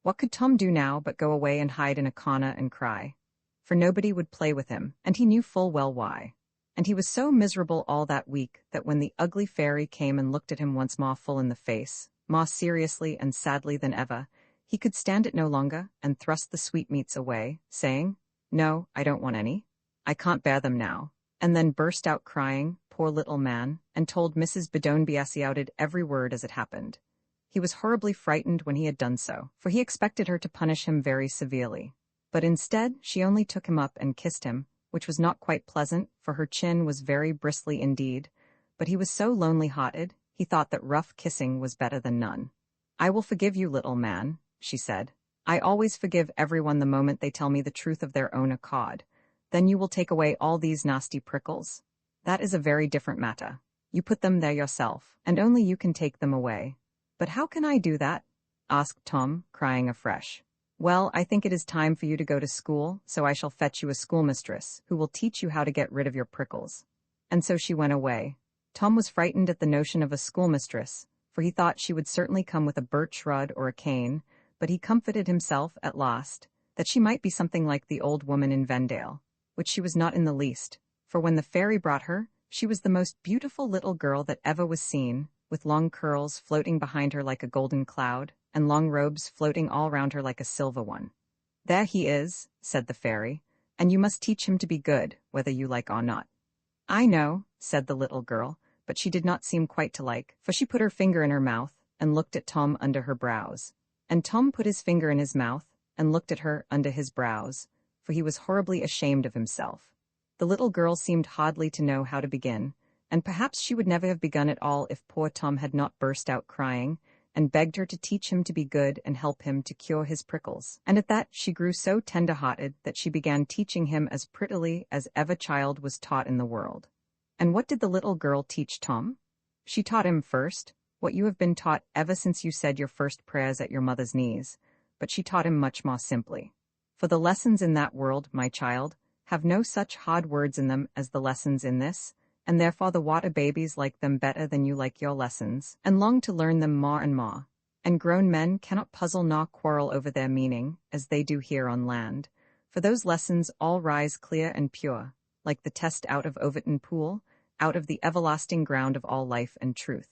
What could Tom do now but go away and hide in a corner and cry? For nobody would play with him, and he knew full well why. And he was so miserable all that week that when the ugly fairy came and looked at him once more full in the face, more seriously and sadly than ever, he could stand it no longer, and thrust the sweetmeats away, saying, No, I don't want any. I can't bear them now, and then burst out crying, poor little man, and told Mrs. Bedone every word as it happened. He was horribly frightened when he had done so, for he expected her to punish him very severely. But instead, she only took him up and kissed him, which was not quite pleasant, for her chin was very bristly indeed, but he was so lonely-hearted, he thought that rough kissing was better than none. I will forgive you, little man, she said. I always forgive everyone the moment they tell me the truth of their own accord. Then you will take away all these nasty prickles. That is a very different matter. You put them there yourself, and only you can take them away. But how can I do that? Asked Tom, crying afresh. Well, I think it is time for you to go to school, so I shall fetch you a schoolmistress, who will teach you how to get rid of your prickles. And so she went away. Tom was frightened at the notion of a schoolmistress, for he thought she would certainly come with a birch rod or a cane, but he comforted himself, at last, that she might be something like the old woman in Vendale, which she was not in the least, for when the fairy brought her, she was the most beautiful little girl that ever was seen, with long curls floating behind her like a golden cloud, and long robes floating all round her like a silver one. There he is, said the fairy, and you must teach him to be good, whether you like or not. I know, said the little girl, but she did not seem quite to like, for she put her finger in her mouth, and looked at Tom under her brows. And Tom put his finger in his mouth, and looked at her under his brows, for he was horribly ashamed of himself. The little girl seemed hardly to know how to begin, and perhaps she would never have begun at all if poor Tom had not burst out crying, and begged her to teach him to be good and help him to cure his prickles. And at that she grew so tender-hearted that she began teaching him as prettily as ever child was taught in the world. And what did the little girl teach Tom? She taught him first what you have been taught ever since you said your first prayers at your mother's knees, but she taught him much more simply. For the lessons in that world, my child, have no such hard words in them as the lessons in this, and therefore the water babies like them better than you like your lessons, and long to learn them more and more. and grown men cannot puzzle nor quarrel over their meaning, as they do here on land. For those lessons all rise clear and pure, like the test out of Overton pool, out of the everlasting ground of all life and truth.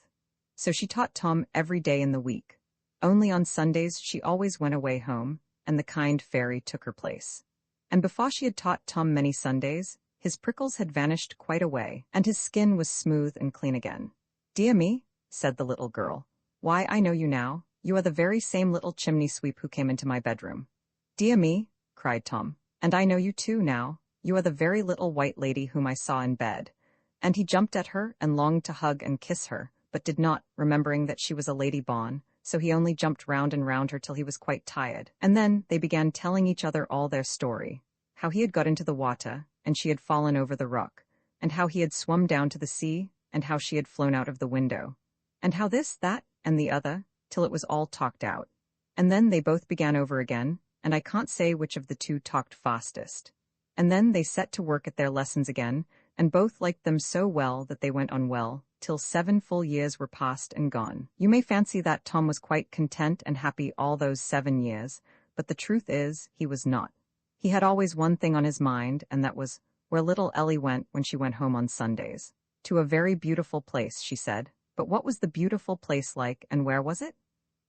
So she taught Tom every day in the week. Only on Sundays she always went away home, and the kind fairy took her place. And before she had taught Tom many Sundays, his prickles had vanished quite away, and his skin was smooth and clean again. "Dear me," said the little girl. "Why, I know you now. You are the very same little chimney sweep who came into my bedroom." "Dear me," cried Tom. "And I know you too now. You are the very little white lady whom I saw in bed." And he jumped at her and longed to hug and kiss her, but did not, remembering that she was a lady born, so he only jumped round and round her till he was quite tired. And then they began telling each other all their story, how he had got into the water, and she had fallen over the rock, and how he had swum down to the sea, and how she had flown out of the window, and how this, that, and the other, till it was all talked out. And then they both began over again, and I can't say which of the two talked fastest. And then they set to work at their lessons again, and both liked them so well that they went on well, till 7 full years were past and gone. You may fancy that Tom was quite content and happy all those 7 years, but the truth is, he was not. He had always one thing on his mind, and that was where little Ellie went when she went home on Sundays. To a very beautiful place, she said. But what was the beautiful place like, and where was it?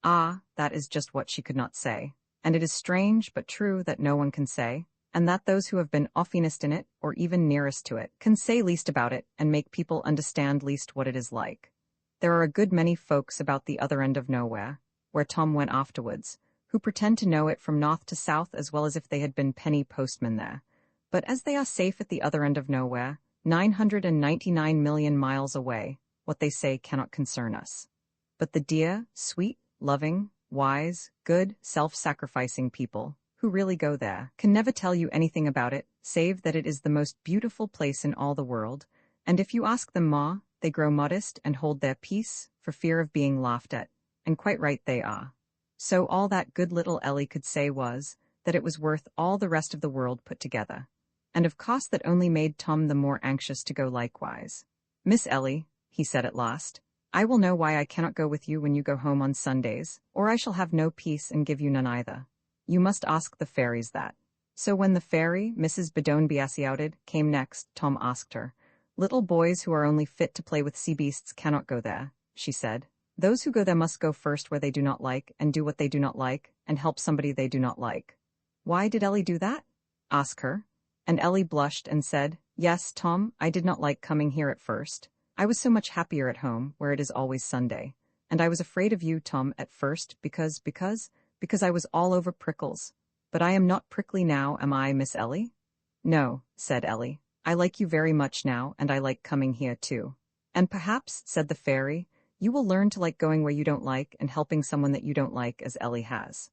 Ah, that is just what she could not say. And it is strange but true that no one can say, and that those who have been oftenest in it, or even nearest to it, can say least about it and make people understand least what it is like. There are a good many folks about the other end of nowhere, where Tom went afterwards, who pretend to know it from north to south as well as if they had been penny postmen there. But as they are safe at the other end of nowhere, 999 million miles away, what they say cannot concern us. But the dear, sweet, loving, wise, good, self-sacrificing people who really go there can never tell you anything about it, save that it is the most beautiful place in all the world, and if you ask them more, they grow modest and hold their peace for fear of being laughed at, and quite right they are. So all that good little Ellie could say was that it was worth all the rest of the world put together, and of course that only made Tom the more anxious to go likewise. "Miss Ellie," he said at last, "I will know why I cannot go with you when you go home on Sundays, or I shall have no peace and give you none either. You must ask the fairies that." So when the fairy, Mrs. Bedone came next, Tom asked her, "Little boys who are only fit to play with sea beasts cannot go there," she said. "Those who go there must go first where they do not like, and do what they do not like, and help somebody they do not like." "Why did Ellie do that?" "Ask her." And Ellie blushed and said, "Yes, Tom, I did not like coming here at first. I was so much happier at home, where it is always Sunday. And I was afraid of you, Tom, at first, because I was all over prickles. But I am not prickly now, am I, Miss Ellie?" "No," said Ellie. "I like you very much now, and I like coming here too." "And perhaps," said the fairy, "you will learn to like going where you don't like and helping someone that you don't like, as Ellie has."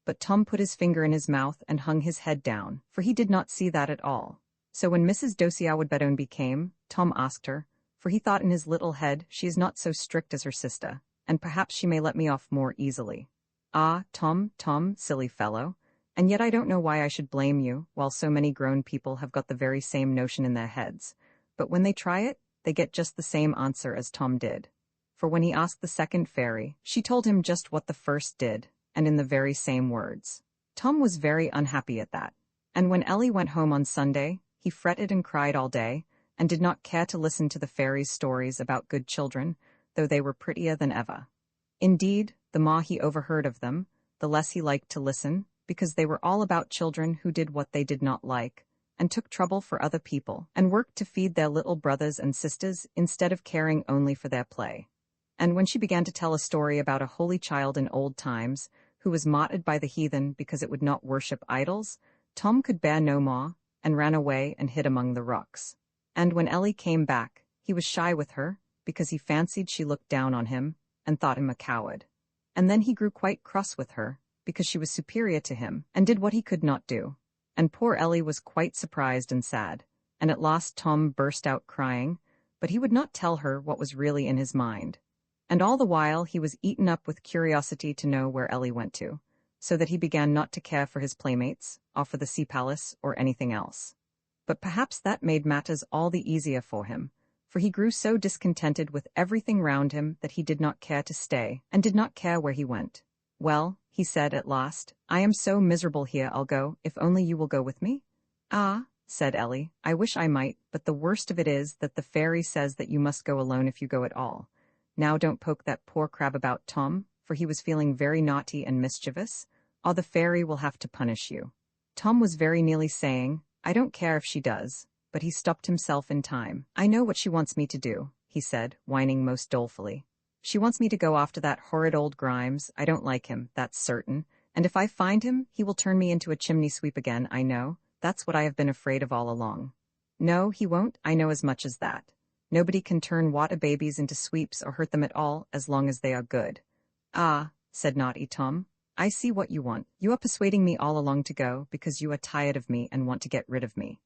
But Tom put his finger in his mouth and hung his head down, for he did not see that at all. So when Mrs. Bedone came, Tom asked her, for he thought in his little head, she is not so strict as her sister, and perhaps she may let me off more easily. "Ah, Tom, silly fellow, and yet I don't know why I should blame you, while so many grown people have got the very same notion in their heads. But when they try it, they get just the same answer as Tom did. For when he asked the second fairy, she told him just what the first did, and in the very same words. Tom was very unhappy at that, and when Ellie went home on Sunday, he fretted and cried all day, and did not care to listen to the fairies' stories about good children, though they were prettier than ever. Indeed, the more he overheard of them, the less he liked to listen, because they were all about children who did what they did not like, and took trouble for other people, and worked to feed their little brothers and sisters instead of caring only for their play. And when she began to tell a story about a holy child in old times, who was martyred by the heathen because it would not worship idols, Tom could bear no more, and ran away and hid among the rocks. And when Ellie came back, he was shy with her, because he fancied she looked down on him, and thought him a coward. And then he grew quite cross with her, because she was superior to him, and did what he could not do. And poor Ellie was quite surprised and sad, and at last Tom burst out crying, but he would not tell her what was really in his mind. And all the while he was eaten up with curiosity to know where Ellie went to, so that he began not to care for his playmates, or for the sea palace, or anything else. But perhaps that made matters all the easier for him, for he grew so discontented with everything round him that he did not care to stay, and did not care where he went. "Well," he said at last, "I am so miserable here I'll go, if only you will go with me?" "Ah," said Ellie, "I wish I might, but the worst of it is that the fairy says that you must go alone if you go at all. Now don't poke that poor crab about, Tom," for he was feeling very naughty and mischievous, "or the fairy will have to punish you." Tom was very nearly saying, "I don't care if she does," but he stopped himself in time. "I know what she wants me to do," he said, whining most dolefully. "She wants me to go after that horrid old Grimes. I don't like him, that's certain, and if I find him, he will turn me into a chimney sweep again, I know. That's what I have been afraid of all along." "No, he won't, I know as much as that. Nobody can turn water babies into sweeps or hurt them at all as long as they are good." "Ah," said naughty Tom, "I see what you want. You are persuading me all along to go because you are tired of me and want to get rid of me."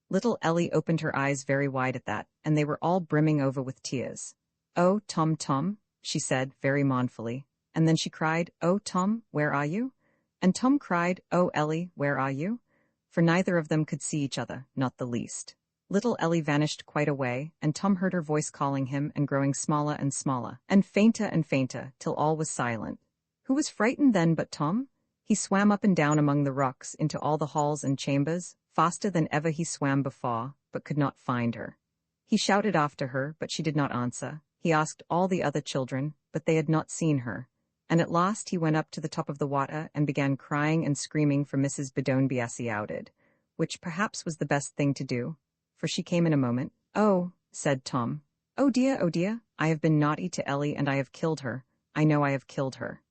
Little Ellie opened her eyes very wide at that, and they were all brimming over with tears. "Oh, Tom, Tom," she said very mournfully, and then she cried, "Oh, Tom, where are you?" And Tom cried, "Oh, Ellie, where are you?" For neither of them could see each other, not the least. Little Ellie vanished quite away, and Tom heard her voice calling him and growing smaller and smaller, and fainter, till all was silent. Who was frightened then but Tom? He swam up and down among the rocks into all the halls and chambers, faster than ever he swam before, but could not find her. He shouted after her, but she did not answer. He asked all the other children, but they had not seen her. And at last he went up to the top of the water and began crying and screaming for Mrs. Bidonbiassi-Outted, which perhaps was the best thing to do, for she came in a moment. "Oh," said Tom. Oh dear, I have been naughty to Ellie and I have killed her. I know I have killed her."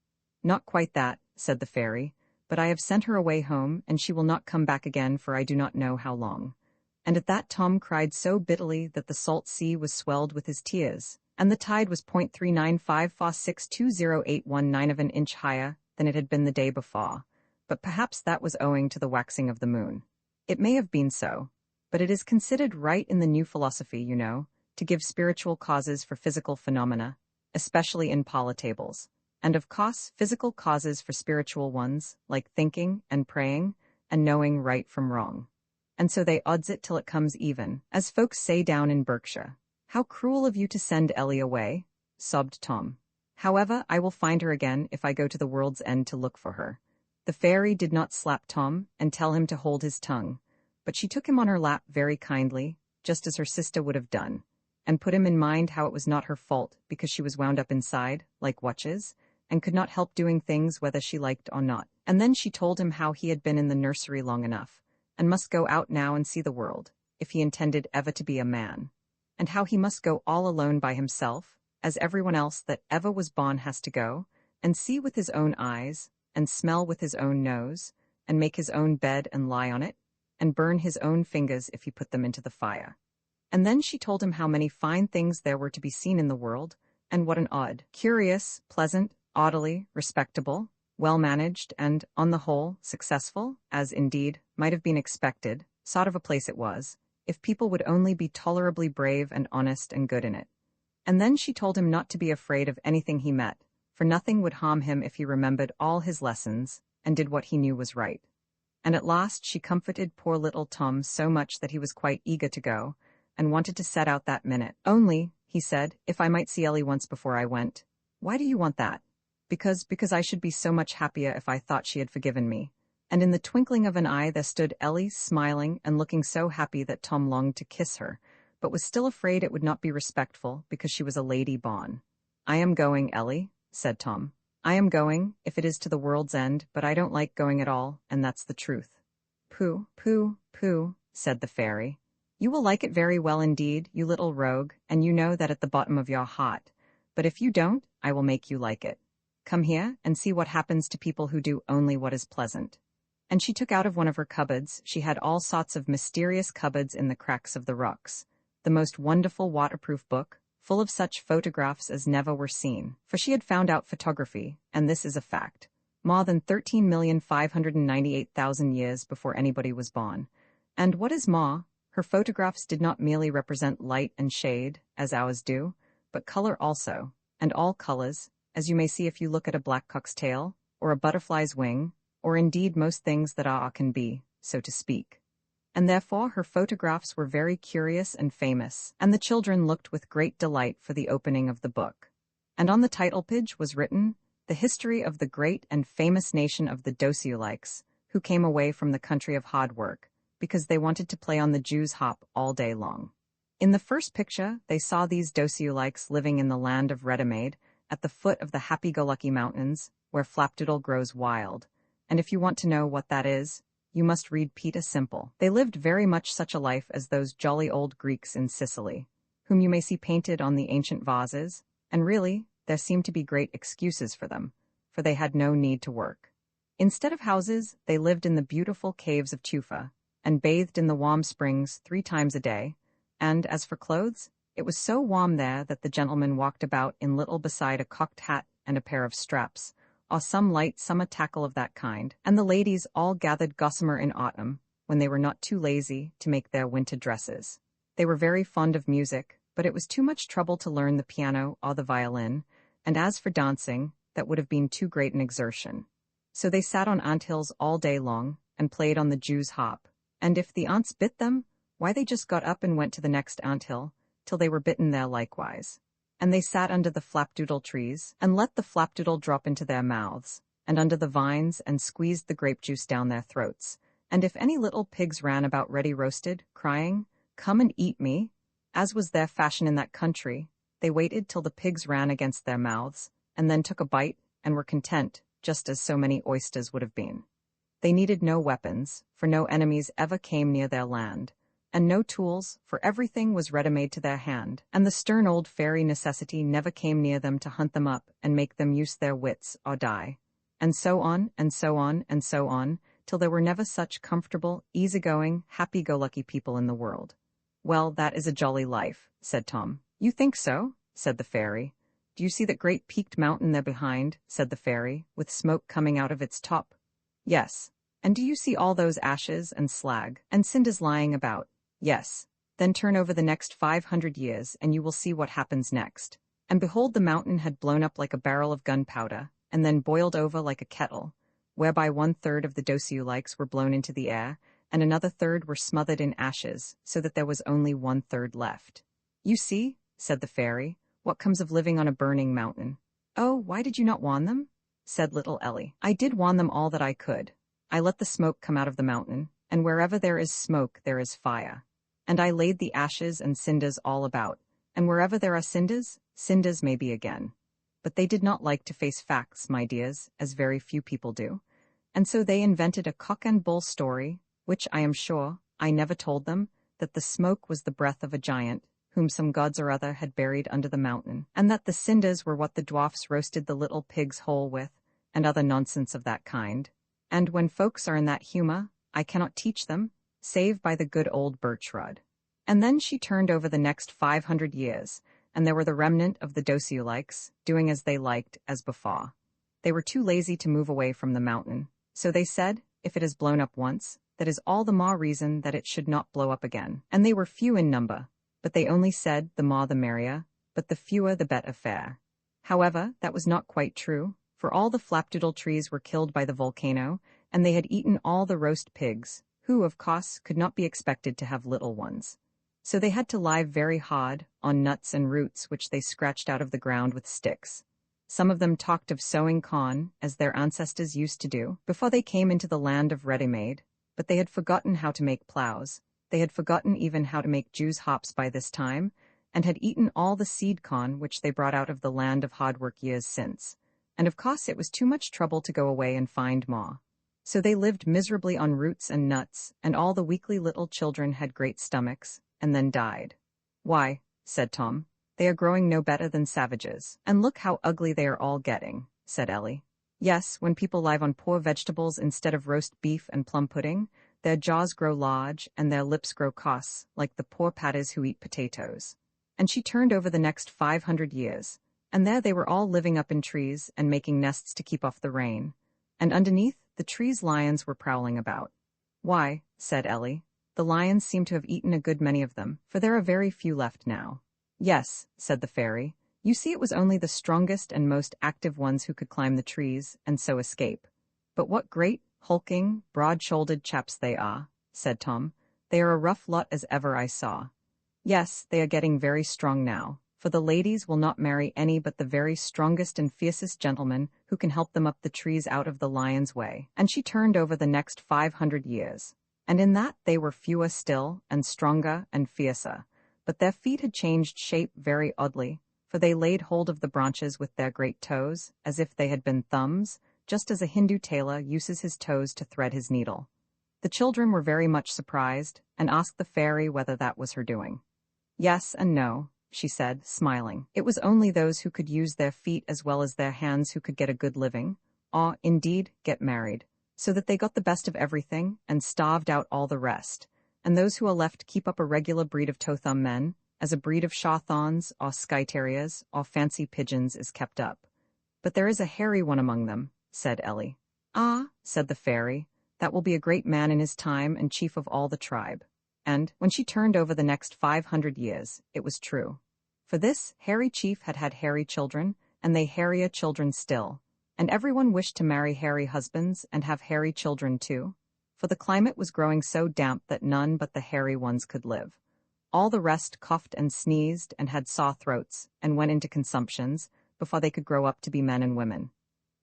"Not quite that," said the fairy, "but I have sent her away home, and she will not come back again for I do not know how long." And at that Tom cried so bitterly that the salt sea was swelled with his tears, and the tide was 0.395462081 of an inch higher than it had been the day before, but perhaps that was owing to the waxing of the moon. It may have been so, but it is considered right in the new philosophy, you know, to give spiritual causes for physical phenomena, especially in polytables, and of course physical causes for spiritual ones, like thinking and praying and knowing right from wrong. And so they odds it till it comes even, as folks say down in Berkshire. "How cruel of you to send Ellie away," sobbed Tom. "However, I will find her again if I go to the world's end to look for her." The fairy did not slap Tom and tell him to hold his tongue, but she took him on her lap very kindly, just as her sister would have done, and put him in mind how it was not her fault because she was wound up inside, like watches, and could not help doing things whether she liked or not. And then she told him how he had been in the nursery long enough, and must go out now and see the world, if he intended ever to be a man, and how he must go all alone by himself, as everyone else that ever was born has to go, and see with his own eyes, and smell with his own nose, and make his own bed and lie on it, and burn his own fingers if he put them into the fire. And then she told him how many fine things there were to be seen in the world, and what an odd, curious, pleasant, orderly, respectable, well-managed, and, on the whole, successful, as, indeed, might have been expected, sort of a place it was, if people would only be tolerably brave and honest and good in it. And then she told him not to be afraid of anything he met, for nothing would harm him if he remembered all his lessons and did what he knew was right. And at last she comforted poor little Tom so much that he was quite eager to go, and wanted to set out that minute. "Only," he said, "if I might see Ellie once before I went." "Why do you want that?" Because I should be so much happier if I thought she had forgiven me." And in the twinkling of an eye there stood Ellie, smiling and looking so happy that Tom longed to kiss her, but was still afraid it would not be respectful because she was a lady born. "I am going, Ellie," said Tom. "I am going, if it is to the world's end, but I don't like going at all, and that's the truth." "Pooh, pooh, pooh," said the fairy. "You will like it very well indeed, you little rogue, and you know that at the bottom of your heart. But if you don't, I will make you like it. Come here and see what happens to people who do only what is pleasant." And she took out of one of her cupboards, she had all sorts of mysterious cupboards in the cracks of the rocks, the most wonderful waterproof book, full of such photographs as never were seen, for she had found out photography, and this is a fact, more than 13,598,000 years before anybody was born. And what is more, her photographs did not merely represent light and shade, as ours do, but color also, and all colors, as you may see if you look at a blackcock's tail, or a butterfly's wing, or indeed most things that are or can be, so to speak. and therefore her photographs were very curious and famous, and the children looked with great delight for the opening of the book. And on the title page was written, "The history of the great and famous nation of the Dosiulikes, who came away from the country of hard work, because they wanted to play on the Jew's hop all day long." In the first picture, they saw these Dosiulikes living in the land of Ready-Made, at the foot of the Happy-Go-Lucky Mountains, where flapdoodle grows wild. And if you want to know what that is, you must read Peter Simple. They lived very much such a life as those jolly old Greeks in Sicily, whom you may see painted on the ancient vases, and really, there seemed to be great excuses for them, for they had no need to work. Instead of houses, they lived in the beautiful caves of Tufa, and bathed in the warm springs 3 times a day, and as for clothes, it was so warm there that the gentlemen walked about in little beside a cocked hat and a pair of straps, or some light summer tackle of that kind, and the ladies all gathered gossamer in autumn, when they were not too lazy to make their winter dresses. They were very fond of music, but it was too much trouble to learn the piano or the violin, and as for dancing, that would have been too great an exertion. So they sat on anthills all day long, and played on the Jew's hop, and if the ants bit them, why they just got up and went to the next anthill, till they were bitten there likewise. And they sat under the flapdoodle trees, and let the flapdoodle drop into their mouths, and under the vines, and squeezed the grape juice down their throats. And if any little pigs ran about ready roasted, crying, "Come and eat me," as was their fashion in that country, they waited till the pigs ran against their mouths, and then took a bite, and were content, just as so many oysters would have been. They needed no weapons, for no enemies ever came near their land, and no tools, for everything was ready-made to their hand, and the stern old fairy necessity never came near them to hunt them up and make them use their wits or die. And so on, and so on, and so on, till there were never such comfortable, easy-going, happy-go-lucky people in the world. "Well, that is a jolly life," said Tom. "You think so?" said the fairy. "Do you see that great peaked mountain there behind?" said the fairy, "with smoke coming out of its top?" "Yes." "And do you see all those ashes and slag and cinders lying about?" "Yes." "Then turn over the next 500 years, and you will see what happens next." And behold, the mountain had blown up like a barrel of gunpowder, and then boiled over like a kettle, whereby 1/3 of the Dosiulikes were blown into the air, and another third were smothered in ashes, so that there was only 1/3 left. "You see," said the fairy, "what comes of living on a burning mountain." "Oh, why did you not warn them?" said little Ellie. "I did warn them all that I could. I let the smoke come out of the mountain, and wherever there is smoke there is fire. And I laid the ashes and cinders all about, and wherever there are cinders, cinders may be again. But they did not like to face facts, my dears, as very few people do, and so they invented a cock and bull story, which I am sure I never told them, that the smoke was the breath of a giant, whom some gods or other had buried under the mountain, and that the cinders were what the dwarfs roasted the little pigs whole with, and other nonsense of that kind. And when folks are in that humor, I cannot teach them, save by the good old birch rod." And then she turned over the next 500 years, and there were the remnant of the Dosiulikes, doing as they liked, as before. They were too lazy to move away from the mountain, so they said, if it has blown up once, that is all the more reason that it should not blow up again. And they were few in number, but they only said, the more the merrier, but the fewer the better fare. However, that was not quite true, for all the flapdoodle trees were killed by the volcano, and they had eaten all the roast pigs, who, of course, could not be expected to have little ones. So they had to lie very hard on nuts and roots which they scratched out of the ground with sticks. Some of them talked of sowing corn, as their ancestors used to do, before they came into the land of ready-made, but they had forgotten how to make plows. They had forgotten even how to make Jew's hops by this time, and had eaten all the seed corn which they brought out of the land of hard work years since. And of course it was too much trouble to go away and find more. So they lived miserably on roots and nuts, and all the weakly little children had great stomachs, and then died. "Why," said Tom, "they are growing no better than savages. And look how ugly they are all getting," said Ellie. "Yes, when people live on poor vegetables instead of roast beef and plum pudding, their jaws grow large and their lips grow coarse, like the poor patters who eat potatoes." And she turned over the next 500 years, and there they were all living up in trees and making nests to keep off the rain. And underneath, the trees' lions were prowling about. "Why," said Ellie, "the lions seem to have eaten a good many of them, for there are very few left now." "Yes," said the fairy, "you see it was only the strongest and most active ones who could climb the trees and so escape. But what great, hulking, broad-shouldered chaps they are," said Tom. They are a rough lot as ever I saw. Yes, they are getting very strong now, for the ladies will not marry any but the very strongest and fiercest gentlemen who can help them up the trees out of the lion's way. And she turned over the next 500 years. And in that they were fewer still, and stronger and fiercer. But their feet had changed shape very oddly, for they laid hold of the branches with their great toes, as if they had been thumbs, just as a Hindu tailor uses his toes to thread his needle. The children were very much surprised, and asked the fairy whether that was her doing. Yes and no, she said, smiling. It was only those who could use their feet as well as their hands who could get a good living, or, indeed, get married, so that they got the best of everything, and starved out all the rest, and those who are left keep up a regular breed of toe-thumb men, as a breed of shawthorns, or sky terriers, or fancy pigeons is kept up. But there is a hairy one among them, said Ellie. Ah, said the fairy, that will be a great man in his time and chief of all the tribe. And, when she turned over the next 500 years, it was true. For this hairy chief had had hairy children, and they hairier children still, and everyone wished to marry hairy husbands and have hairy children too, for the climate was growing so damp that none but the hairy ones could live. All the rest coughed and sneezed and had sore throats and went into consumptions before they could grow up to be men and women.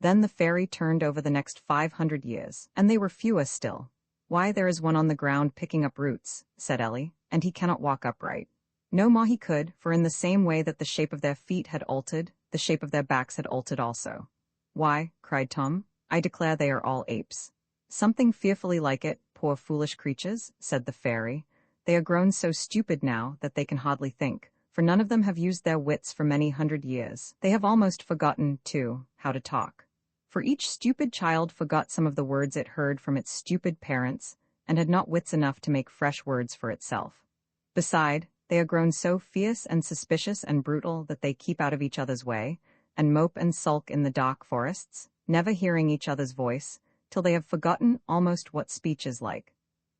Then the fairy turned over the next 500 years, and they were fewer still. Why, there is one on the ground picking up roots, said Ellie, and he cannot walk upright. No more he could, for in the same way that the shape of their feet had altered, the shape of their backs had altered also. Why, cried Tom, I declare they are all apes. Something fearfully like it, poor foolish creatures, said the fairy. They are grown so stupid now that they can hardly think, for none of them have used their wits for many 100 years. They have almost forgotten, too, how to talk. For each stupid child forgot some of the words it heard from its stupid parents, and had not wits enough to make fresh words for itself. Beside, they are grown so fierce and suspicious and brutal that they keep out of each other's way, and mope and sulk in the dark forests, never hearing each other's voice, till they have forgotten almost what speech is like.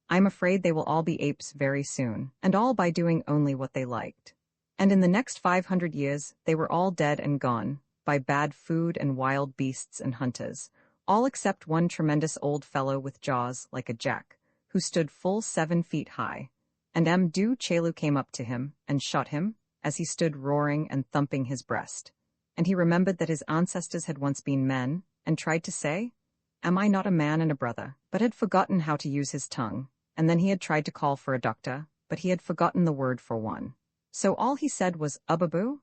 I am afraid they will all be apes very soon, and all by doing only what they liked. And in the next 500 years they were all dead and gone, by bad food and wild beasts and hunters, all except one tremendous old fellow with jaws like a jack, who stood full 7 feet high, and Mdu Chelu came up to him and shot him, as he stood roaring and thumping his breast. And he remembered that his ancestors had once been men, and tried to say, Am I not a man and a brother? But had forgotten how to use his tongue, and then he had tried to call for a doctor, but he had forgotten the word for one. So all he said was, Ubbaboo,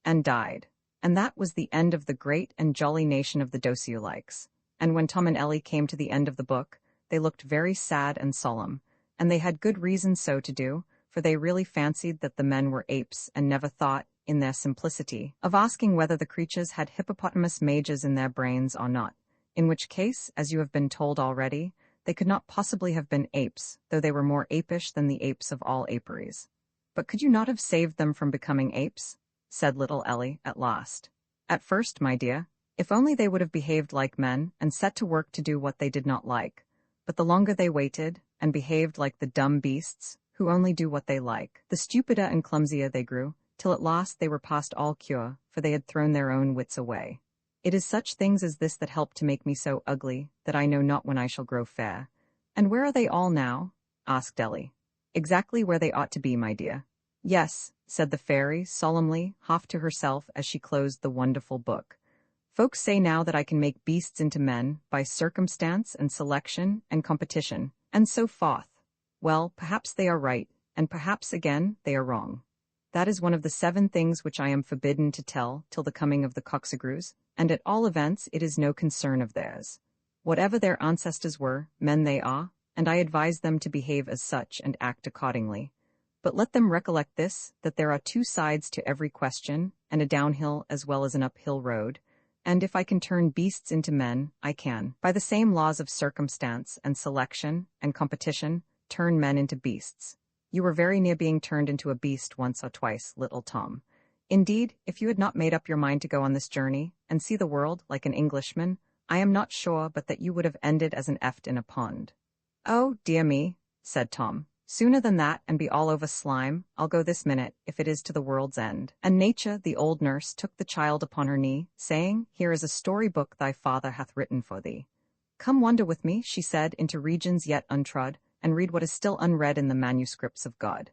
and died. And that was the end of the great and jolly nation of the Dosiulikes. And when Tom and Ellie came to the end of the book, they looked very sad and solemn, and they had good reason so to do, for they really fancied that the men were apes and never thought, in their simplicity, of asking whether the creatures had hippopotamus mages in their brains or not, in which case, as you have been told already, they could not possibly have been apes, though they were more apish than the apes of all aperies. But could you not have saved them from becoming apes? Said little Ellie at last. At first, my dear, if only they would have behaved like men and set to work to do what they did not like. But the longer they waited, and behaved like the dumb beasts, who only do what they like, the stupider and clumsier they grew, till at last they were past all cure, for they had thrown their own wits away. It is such things as this that help to make me so ugly, that I know not when I shall grow fair. And where are they all now? Asked Ellie. Exactly where they ought to be, my dear. Yes, said the fairy, solemnly, half to herself as she closed the wonderful book. Folks say now that I can make beasts into men by circumstance and selection and competition, and so forth. Well, perhaps they are right, and perhaps again they are wrong. That is one of the 7 things which I am forbidden to tell till the coming of the Coxagrews, and at all events it is no concern of theirs. Whatever their ancestors were, men they are, and I advise them to behave as such and act accordingly. But let them recollect this, that there are 2 sides to every question, and a downhill as well as an uphill road, and if I can turn beasts into men, I can, by the same laws of circumstance and selection and competition, turn men into beasts. You were very near being turned into a beast once or twice, little Tom. Indeed, if you had not made up your mind to go on this journey, and see the world like an Englishman, I am not sure but that you would have ended as an eft in a pond. Oh, dear me, said Tom. Sooner than that, and be all over slime, I'll go this minute, if it is to the world's end. And Nature, the old nurse, took the child upon her knee, saying, Here is a story-book thy father hath written for thee. Come wander with me, she said, into regions yet untrod, and read what is still unread in the manuscripts of God.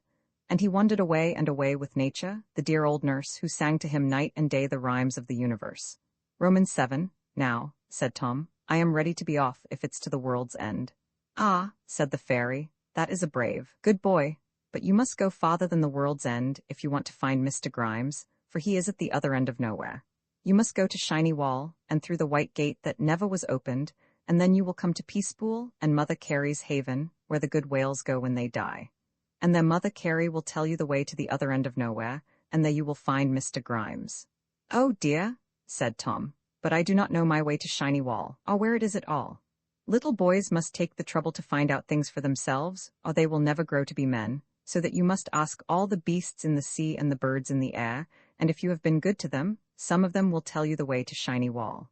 And he wandered away and away with nature, the dear old nurse who sang to him night and day the rhymes of the universe. Romans 7, now, said Tom, I am ready to be off if it's to the world's end. Ah, said the fairy, that is a brave, good boy, but you must go farther than the world's end if you want to find Mr. Grimes, for he is at the other end of nowhere. You must go to Shiny Wall, and through the white gate that never was opened, and then you will come to Peacepool and Mother Carey's haven, where the good whales go when they die. And then Mother Carey will tell you the way to the other end of nowhere, and there you will find Mr. Grimes. Oh dear, said Tom, but I do not know my way to Shiny Wall, or where it is at all. Little boys must take the trouble to find out things for themselves, or they will never grow to be men, so that you must ask all the beasts in the sea and the birds in the air, and if you have been good to them, some of them will tell you the way to Shiny Wall.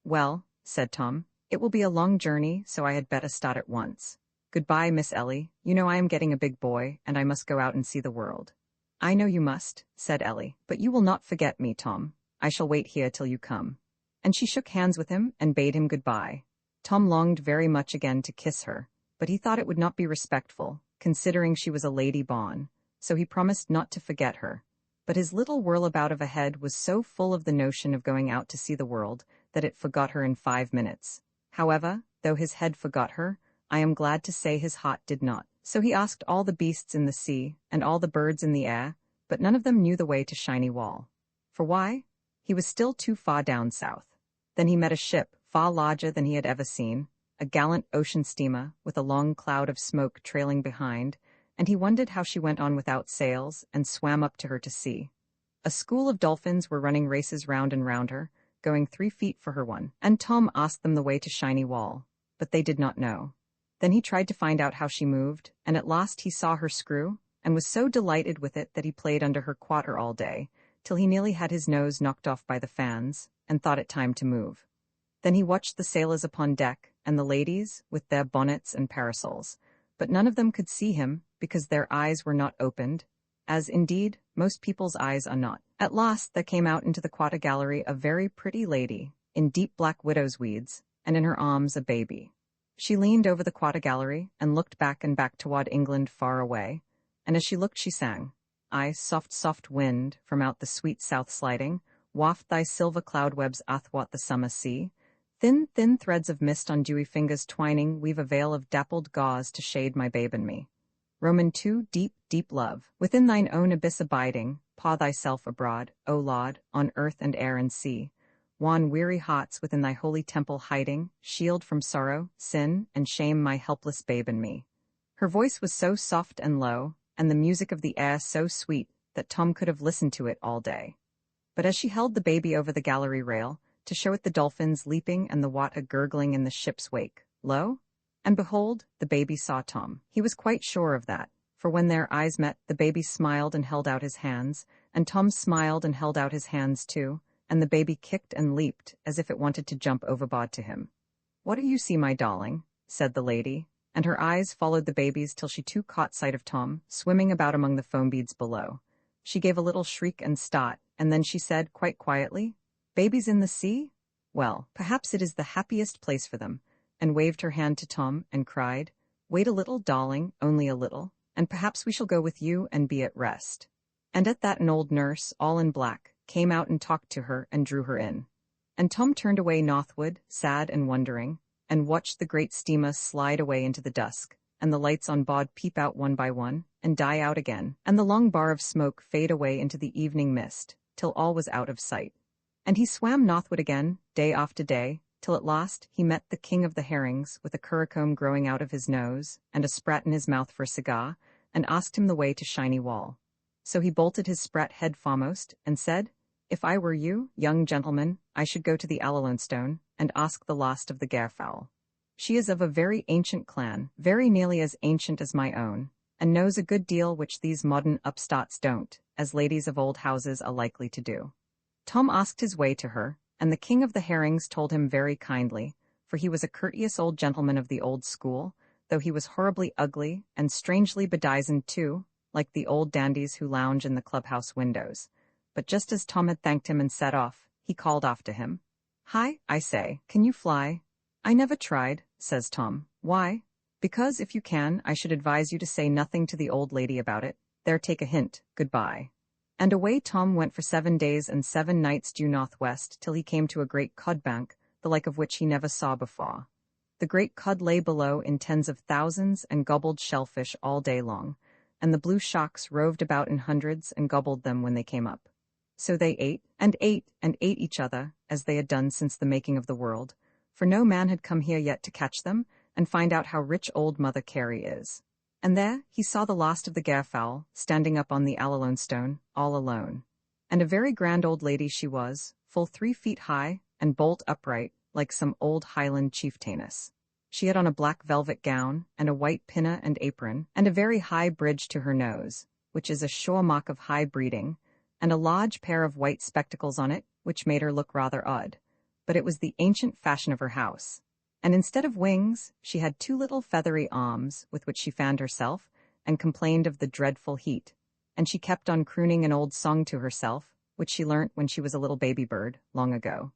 Well, said Tom, it will be a long journey, so I had better start at once. Goodbye, Miss Ellie. You know I am getting a big boy, and I must go out and see the world. I know you must, said Ellie, but you will not forget me, Tom. I shall wait here till you come. And she shook hands with him and bade him goodbye. Tom longed very much again to kiss her, but he thought it would not be respectful, considering she was a lady born, so he promised not to forget her. But his little whirlabout of a head was so full of the notion of going out to see the world that it forgot her in 5 minutes. However, though his head forgot her, I am glad to say his heart did not. So he asked all the beasts in the sea and all the birds in the air, but none of them knew the way to Shiny Wall. For why? He was still too far down south. Then he met a ship far larger than he had ever seen, a gallant ocean steamer with a long cloud of smoke trailing behind, and he wondered how she went on without sails and swam up to her to see. A school of dolphins were running races round and round her, going 3 feet for her one, and Tom asked them the way to Shiny Wall, but they did not know. Then he tried to find out how she moved, and at last he saw her screw, and was so delighted with it that he played under her quarter all day, till he nearly had his nose knocked off by the fans, and thought it time to move. Then he watched the sailors upon deck, and the ladies, with their bonnets and parasols, but none of them could see him, because their eyes were not opened, as, indeed, most people's eyes are not. At last there came out into the quarter gallery a very pretty lady, in deep black widow's weeds, and in her arms a baby. She leaned over the quarter gallery, and looked back and back toward England far away, and as she looked she sang, I, soft, soft wind, from out the sweet south sliding, waft thy silver cloud webs athwart the summer sea. Thin, thin threads of mist on dewy fingers twining weave a veil of dappled gauze to shade my babe and me. Roman 2, deep, deep love, within thine own abyss abiding, paw thyself abroad, O Lord, on earth and air and sea. Wan weary hearts within thy holy temple hiding, shield from sorrow, sin, and shame my helpless babe and me. Her voice was so soft and low, and the music of the air so sweet, that Tom could have listened to it all day. But as she held the baby over the gallery rail, to show it the dolphins leaping and the water gurgling in the ship's wake, lo, and behold, the baby saw Tom. He was quite sure of that, for when their eyes met, the baby smiled and held out his hands, and Tom smiled and held out his hands too, and the baby kicked and leaped as if it wanted to jump overboard to him. What do you see, my darling? Said the lady, and her eyes followed the baby's till she too caught sight of Tom, swimming about among the foam beads below. She gave a little shriek and start, and then she said, quite quietly, Babies in the sea? Well, perhaps it is the happiest place for them, and waved her hand to Tom, and cried, Wait a little, darling, only a little, and perhaps we shall go with you and be at rest. And at that an old nurse, all in black, came out and talked to her and drew her in. And Tom turned away northward, sad and wondering, and watched the great steamer slide away into the dusk, and the lights on board peep out one by one, and die out again, and the long bar of smoke fade away into the evening mist, till all was out of sight. And he swam northward again, day after day, till at last he met the king of the herrings, with a curracomb growing out of his nose, and a sprat in his mouth for a cigar, and asked him the way to Shiny Wall. So he bolted his sprat head foremost, and said, If I were you, young gentleman, I should go to the Allalonesstone, and ask the last of the Gairfowl. She is of a very ancient clan, very nearly as ancient as my own, and knows a good deal which these modern upstarts don't, as ladies of old houses are likely to do. Tom asked his way to her, and the king of the herrings told him very kindly, for he was a courteous old gentleman of the old school, though he was horribly ugly, and strangely bedizened too, like the old dandies who lounge in the clubhouse windows. But just as Tom had thanked him and set off, he called after him, Hi, I say, can you fly? I never tried, says Tom. Why? Because, if you can, I should advise you to say nothing to the old lady about it. There, take a hint. Goodbye." And away Tom went for 7 days and 7 nights due northwest, till he came to a great codbank, the like of which he never saw before. The great cod lay below in tens of thousands and gobbled shellfish all day long, and the blue sharks roved about in hundreds and gobbled them when they came up. So they ate, and ate, and ate each other, as they had done since the making of the world, for no man had come here yet to catch them, and find out how rich old Mother Carey is. And there he saw the last of the gairfowl, standing up on the Allalone stone, all alone. And a very grand old lady she was, full 3 feet high, and bolt upright, like some old Highland chieftainess. She had on a black velvet gown, and a white pinna and apron, and a very high bridge to her nose, which is a sure mark of high breeding, and a large pair of white spectacles on it, which made her look rather odd. But it was the ancient fashion of her house. And instead of wings, she had 2 little feathery arms, with which she fanned herself, and complained of the dreadful heat. And she kept on crooning an old song to herself, which she learnt when she was a little baby bird, long ago.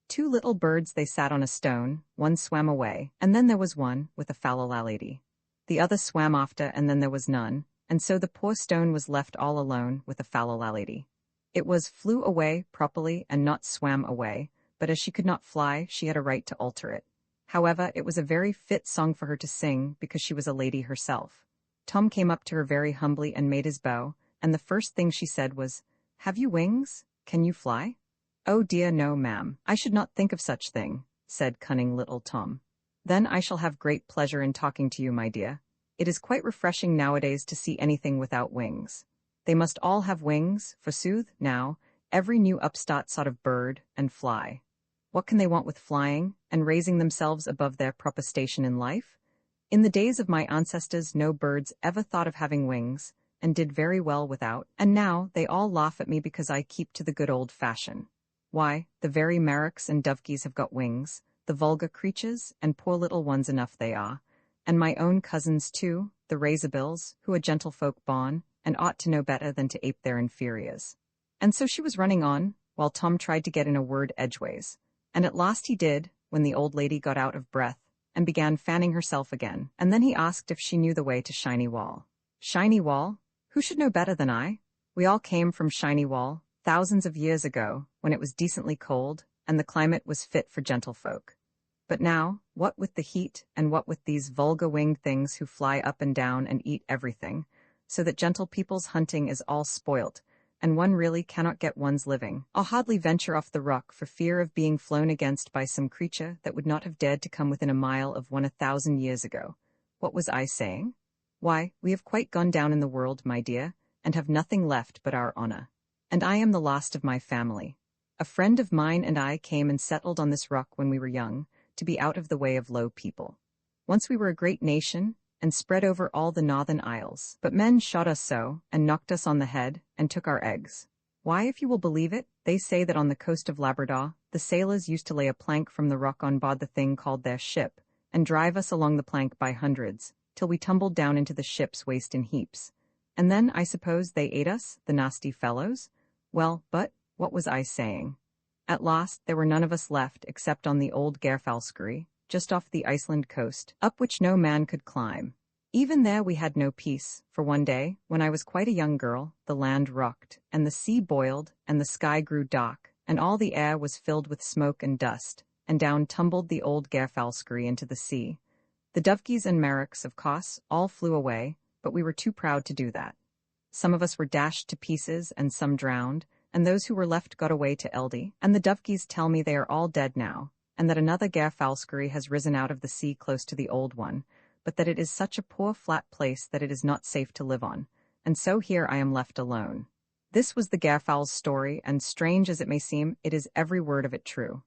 2 little birds they sat on a stone, one swam away, and then there was one, with a fallow-lady. The other swam after, and then there was none, and so the poor stone was left all alone, with a fallow-lady. It was flew away properly, and not swam away, but as she could not fly, she had a right to alter it. However, it was a very fit song for her to sing, because she was a lady herself. Tom came up to her very humbly and made his bow, and the first thing she said was, "Have you wings? Can you fly?" "Oh dear no, ma'am, I should not think of such thing," said cunning little Tom. "Then I shall have great pleasure in talking to you, my dear. It is quite refreshing nowadays to see anything without wings. They must all have wings, forsooth, now, every new upstart sort of bird, and fly. What can they want with flying, and raising themselves above their proper station in life? In the days of my ancestors no birds ever thought of having wings, and did very well without, and now they all laugh at me because I keep to the good old fashion. Why, the very marrocks and dovekies have got wings, the vulgar creatures, and poor little ones enough they are, and my own cousins too, the razorbills, who are gentlefolk born, and ought to know better than to ape their inferiors." And so she was running on, while Tom tried to get in a word edgeways. And at last he did, when the old lady got out of breath, and began fanning herself again, and then he asked if she knew the way to Shiny Wall. Shiny Wall? Who should know better than I? We all came from Shiny Wall, thousands of years ago, when it was decently cold, and the climate was fit for gentlefolk. But now, what with the heat, and what with these vulgar winged things who fly up and down and eat everything, so that gentle people's hunting is all spoilt, and one really cannot get one's living. I'll hardly venture off the rock for fear of being flown against by some creature that would not have dared to come within a mile of one 1,000 years ago. What was I saying? Why, we have quite gone down in the world, my dear, and have nothing left but our honor. And I am the last of my family. A friend of mine and I came and settled on this rock when we were young, to be out of the way of low people. Once we were a great nation, and spread over all the northern isles. But men shot us so, and knocked us on the head, and took our eggs. Why, if you will believe it, they say that on the coast of Labrador, the sailors used to lay a plank from the rock on board the thing called their ship, and drive us along the plank by hundreds, till we tumbled down into the ship's waist in heaps. And then, I suppose, they ate us, the nasty fellows? Well, but, what was I saying? At last, there were none of us left except on the old Gairfalskery, just off the Iceland coast, up which no man could climb. Even there we had no peace, for one day, when I was quite a young girl, the land rocked, and the sea boiled, and the sky grew dark, and all the air was filled with smoke and dust, and down tumbled the old Gairfalskery into the sea. The dovekies and marrocks, of course, all flew away, but we were too proud to do that. Some of us were dashed to pieces, and some drowned, and those who were left got away to Eldie, and the dovekies tell me they are all dead now, and that another Gairfalskery has risen out of the sea close to the old one, but that it is such a poor flat place that it is not safe to live on, and so here I am left alone. This was the Gairfowl's story, and strange as it may seem, it is every word of it true.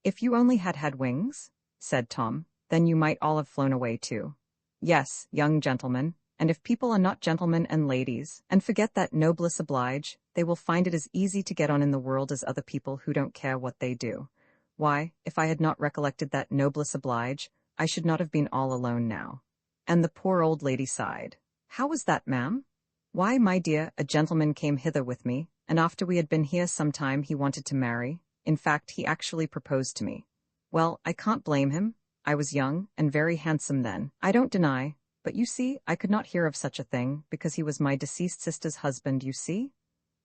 If you only had had wings, said Tom, then you might all have flown away too. Yes, young gentlemen, and if people are not gentlemen and ladies, and forget that noblesse oblige, they will find it as easy to get on in the world as other people who don't care what they do. Why, if I had not recollected that noblesse oblige, I should not have been all alone now. And the poor old lady sighed. How was that, ma'am? Why, my dear, a gentleman came hither with me, and after we had been here some time he wanted to marry. In fact, he actually proposed to me. Well, I can't blame him. I was young and very handsome then, I don't deny, but you see, I could not hear of such a thing, because he was my deceased sister's husband, you see?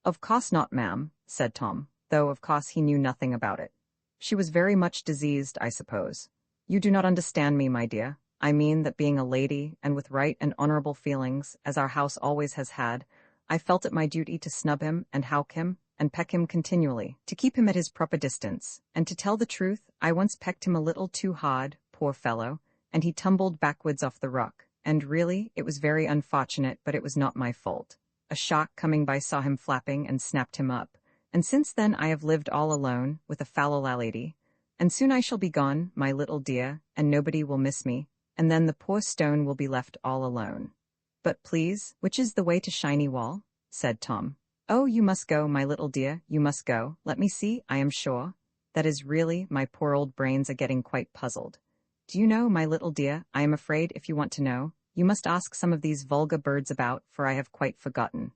Of course not, ma'am, said Tom, though of course he knew nothing about it. She was very much diseased, I suppose. You do not understand me, my dear. I mean that being a lady, and with right and honorable feelings, as our house always has had, I felt it my duty to snub him, and howk him, and peck him continually, to keep him at his proper distance, and to tell the truth, I once pecked him a little too hard, poor fellow, and he tumbled backwards off the rock, and really, it was very unfortunate, but it was not my fault. A shark coming by saw him flapping and snapped him up, and since then I have lived all alone, with a fallow lady, and soon I shall be gone, my little dear, and nobody will miss me, and then the poor stone will be left all alone. But please, which is the way to Shiny Wall? Said Tom. Oh, you must go, my little dear, you must go. Let me see, I am sure. That is really, my poor old brains are getting quite puzzled. Do you know, my little dear, I am afraid, if you want to know, you must ask some of these vulgar birds about, for I have quite forgotten.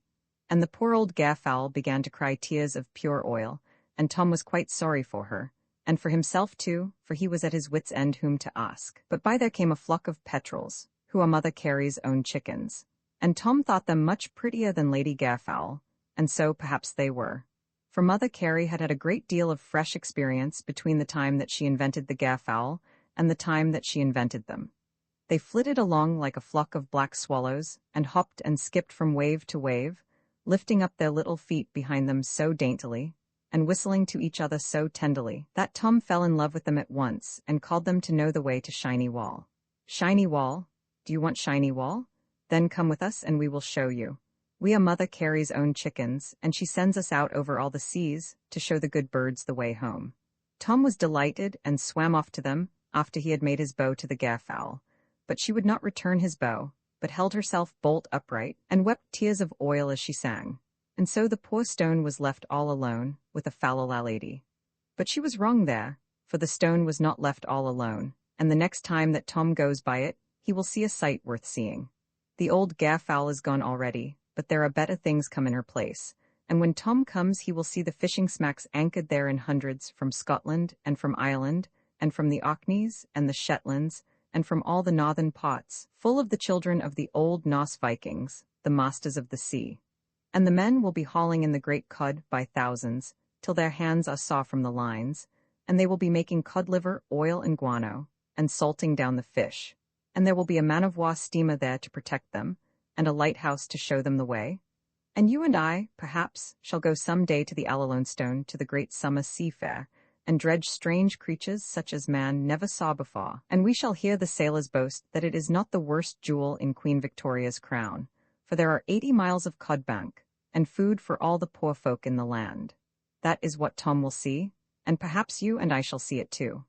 And the poor old gairfowl began to cry tears of pure oil, and Tom was quite sorry for her, and for himself too, for he was at his wits' end whom to ask. But by there came a flock of petrels, who are Mother Carey's own chickens, and Tom thought them much prettier than Lady Gairfowl, and so perhaps they were. For Mother Carey had had a great deal of fresh experience between the time that she invented the gairfowl and the time that she invented them. They flitted along like a flock of black swallows, and hopped and skipped from wave to wave, lifting up their little feet behind them so daintily, and whistling to each other so tenderly, that Tom fell in love with them at once, and called them to know the way to Shiny Wall. Shiny Wall? Do you want Shiny Wall? Then come with us and we will show you. We are Mother Carey's own chickens, and she sends us out over all the seas to show the good birds the way home. Tom was delighted and swam off to them after he had made his bow to the gairfowl, but she would not return his bow, but held herself bolt upright, and wept tears of oil as she sang. And so the poor stone was left all alone with a fallow lady. But she was wrong there, for the stone was not left all alone, and the next time that Tom goes by it, he will see a sight worth seeing. The old gairfowl is gone already, but there are better things come in her place, and when Tom comes he will see the fishing smacks anchored there in hundreds from Scotland and from Ireland, and from the Orkneys and the Shetlands, and from all the northern parts, full of the children of the old Norse Vikings, the masters of the sea. And the men will be hauling in the great cod by thousands, till their hands are sore from the lines, and they will be making cod liver, oil, and guano, and salting down the fish. And there will be a man-of-war steamer there to protect them, and a lighthouse to show them the way. And you and I, perhaps, shall go some day to the Allalonesstone to the great summer sea fair, and dredge strange creatures such as man never saw before, and we shall hear the sailors boast that it is not the worst jewel in Queen Victoria's crown, for there are 80 miles of codbank, and food for all the poor folk in the land. That is what Tom will see, and perhaps you and I shall see it too.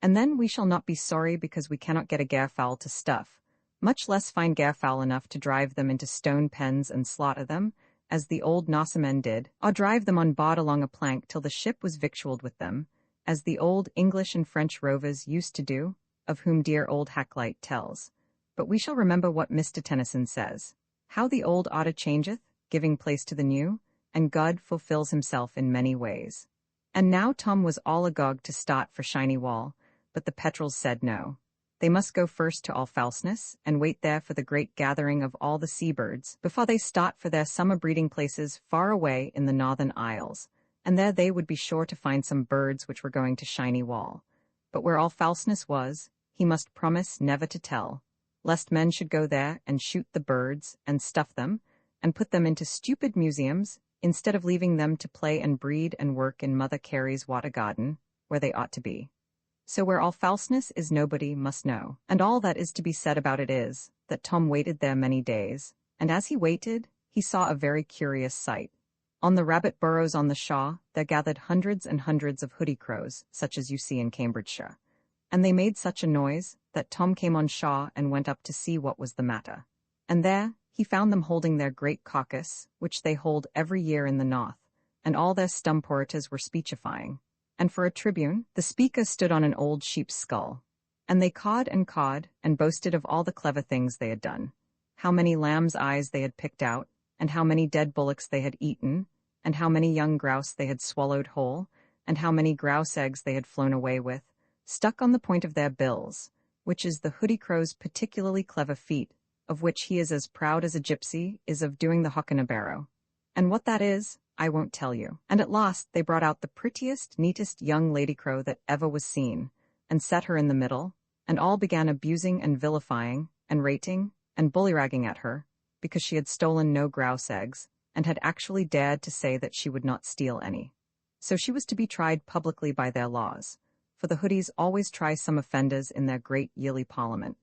And then we shall not be sorry because we cannot get a gairfowl to stuff, much less find gairfowl enough to drive them into stone pens and slaughter them, as the old Norsemen did, or drive them on board along a plank till the ship was victualled with them, as the old English and French rovers used to do, of whom dear old Hakluyt tells. But we shall remember what Mr. Tennyson says, how the old order changeth, giving place to the new, and God fulfills himself in many ways. And now Tom was all agog to start for Shiny Wall, but the petrels said no. They must go first to Allfalsness, and wait there for the great gathering of all the seabirds, before they start for their summer breeding places far away in the northern isles, and there they would be sure to find some birds which were going to Shiny Wall. But where Allfalsness was, he must promise never to tell, lest men should go there and shoot the birds, and stuff them, and put them into stupid museums, instead of leaving them to play and breed and work in Mother Carey's water garden, where they ought to be. So where Allfalsness is nobody must know, and all that is to be said about it is, that Tom waited there many days, and as he waited, he saw a very curious sight. On the rabbit burrows on the shaw, there gathered hundreds and hundreds of hoodie crows, such as you see in Cambridgeshire. And they made such a noise, that Tom came on shaw and went up to see what was the matter. And there, he found them holding their great caucus, which they hold every year in the north, and all their stump orators were speechifying. And for a tribune, the speaker stood on an old sheep's skull. And they cawed, and boasted of all the clever things they had done, how many lambs' eyes they had picked out, and how many dead bullocks they had eaten, and how many young grouse they had swallowed whole, and how many grouse eggs they had flown away with, stuck on the point of their bills, which is the hoodie crow's particularly clever feat, of which he is as proud as a gypsy is of doing the hockanabarrow. And what that is, I won't tell you. And at last they brought out the prettiest, neatest young lady crow that ever was seen, and set her in the middle, and all began abusing and vilifying, and rating, and bullyragging at her, because she had stolen no grouse eggs, and had actually dared to say that she would not steal any. So she was to be tried publicly by their laws, for the hoodies always try some offenders in their great yearly parliament.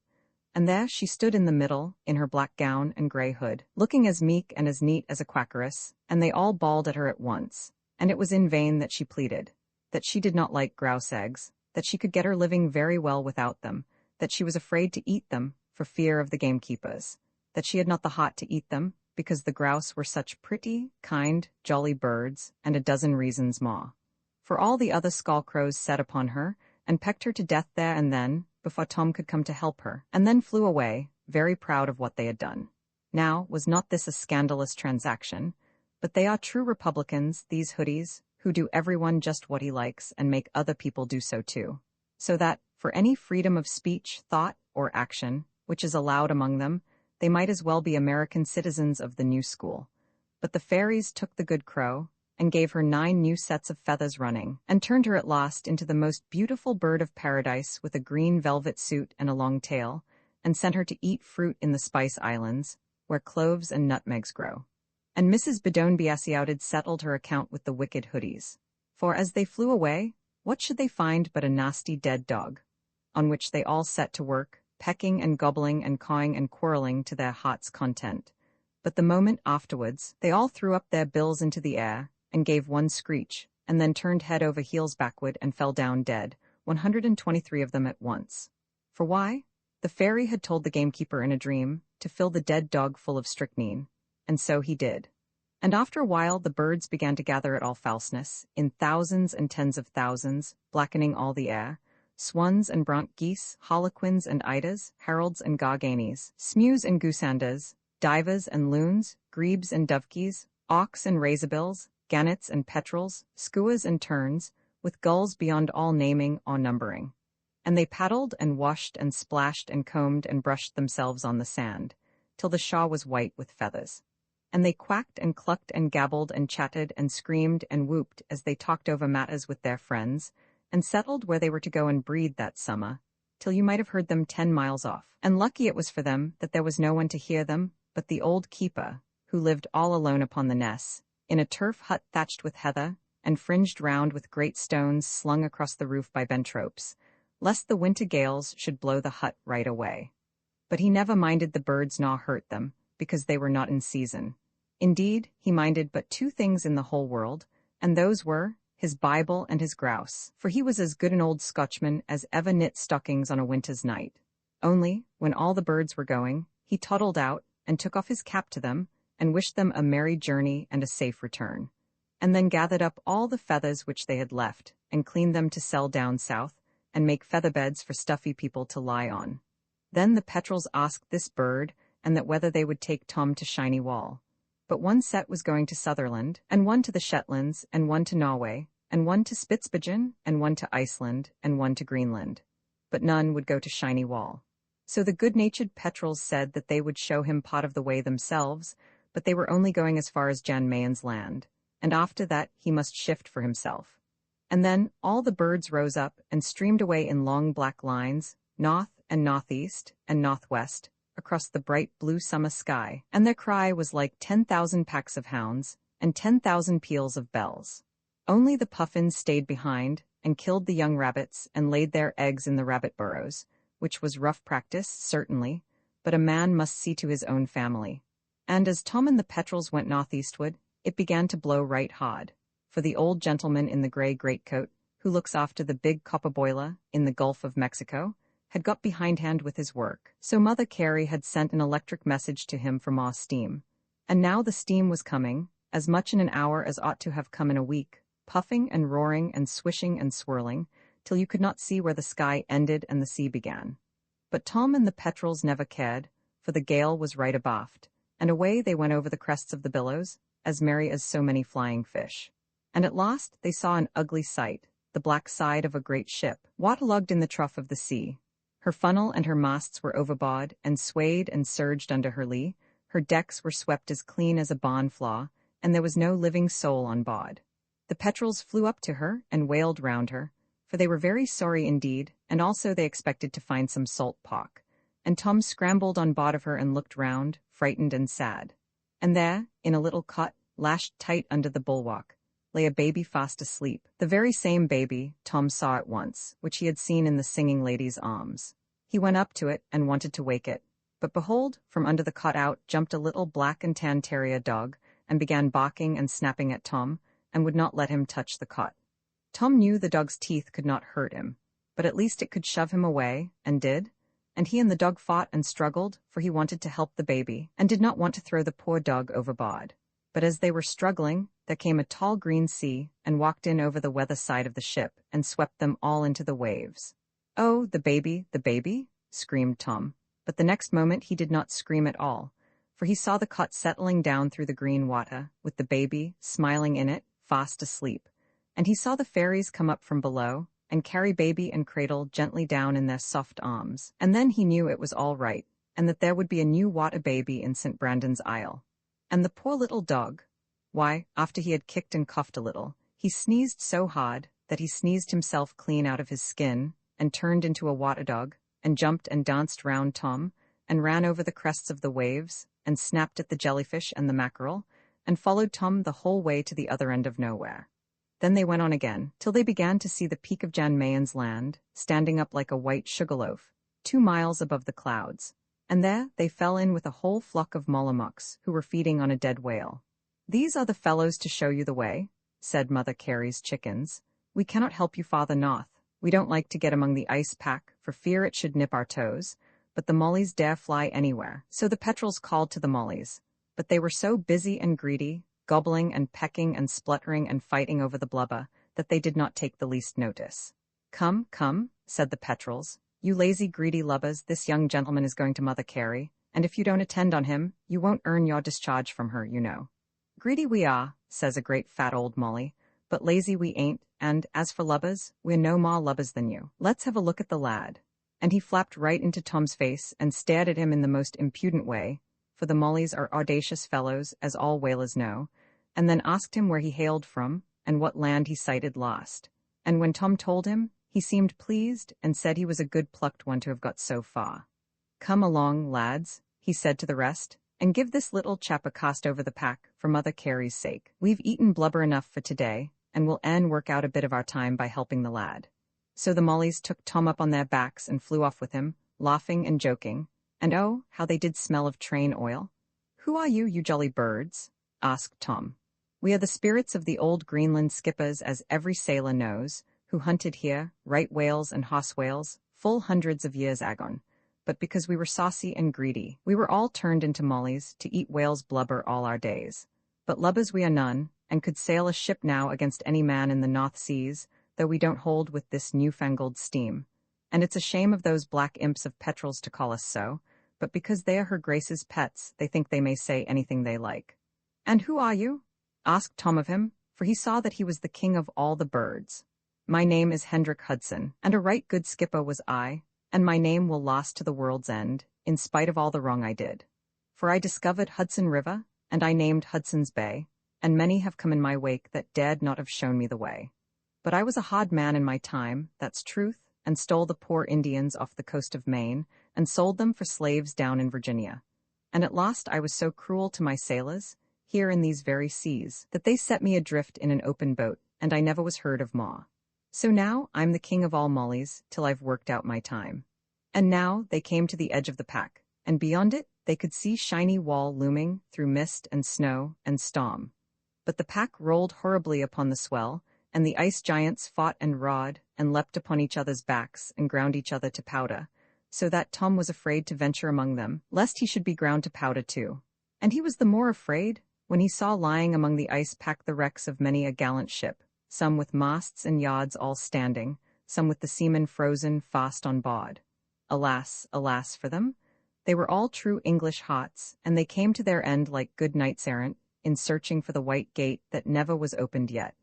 And there she stood in the middle, in her black gown and grey hood, looking as meek and as neat as a quackeress, and they all bawled at her at once, and it was in vain that she pleaded, that she did not like grouse eggs, that she could get her living very well without them, that she was afraid to eat them for fear of the gamekeepers, that she had not the heart to eat them, because the grouse were such pretty, kind, jolly birds, and a dozen reasons more. For all the other skull-crows set upon her, and pecked her to death there and then, before Tom could come to help her, and then flew away, very proud of what they had done. Now, was not this a scandalous transaction? But they are true Republicans, these hoodies, who do everyone just what he likes and make other people do so too. So that, for any freedom of speech, thought, or action, which is allowed among them, they might as well be American citizens of the new school. But the fairies took the good crow, and gave her 9 new sets of feathers running, and turned her at last into the most beautiful bird of paradise with a green velvet suit and a long tail, and sent her to eat fruit in the Spice Islands, where cloves and nutmegs grow. And Mrs. Bedone settled her account with the wicked hoodies. For as they flew away, what should they find but a nasty dead dog, on which they all set to work, pecking and gobbling and cawing and quarreling to their heart's content. But the moment afterwards, they all threw up their bills into the air, and gave one screech, and then turned head over heels backward and fell down dead, 123 of them at once. For why? The fairy had told the gamekeeper in a dream to fill the dead dog full of strychnine, and so he did. And after a while the birds began to gather at all falseness, in thousands and tens of thousands, blackening all the air, swans and brant geese, harlequins and eidas, heralds and garganes, smews and goosandas, divers and loons, grebes and dovekies, auks and razorbills, gannets and petrels, skuas and terns, with gulls beyond all naming or numbering. And they paddled and washed and splashed and combed and brushed themselves on the sand, till the shaw was white with feathers. And they quacked and clucked and gabbled and chatted and screamed and whooped as they talked over matters with their friends, and settled where they were to go and breed that summer, till you might have heard them 10 miles off. And lucky it was for them that there was no one to hear them but the old keeper, who lived all alone upon the ness, in a turf hut thatched with heather, and fringed round with great stones slung across the roof by bentropes, lest the winter gales should blow the hut right away. But he never minded the birds nor hurt them, because they were not in season. Indeed, he minded but 2 things in the whole world, and those were his Bible and his grouse, for he was as good an old Scotchman as ever knit stockings on a winter's night. Only, when all the birds were going, he toddled out, and took off his cap to them, and wished them a merry journey and a safe return, and then gathered up all the feathers which they had left, and cleaned them to sell down south, and make feather beds for stuffy people to lie on. Then the petrels asked this bird, and that whether they would take Tom to Shiny Wall. But one set was going to Sutherland, and one to the Shetlands, and one to Norway, and one to Spitzbergen, and one to Iceland, and one to Greenland. But none would go to Shiny Wall. So the good-natured petrels said that they would show him part of the way themselves, but they were only going as far as Jan Mayen's land, and after that he must shift for himself. And then all the birds rose up and streamed away in long black lines, north and northeast and northwest, across the bright blue summer sky, and their cry was like 10,000 packs of hounds and 10,000 peals of bells. Only the puffins stayed behind and killed the young rabbits and laid their eggs in the rabbit burrows, which was rough practice, certainly, but a man must see to his own family. And as Tom and the petrels went northeastward, it began to blow right hard, for the old gentleman in the grey greatcoat, who looks after the big copper boiler in the Gulf of Mexico, had got behindhand with his work. So Mother Carey had sent an electric message to him for more steam. And now the steam was coming, as much in an hour as ought to have come in a week, puffing and roaring and swishing and swirling, till you could not see where the sky ended and the sea began. But Tom and the petrels never cared, for the gale was right abaft, and away they went over the crests of the billows, as merry as so many flying fish. And at last they saw an ugly sight, the black side of a great ship, waterlogged in the trough of the sea. Her funnel and her masts were overboard and swayed and surged under her lee, her decks were swept as clean as a barn floor, and there was no living soul on board. The petrels flew up to her and wailed round her, for they were very sorry indeed, and also they expected to find some salt pork. And Tom scrambled on board of her and looked round, frightened and sad. And there, in a little cot, lashed tight under the bulwark, lay a baby fast asleep, the very same baby Tom saw at once, which he had seen in the singing lady's arms. He went up to it and wanted to wake it, but behold, from under the cot out jumped a little black and tan terrier dog, and began barking and snapping at Tom, and would not let him touch the cot. Tom knew the dog's teeth could not hurt him, but at least it could shove him away, and did, and he and the dog fought and struggled, for he wanted to help the baby, and did not want to throw the poor dog overboard. But as they were struggling, there came a tall green sea, and walked in over the weather side of the ship, and swept them all into the waves. "Oh, the baby," screamed Tom. But the next moment he did not scream at all, for he saw the cot settling down through the green water, with the baby, smiling in it, fast asleep. And he saw the fairies come up from below, and carry baby and cradle gently down in their soft arms. And then he knew it was all right, and that there would be a new water baby in St. Brandon's Isle. And the poor little dog, why, after he had kicked and coughed a little, he sneezed so hard that he sneezed himself clean out of his skin, and turned into a water dog, and jumped and danced round Tom, and ran over the crests of the waves, and snapped at the jellyfish and the mackerel, and followed Tom the whole way to the other end of nowhere. Then they went on again, till they began to see the peak of Jan Mayen's land, standing up like a white sugarloaf, 2 miles above the clouds. And there they fell in with a whole flock of molamucks, who were feeding on a dead whale. "These are the fellows to show you the way," said Mother Carey's chickens. "We cannot help you farther north. We don't like to get among the ice pack, for fear it should nip our toes, but the mollies dare fly anywhere." So the petrels called to the mollies, but they were so busy and greedy, gobbling and pecking and spluttering and fighting over the blubber, that they did not take the least notice. "Come, come," said the petrels, "you lazy greedy lubbers, this young gentleman is going to Mother Carey, and if you don't attend on him, you won't earn your discharge from her, you know." "Greedy we are," says a great fat old molly, "but lazy we ain't, and, as for lubbers, we're no more lubbers than you. Let's have a look at the lad." And he flapped right into Tom's face and stared at him in the most impudent way, for the mollies are audacious fellows, as all whalers know, and then asked him where he hailed from, and what land he sighted last. And when Tom told him, he seemed pleased, and said he was a good plucked one to have got so far. "Come along, lads," he said to the rest, "and give this little chap a cast over the pack, for Mother Carey's sake. We've eaten blubber enough for today, and we'll work out a bit of our time by helping the lad." So the mollies took Tom up on their backs and flew off with him, laughing and joking, and oh, how they did smell of train oil. "Who are you, you jolly birds?" asked Tom. "We are the spirits of the old Greenland skippers, as every sailor knows, who hunted here, right whales and hoss whales, full hundreds of years agone. But because we were saucy and greedy, we were all turned into mollies, to eat whale's blubber all our days. But lubbers we are none, and could sail a ship now against any man in the North Seas, though we don't hold with this newfangled steam. And it's a shame of those black imps of petrels to call us so, but because they are her Grace's pets, they think they may say anything they like." "And who are you?" asked Tom of him, for he saw that he was the king of all the birds. "My name is Hendrik Hudson, and a right good skipper was I, and my name will last to the world's end, in spite of all the wrong I did. For I discovered Hudson River, and I named Hudson's Bay, and many have come in my wake that dared not have shown me the way. But I was a hard man in my time, that's truth, and stole the poor Indians off the coast of Maine, and sold them for slaves down in Virginia. And at last I was so cruel to my sailors, here in these very seas, that they set me adrift in an open boat, and I never was heard of more. So now I'm the king of all mollies, till I've worked out my time." And now they came to the edge of the pack, and beyond it they could see shiny wall looming through mist and snow and storm. But the pack rolled horribly upon the swell, and the ice giants fought and roared, and leapt upon each other's backs, and ground each other to powder, so that Tom was afraid to venture among them, lest he should be ground to powder too. And he was the more afraid, when he saw lying among the ice pack the wrecks of many a gallant ship, some with masts and yards all standing, some with the seamen frozen fast on board. Alas, alas for them! They were all true English hots, and they came to their end like good knights errant, in searching for the white gate that never was opened yet.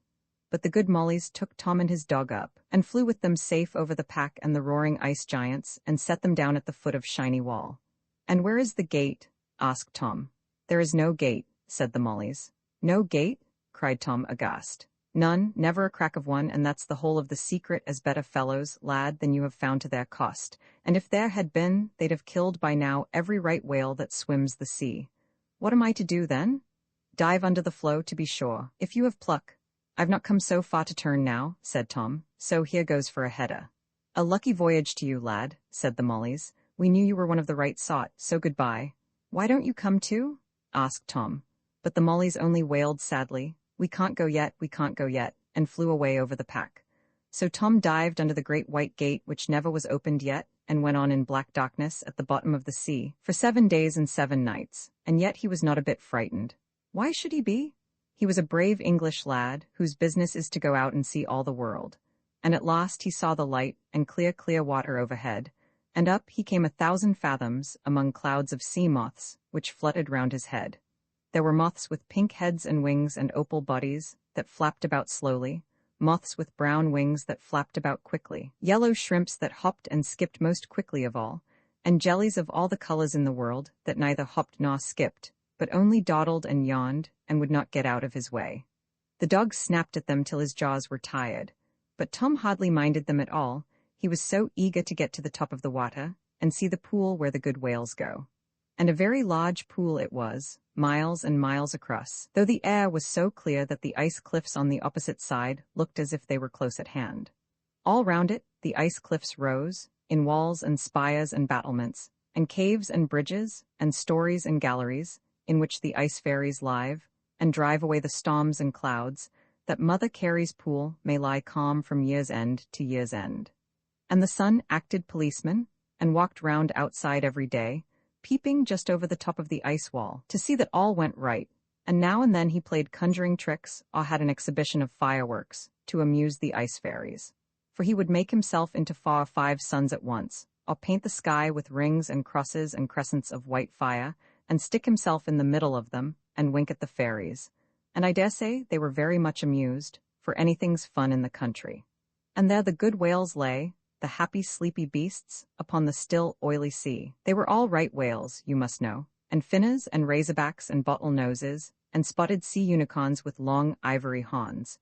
but the good Mollies took Tom and his dog up, and flew with them safe over the pack and the roaring ice giants, and set them down at the foot of Shiny Wall. "And where is the gate?" asked Tom. "There is no gate," said the Mollies. "No gate?" cried Tom aghast. "None, never a crack of one, and that's the whole of the secret as better fellows, lad, than you have found to their cost. And if there had been, they'd have killed by now every right whale that swims the sea. What am I to do then? Dive under the floe, to be sure, if you have pluck. I've not come so far to turn now," said Tom, "so here goes for a header." "A lucky voyage to you, lad," said the Mollies. "We knew you were one of the right sort, so goodbye." "Why don't you come too?" asked Tom. But the Mollies only wailed sadly, we can't go yet, and flew away over the pack. So Tom dived under the great white gate which never was opened yet, and went on in black darkness at the bottom of the sea for 7 days and 7 nights, and yet he was not a bit frightened. Why should he be? He was a brave English lad, whose business is to go out and see all the world. And at last he saw the light, and clear, clear water overhead, and up he came 1,000 fathoms, among clouds of sea moths, which fluttered round his head. There were moths with pink heads and wings and opal bodies, that flapped about slowly, moths with brown wings that flapped about quickly, yellow shrimps that hopped and skipped most quickly of all, and jellies of all the colors in the world, that neither hopped nor skipped, but only dawdled and yawned, and would not get out of his way. The dog snapped at them till his jaws were tired, but Tom hardly minded them at all. He was so eager to get to the top of the water, and see the pool where the good whales go. And a very large pool it was, miles and miles across, though the air was so clear that the ice cliffs on the opposite side looked as if they were close at hand. All round it, the ice cliffs rose, in walls and spires and battlements, and caves and bridges, and stories and galleries, in which the ice fairies live, and drive away the storms and clouds, that Mother Carey's pool may lie calm from year's end to year's end. And the sun acted policeman, and walked round outside every day, peeping just over the top of the ice wall, to see that all went right, and now and then he played conjuring tricks, or had an exhibition of fireworks, to amuse the ice fairies. For he would make himself into 4 or 5 suns at once, or paint the sky with rings and crosses and crescents of white fire, and stick himself in the middle of them, and wink at the fairies. And I dare say they were very much amused, for anything's fun in the country. And there the good whales lay, the happy sleepy beasts, upon the still oily sea. They were all right whales, you must know, and finnas and razorbacks and bottlenoses, and spotted sea unicorns with long ivory horns.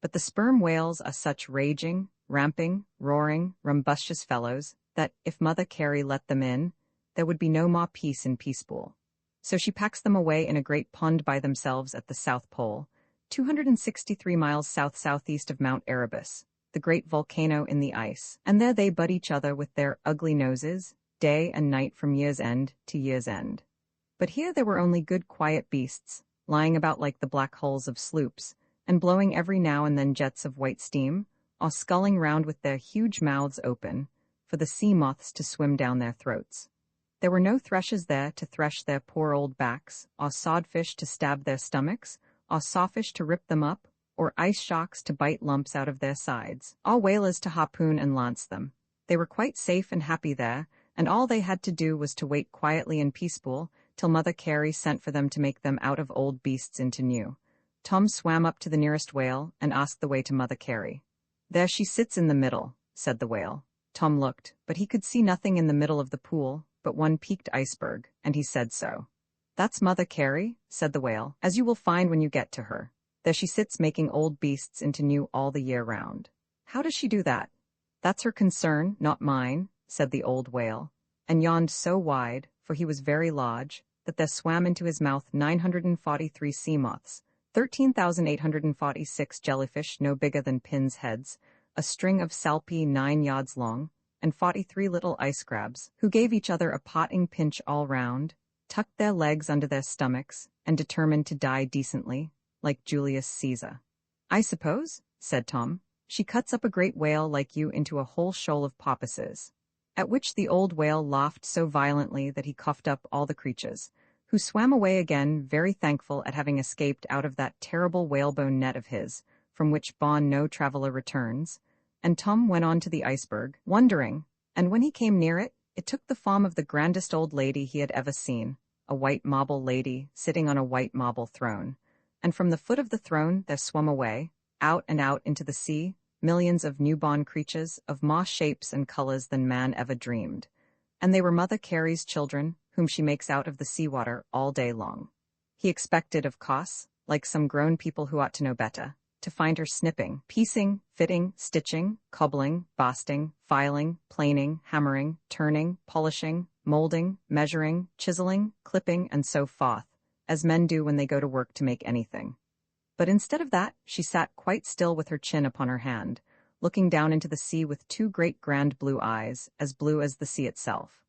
But the sperm whales are such raging, ramping, roaring, rumbustious fellows, that, if Mother Carey let them in, there would be no more peace in Peacepool. So she packs them away in a great pond by themselves at the South Pole, 263 miles south-southeast of Mount Erebus, the great volcano in the ice, and there they butt each other with their ugly noses, day and night from year's end to year's end. But here there were only good quiet beasts, lying about like the black hulls of sloops, and blowing every now and then jets of white steam, or sculling round with their huge mouths open, for the sea moths to swim down their throats. There were no thrushes there to thresh their poor old backs, or sodfish to stab their stomachs, or sawfish to rip them up, or ice sharks to bite lumps out of their sides, or whalers to harpoon and lance them. They were quite safe and happy there, and all they had to do was to wait quietly in Peacepool till Mother Carey sent for them to make them out of old beasts into new. Tom swam up to the nearest whale and asked the way to Mother Carey. "There she sits in the middle," said the whale. Tom looked, but he could see nothing in the middle of the pool but one peaked iceberg, and he said so. "That's Mother Carey," said the whale, "as you will find when you get to her. There she sits making old beasts into new all the year round." "How does she do that?" "That's her concern, not mine," said the old whale, and yawned so wide, for he was very large, that there swam into his mouth 943 sea moths, 13,846 jellyfish no bigger than pins' heads, a string of salpy 9 yards long, and 43 little ice crabs, who gave each other a potting pinch all round, tucked their legs under their stomachs, and determined to die decently, like Julius Caesar. "I suppose," said Tom, "she cuts up a great whale like you into a whole shoal of porpoises." At which the old whale laughed so violently that he coughed up all the creatures, who swam away again very thankful at having escaped out of that terrible whalebone net of his, from which bawn no traveller returns, and Tom went on to the iceberg, wondering, and when he came near it, it took the form of the grandest old lady he had ever seen, a white marble lady sitting on a white marble throne, and from the foot of the throne there swum away, out and out into the sea, millions of newborn creatures of more shapes and colors than man ever dreamed. And they were Mother Carey's children, whom she makes out of the seawater all day long. He expected, of course, like some grown people who ought to know better, to find her snipping, piecing, fitting, stitching, cobbling, basting, filing, planing, hammering, turning, polishing, molding, measuring, chiseling, clipping, and so forth, as men do when they go to work to make anything. But instead of that, she sat quite still with her chin upon her hand, looking down into the sea with two great grand blue eyes, as blue as the sea itself.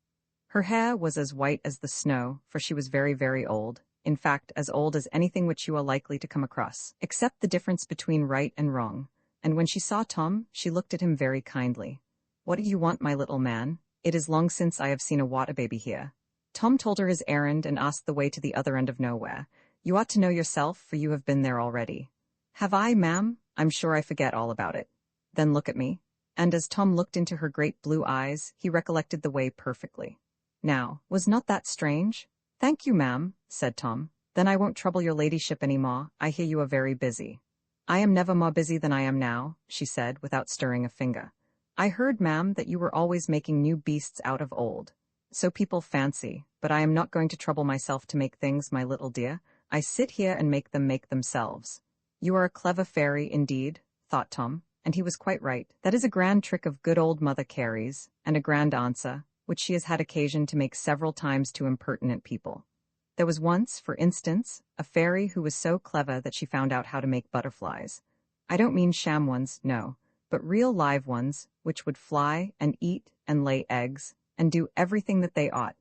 Her hair was as white as the snow, for she was very, very old, in fact as old as anything which you are likely to come across, except the difference between right and wrong, and when she saw Tom, she looked at him very kindly. "What do you want, my little man? It is long since I have seen a water baby here." Tom told her his errand and asked the way to the other end of nowhere. "You ought to know yourself, for you have been there already." "Have I, ma'am? I'm sure I forget all about it." "Then look at me." And as Tom looked into her great blue eyes, he recollected the way perfectly. Now, was not that strange? "Thank you, ma'am," said Tom. "Then I won't trouble your ladyship any more. I hear you are very busy." "I am never more busy than I am now," she said, without stirring a finger. "I heard, ma'am, that you were always making new beasts out of old. So people fancy, but I am not going to trouble myself to make things, my little dear. I sit here and make them make themselves." "You are a clever fairy, indeed," thought Tom, and he was quite right. That is a grand trick of good old Mother Carey's, and a grand answer, which she has had occasion to make several times to impertinent people. There was once, for instance, a fairy who was so clever that she found out how to make butterflies. I don't mean sham ones, no, but real live ones, which would fly and eat and lay eggs and do everything that they ought.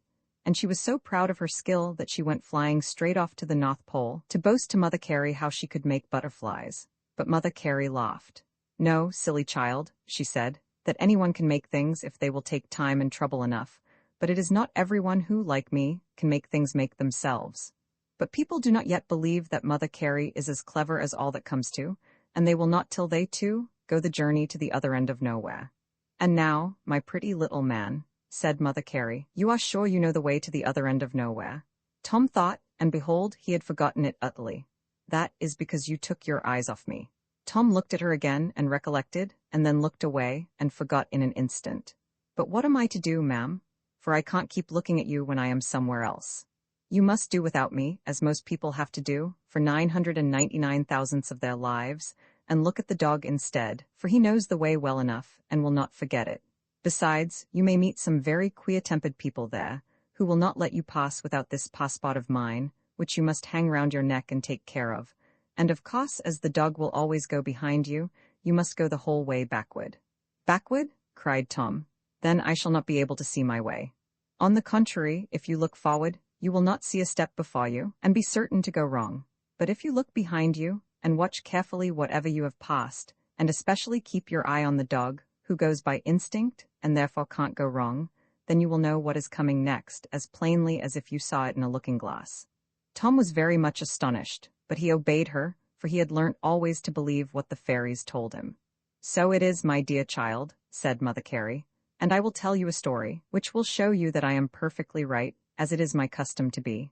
And she was so proud of her skill that she went flying straight off to the North Pole to boast to Mother Carey how she could make butterflies. But Mother Carey laughed. "No, silly child," she said, "that anyone can make things if they will take time and trouble enough, but it is not everyone who, like me, can make things make themselves." But people do not yet believe that Mother Carey is as clever as all that comes to, and they will not till they, too, go the journey to the other end of nowhere. "And now, my pretty little man," said Mother Carey, "you are sure you know the way to the other end of nowhere?" Tom thought, and behold, he had forgotten it utterly. "That is because you took your eyes off me." Tom looked at her again and recollected, and then looked away and forgot in an instant. "But what am I to do, ma'am? For I can't keep looking at you when I am somewhere else." "You must do without me, as most people have to do, for 999 thousandths of their lives, and look at the dog instead, for he knows the way well enough, and will not forget it. Besides, you may meet some very queer-tempered people there, who will not let you pass without this passport of mine, which you must hang round your neck and take care of. And of course, as the dog will always go behind you, you must go the whole way backward." "Backward?" cried Tom. "Then I shall not be able to see my way." "On the contrary, if you look forward, you will not see a step before you, and be certain to go wrong. But if you look behind you, and watch carefully whatever you have passed, and especially keep your eye on the dog, who goes by instinct, and therefore can't go wrong, then you will know what is coming next as plainly as if you saw it in a looking-glass." Tom was very much astonished, but he obeyed her, for he had learnt always to believe what the fairies told him. "So it is, my dear child," said Mother Carey, "and I will tell you a story, which will show you that I am perfectly right, as it is my custom to be.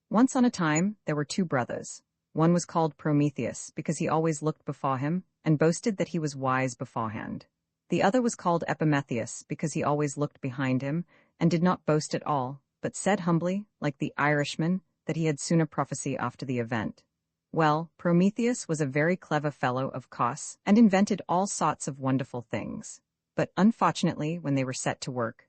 Once on a time, there were two brothers. One was called Prometheus, because he always looked before him, and boasted that he was wise beforehand. The other was called Epimetheus, because he always looked behind him, and did not boast at all, but said humbly, like the Irishman, that he had sooner prophesy after the event. Well, Prometheus was a very clever fellow, of course, and invented all sorts of wonderful things. But unfortunately, when they were set to work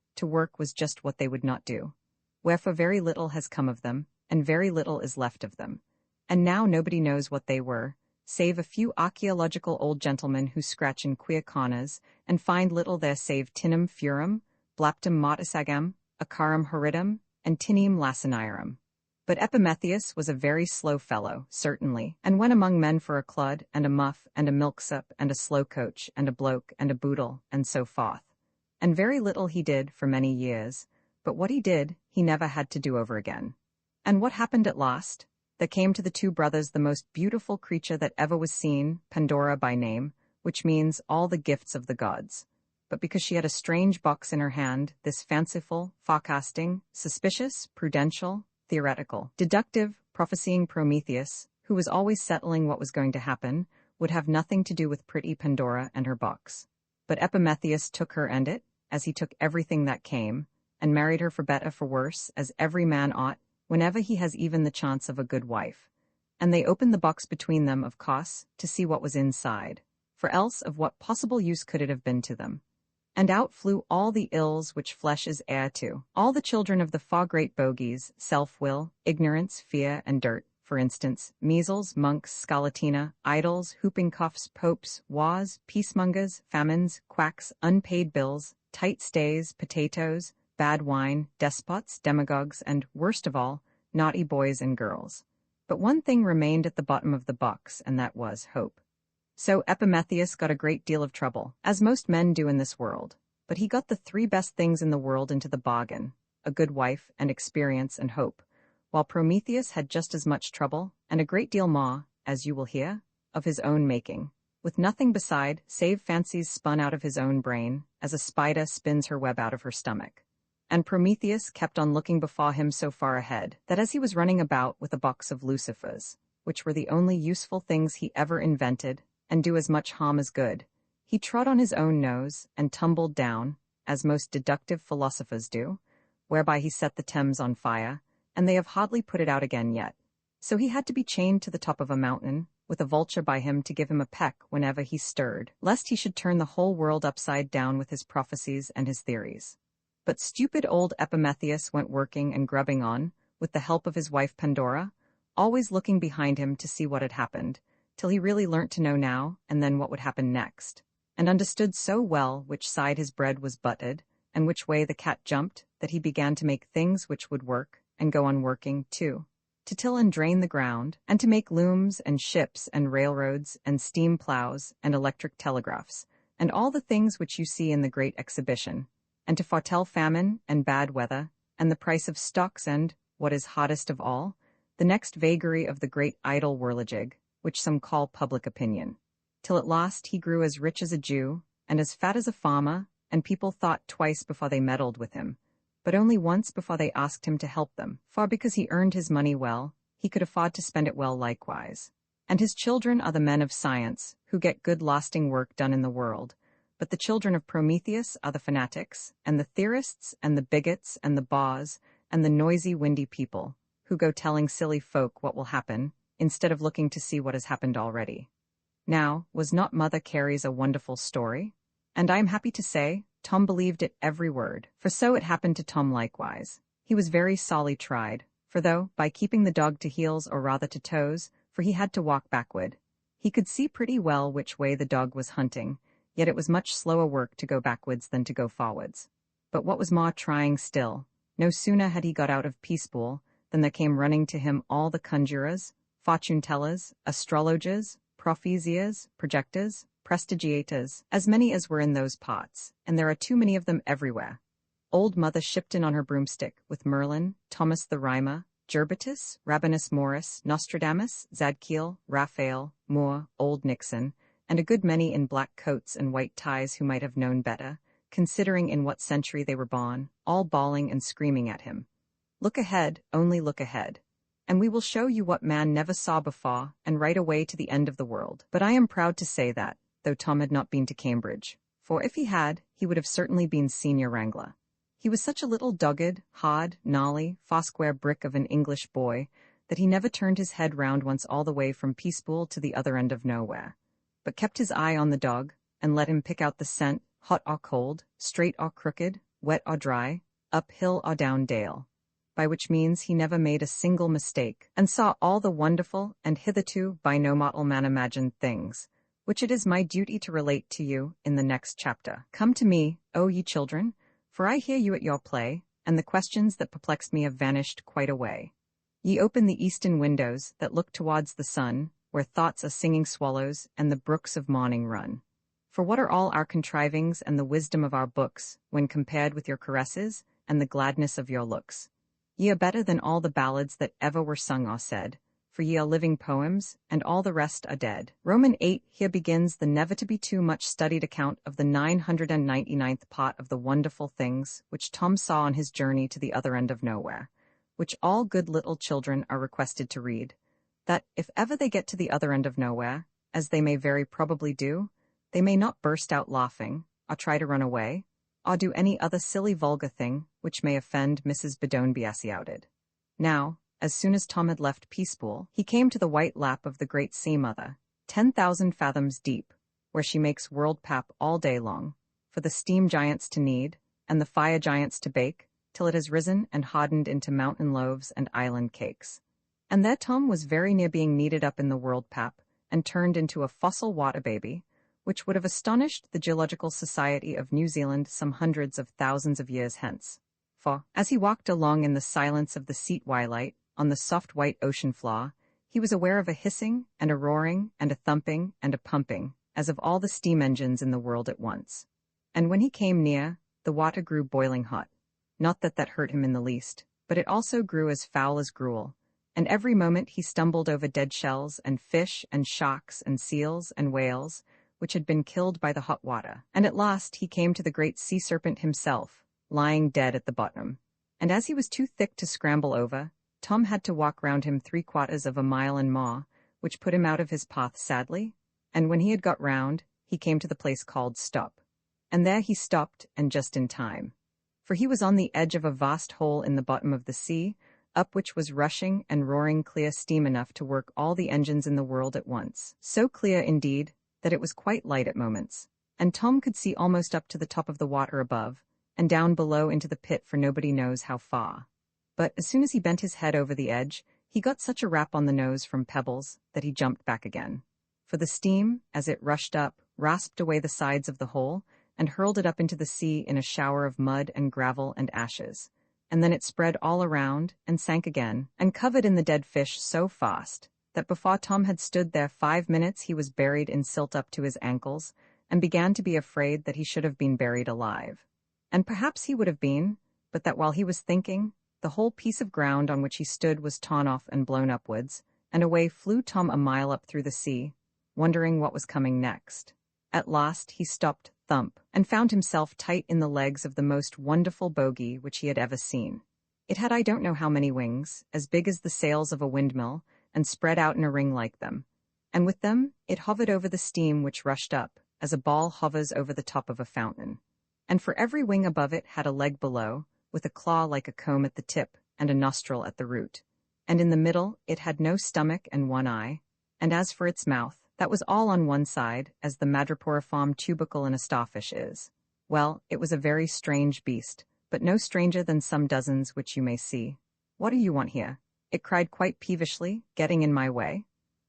was just what they would not do. Wherefore very little has come of them, and very little is left of them. And now nobody knows what they were, save a few archaeological old gentlemen who scratch in queer corners, and find little there save tinum furum, blaptum motisagam, acarum horridum, and tinium laciniarum. But Epimetheus was a very slow fellow, certainly, and went among men for a clod, and a muff, and a milksop, and a slow coach, and a bloke, and a boodle, and so forth. And very little he did for many years, but what he did, he never had to do over again. And what happened at last? There came to the two brothers the most beautiful creature that ever was seen, Pandora by name, which means all the gifts of the gods. But because she had a strange box in her hand, this fanciful, forecasting, suspicious, prudential, theoretical, deductive, prophesying Prometheus, who was always settling what was going to happen, would have nothing to do with pretty Pandora and her box. But Epimetheus took her and it, as he took everything that came, and married her for better for worse, as every man ought, whenever he has even the chance of a good wife. And they opened the box between them, of course, to see what was inside, for else of what possible use could it have been to them? And out flew all the ills which flesh is heir to, all the children of the far great bogies, self-will, ignorance, fear, and dirt, for instance, measles, monks, scarlatina, idols, whooping coughs, popes, wars, peacemongers, famines, quacks, unpaid bills, tight stays, potatoes, bad wine, despots, demagogues, and, worst of all, naughty boys and girls. But one thing remained at the bottom of the box, and that was hope. So Epimetheus got a great deal of trouble, as most men do in this world, but he got the three best things in the world into the bargain: a good wife, and experience, and hope, while Prometheus had just as much trouble, and a great deal more, as you will hear, of his own making, with nothing beside, save fancies spun out of his own brain, as a spider spins her web out of her stomach. And Prometheus kept on looking before him so far ahead, that as he was running about with a box of lucifers, which were the only useful things he ever invented, and do as much harm as good, he trod on his own nose, and tumbled down, as most deductive philosophers do, whereby he set the Thames on fire, and they have hardly put it out again yet. So he had to be chained to the top of a mountain, with a vulture by him to give him a peck whenever he stirred, lest he should turn the whole world upside down with his prophecies and his theories. But stupid old Epimetheus went working and grubbing on, with the help of his wife Pandora, always looking behind him to see what had happened, till he really learnt to know now and then what would happen next, and understood so well which side his bread was buttered, and which way the cat jumped, that he began to make things which would work, and go on working, too, to till and drain the ground, and to make looms and ships and railroads and steam plows and electric telegraphs, and all the things which you see in the great exhibition, and to foretell famine and bad weather, and the price of stocks and, what is hottest of all, the next vagary of the great idle whirligig, which some call public opinion, till at last he grew as rich as a Jew, and as fat as a farmer, and people thought twice before they meddled with him, but only once before they asked him to help them, for because he earned his money well, he could afford to spend it well likewise. And his children are the men of science, who get good lasting work done in the world, but the children of Prometheus are the fanatics, and the theorists, and the bigots, and the bores, and the noisy, windy people, who go telling silly folk what will happen, instead of looking to see what has happened already. Now, was not Mother Carey's a wonderful story? And I am happy to say, Tom believed it every word, for so it happened to Tom likewise. He was very sorely tried, for though, by keeping the dog to heels or rather to toes, for he had to walk backward, he could see pretty well which way the dog was hunting, yet it was much slower work to go backwards than to go forwards. But what was more trying still, no sooner had he got out of Peacepool, than there came running to him all the conjurers, fortune-tellers, astrologers, prophesiers, projectors, prestigiators, as many as were in those parts, and there are too many of them everywhere. Old Mother Shipton on her broomstick, with Merlin, Thomas the Rhymer, Gerbatus, Rabanus Maurus, Nostradamus, Zadkiel, Raphael, Moore, Old Nixon, and a good many in black coats and white ties who might have known better, considering in what century they were born, all bawling and screaming at him. Look ahead, only look ahead, and we will show you what man never saw before, and right away to the end of the world. But I am proud to say that, though Tom had not been to Cambridge, for if he had, he would have certainly been senior wrangler. He was such a little dogged, hard, gnarly, foursquare brick of an English boy, that he never turned his head round once all the way from Peacepool to the other end of nowhere, but kept his eye on the dog, and let him pick out the scent, hot or cold, straight or crooked, wet or dry, up hill or down dale, by which means he never made a single mistake, and saw all the wonderful and hitherto by no mortal man imagined things, which it is my duty to relate to you in the next chapter. Come to me, O ye children, for I hear you at your play, and the questions that perplexed me have vanished quite away. Ye open the eastern windows that look towards the sun, where thoughts are singing swallows and the brooks of morning run. For what are all our contrivings and the wisdom of our books, when compared with your caresses and the gladness of your looks? Ye are better than all the ballads that ever were sung or said, for ye are living poems, and all the rest are dead. Roman 8 here begins the never-to-be-too-much studied account of the 999th part of the wonderful things which Tom saw on his journey to the other end of nowhere, which all good little children are requested to read, that, if ever they get to the other end of nowhere, as they may very probably do, they may not burst out laughing, or try to run away, or do any other silly vulgar thing which may offend Mrs. Bedone Beassiouted. Now, as soon as Tom had left Peacepool, he came to the white lap of the great sea mother, 10,000 fathoms deep, where she makes world pap all day long, for the steam giants to knead, and the fire giants to bake, till it has risen and hardened into mountain loaves and island cakes. And there Tom was very near being kneaded up in the world pap, and turned into a fossil water baby, which would have astonished the Geological Society of New Zealand some hundreds of thousands of years hence. For, as he walked along in the silence of the sea twilight, on the soft white ocean floor, he was aware of a hissing, and a roaring, and a thumping, and a pumping, as of all the steam engines in the world at once. And when he came near, the water grew boiling hot. Not that that hurt him in the least, but it also grew as foul as gruel, and every moment he stumbled over dead shells and fish and sharks and seals and whales, which had been killed by the hot water. And at last he came to the great sea serpent himself, lying dead at the bottom. And as he was too thick to scramble over, Tom had to walk round him 3/4 of a mile and more, which put him out of his path sadly, and when he had got round, he came to the place called Stop. And there he stopped, and just in time. For he was on the edge of a vast hole in the bottom of the sea, up which was rushing and roaring clear steam enough to work all the engines in the world at once. So clear, indeed, that it was quite light at moments, and Tom could see almost up to the top of the water above, and down below into the pit for nobody knows how far. But as soon as he bent his head over the edge, he got such a rap on the nose from pebbles that he jumped back again. For the steam, as it rushed up, rasped away the sides of the hole, and hurled it up into the sea in a shower of mud and gravel and ashes. And then it spread all around, and sank again, and covered in the dead fish so fast, that before Tom had stood there 5 minutes he was buried in silt up to his ankles, and began to be afraid that he should have been buried alive. And perhaps he would have been, but that while he was thinking, the whole piece of ground on which he stood was torn off and blown upwards, and away flew Tom a mile up through the sea, wondering what was coming next. At last he stopped thump, and found himself tight in the legs of the most wonderful bogie which he had ever seen. It had I don't know how many wings, as big as the sails of a windmill, and spread out in a ring like them. And with them it hovered over the steam which rushed up, as a ball hovers over the top of a fountain. And for every wing above it had a leg below, with a claw like a comb at the tip, and a nostril at the root. And in the middle it had no stomach and one eye, and as for its mouth, that was all on one side, as the madreporiform tubercle in a starfish is. Well, it was a very strange beast, but no stranger than some dozens which you may see. "What do you want here?" it cried quite peevishly, getting in my way.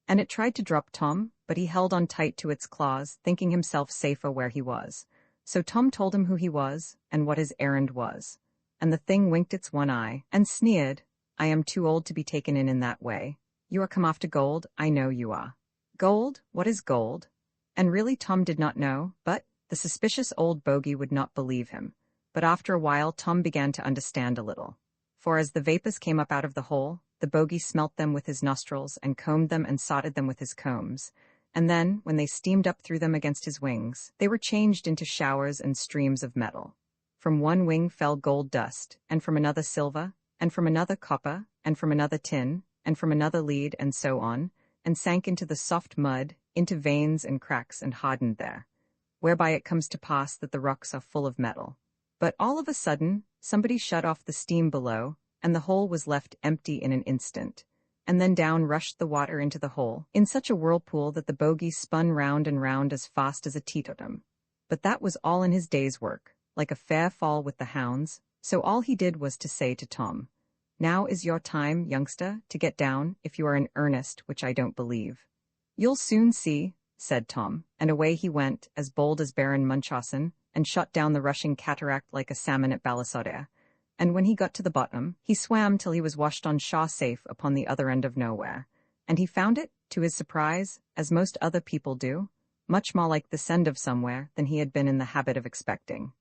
And it tried to drop Tom, but he held on tight to its claws, thinking himself safer where he was. So Tom told him who he was, and what his errand was. And the thing winked its one eye, and sneered, "I am too old to be taken in that way. You are come after gold, I know you are." Gold? What is gold? And really Tom did not know, but the suspicious old bogey would not believe him. But after a while Tom began to understand a little. For as the vapors came up out of the hole, the bogey smelt them with his nostrils and combed them and sorted them with his combs. And then, when they steamed up through them against his wings, they were changed into showers and streams of metal. From one wing fell gold dust, and from another silver, and from another copper, and from another tin, and from another lead, and so on, and sank into the soft mud, into veins and cracks, and hardened there, whereby it comes to pass that the rocks are full of metal. But all of a sudden, somebody shut off the steam below, and the hole was left empty in an instant. And then down rushed the water into the hole, in such a whirlpool that the bogey spun round and round as fast as a teetotum. But that was all in his day's work, like a fair fall with the hounds, so all he did was to say to Tom, "Now is your time, youngster, to get down, if you are in earnest, which I don't believe." "You'll soon see," said Tom, and away he went, as bold as Baron Munchausen, and shot down the rushing cataract like a salmon at Ballasodere. And when he got to the bottom, he swam till he was washed on shore safe upon the other end of nowhere. And he found it, to his surprise, as most other people do, much more like this end of somewhere than he had been in the habit of expecting.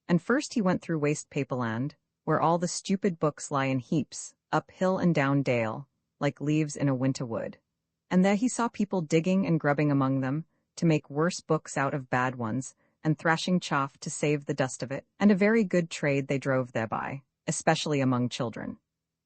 And first he went through waste paperland, where all the stupid books lie in heaps, up hill and down dale, like leaves in a winter wood. And there he saw people digging and grubbing among them, to make worse books out of bad ones, and thrashing chaff to save the dust of it, and a very good trade they drove thereby, especially among children.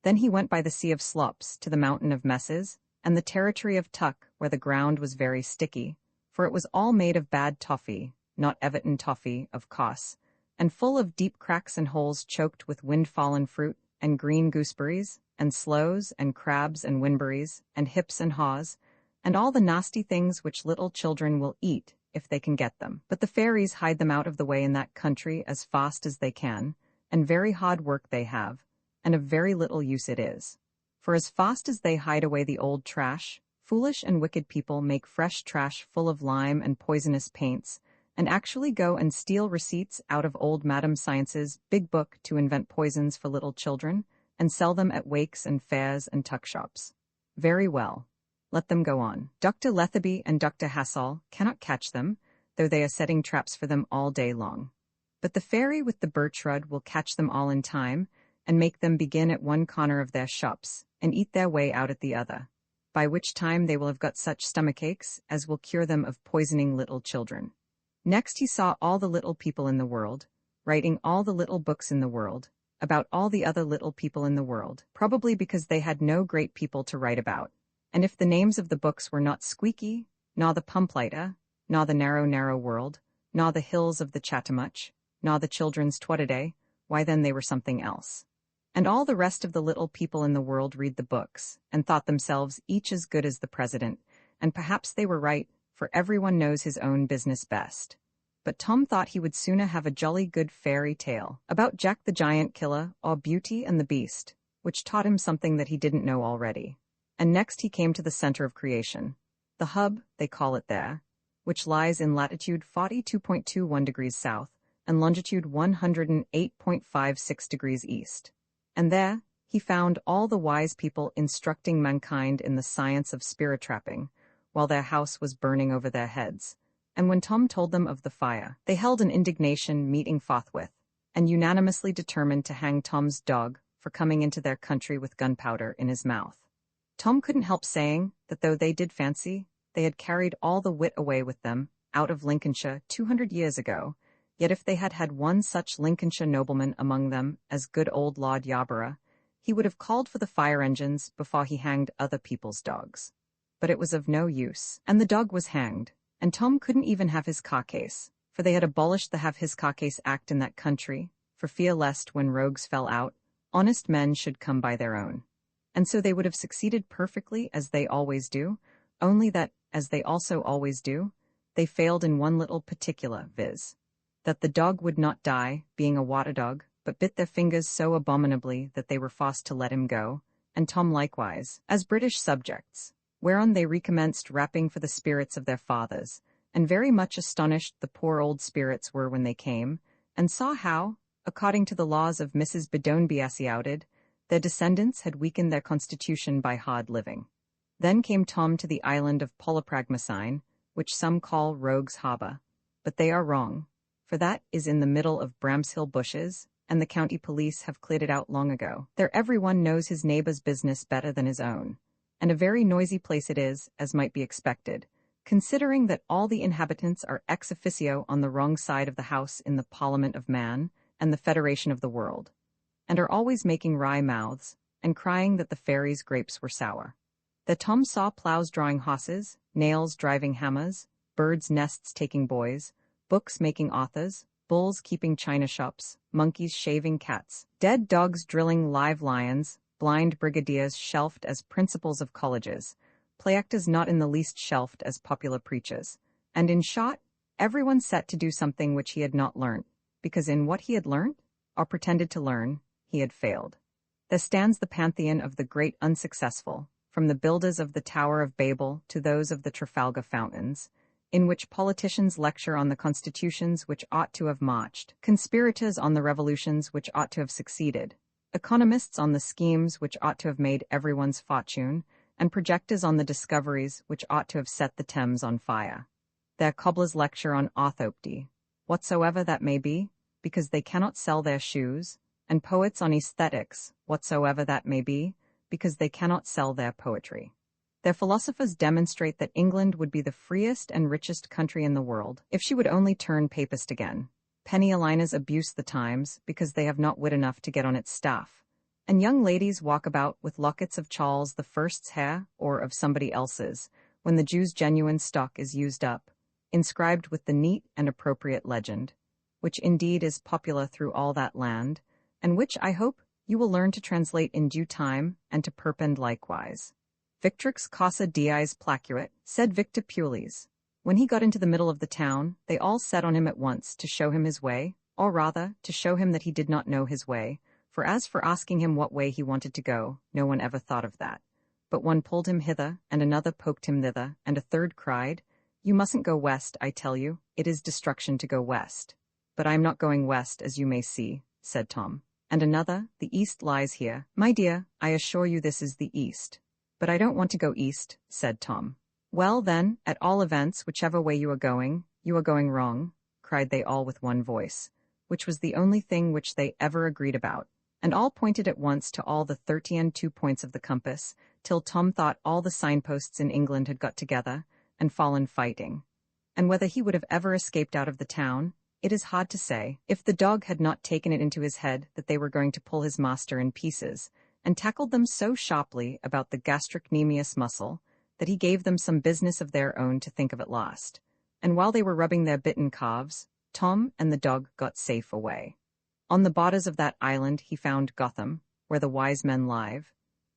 Then he went by the sea of slops to the mountain of messes, and the territory of Tuck, where the ground was very sticky, for it was all made of bad toffee, not Everton toffee, of course, and full of deep cracks and holes choked with wind-fallen fruit, and green gooseberries, and sloes, and crabs, and whinberries, and hips and haws, and all the nasty things which little children will eat if they can get them. But the fairies hide them out of the way in that country as fast as they can, and very hard work they have, and of very little use it is. For as fast as they hide away the old trash, foolish and wicked people make fresh trash full of lime and poisonous paints, and actually go and steal receipts out of old Madame Science's big book to invent poisons for little children, and sell them at wakes and fairs and tuck shops. Very well. Let them go on. Dr. Lethaby and Dr. Hassall cannot catch them, though they are setting traps for them all day long. But the fairy with the birch rod will catch them all in time, and make them begin at one corner of their shops, and eat their way out at the other, by which time they will have got such stomachaches as will cure them of poisoning little children. Next he saw all the little people in the world, writing all the little books in the world, about all the other little people in the world, probably because they had no great people to write about. And if the names of the books were not Squeaky, nor the Pumplighter, nor the Narrow World, nor the Hills of the Chattahoochee, nor the Children's Twodaday, why then they were something else. And all the rest of the little people in the world read the books, and thought themselves each as good as the president, and perhaps they were right, for everyone knows his own business best. But Tom thought he would sooner have a jolly good fairy tale about Jack the Giant Killer or Beauty and the Beast, which taught him something that he didn't know already. And next he came to the center of creation, the hub, they call it there, which lies in latitude 42.21 degrees south and longitude 108.56 degrees east. And there he found all the wise people instructing mankind in the science of spirit trapping, while their house was burning over their heads. And when Tom told them of the fire, they held an indignation meeting forthwith, and unanimously determined to hang Tom's dog for coming into their country with gunpowder in his mouth. Tom couldn't help saying that though they did fancy they had carried all the wit away with them out of Lincolnshire 200 years ago, yet if they had had one such Lincolnshire nobleman among them as good old Lord Yarborough, he would have called for the fire engines before he hanged other people's dogs. But it was of no use, and the dog was hanged, and Tom couldn't even have his carcase, for they had abolished the Have His Carcase Act in that country, for fear lest, when rogues fell out, honest men should come by their own. And so they would have succeeded perfectly as they always do, only that, as they also always do, they failed in one little particular, viz., that the dog would not die, being a water dog, but bit their fingers so abominably that they were forced to let him go, and Tom likewise, as British subjects, whereon they recommenced rapping for the spirits of their fathers, and very much astonished the poor old spirits were when they came, and saw how, according to the laws of Mrs. Bedone their descendants had weakened their constitution by hard living. Then came Tom to the island of Polypragmacine, which some call Rogue's Harbour, but they are wrong, for that is in the middle of Bramshill bushes, and the county police have cleared it out long ago. There everyone knows his neighbour's business better than his own, and a very noisy place it is, as might be expected, considering that all the inhabitants are ex officio on the wrong side of the house in the Parliament of Man and the Federation of the World, and are always making wry mouths, and crying that the fairies' grapes were sour. That Tom saw ploughs drawing horses, nails driving hammers, birds' nests taking boys, books making authors, bulls keeping china shops, monkeys shaving cats, dead dogs drilling live lions, blind brigadiers shelved as principals of colleges, play actors not in the least shelved as popular preachers, and in short, everyone set to do something which he had not learnt, because in what he had learnt, or pretended to learn, he had failed. There stands the pantheon of the great unsuccessful, from the builders of the Tower of Babel to those of the Trafalgar fountains, in which politicians lecture on the constitutions which ought to have marched, conspirators on the revolutions which ought to have succeeded, economists on the schemes which ought to have made everyone's fortune, and projectors on the discoveries which ought to have set the Thames on fire. Their cobblers lecture on orthopedy, whatsoever that may be, because they cannot sell their shoes, and poets on aesthetics, whatsoever that may be, because they cannot sell their poetry. Their philosophers demonstrate that England would be the freest and richest country in the world if she would only turn papist again. Penny aligners abuse the Times because they have not wit enough to get on its staff, And young ladies walk about with lockets of Charles the First's hair or of somebody else's, when the Jew's genuine stock is used up, inscribed with the neat and appropriate legend, which indeed is popular through all that land, and which I hope you will learn to translate in due time and to perpend likewise. Victrix causa dies placuit, said Victor Pules. When he got into the middle of the town, they all set on him at once to show him his way, or rather, to show him that he did not know his way, for as for asking him what way he wanted to go, no one ever thought of that. But one pulled him hither, and another poked him thither, and a third cried, "You mustn't go west, I tell you, it is destruction to go west." "But I am not going west, as you may see," said Tom. And another, "The east lies here." "My dear, I assure you this is the east." "But I don't want to go east," said Tom. "Well, then, at all events, whichever way you are going wrong," cried they all with one voice, which was the only thing which they ever agreed about, and all pointed at once to all the 32 points of the compass, till Tom thought all the signposts in England had got together and fallen fighting. And whether he would have ever escaped out of the town, it is hard to say, if the dog had not taken it into his head that they were going to pull his master in pieces, and tackled them so sharply about the gastrocnemius muscle, that he gave them some business of their own to think of at last. And while they were rubbing their bitten calves, Tom and the dog got safe away. On the borders of that island he found Gotham, where the wise men live,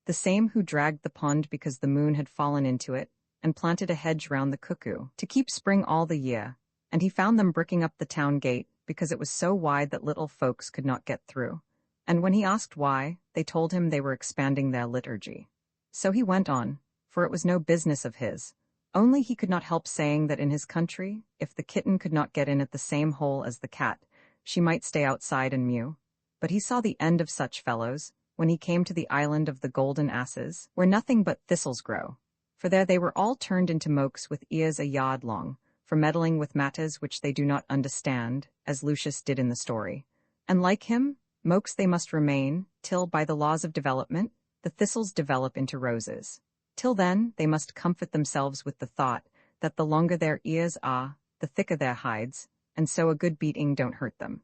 the same who dragged the pond because the moon had fallen into it, and planted a hedge round the cuckoo, to keep spring all the year, and he found them bricking up the town gate, because it was so wide that little folks could not get through. And when he asked why, they told him they were expanding their liturgy. So he went on, for it was no business of his, only he could not help saying that in his country, if the kitten could not get in at the same hole as the cat, she might stay outside and mew. But he saw the end of such fellows, when he came to the island of the golden asses, where nothing but thistles grow. For there they were all turned into mokes with ears a yard long, for meddling with matters which they do not understand, as Lucius did in the story. And like him, mokes they must remain, till, by the laws of development, the thistles develop into roses. Till then, they must comfort themselves with the thought that the longer their ears are, the thicker their hides, and so a good beating don't hurt them.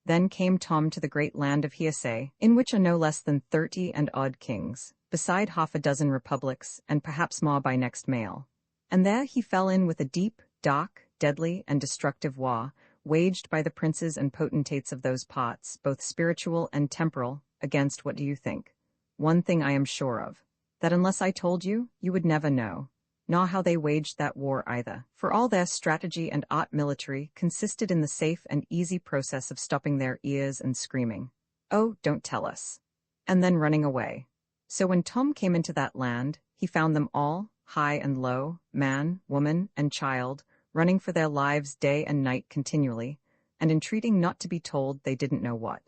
Then came Tom to the great land of Hearsay, in which are no less than 30 and odd kings, beside half a dozen republics, and perhaps more by next mail. And there he fell in with a deep, dark, deadly, and destructive war, waged by the princes and potentates of those parts, both spiritual and temporal, against what do you think? One thing I am sure of, that unless I told you, you would never know, nor how they waged that war either, for all their strategy and art military consisted in the safe and easy process of stopping their ears and screaming, "Oh, don't tell us," and then running away. So when Tom came into that land, he found them all, high and low, man, woman, and child, running for their lives day and night continually, and entreating not to be told they didn't know what.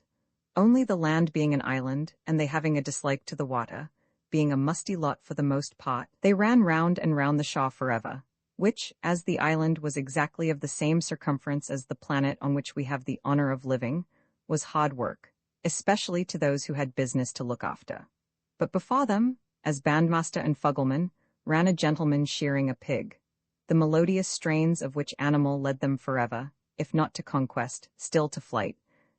Only the land being an island, and they having a dislike to the water, being a musty lot for the most part, they ran round and round the shore forever, which, as the island was exactly of the same circumference as the planet on which we have the honor of living, was hard work, especially to those who had business to look after. But before them, as bandmaster and fuggleman, ran a gentleman shearing a pig, the melodious strains of which animal led them forever, if not to conquest, still to flight,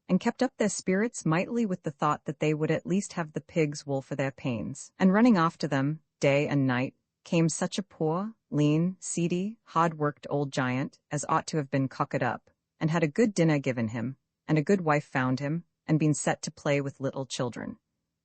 and kept up their spirits mightily with the thought that they would at least have the pig's wool for their pains. And running after them, day and night, came such a poor, lean, seedy, hard-worked old giant as ought to have been cocked up, and had a good dinner given him, and a good wife found him, and been set to play with little children.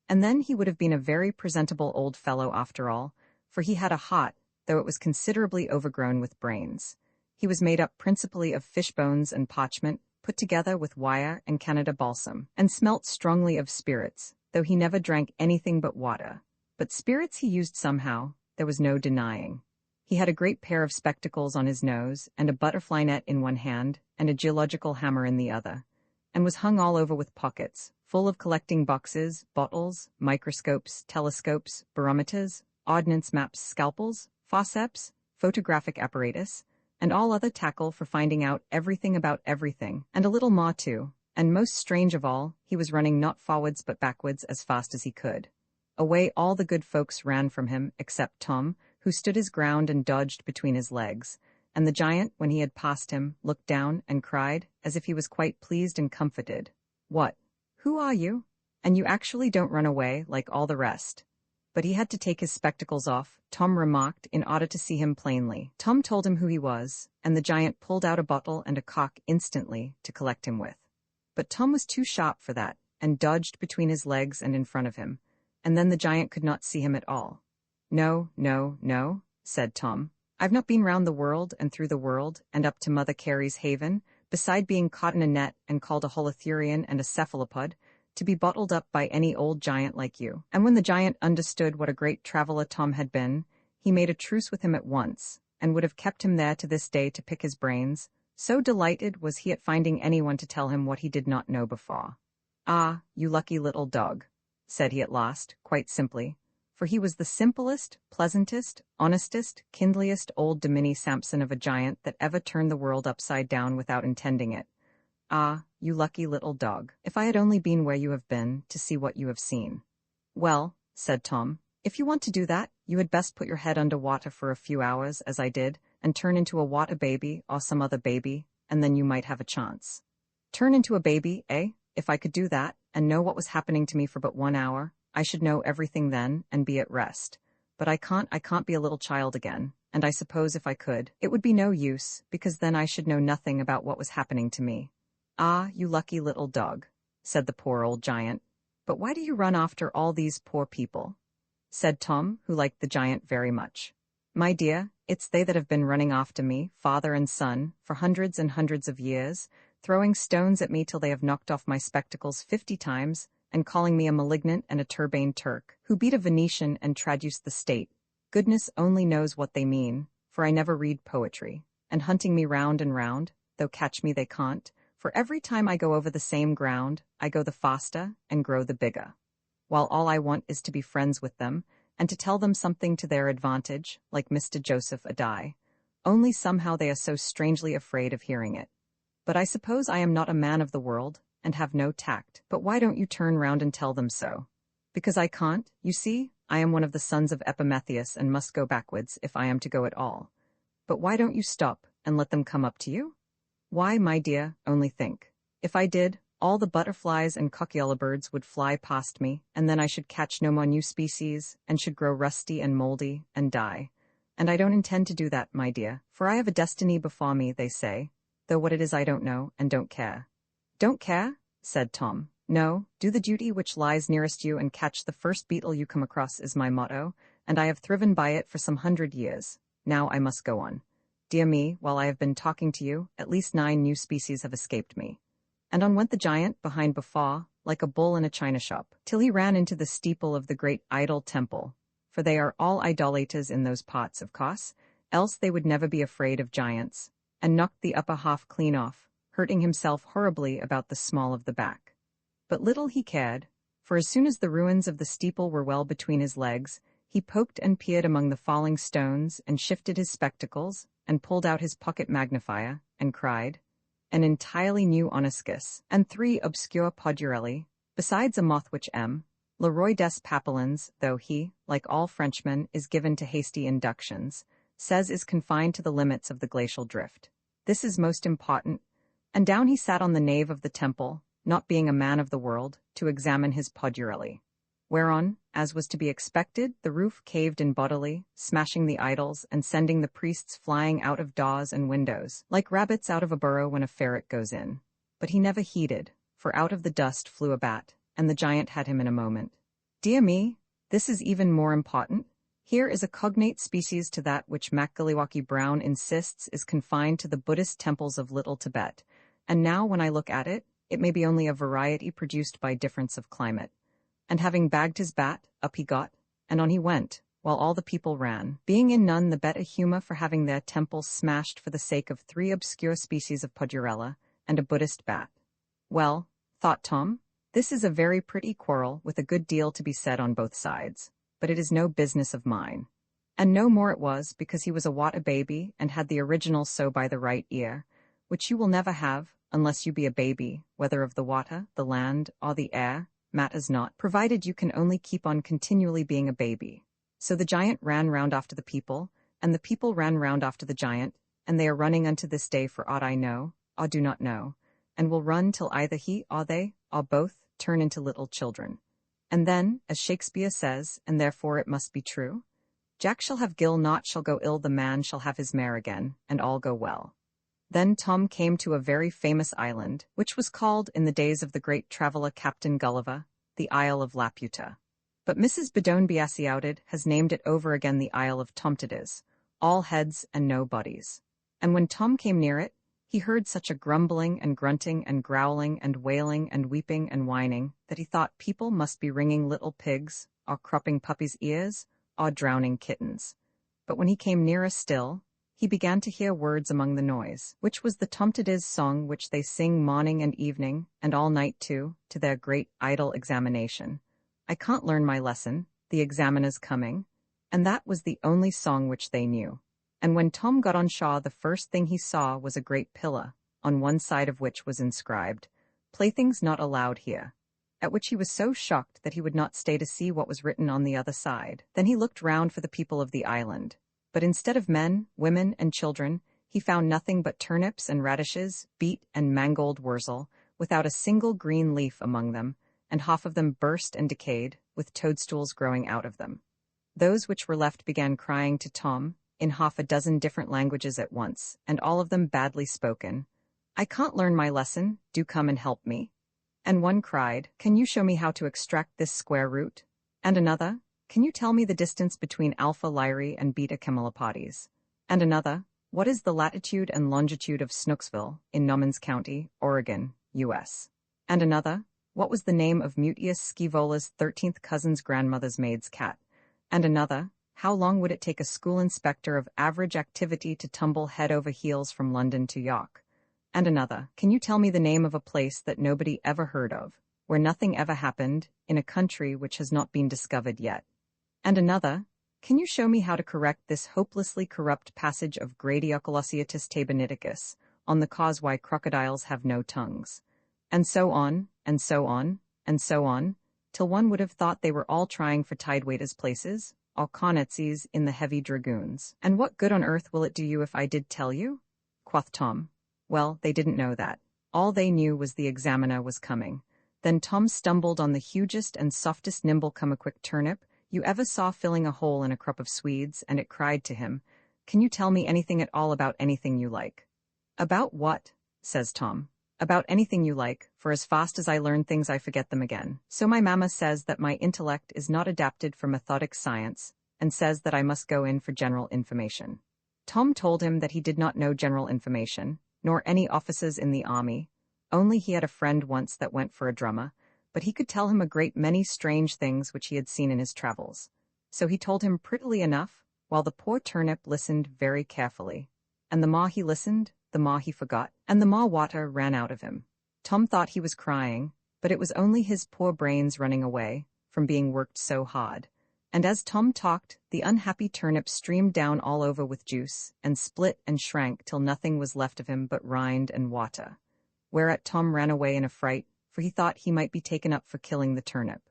And then he would have been a very presentable old fellow after all, for he had a heart, though it was considerably overgrown with brains. He was made up principally of fish bones and parchment, put together with wire and Canada balsam, and smelt strongly of spirits, though he never drank anything but water. But spirits he used somehow, there was no denying. He had a great pair of spectacles on his nose, and a butterfly net in one hand, and a geological hammer in the other, and was hung all over with pockets, full of collecting boxes, bottles, microscopes, telescopes, barometers, ordnance maps, scalpels, forceps, photographic apparatus, and all other tackle for finding out everything about everything, and a little more too, and most strange of all, he was running not forwards but backwards as fast as he could. Away all the good folks ran from him, except Tom, who stood his ground and dodged between his legs, and the giant, when he had passed him, looked down and cried, as if he was quite pleased and comforted, "What? Who are you?" And you actually don't run away like all the rest. But he had to take his spectacles off, Tom remarked, in order to see him plainly. Tom told him who he was, and the giant pulled out a bottle and a cock instantly to collect him with. But Tom was too sharp for that, and dodged between his legs and in front of him, and then the giant could not see him at all. No, no, no, said Tom. I've not been round the world and through the world and up to Mother Carey's haven, beside being caught in a net and called a holothurian and a cephalopod, to be bottled up by any old giant like you. And when the giant understood what a great traveler Tom had been, he made a truce with him at once, and would have kept him there to this day to pick his brains, so delighted was he at finding anyone to tell him what he did not know before. Ah, you lucky little dog, said he at last, quite simply, for he was the simplest, pleasantest, honestest, kindliest old Domini Sampson of a giant that ever turned the world upside down without intending it. Ah, you lucky little dog, if I had only been where you have been, to see what you have seen. Well, said Tom, if you want to do that, you had best put your head under water for a few hours, as I did, and turn into a water baby or some other baby, and then you might have a chance. Turn into a baby, eh? If I could do that, and know what was happening to me for but 1 hour, I should know everything then, and be at rest. But I can't be a little child again, and I suppose if I could, it would be no use, because then I should know nothing about what was happening to me. Ah, you lucky little dog, said the poor old giant. But why do you run after all these poor people? Said Tom, who liked the giant very much. My dear, it's they that have been running after me, father and son, for hundreds and hundreds of years, throwing stones at me till they have knocked off my spectacles 50 times, and calling me a malignant and a turbaned Turk, who beat a Venetian and traduced the state. Goodness only knows what they mean, for I never read poetry, and hunting me round and round, though catch me they can't, for every time I go over the same ground, I go the faster and grow the bigger. While all I want is to be friends with them, and to tell them something to their advantage, like Mr. Joseph Adai. Only somehow they are so strangely afraid of hearing it. But I suppose I am not a man of the world, and have no tact. But why don't you turn round and tell them so? Because I can't, you see, I am one of the sons of Epimetheus and must go backwards if I am to go at all. But why don't you stop, and let them come up to you? Why, my dear, only think. If I did, all the butterflies and cockyola birds would fly past me, and then I should catch no more new species, and should grow rusty and moldy, and die. And I don't intend to do that, my dear, for I have a destiny before me, they say, though what it is I don't know, and don't care. Don't care? Said Tom. No, do the duty which lies nearest you and catch the first beetle you come across is my motto, and I have thriven by it for some 100 years. Now I must go on. Dear me, while I have been talking to you, at least 9 new species have escaped me. And on went the giant behind before, like a bull in a china shop, till he ran into the steeple of the great idol temple, for they are all idolaters in those parts, of course, else they would never be afraid of giants, and knocked the upper half clean off, hurting himself horribly about the small of the back. But little he cared, for as soon as the ruins of the steeple were well between his legs, he poked and peered among the falling stones and shifted his spectacles, and pulled out his pocket magnifier, and cried, an entirely new oniscus, and 3 obscure podurelli, besides a moth which Leroy des Papillons, though he, like all Frenchmen, is given to hasty inductions, says is confined to the limits of the glacial drift. This is most important, and down he sat on the nave of the temple, not being a man of the world, to examine his podurelli. Whereon, as was to be expected, the roof caved in bodily, smashing the idols and sending the priests flying out of doors and windows, like rabbits out of a burrow when a ferret goes in. But he never heeded, for out of the dust flew a bat, and the giant had him in a moment. Dear me, this is even more important. Here is a cognate species to that which Makgaliwaki Brown insists is confined to the Buddhist temples of Little Tibet, and now when I look at it, it may be only a variety produced by difference of climate. And having bagged his bat, up he got, and on he went, while all the people ran, being in none the better humour for having their temples smashed for the sake of 3 obscure species of podurella and a Buddhist bat. Well, thought Tom, this is a very pretty quarrel with a good deal to be said on both sides, but it is no business of mine. And no more it was, because he was a water baby and had the original so by the right ear, which you will never have, unless you be a baby, whether of the water, the land, or the air, matters not, provided you can only keep on continually being a baby. So the giant ran round after the people, and the people ran round after the giant, and they are running unto this day for aught I know, or do not know, and will run till either he or they, or both, turn into little children. And then, as Shakespeare says, and therefore it must be true, Jack shall have gill, naught shall go ill, the man shall have his mare again, and all go well. Then Tom came to a very famous island, which was called, in the days of the great traveller Captain Gulliver, the Isle of Laputa. But Mrs. Bedone Beassiouted has named it over again the Isle of Tomtidis, all heads and no bodies. And when Tom came near it, he heard such a grumbling and grunting and growling and wailing and weeping and whining that he thought people must be wringing little pigs, or cropping puppies' ears, or drowning kittens. But when he came nearer still, he began to hear words among the noise, which was the Tomtidis song which they sing morning and evening, and all night too, to their great idle examination. I can't learn my lesson, the examiner's coming, and that was the only song which they knew. And when Tom got on shore, the first thing he saw was a great pillar, on one side of which was inscribed, "Playthings not allowed here," at which he was so shocked that he would not stay to see what was written on the other side. Then he looked round for the people of the island, but instead of men, women, and children, he found nothing but turnips and radishes, beet and mangold wurzel, without a single green leaf among them, and half of them burst and decayed, with toadstools growing out of them. Those which were left began crying to Tom, in half a dozen different languages at once, and all of them badly spoken, "I can't learn my lesson, do come and help me." And one cried, "Can you show me how to extract this square root?" And another, "Can you tell me the distance between Alpha Lyrae and Beta Camelopardes?" And another, "What is the latitude and longitude of Snooksville, in Nommans County, Oregon, U.S.?" And another, "What was the name of Mutius Scivola's 13th cousin's grandmother's maid's cat?" And another, "How long would it take a school inspector of average activity to tumble head over heels from London to York?" And another, "Can you tell me the name of a place that nobody ever heard of, where nothing ever happened, in a country which has not been discovered yet?" And another, "Can you show me how to correct this hopelessly corrupt passage of Gradiocolosciatus Tabaniticus, on the cause why crocodiles have no tongues?" And so on, and so on, and so on, till one would have thought they were all trying for tidewaiters' places, or cornetcies in the heavy dragoons. "And what good on earth will it do you if I did tell you?" quoth Tom. Well, they didn't know that. All they knew was the examiner was coming. Then Tom stumbled on the hugest and softest nimble-come-a-quick turnip you ever saw filling a hole in a crop of Swedes, and it cried to him, "Can you tell me anything at all about anything you like?" "About what?" says Tom. "About anything you like, for as fast as I learn things I forget them again. So my mamma says that my intellect is not adapted for methodic science, and says that I must go in for general information." Tom told him that he did not know general information, nor any officers in the army, only he had a friend once that went for a drummer, but he could tell him a great many strange things which he had seen in his travels. So he told him prettily enough, while the poor turnip listened very carefully. And the more he listened, the more he forgot, and the more water ran out of him. Tom thought he was crying, but it was only his poor brains running away, from being worked so hard. And as Tom talked, the unhappy turnip streamed down all over with juice, and split and shrank till nothing was left of him but rind and water. Whereat Tom ran away in a fright, for he thought he might be taken up for killing the turnip.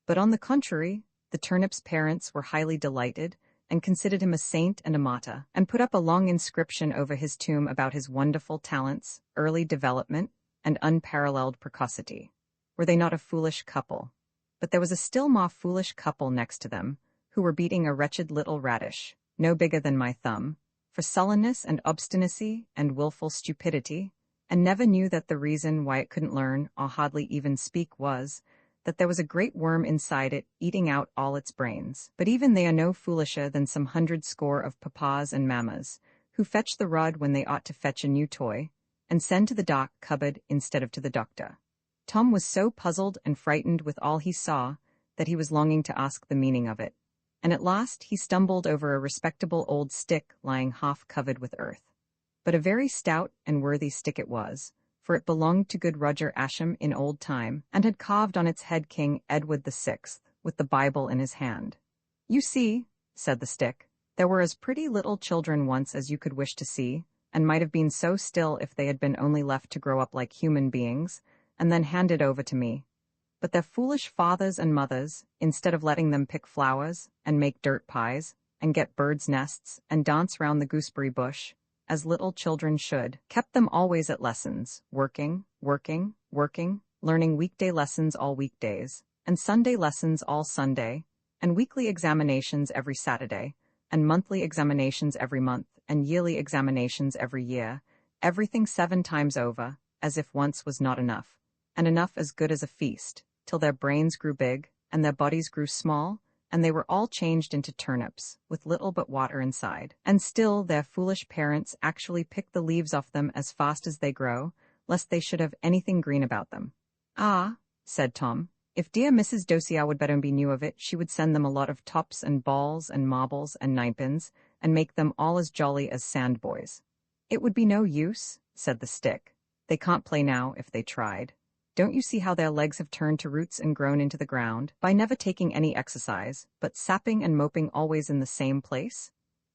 But on the contrary, the turnip's parents were highly delighted, and considered him a saint and a martyr, and put up a long inscription over his tomb about his wonderful talents, early development, and unparalleled precocity. Were they not a foolish couple? But there was a still more foolish couple next to them, who were beating a wretched little radish, no bigger than my thumb, for sullenness and obstinacy and wilful stupidity, and never knew that the reason why it couldn't learn or hardly even speak was that there was a great worm inside it eating out all its brains. But even they are no foolisher than some 100 score of papas and mammas, who fetch the rod when they ought to fetch a new toy, and send to the dock cupboard instead of to the doctor. Tom was so puzzled and frightened with all he saw that he was longing to ask the meaning of it, and at last he stumbled over a respectable old stick lying half covered with earth. But a very stout and worthy stick it was, for it belonged to good Roger Ascham in old time, and had carved on its head King Edward VI, with the Bible in his hand. "You see," said the stick, "there were as pretty little children once as you could wish to see, and might have been so still if they had been only left to grow up like human beings, and then handed over to me. But their foolish fathers and mothers, instead of letting them pick flowers, and make dirt pies, and get birds' nests, and dance round the gooseberry bush, as little children should, kept them always at lessons, working, learning weekday lessons all weekdays, and Sunday lessons all Sunday, and weekly examinations every Saturday, and monthly examinations every month, and yearly examinations every year, everything 7 times over, as if once was not enough, and enough as good as a feast, till their brains grew big, and their bodies grew small, and they were all changed into turnips, with little but water inside. And still their foolish parents actually pick the leaves off them as fast as they grow, lest they should have anything green about them. "Ah," said Tom, "if dear Mrs. Dosia would better be knew of it, she would send them a lot of tops and balls and marbles and ninepins, and make them all as jolly as sandboys." "It would be no use," said the stick. "They can't play now if they tried. Don't you see how their legs have turned to roots and grown into the ground, by never taking any exercise, but sapping and moping always in the same place?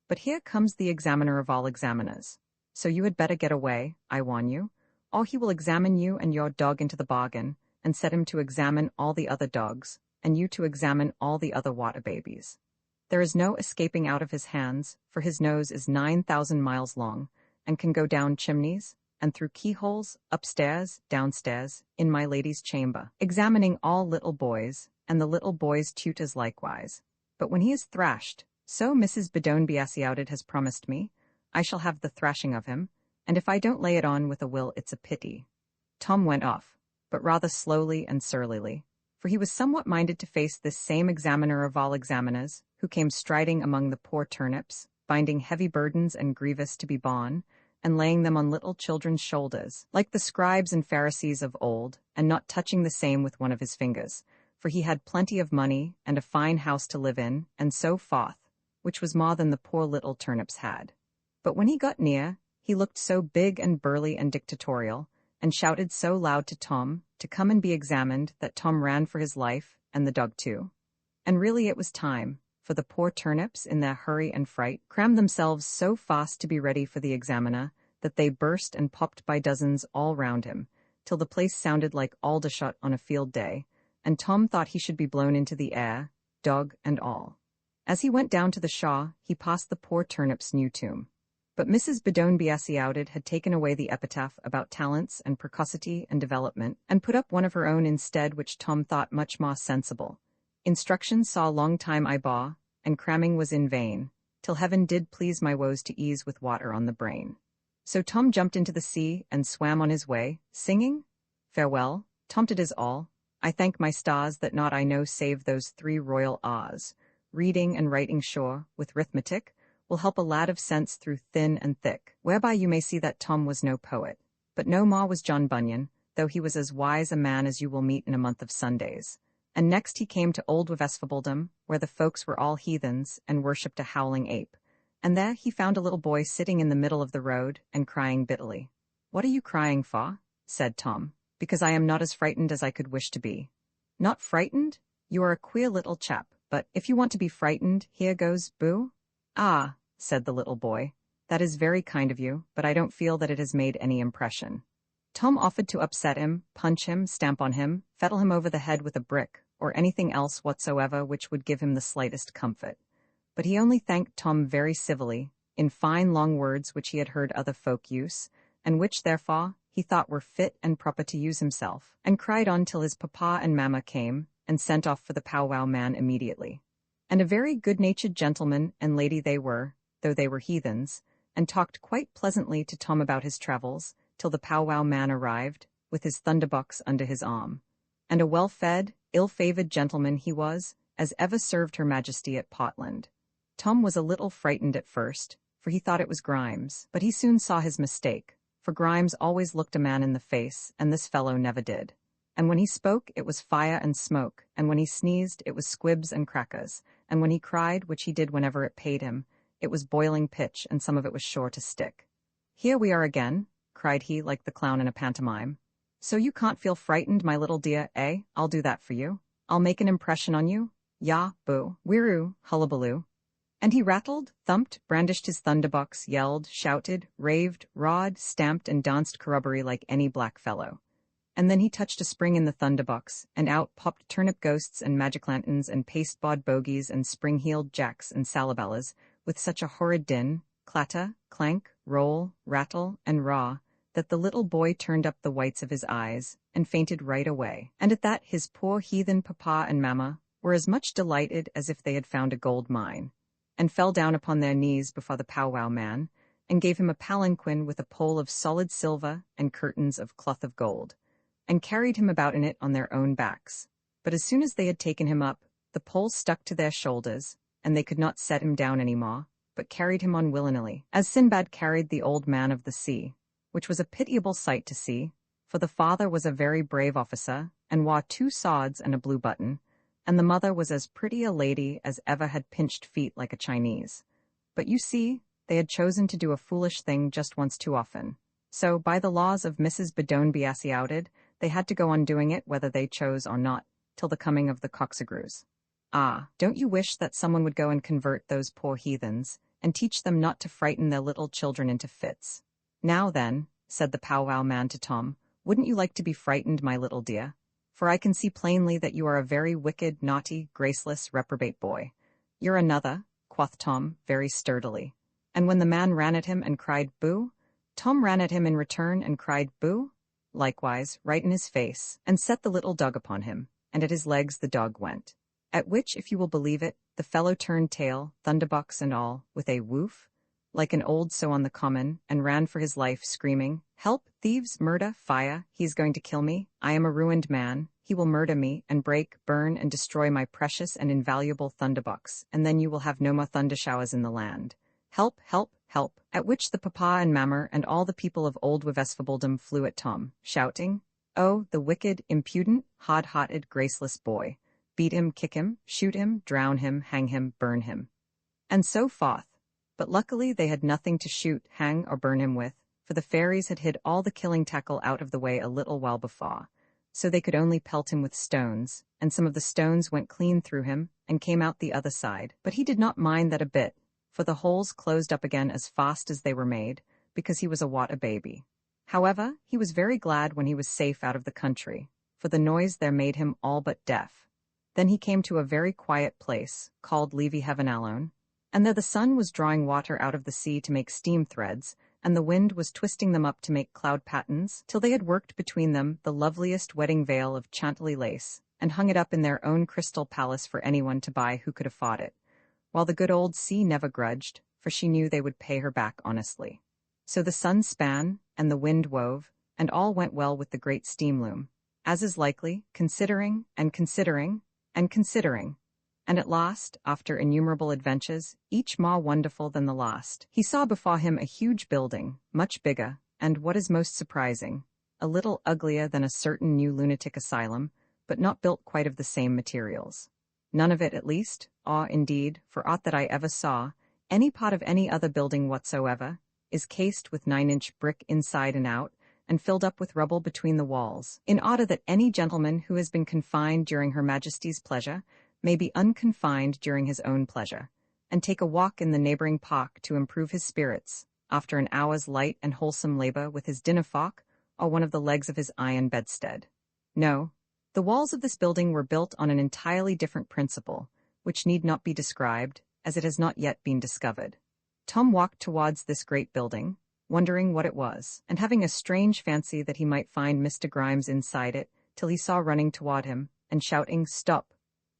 But here comes the examiner of all examiners. So you had better get away, I warn you, or he will examine you and your dog into the bargain, and set him to examine all the other dogs, and you to examine all the other water babies. There is no escaping out of his hands, for his nose is 9,000 miles long, and can go down chimneys, and through keyholes, upstairs, downstairs, in my lady's chamber, examining all little boys, and the little boys' tutors likewise. But when he is thrashed, so Mrs. Bedone has promised me, I shall have the thrashing of him, and if I don't lay it on with a will, it's a pity." Tom went off, but rather slowly and surlily, for he was somewhat minded to face this same examiner of all examiners, who came striding among the poor turnips, binding heavy burdens and grievous to be borne, and laying them on little children's shoulders, like the scribes and Pharisees of old, and not touching the same with one of his fingers, for he had plenty of money, and a fine house to live in, and so forth, which was more than the poor little turnips had. But when he got near, he looked so big and burly and dictatorial, and shouted so loud to Tom to come and be examined, that Tom ran for his life, and the dog too. And really it was time, for the poor turnips, in their hurry and fright, crammed themselves so fast to be ready for the examiner, that they burst and popped by dozens all round him, till the place sounded like Aldershot on a field day, and Tom thought he should be blown into the air, dog and all. As he went down to the Shaw, he passed the poor turnip's new tomb. But Mrs. Bedone had taken away the epitaph about talents and precocity and development, and put up one of her own instead, which Tom thought much more sensible. "Instruction saw long time I baw, and cramming was in vain, till heaven did please my woes to ease with water on the brain." So Tom jumped into the sea, and swam on his way, singing, "Farewell, Tomtit is all. I thank my stars that not I know save those 3 royal R's. Reading and writing sure, with 'rithmetic, will help a lad of sense through thin and thick." Whereby you may see that Tom was no poet, but no more was John Bunyan, though he was as wise a man as you will meet in a month of Sundays. And next he came to old Westfabledom, where the folks were all heathens, and worshipped a howling ape. And there he found a little boy sitting in the middle of the road, and crying bitterly. "What are you crying for?" said Tom. "Because I am not as frightened as I could wish to be." "Not frightened? You are a queer little chap, but if you want to be frightened, here goes, boo." "Ah," said the little boy, "that is very kind of you, but I don't feel that it has made any impression." Tom offered to upset him, punch him, stamp on him, fettle him over the head with a brick, or anything else whatsoever which would give him the slightest comfort. But he only thanked Tom very civilly, in fine long words which he had heard other folk use, and which, therefore, he thought were fit and proper to use himself, and cried on till his papa and mamma came, and sent off for the powwow man immediately. And a very good-natured gentleman and lady they were, though they were heathens, and talked quite pleasantly to Tom about his travels, till the powwow man arrived, with his thunderbox under his arm. And a well-fed, ill-favoured gentleman he was, as ever served Her Majesty at Portland. Tom was a little frightened at first, for he thought it was Grimes, but he soon saw his mistake, for Grimes always looked a man in the face, and this fellow never did. And when he spoke, it was fire and smoke, and when he sneezed, it was squibs and crackers, and when he cried, which he did whenever it paid him, it was boiling pitch, and some of it was sure to stick. "Here we are again," cried he like the clown in a pantomime. "So you can't feel frightened, my little dear, eh? I'll do that for you. I'll make an impression on you. Yah, boo, whiroo, hullabaloo." And he rattled, thumped, brandished his thunderbox, yelled, shouted, raved, rawed, stamped, and danced corroboree like any black fellow. And then he touched a spring in the thunderbox, and out popped turnip ghosts and magic lanterns and pasteboard bogies and spring-heeled jacks and salabellas, with such a horrid din, clatter, clank, roll, rattle, and raw, that the little boy turned up the whites of his eyes and fainted right away. And at that his poor heathen papa and mamma were as much delighted as if they had found a gold mine, and fell down upon their knees before the powwow man, and gave him a palanquin with a pole of solid silver and curtains of cloth of gold, and carried him about in it on their own backs. But as soon as they had taken him up, the pole stuck to their shoulders, and they could not set him down any more, but carried him on willingly, as Sinbad carried the old man of the sea, which was a pitiable sight to see, for the father was a very brave officer, and wore 2 swords and a blue button, and the mother was as pretty a lady as ever had pinched feet like a Chinese. But you see, they had chosen to do a foolish thing just once too often. So, by the laws of Mrs. Bedone Beassiouted, they had to go on doing it whether they chose or not, till the coming of the coxagrews. Ah, don't you wish that someone would go and convert those poor heathens, and teach them not to frighten their little children into fits? Now then, said the powwow man to Tom, wouldn't you like to be frightened, my little dear? For I can see plainly that you are a very wicked, naughty, graceless, reprobate boy. You're another, quoth Tom, very sturdily. And when the man ran at him and cried, boo, Tom ran at him in return and cried, boo, likewise, right in his face, and set the little dog upon him, and at his legs the dog went. At which, if you will believe it, the fellow turned tail, thunderbox and all, with a woof, like an old sow on the common, and ran for his life, screaming, help, thieves, murder, fire, he is going to kill me, I am a ruined man, he will murder me, and break, burn, and destroy my precious and invaluable thunderbox, and then you will have no more thunder showers in the land. Help, help, help, at which the papa and mamma and all the people of old Wevesfabuldum flew at Tom, shouting, oh, the wicked, impudent, hard-hearted, graceless boy. Beat him, kick him, shoot him, drown him, hang him, burn him. And so forth. But luckily they had nothing to shoot, hang, or burn him with, for the fairies had hid all the killing tackle out of the way a little while before, so they could only pelt him with stones, and some of the stones went clean through him, and came out the other side. But he did not mind that a bit, for the holes closed up again as fast as they were made, because he was a baby. However, he was very glad when he was safe out of the country, for the noise there made him all but deaf. Then he came to a very quiet place, called Levy Heavenalone, and there the sun was drawing water out of the sea to make steam threads, and the wind was twisting them up to make cloud patterns, till they had worked between them the loveliest wedding veil of Chantilly lace, and hung it up in their own crystal palace for anyone to buy who could afford it, while the good old sea never grudged, for she knew they would pay her back honestly. So the sun span, and the wind wove, and all went well with the great steam loom, as is likely, considering, and considering, and considering. And at last, after innumerable adventures, each more wonderful than the last, he saw before him a huge building, much bigger, and, what is most surprising, a little uglier than a certain new lunatic asylum, but not built quite of the same materials. None of it, at least, or, indeed, for aught that I ever saw, any part of any other building whatsoever, is cased with 9-inch brick inside and out, and filled up with rubble between the walls, in order that any gentleman who has been confined during Her Majesty's pleasure may be unconfined during his own pleasure, and take a walk in the neighboring park to improve his spirits, after an hour's light and wholesome labor with his dinner-fork, or one of the legs of his iron bedstead. No, the walls of this building were built on an entirely different principle, which need not be described, as it has not yet been discovered. Tom walked towards this great building, wondering what it was, and having a strange fancy that he might find Mr. Grimes inside it, till he saw running toward him, and shouting, "Stop!"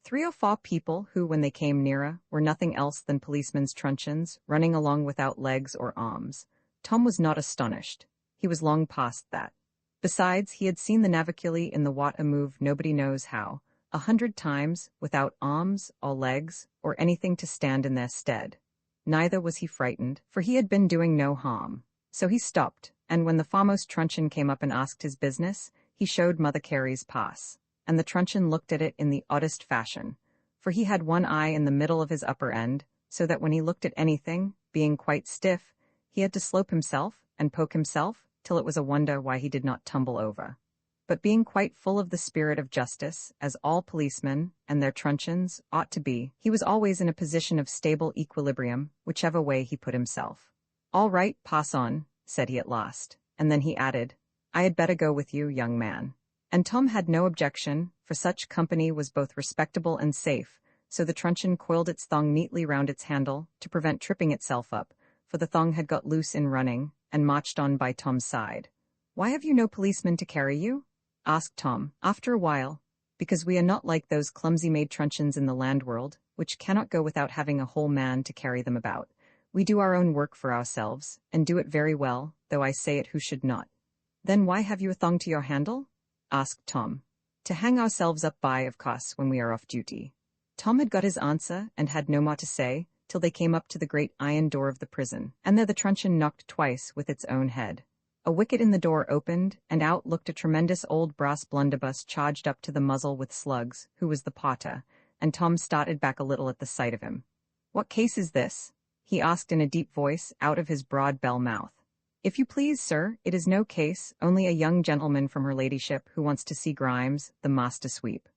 3 or 4 people who, when they came nearer, were nothing else than policemen's truncheons, running along without legs or arms. Tom was not astonished. He was long past that. Besides, he had seen the naviculi in the water move nobody knows how, 100 times, without arms or legs, or anything to stand in their stead. Neither was he frightened, for he had been doing no harm. So he stopped, and when the foremost truncheon came up and asked his business, he showed Mother Carey's pass, and the truncheon looked at it in the oddest fashion, for he had one eye in the middle of his upper end, so that when he looked at anything, being quite stiff, he had to slope himself and poke himself, till it was a wonder why he did not tumble over. But being quite full of the spirit of justice, as all policemen and their truncheons ought to be, he was always in a position of stable equilibrium, whichever way he put himself. "All right, pass on," said he at last, and then he added, "I had better go with you, young man." And Tom had no objection, for such company was both respectable and safe, so the truncheon coiled its thong neatly round its handle, to prevent tripping itself up, for the thong had got loose in running, and marched on by Tom's side. Why have you no policeman to carry you? Asked Tom, after a while. Because we are not like those clumsy-made truncheons in the land world, which cannot go without having a whole man to carry them about. We do our own work for ourselves, and do it very well, though I say it who should not. Then why have you a thong to your handle? Asked Tom. To hang ourselves up by, of course, when we are off duty. Tom had got his answer, and had no more to say, till they came up to the great iron door of the prison, and there the truncheon knocked twice with its own head. A wicket in the door opened, and out looked a tremendous old brass blunderbuss charged up to the muzzle with slugs, who was the potter, and Tom started back a little at the sight of him. What case is this? He asked in a deep voice, out of his broad bell mouth. If you please, sir, it is no case, only a young gentleman from her ladyship who wants to see Grimes, the master sweep.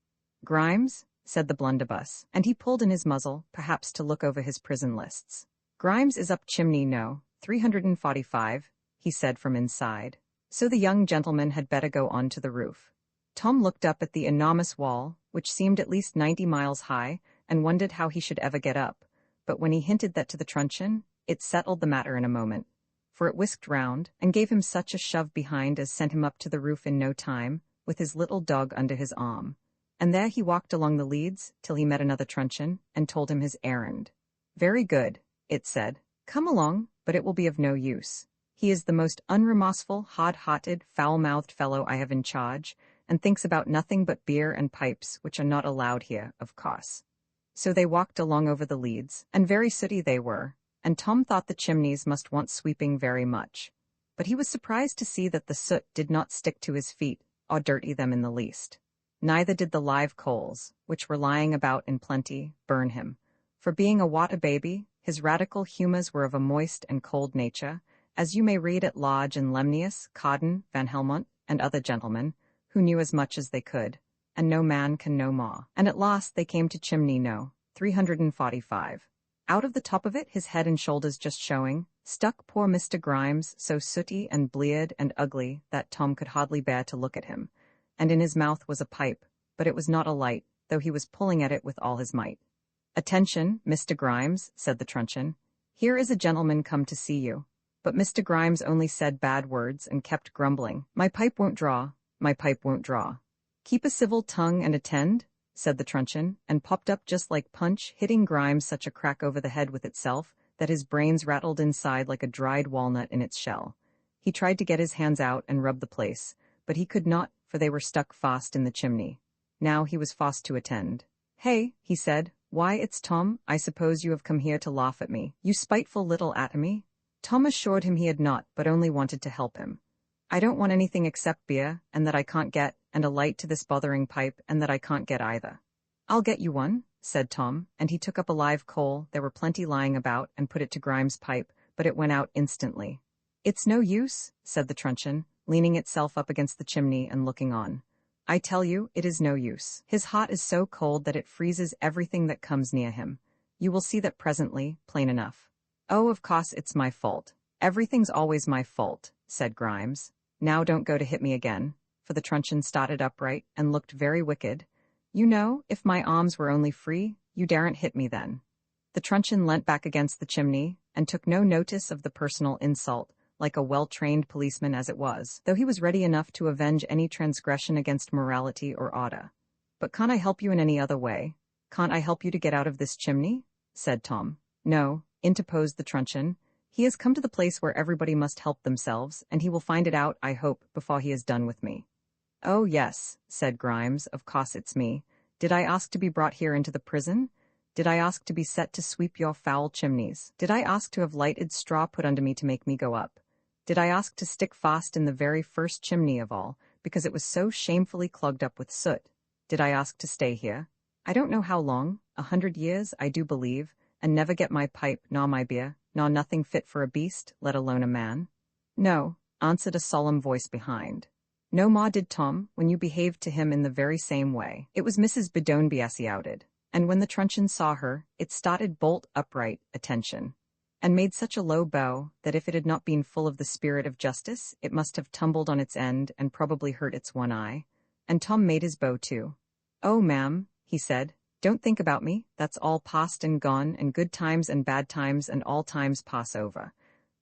Grimes? Said the blunderbuss, and he pulled in his muzzle, perhaps to look over his prison lists. Grimes is up chimney no, 345, he said from inside. So the young gentleman had better go on to the roof. Tom looked up at the enormous wall, which seemed at least 90 miles high, and wondered how he should ever get up. But when he hinted that to the truncheon, it settled the matter in a moment. For it whisked round, and gave him such a shove behind as sent him up to the roof in no time, with his little dog under his arm. And there he walked along the leads, till he met another truncheon, and told him his errand. Very good, it said. Come along, but it will be of no use. He is the most unremorseful, hard-hearted, foul-mouthed fellow I have in charge, and thinks about nothing but beer and pipes, which are not allowed here, of course. So they walked along over the leads, and very sooty they were, and Tom thought the chimneys must want sweeping very much. But he was surprised to see that the soot did not stick to his feet, or dirty them in the least. Neither did the live coals, which were lying about in plenty, burn him. For being a water baby, his radical humours were of a moist and cold nature, as you may read at Lodge and Lemnius, Codden, Van Helmont, and other gentlemen, who knew as much as they could, and no man can know more. And at last they came to chimney no. 345. Out of the top of it, his head and shoulders just showing, stuck poor Mr. Grimes, so sooty and bleared and ugly that Tom could hardly bear to look at him. And in his mouth was a pipe, but it was not a light, though he was pulling at it with all his might. Attention, Mr. Grimes, said the truncheon. Here is a gentleman come to see you. But Mr. Grimes only said bad words and kept grumbling. My pipe won't draw, my pipe won't draw. Keep a civil tongue and attend, said the truncheon, and popped up just like Punch, hitting Grimes such a crack over the head with itself, that his brains rattled inside like a dried walnut in its shell. He tried to get his hands out and rub the place, but he could not, for they were stuck fast in the chimney. Now he was forced to attend. Hey, he said, why, it's Tom. I suppose you have come here to laugh at me, you spiteful little atomy. Tom assured him he had not, but only wanted to help him. I don't want anything except beer, and that I can't get, and a light to this bothering pipe, and that I can't get either. I'll get you one, said Tom, and he took up a live coal, there were plenty lying about, and put it to Grimes' pipe, but it went out instantly. It's no use, said the truncheon, leaning itself up against the chimney and looking on. I tell you, it is no use. His heart is so cold that it freezes everything that comes near him. You will see that presently, plain enough. Oh, of course it's my fault. Everything's always my fault, said Grimes. Now don't go to hit me again, for the truncheon started upright and looked very wicked. You know, if my arms were only free, you daren't hit me then. The truncheon leant back against the chimney, and took no notice of the personal insult, like a well-trained policeman as it was, though he was ready enough to avenge any transgression against morality or order. But can't I help you in any other way? Can't I help you to get out of this chimney? Said Tom. No, interposed the truncheon. He has come to the place where everybody must help themselves, and he will find it out, I hope, before he is done with me. Oh, yes, said Grimes, of course it's me. Did I ask to be brought here into the prison? Did I ask to be set to sweep your foul chimneys? Did I ask to have lighted straw put under me to make me go up? Did I ask to stick fast in the very first chimney of all, because it was so shamefully clogged up with soot? Did I ask to stay here? I don't know how long, 100 years, I do believe, and never get my pipe, nor my beer, nor nothing fit for a beast, let alone a man? No, answered a solemn voice behind. No more did Tom, when you behaved to him in the very same way. It was Mrs. Bedoneby as he outed, and when the truncheon saw her, it started bolt upright, attention, and made such a low bow that if it had not been full of the spirit of justice, it must have tumbled on its end and probably hurt its one eye. And Tom made his bow too. Oh, ma'am, he said, don't think about me, that's all past and gone, and good times and bad times and all times pass over.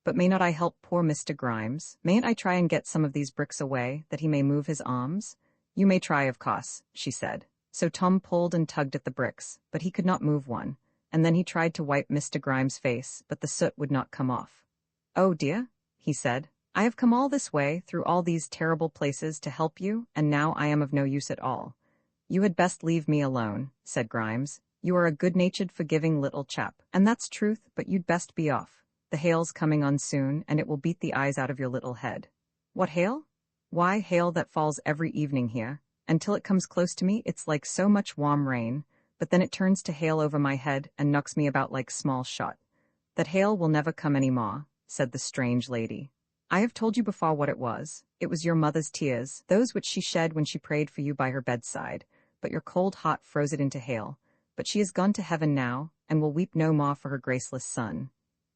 But may not I help poor Mr. Grimes? Mayn't I try and get some of these bricks away, that he may move his arms? You may try, of course, she said. So Tom pulled and tugged at the bricks, but he could not move one, and then he tried to wipe Mr. Grimes' face, but the soot would not come off. Oh dear, he said, I have come all this way, through all these terrible places, to help you, and now I am of no use at all. You had best leave me alone, said Grimes. You are a good-natured, forgiving little chap, and that's truth, but you'd best be off. The hail's coming on soon, and it will beat the eyes out of your little head. What hail? Why, hail that falls every evening here. Until it comes close to me, it's like so much warm rain, but then it turns to hail over my head and knocks me about like small shot. That hail will never come any more, said the strange lady. I have told you before what it was. It was your mother's tears, those which she shed when she prayed for you by her bedside, but your cold heart froze it into hail. But she is gone to heaven now, and will weep no more for her graceless son.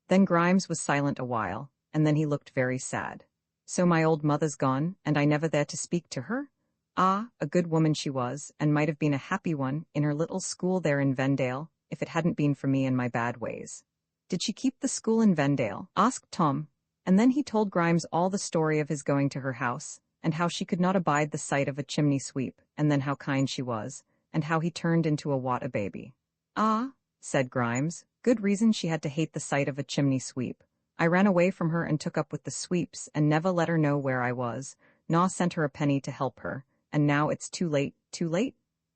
Then Grimes was silent a while, and then he looked very sad. So my old mother's gone, and I never there to speak to her? Ah, a good woman she was, and might have been a happy one in her little school there in Vendale, if it hadn't been for me and my bad ways. Did she keep the school in Vendale? Asked Tom, and then he told Grimes all the story of his going to her house, and how she could not abide the sight of a chimney sweep, and then how kind she was, and how he turned into a baby. Ah, said Grimes, good reason she had to hate the sight of a chimney sweep. I ran away from her and took up with the sweeps, and never let her know where I was, nor sent her a penny to help her, and now it's too late,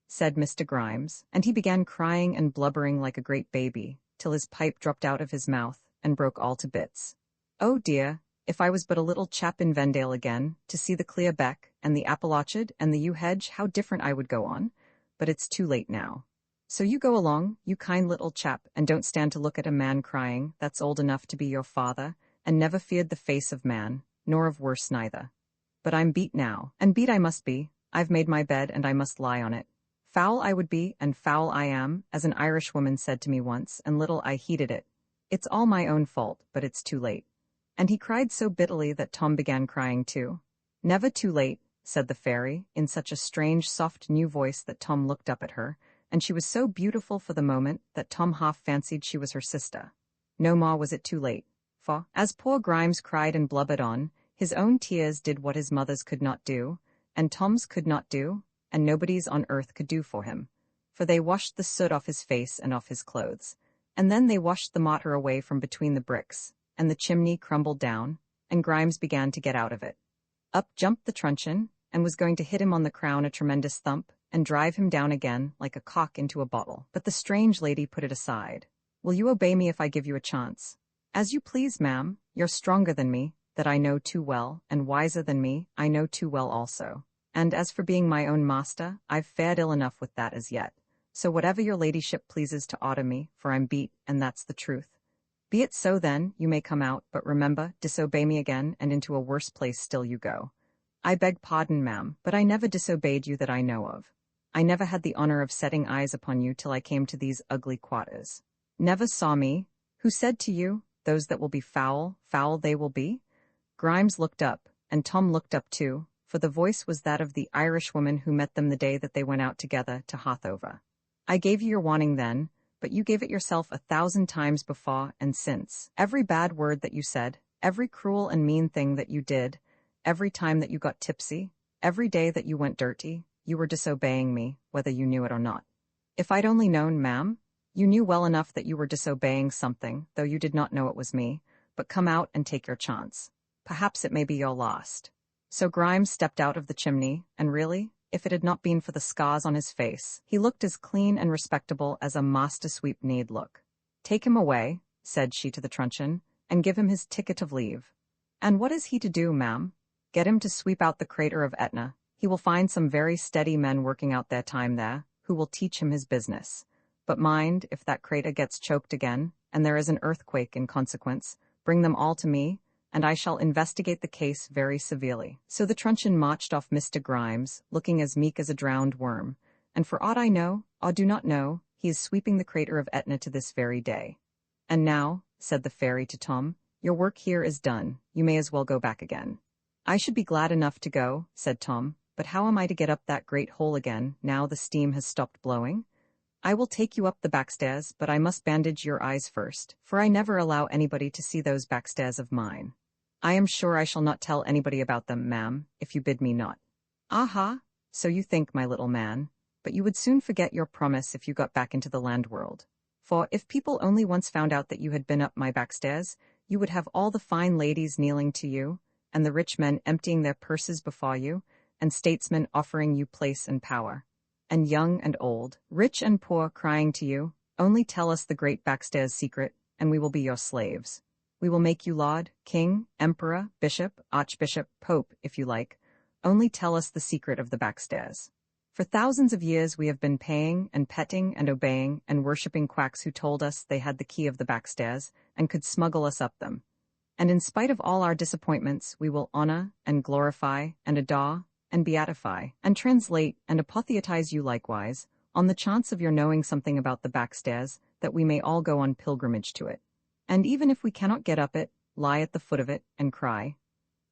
said Mr. Grimes, and he began crying and blubbering like a great baby, till his pipe dropped out of his mouth, and broke all to bits. Oh dear, if I was but a little chap in Vendale again, to see the clear beck, and the apple orchard, and the yew hedge, how different I would go on. But it's too late now. So you go along, you kind little chap, and don't stand to look at a man crying, that's old enough to be your father, and never feared the face of man, nor of worse neither. But I'm beat now, and beat I must be. I've made my bed, and I must lie on it. Foul I would be, and foul I am, as an Irishwoman said to me once, and little I heeded it. It's all my own fault, but it's too late. And he cried so bitterly that Tom began crying too. Never too late, said the fairy, in such a strange, soft, new voice that Tom looked up at her, and she was so beautiful for the moment that Tom half fancied she was her sister. No more was it too late, for, as poor Grimes cried and blubbered on, his own tears did what his mother's could not do, and Tom's could not do, and nobody's on earth could do for him. For they washed the soot off his face and off his clothes, and then they washed the mortar away from between the bricks, and the chimney crumbled down, and Grimes began to get out of it. Up jumped the truncheon, and was going to hit him on the crown a tremendous thump, and drive him down again like a cock into a bottle. But the strange lady put it aside. Will you obey me if I give you a chance? As you please, ma'am. You're stronger than me, that I know too well, and wiser than me, I know too well also. And as for being my own master, I've fared ill enough with that as yet. So whatever your ladyship pleases to order me, for I'm beat, and that's the truth. Be it so then, you may come out, but remember, disobey me again, and into a worse place still you go. I beg pardon, ma'am, but I never disobeyed you that I know of. I never had the honor of setting eyes upon you till I came to these ugly quarters. Never saw me? Who said to you, those that will be foul, foul they will be? Grimes looked up, and Tom looked up too, for the voice was that of the Irishwoman who met them the day that they went out together to Hothover. I gave you your warning then, but you gave it yourself 1,000 times before and since. Every bad word that you said, every cruel and mean thing that you did, every time that you got tipsy, every day that you went dirty, you were disobeying me, whether you knew it or not. If I'd only known, ma'am, you knew well enough that you were disobeying something, though you did not know it was me, but come out and take your chance. Perhaps it may be your last. So Grimes stepped out of the chimney, and really, if it had not been for the scars on his face, he looked as clean and respectable as a master sweep need look. Take him away, said she to the truncheon, and give him his ticket of leave. And what is he to do, ma'am? Get him to sweep out the crater of Etna. He will find some very steady men working out their time there, who will teach him his business. But mind, if that crater gets choked again, and there is an earthquake in consequence, bring them all to me, and I shall investigate the case very severely. So the truncheon marched off Mr. Grimes, looking as meek as a drowned worm, and for aught I know, or do not know, he is sweeping the crater of Etna to this very day. And now, said the fairy to Tom, your work here is done, you may as well go back again. I should be glad enough to go, said Tom, but how am I to get up that great hole again, now the steam has stopped blowing? I will take you up the backstairs, but I must bandage your eyes first, for I never allow anybody to see those backstairs of mine. I am sure I shall not tell anybody about them, ma'am, if you bid me not. Aha, so you think, my little man, but you would soon forget your promise if you got back into the land world. For if people only once found out that you had been up my backstairs, you would have all the fine ladies kneeling to you, and the rich men emptying their purses before you, and statesmen offering you place and power, and young and old, rich and poor crying to you, only tell us the great backstairs secret, and we will be your slaves. We will make you lord, king, emperor, bishop, archbishop, pope, if you like. Only tell us the secret of the backstairs. For thousands of years we have been paying and petting and obeying and worshipping quacks who told us they had the key of the backstairs and could smuggle us up them. And in spite of all our disappointments, we will honor and glorify and adore and beatify and translate and apotheotize you likewise, on the chance of your knowing something about the backstairs, that we may all go on pilgrimage to it. And even if we cannot get up it, lie at the foot of it and cry,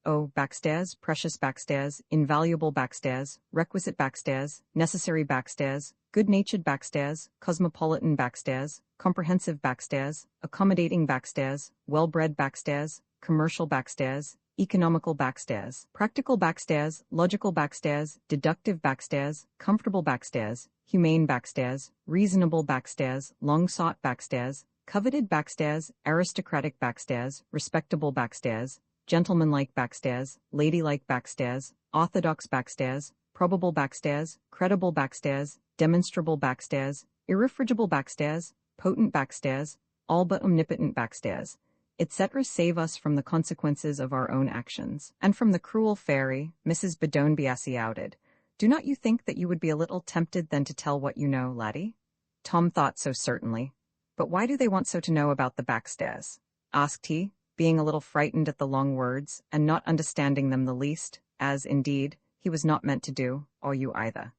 "Oh, backstairs, precious backstairs, invaluable backstairs, requisite backstairs, necessary backstairs, good-natured backstairs, cosmopolitan backstairs, comprehensive backstairs, accommodating backstairs, well-bred backstairs, commercial backstairs, economical backstairs, practical backstairs, logical backstairs, deductive backstairs, comfortable backstairs, humane backstairs, reasonable backstairs, long-sought backstairs, coveted backstairs, aristocratic backstairs, respectable backstairs, gentlemanlike backstairs, ladylike backstairs, orthodox backstairs, probable backstairs, credible backstairs, demonstrable backstairs, irrefragable backstairs, potent backstairs, all but omnipotent backstairs, etc. Save us from the consequences of our own actions, and from the cruel fairy, Mrs. Bedonbiassi outed. Do not you think that you would be a little tempted then to tell what you know, laddie? Tom thought so certainly. But why do they want so to know about the backstairs? Asked he, being a little frightened at the long words, and not understanding them the least, as, indeed, he was not meant to do, or you either.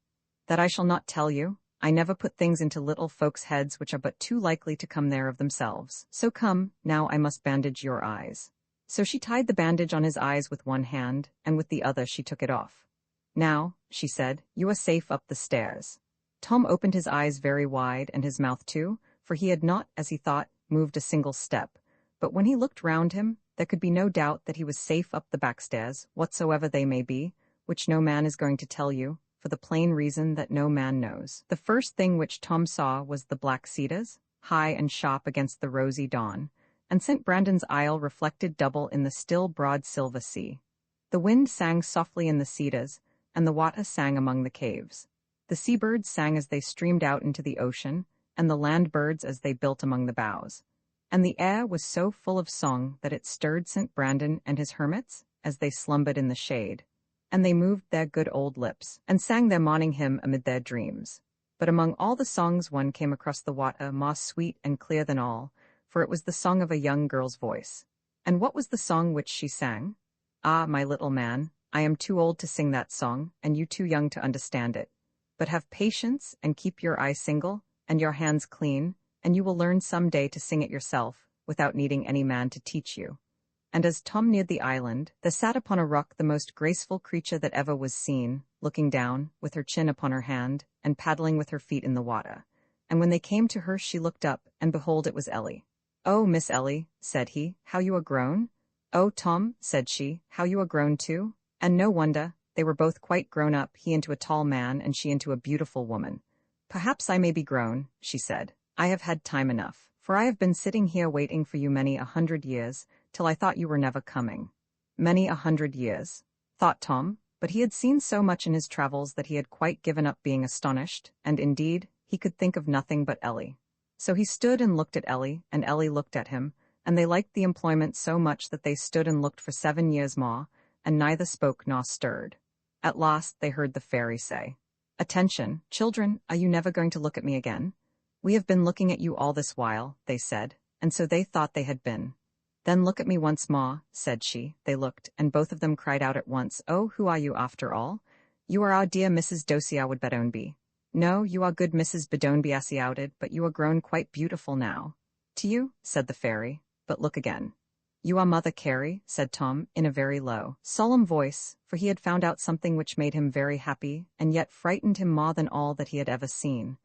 That I shall not tell you. I never put things into little folks' heads which are but too likely to come there of themselves. So come, now I must bandage your eyes. So she tied the bandage on his eyes with one hand, and with the other she took it off. Now, she said, you are safe up the stairs. Tom opened his eyes very wide, and his mouth too, for he had not, as he thought, moved a single step. But when he looked round him, there could be no doubt that he was safe up the backstairs, whatsoever they may be, which no man is going to tell you, for the plain reason that no man knows. The first thing which Tom saw was the black cedars, high and sharp against the rosy dawn, and St. Brandan's Isle reflected double in the still broad silver sea. The wind sang softly in the cedars, and the water sang among the caves. The seabirds sang as they streamed out into the ocean, and the land birds as they built among the boughs. And the air was so full of song that it stirred St. Brandan and his hermits as they slumbered in the shade. And they moved their good old lips, and sang their morning hymn amid their dreams. But among all the songs one came across the water more sweet and clear than all, for it was the song of a young girl's voice. And what was the song which she sang? Ah, my little man, I am too old to sing that song, and you too young to understand it. But have patience, and keep your eye single, and your hands clean, and you will learn some day to sing it yourself, without needing any man to teach you. And as Tom neared the island, there sat upon a rock the most graceful creature that ever was seen, looking down, with her chin upon her hand, and paddling with her feet in the water. And when they came to her she looked up, and behold it was Ellie. "Oh, Miss Ellie," said he, "how you are grown!" "Oh, Tom," said she, "how you are grown too!" And no wonder, they were both quite grown up, he into a tall man and she into a beautiful woman. "Perhaps I may be grown," she said. "I have had time enough, for I have been sitting here waiting for you many 100 years, till I thought you were never coming." Many 100 years, thought Tom, but he had seen so much in his travels that he had quite given up being astonished, and indeed, he could think of nothing but Ellie. So he stood and looked at Ellie, and Ellie looked at him, and they liked the employment so much that they stood and looked for 7 years more, and neither spoke nor stirred. At last they heard the fairy say, "Attention, children, are you never going to look at me again?" "We have been looking at you all this while," they said, and so they thought they had been. "Then look at me once more," said she. They looked, and both of them cried out at once, "Oh, who are you after all?" "You are our dear Mrs. Dosiawood Bedonby." "No, you are good Mrs. Bedonbiassi outed, but you are grown quite beautiful now." "To you," said the fairy, "but look again." "You are Mother Carey," said Tom, in a very low, solemn voice, for he had found out something which made him very happy, and yet frightened him more than all that he had ever seen.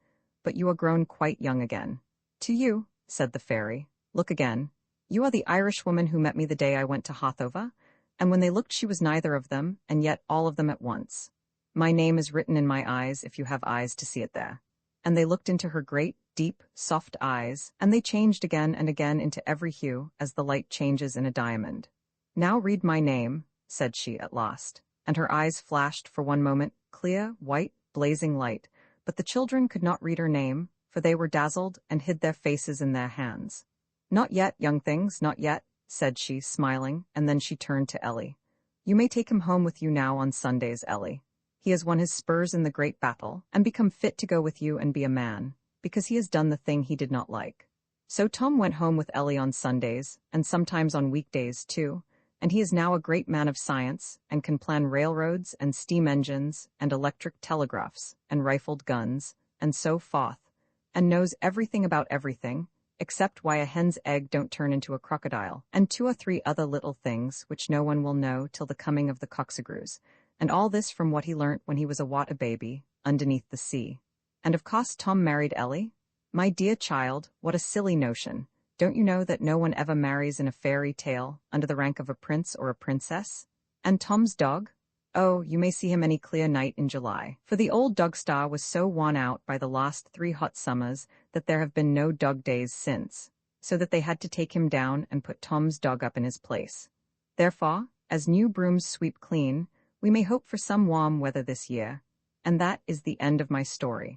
but you are grown quite young again." "To you," said the fairy. "Look again. You are the Irish woman who met me the day I went to Hothover?" And when they looked she was neither of them, and yet all of them at once. "My name is written in my eyes, if you have eyes to see it there." And they looked into her great, deep, soft eyes, and they changed again and again into every hue, as the light changes in a diamond. "Now read my name," said she at last, and her eyes flashed for one moment, clear, white, blazing light, but the children could not read her name, for they were dazzled and hid their faces in their hands. "Not yet, young things, not yet," said she, smiling, and then she turned to Ellie. "You may take him home with you now on Sundays, Ellie. He has won his spurs in the great battle, and become fit to go with you and be a man, because he has done the thing he did not like." So Tom went home with Ellie on Sundays, and sometimes on weekdays too, and he is now a great man of science, and can plan railroads and steam engines and electric telegraphs and rifled guns, and so forth, and knows everything about everything, except why a hen's egg don't turn into a crocodile, and 2 or 3 other little things which no one will know till the coming of the coxigrews, and all this from what he learnt when he was a baby, underneath the sea. And of course Tom married Ellie? My dear child, what a silly notion. Don't you know that no one ever marries in a fairy tale under the rank of a prince or a princess? And Tom's dog? Oh, you may see him any clear night in July, for the old dog star was so worn out by the last 3 hot summers that there have been no dog days since, so that they had to take him down and put Tom's dog up in his place. Therefore, as new brooms sweep clean, we may hope for some warm weather this year, and that is the end of my story.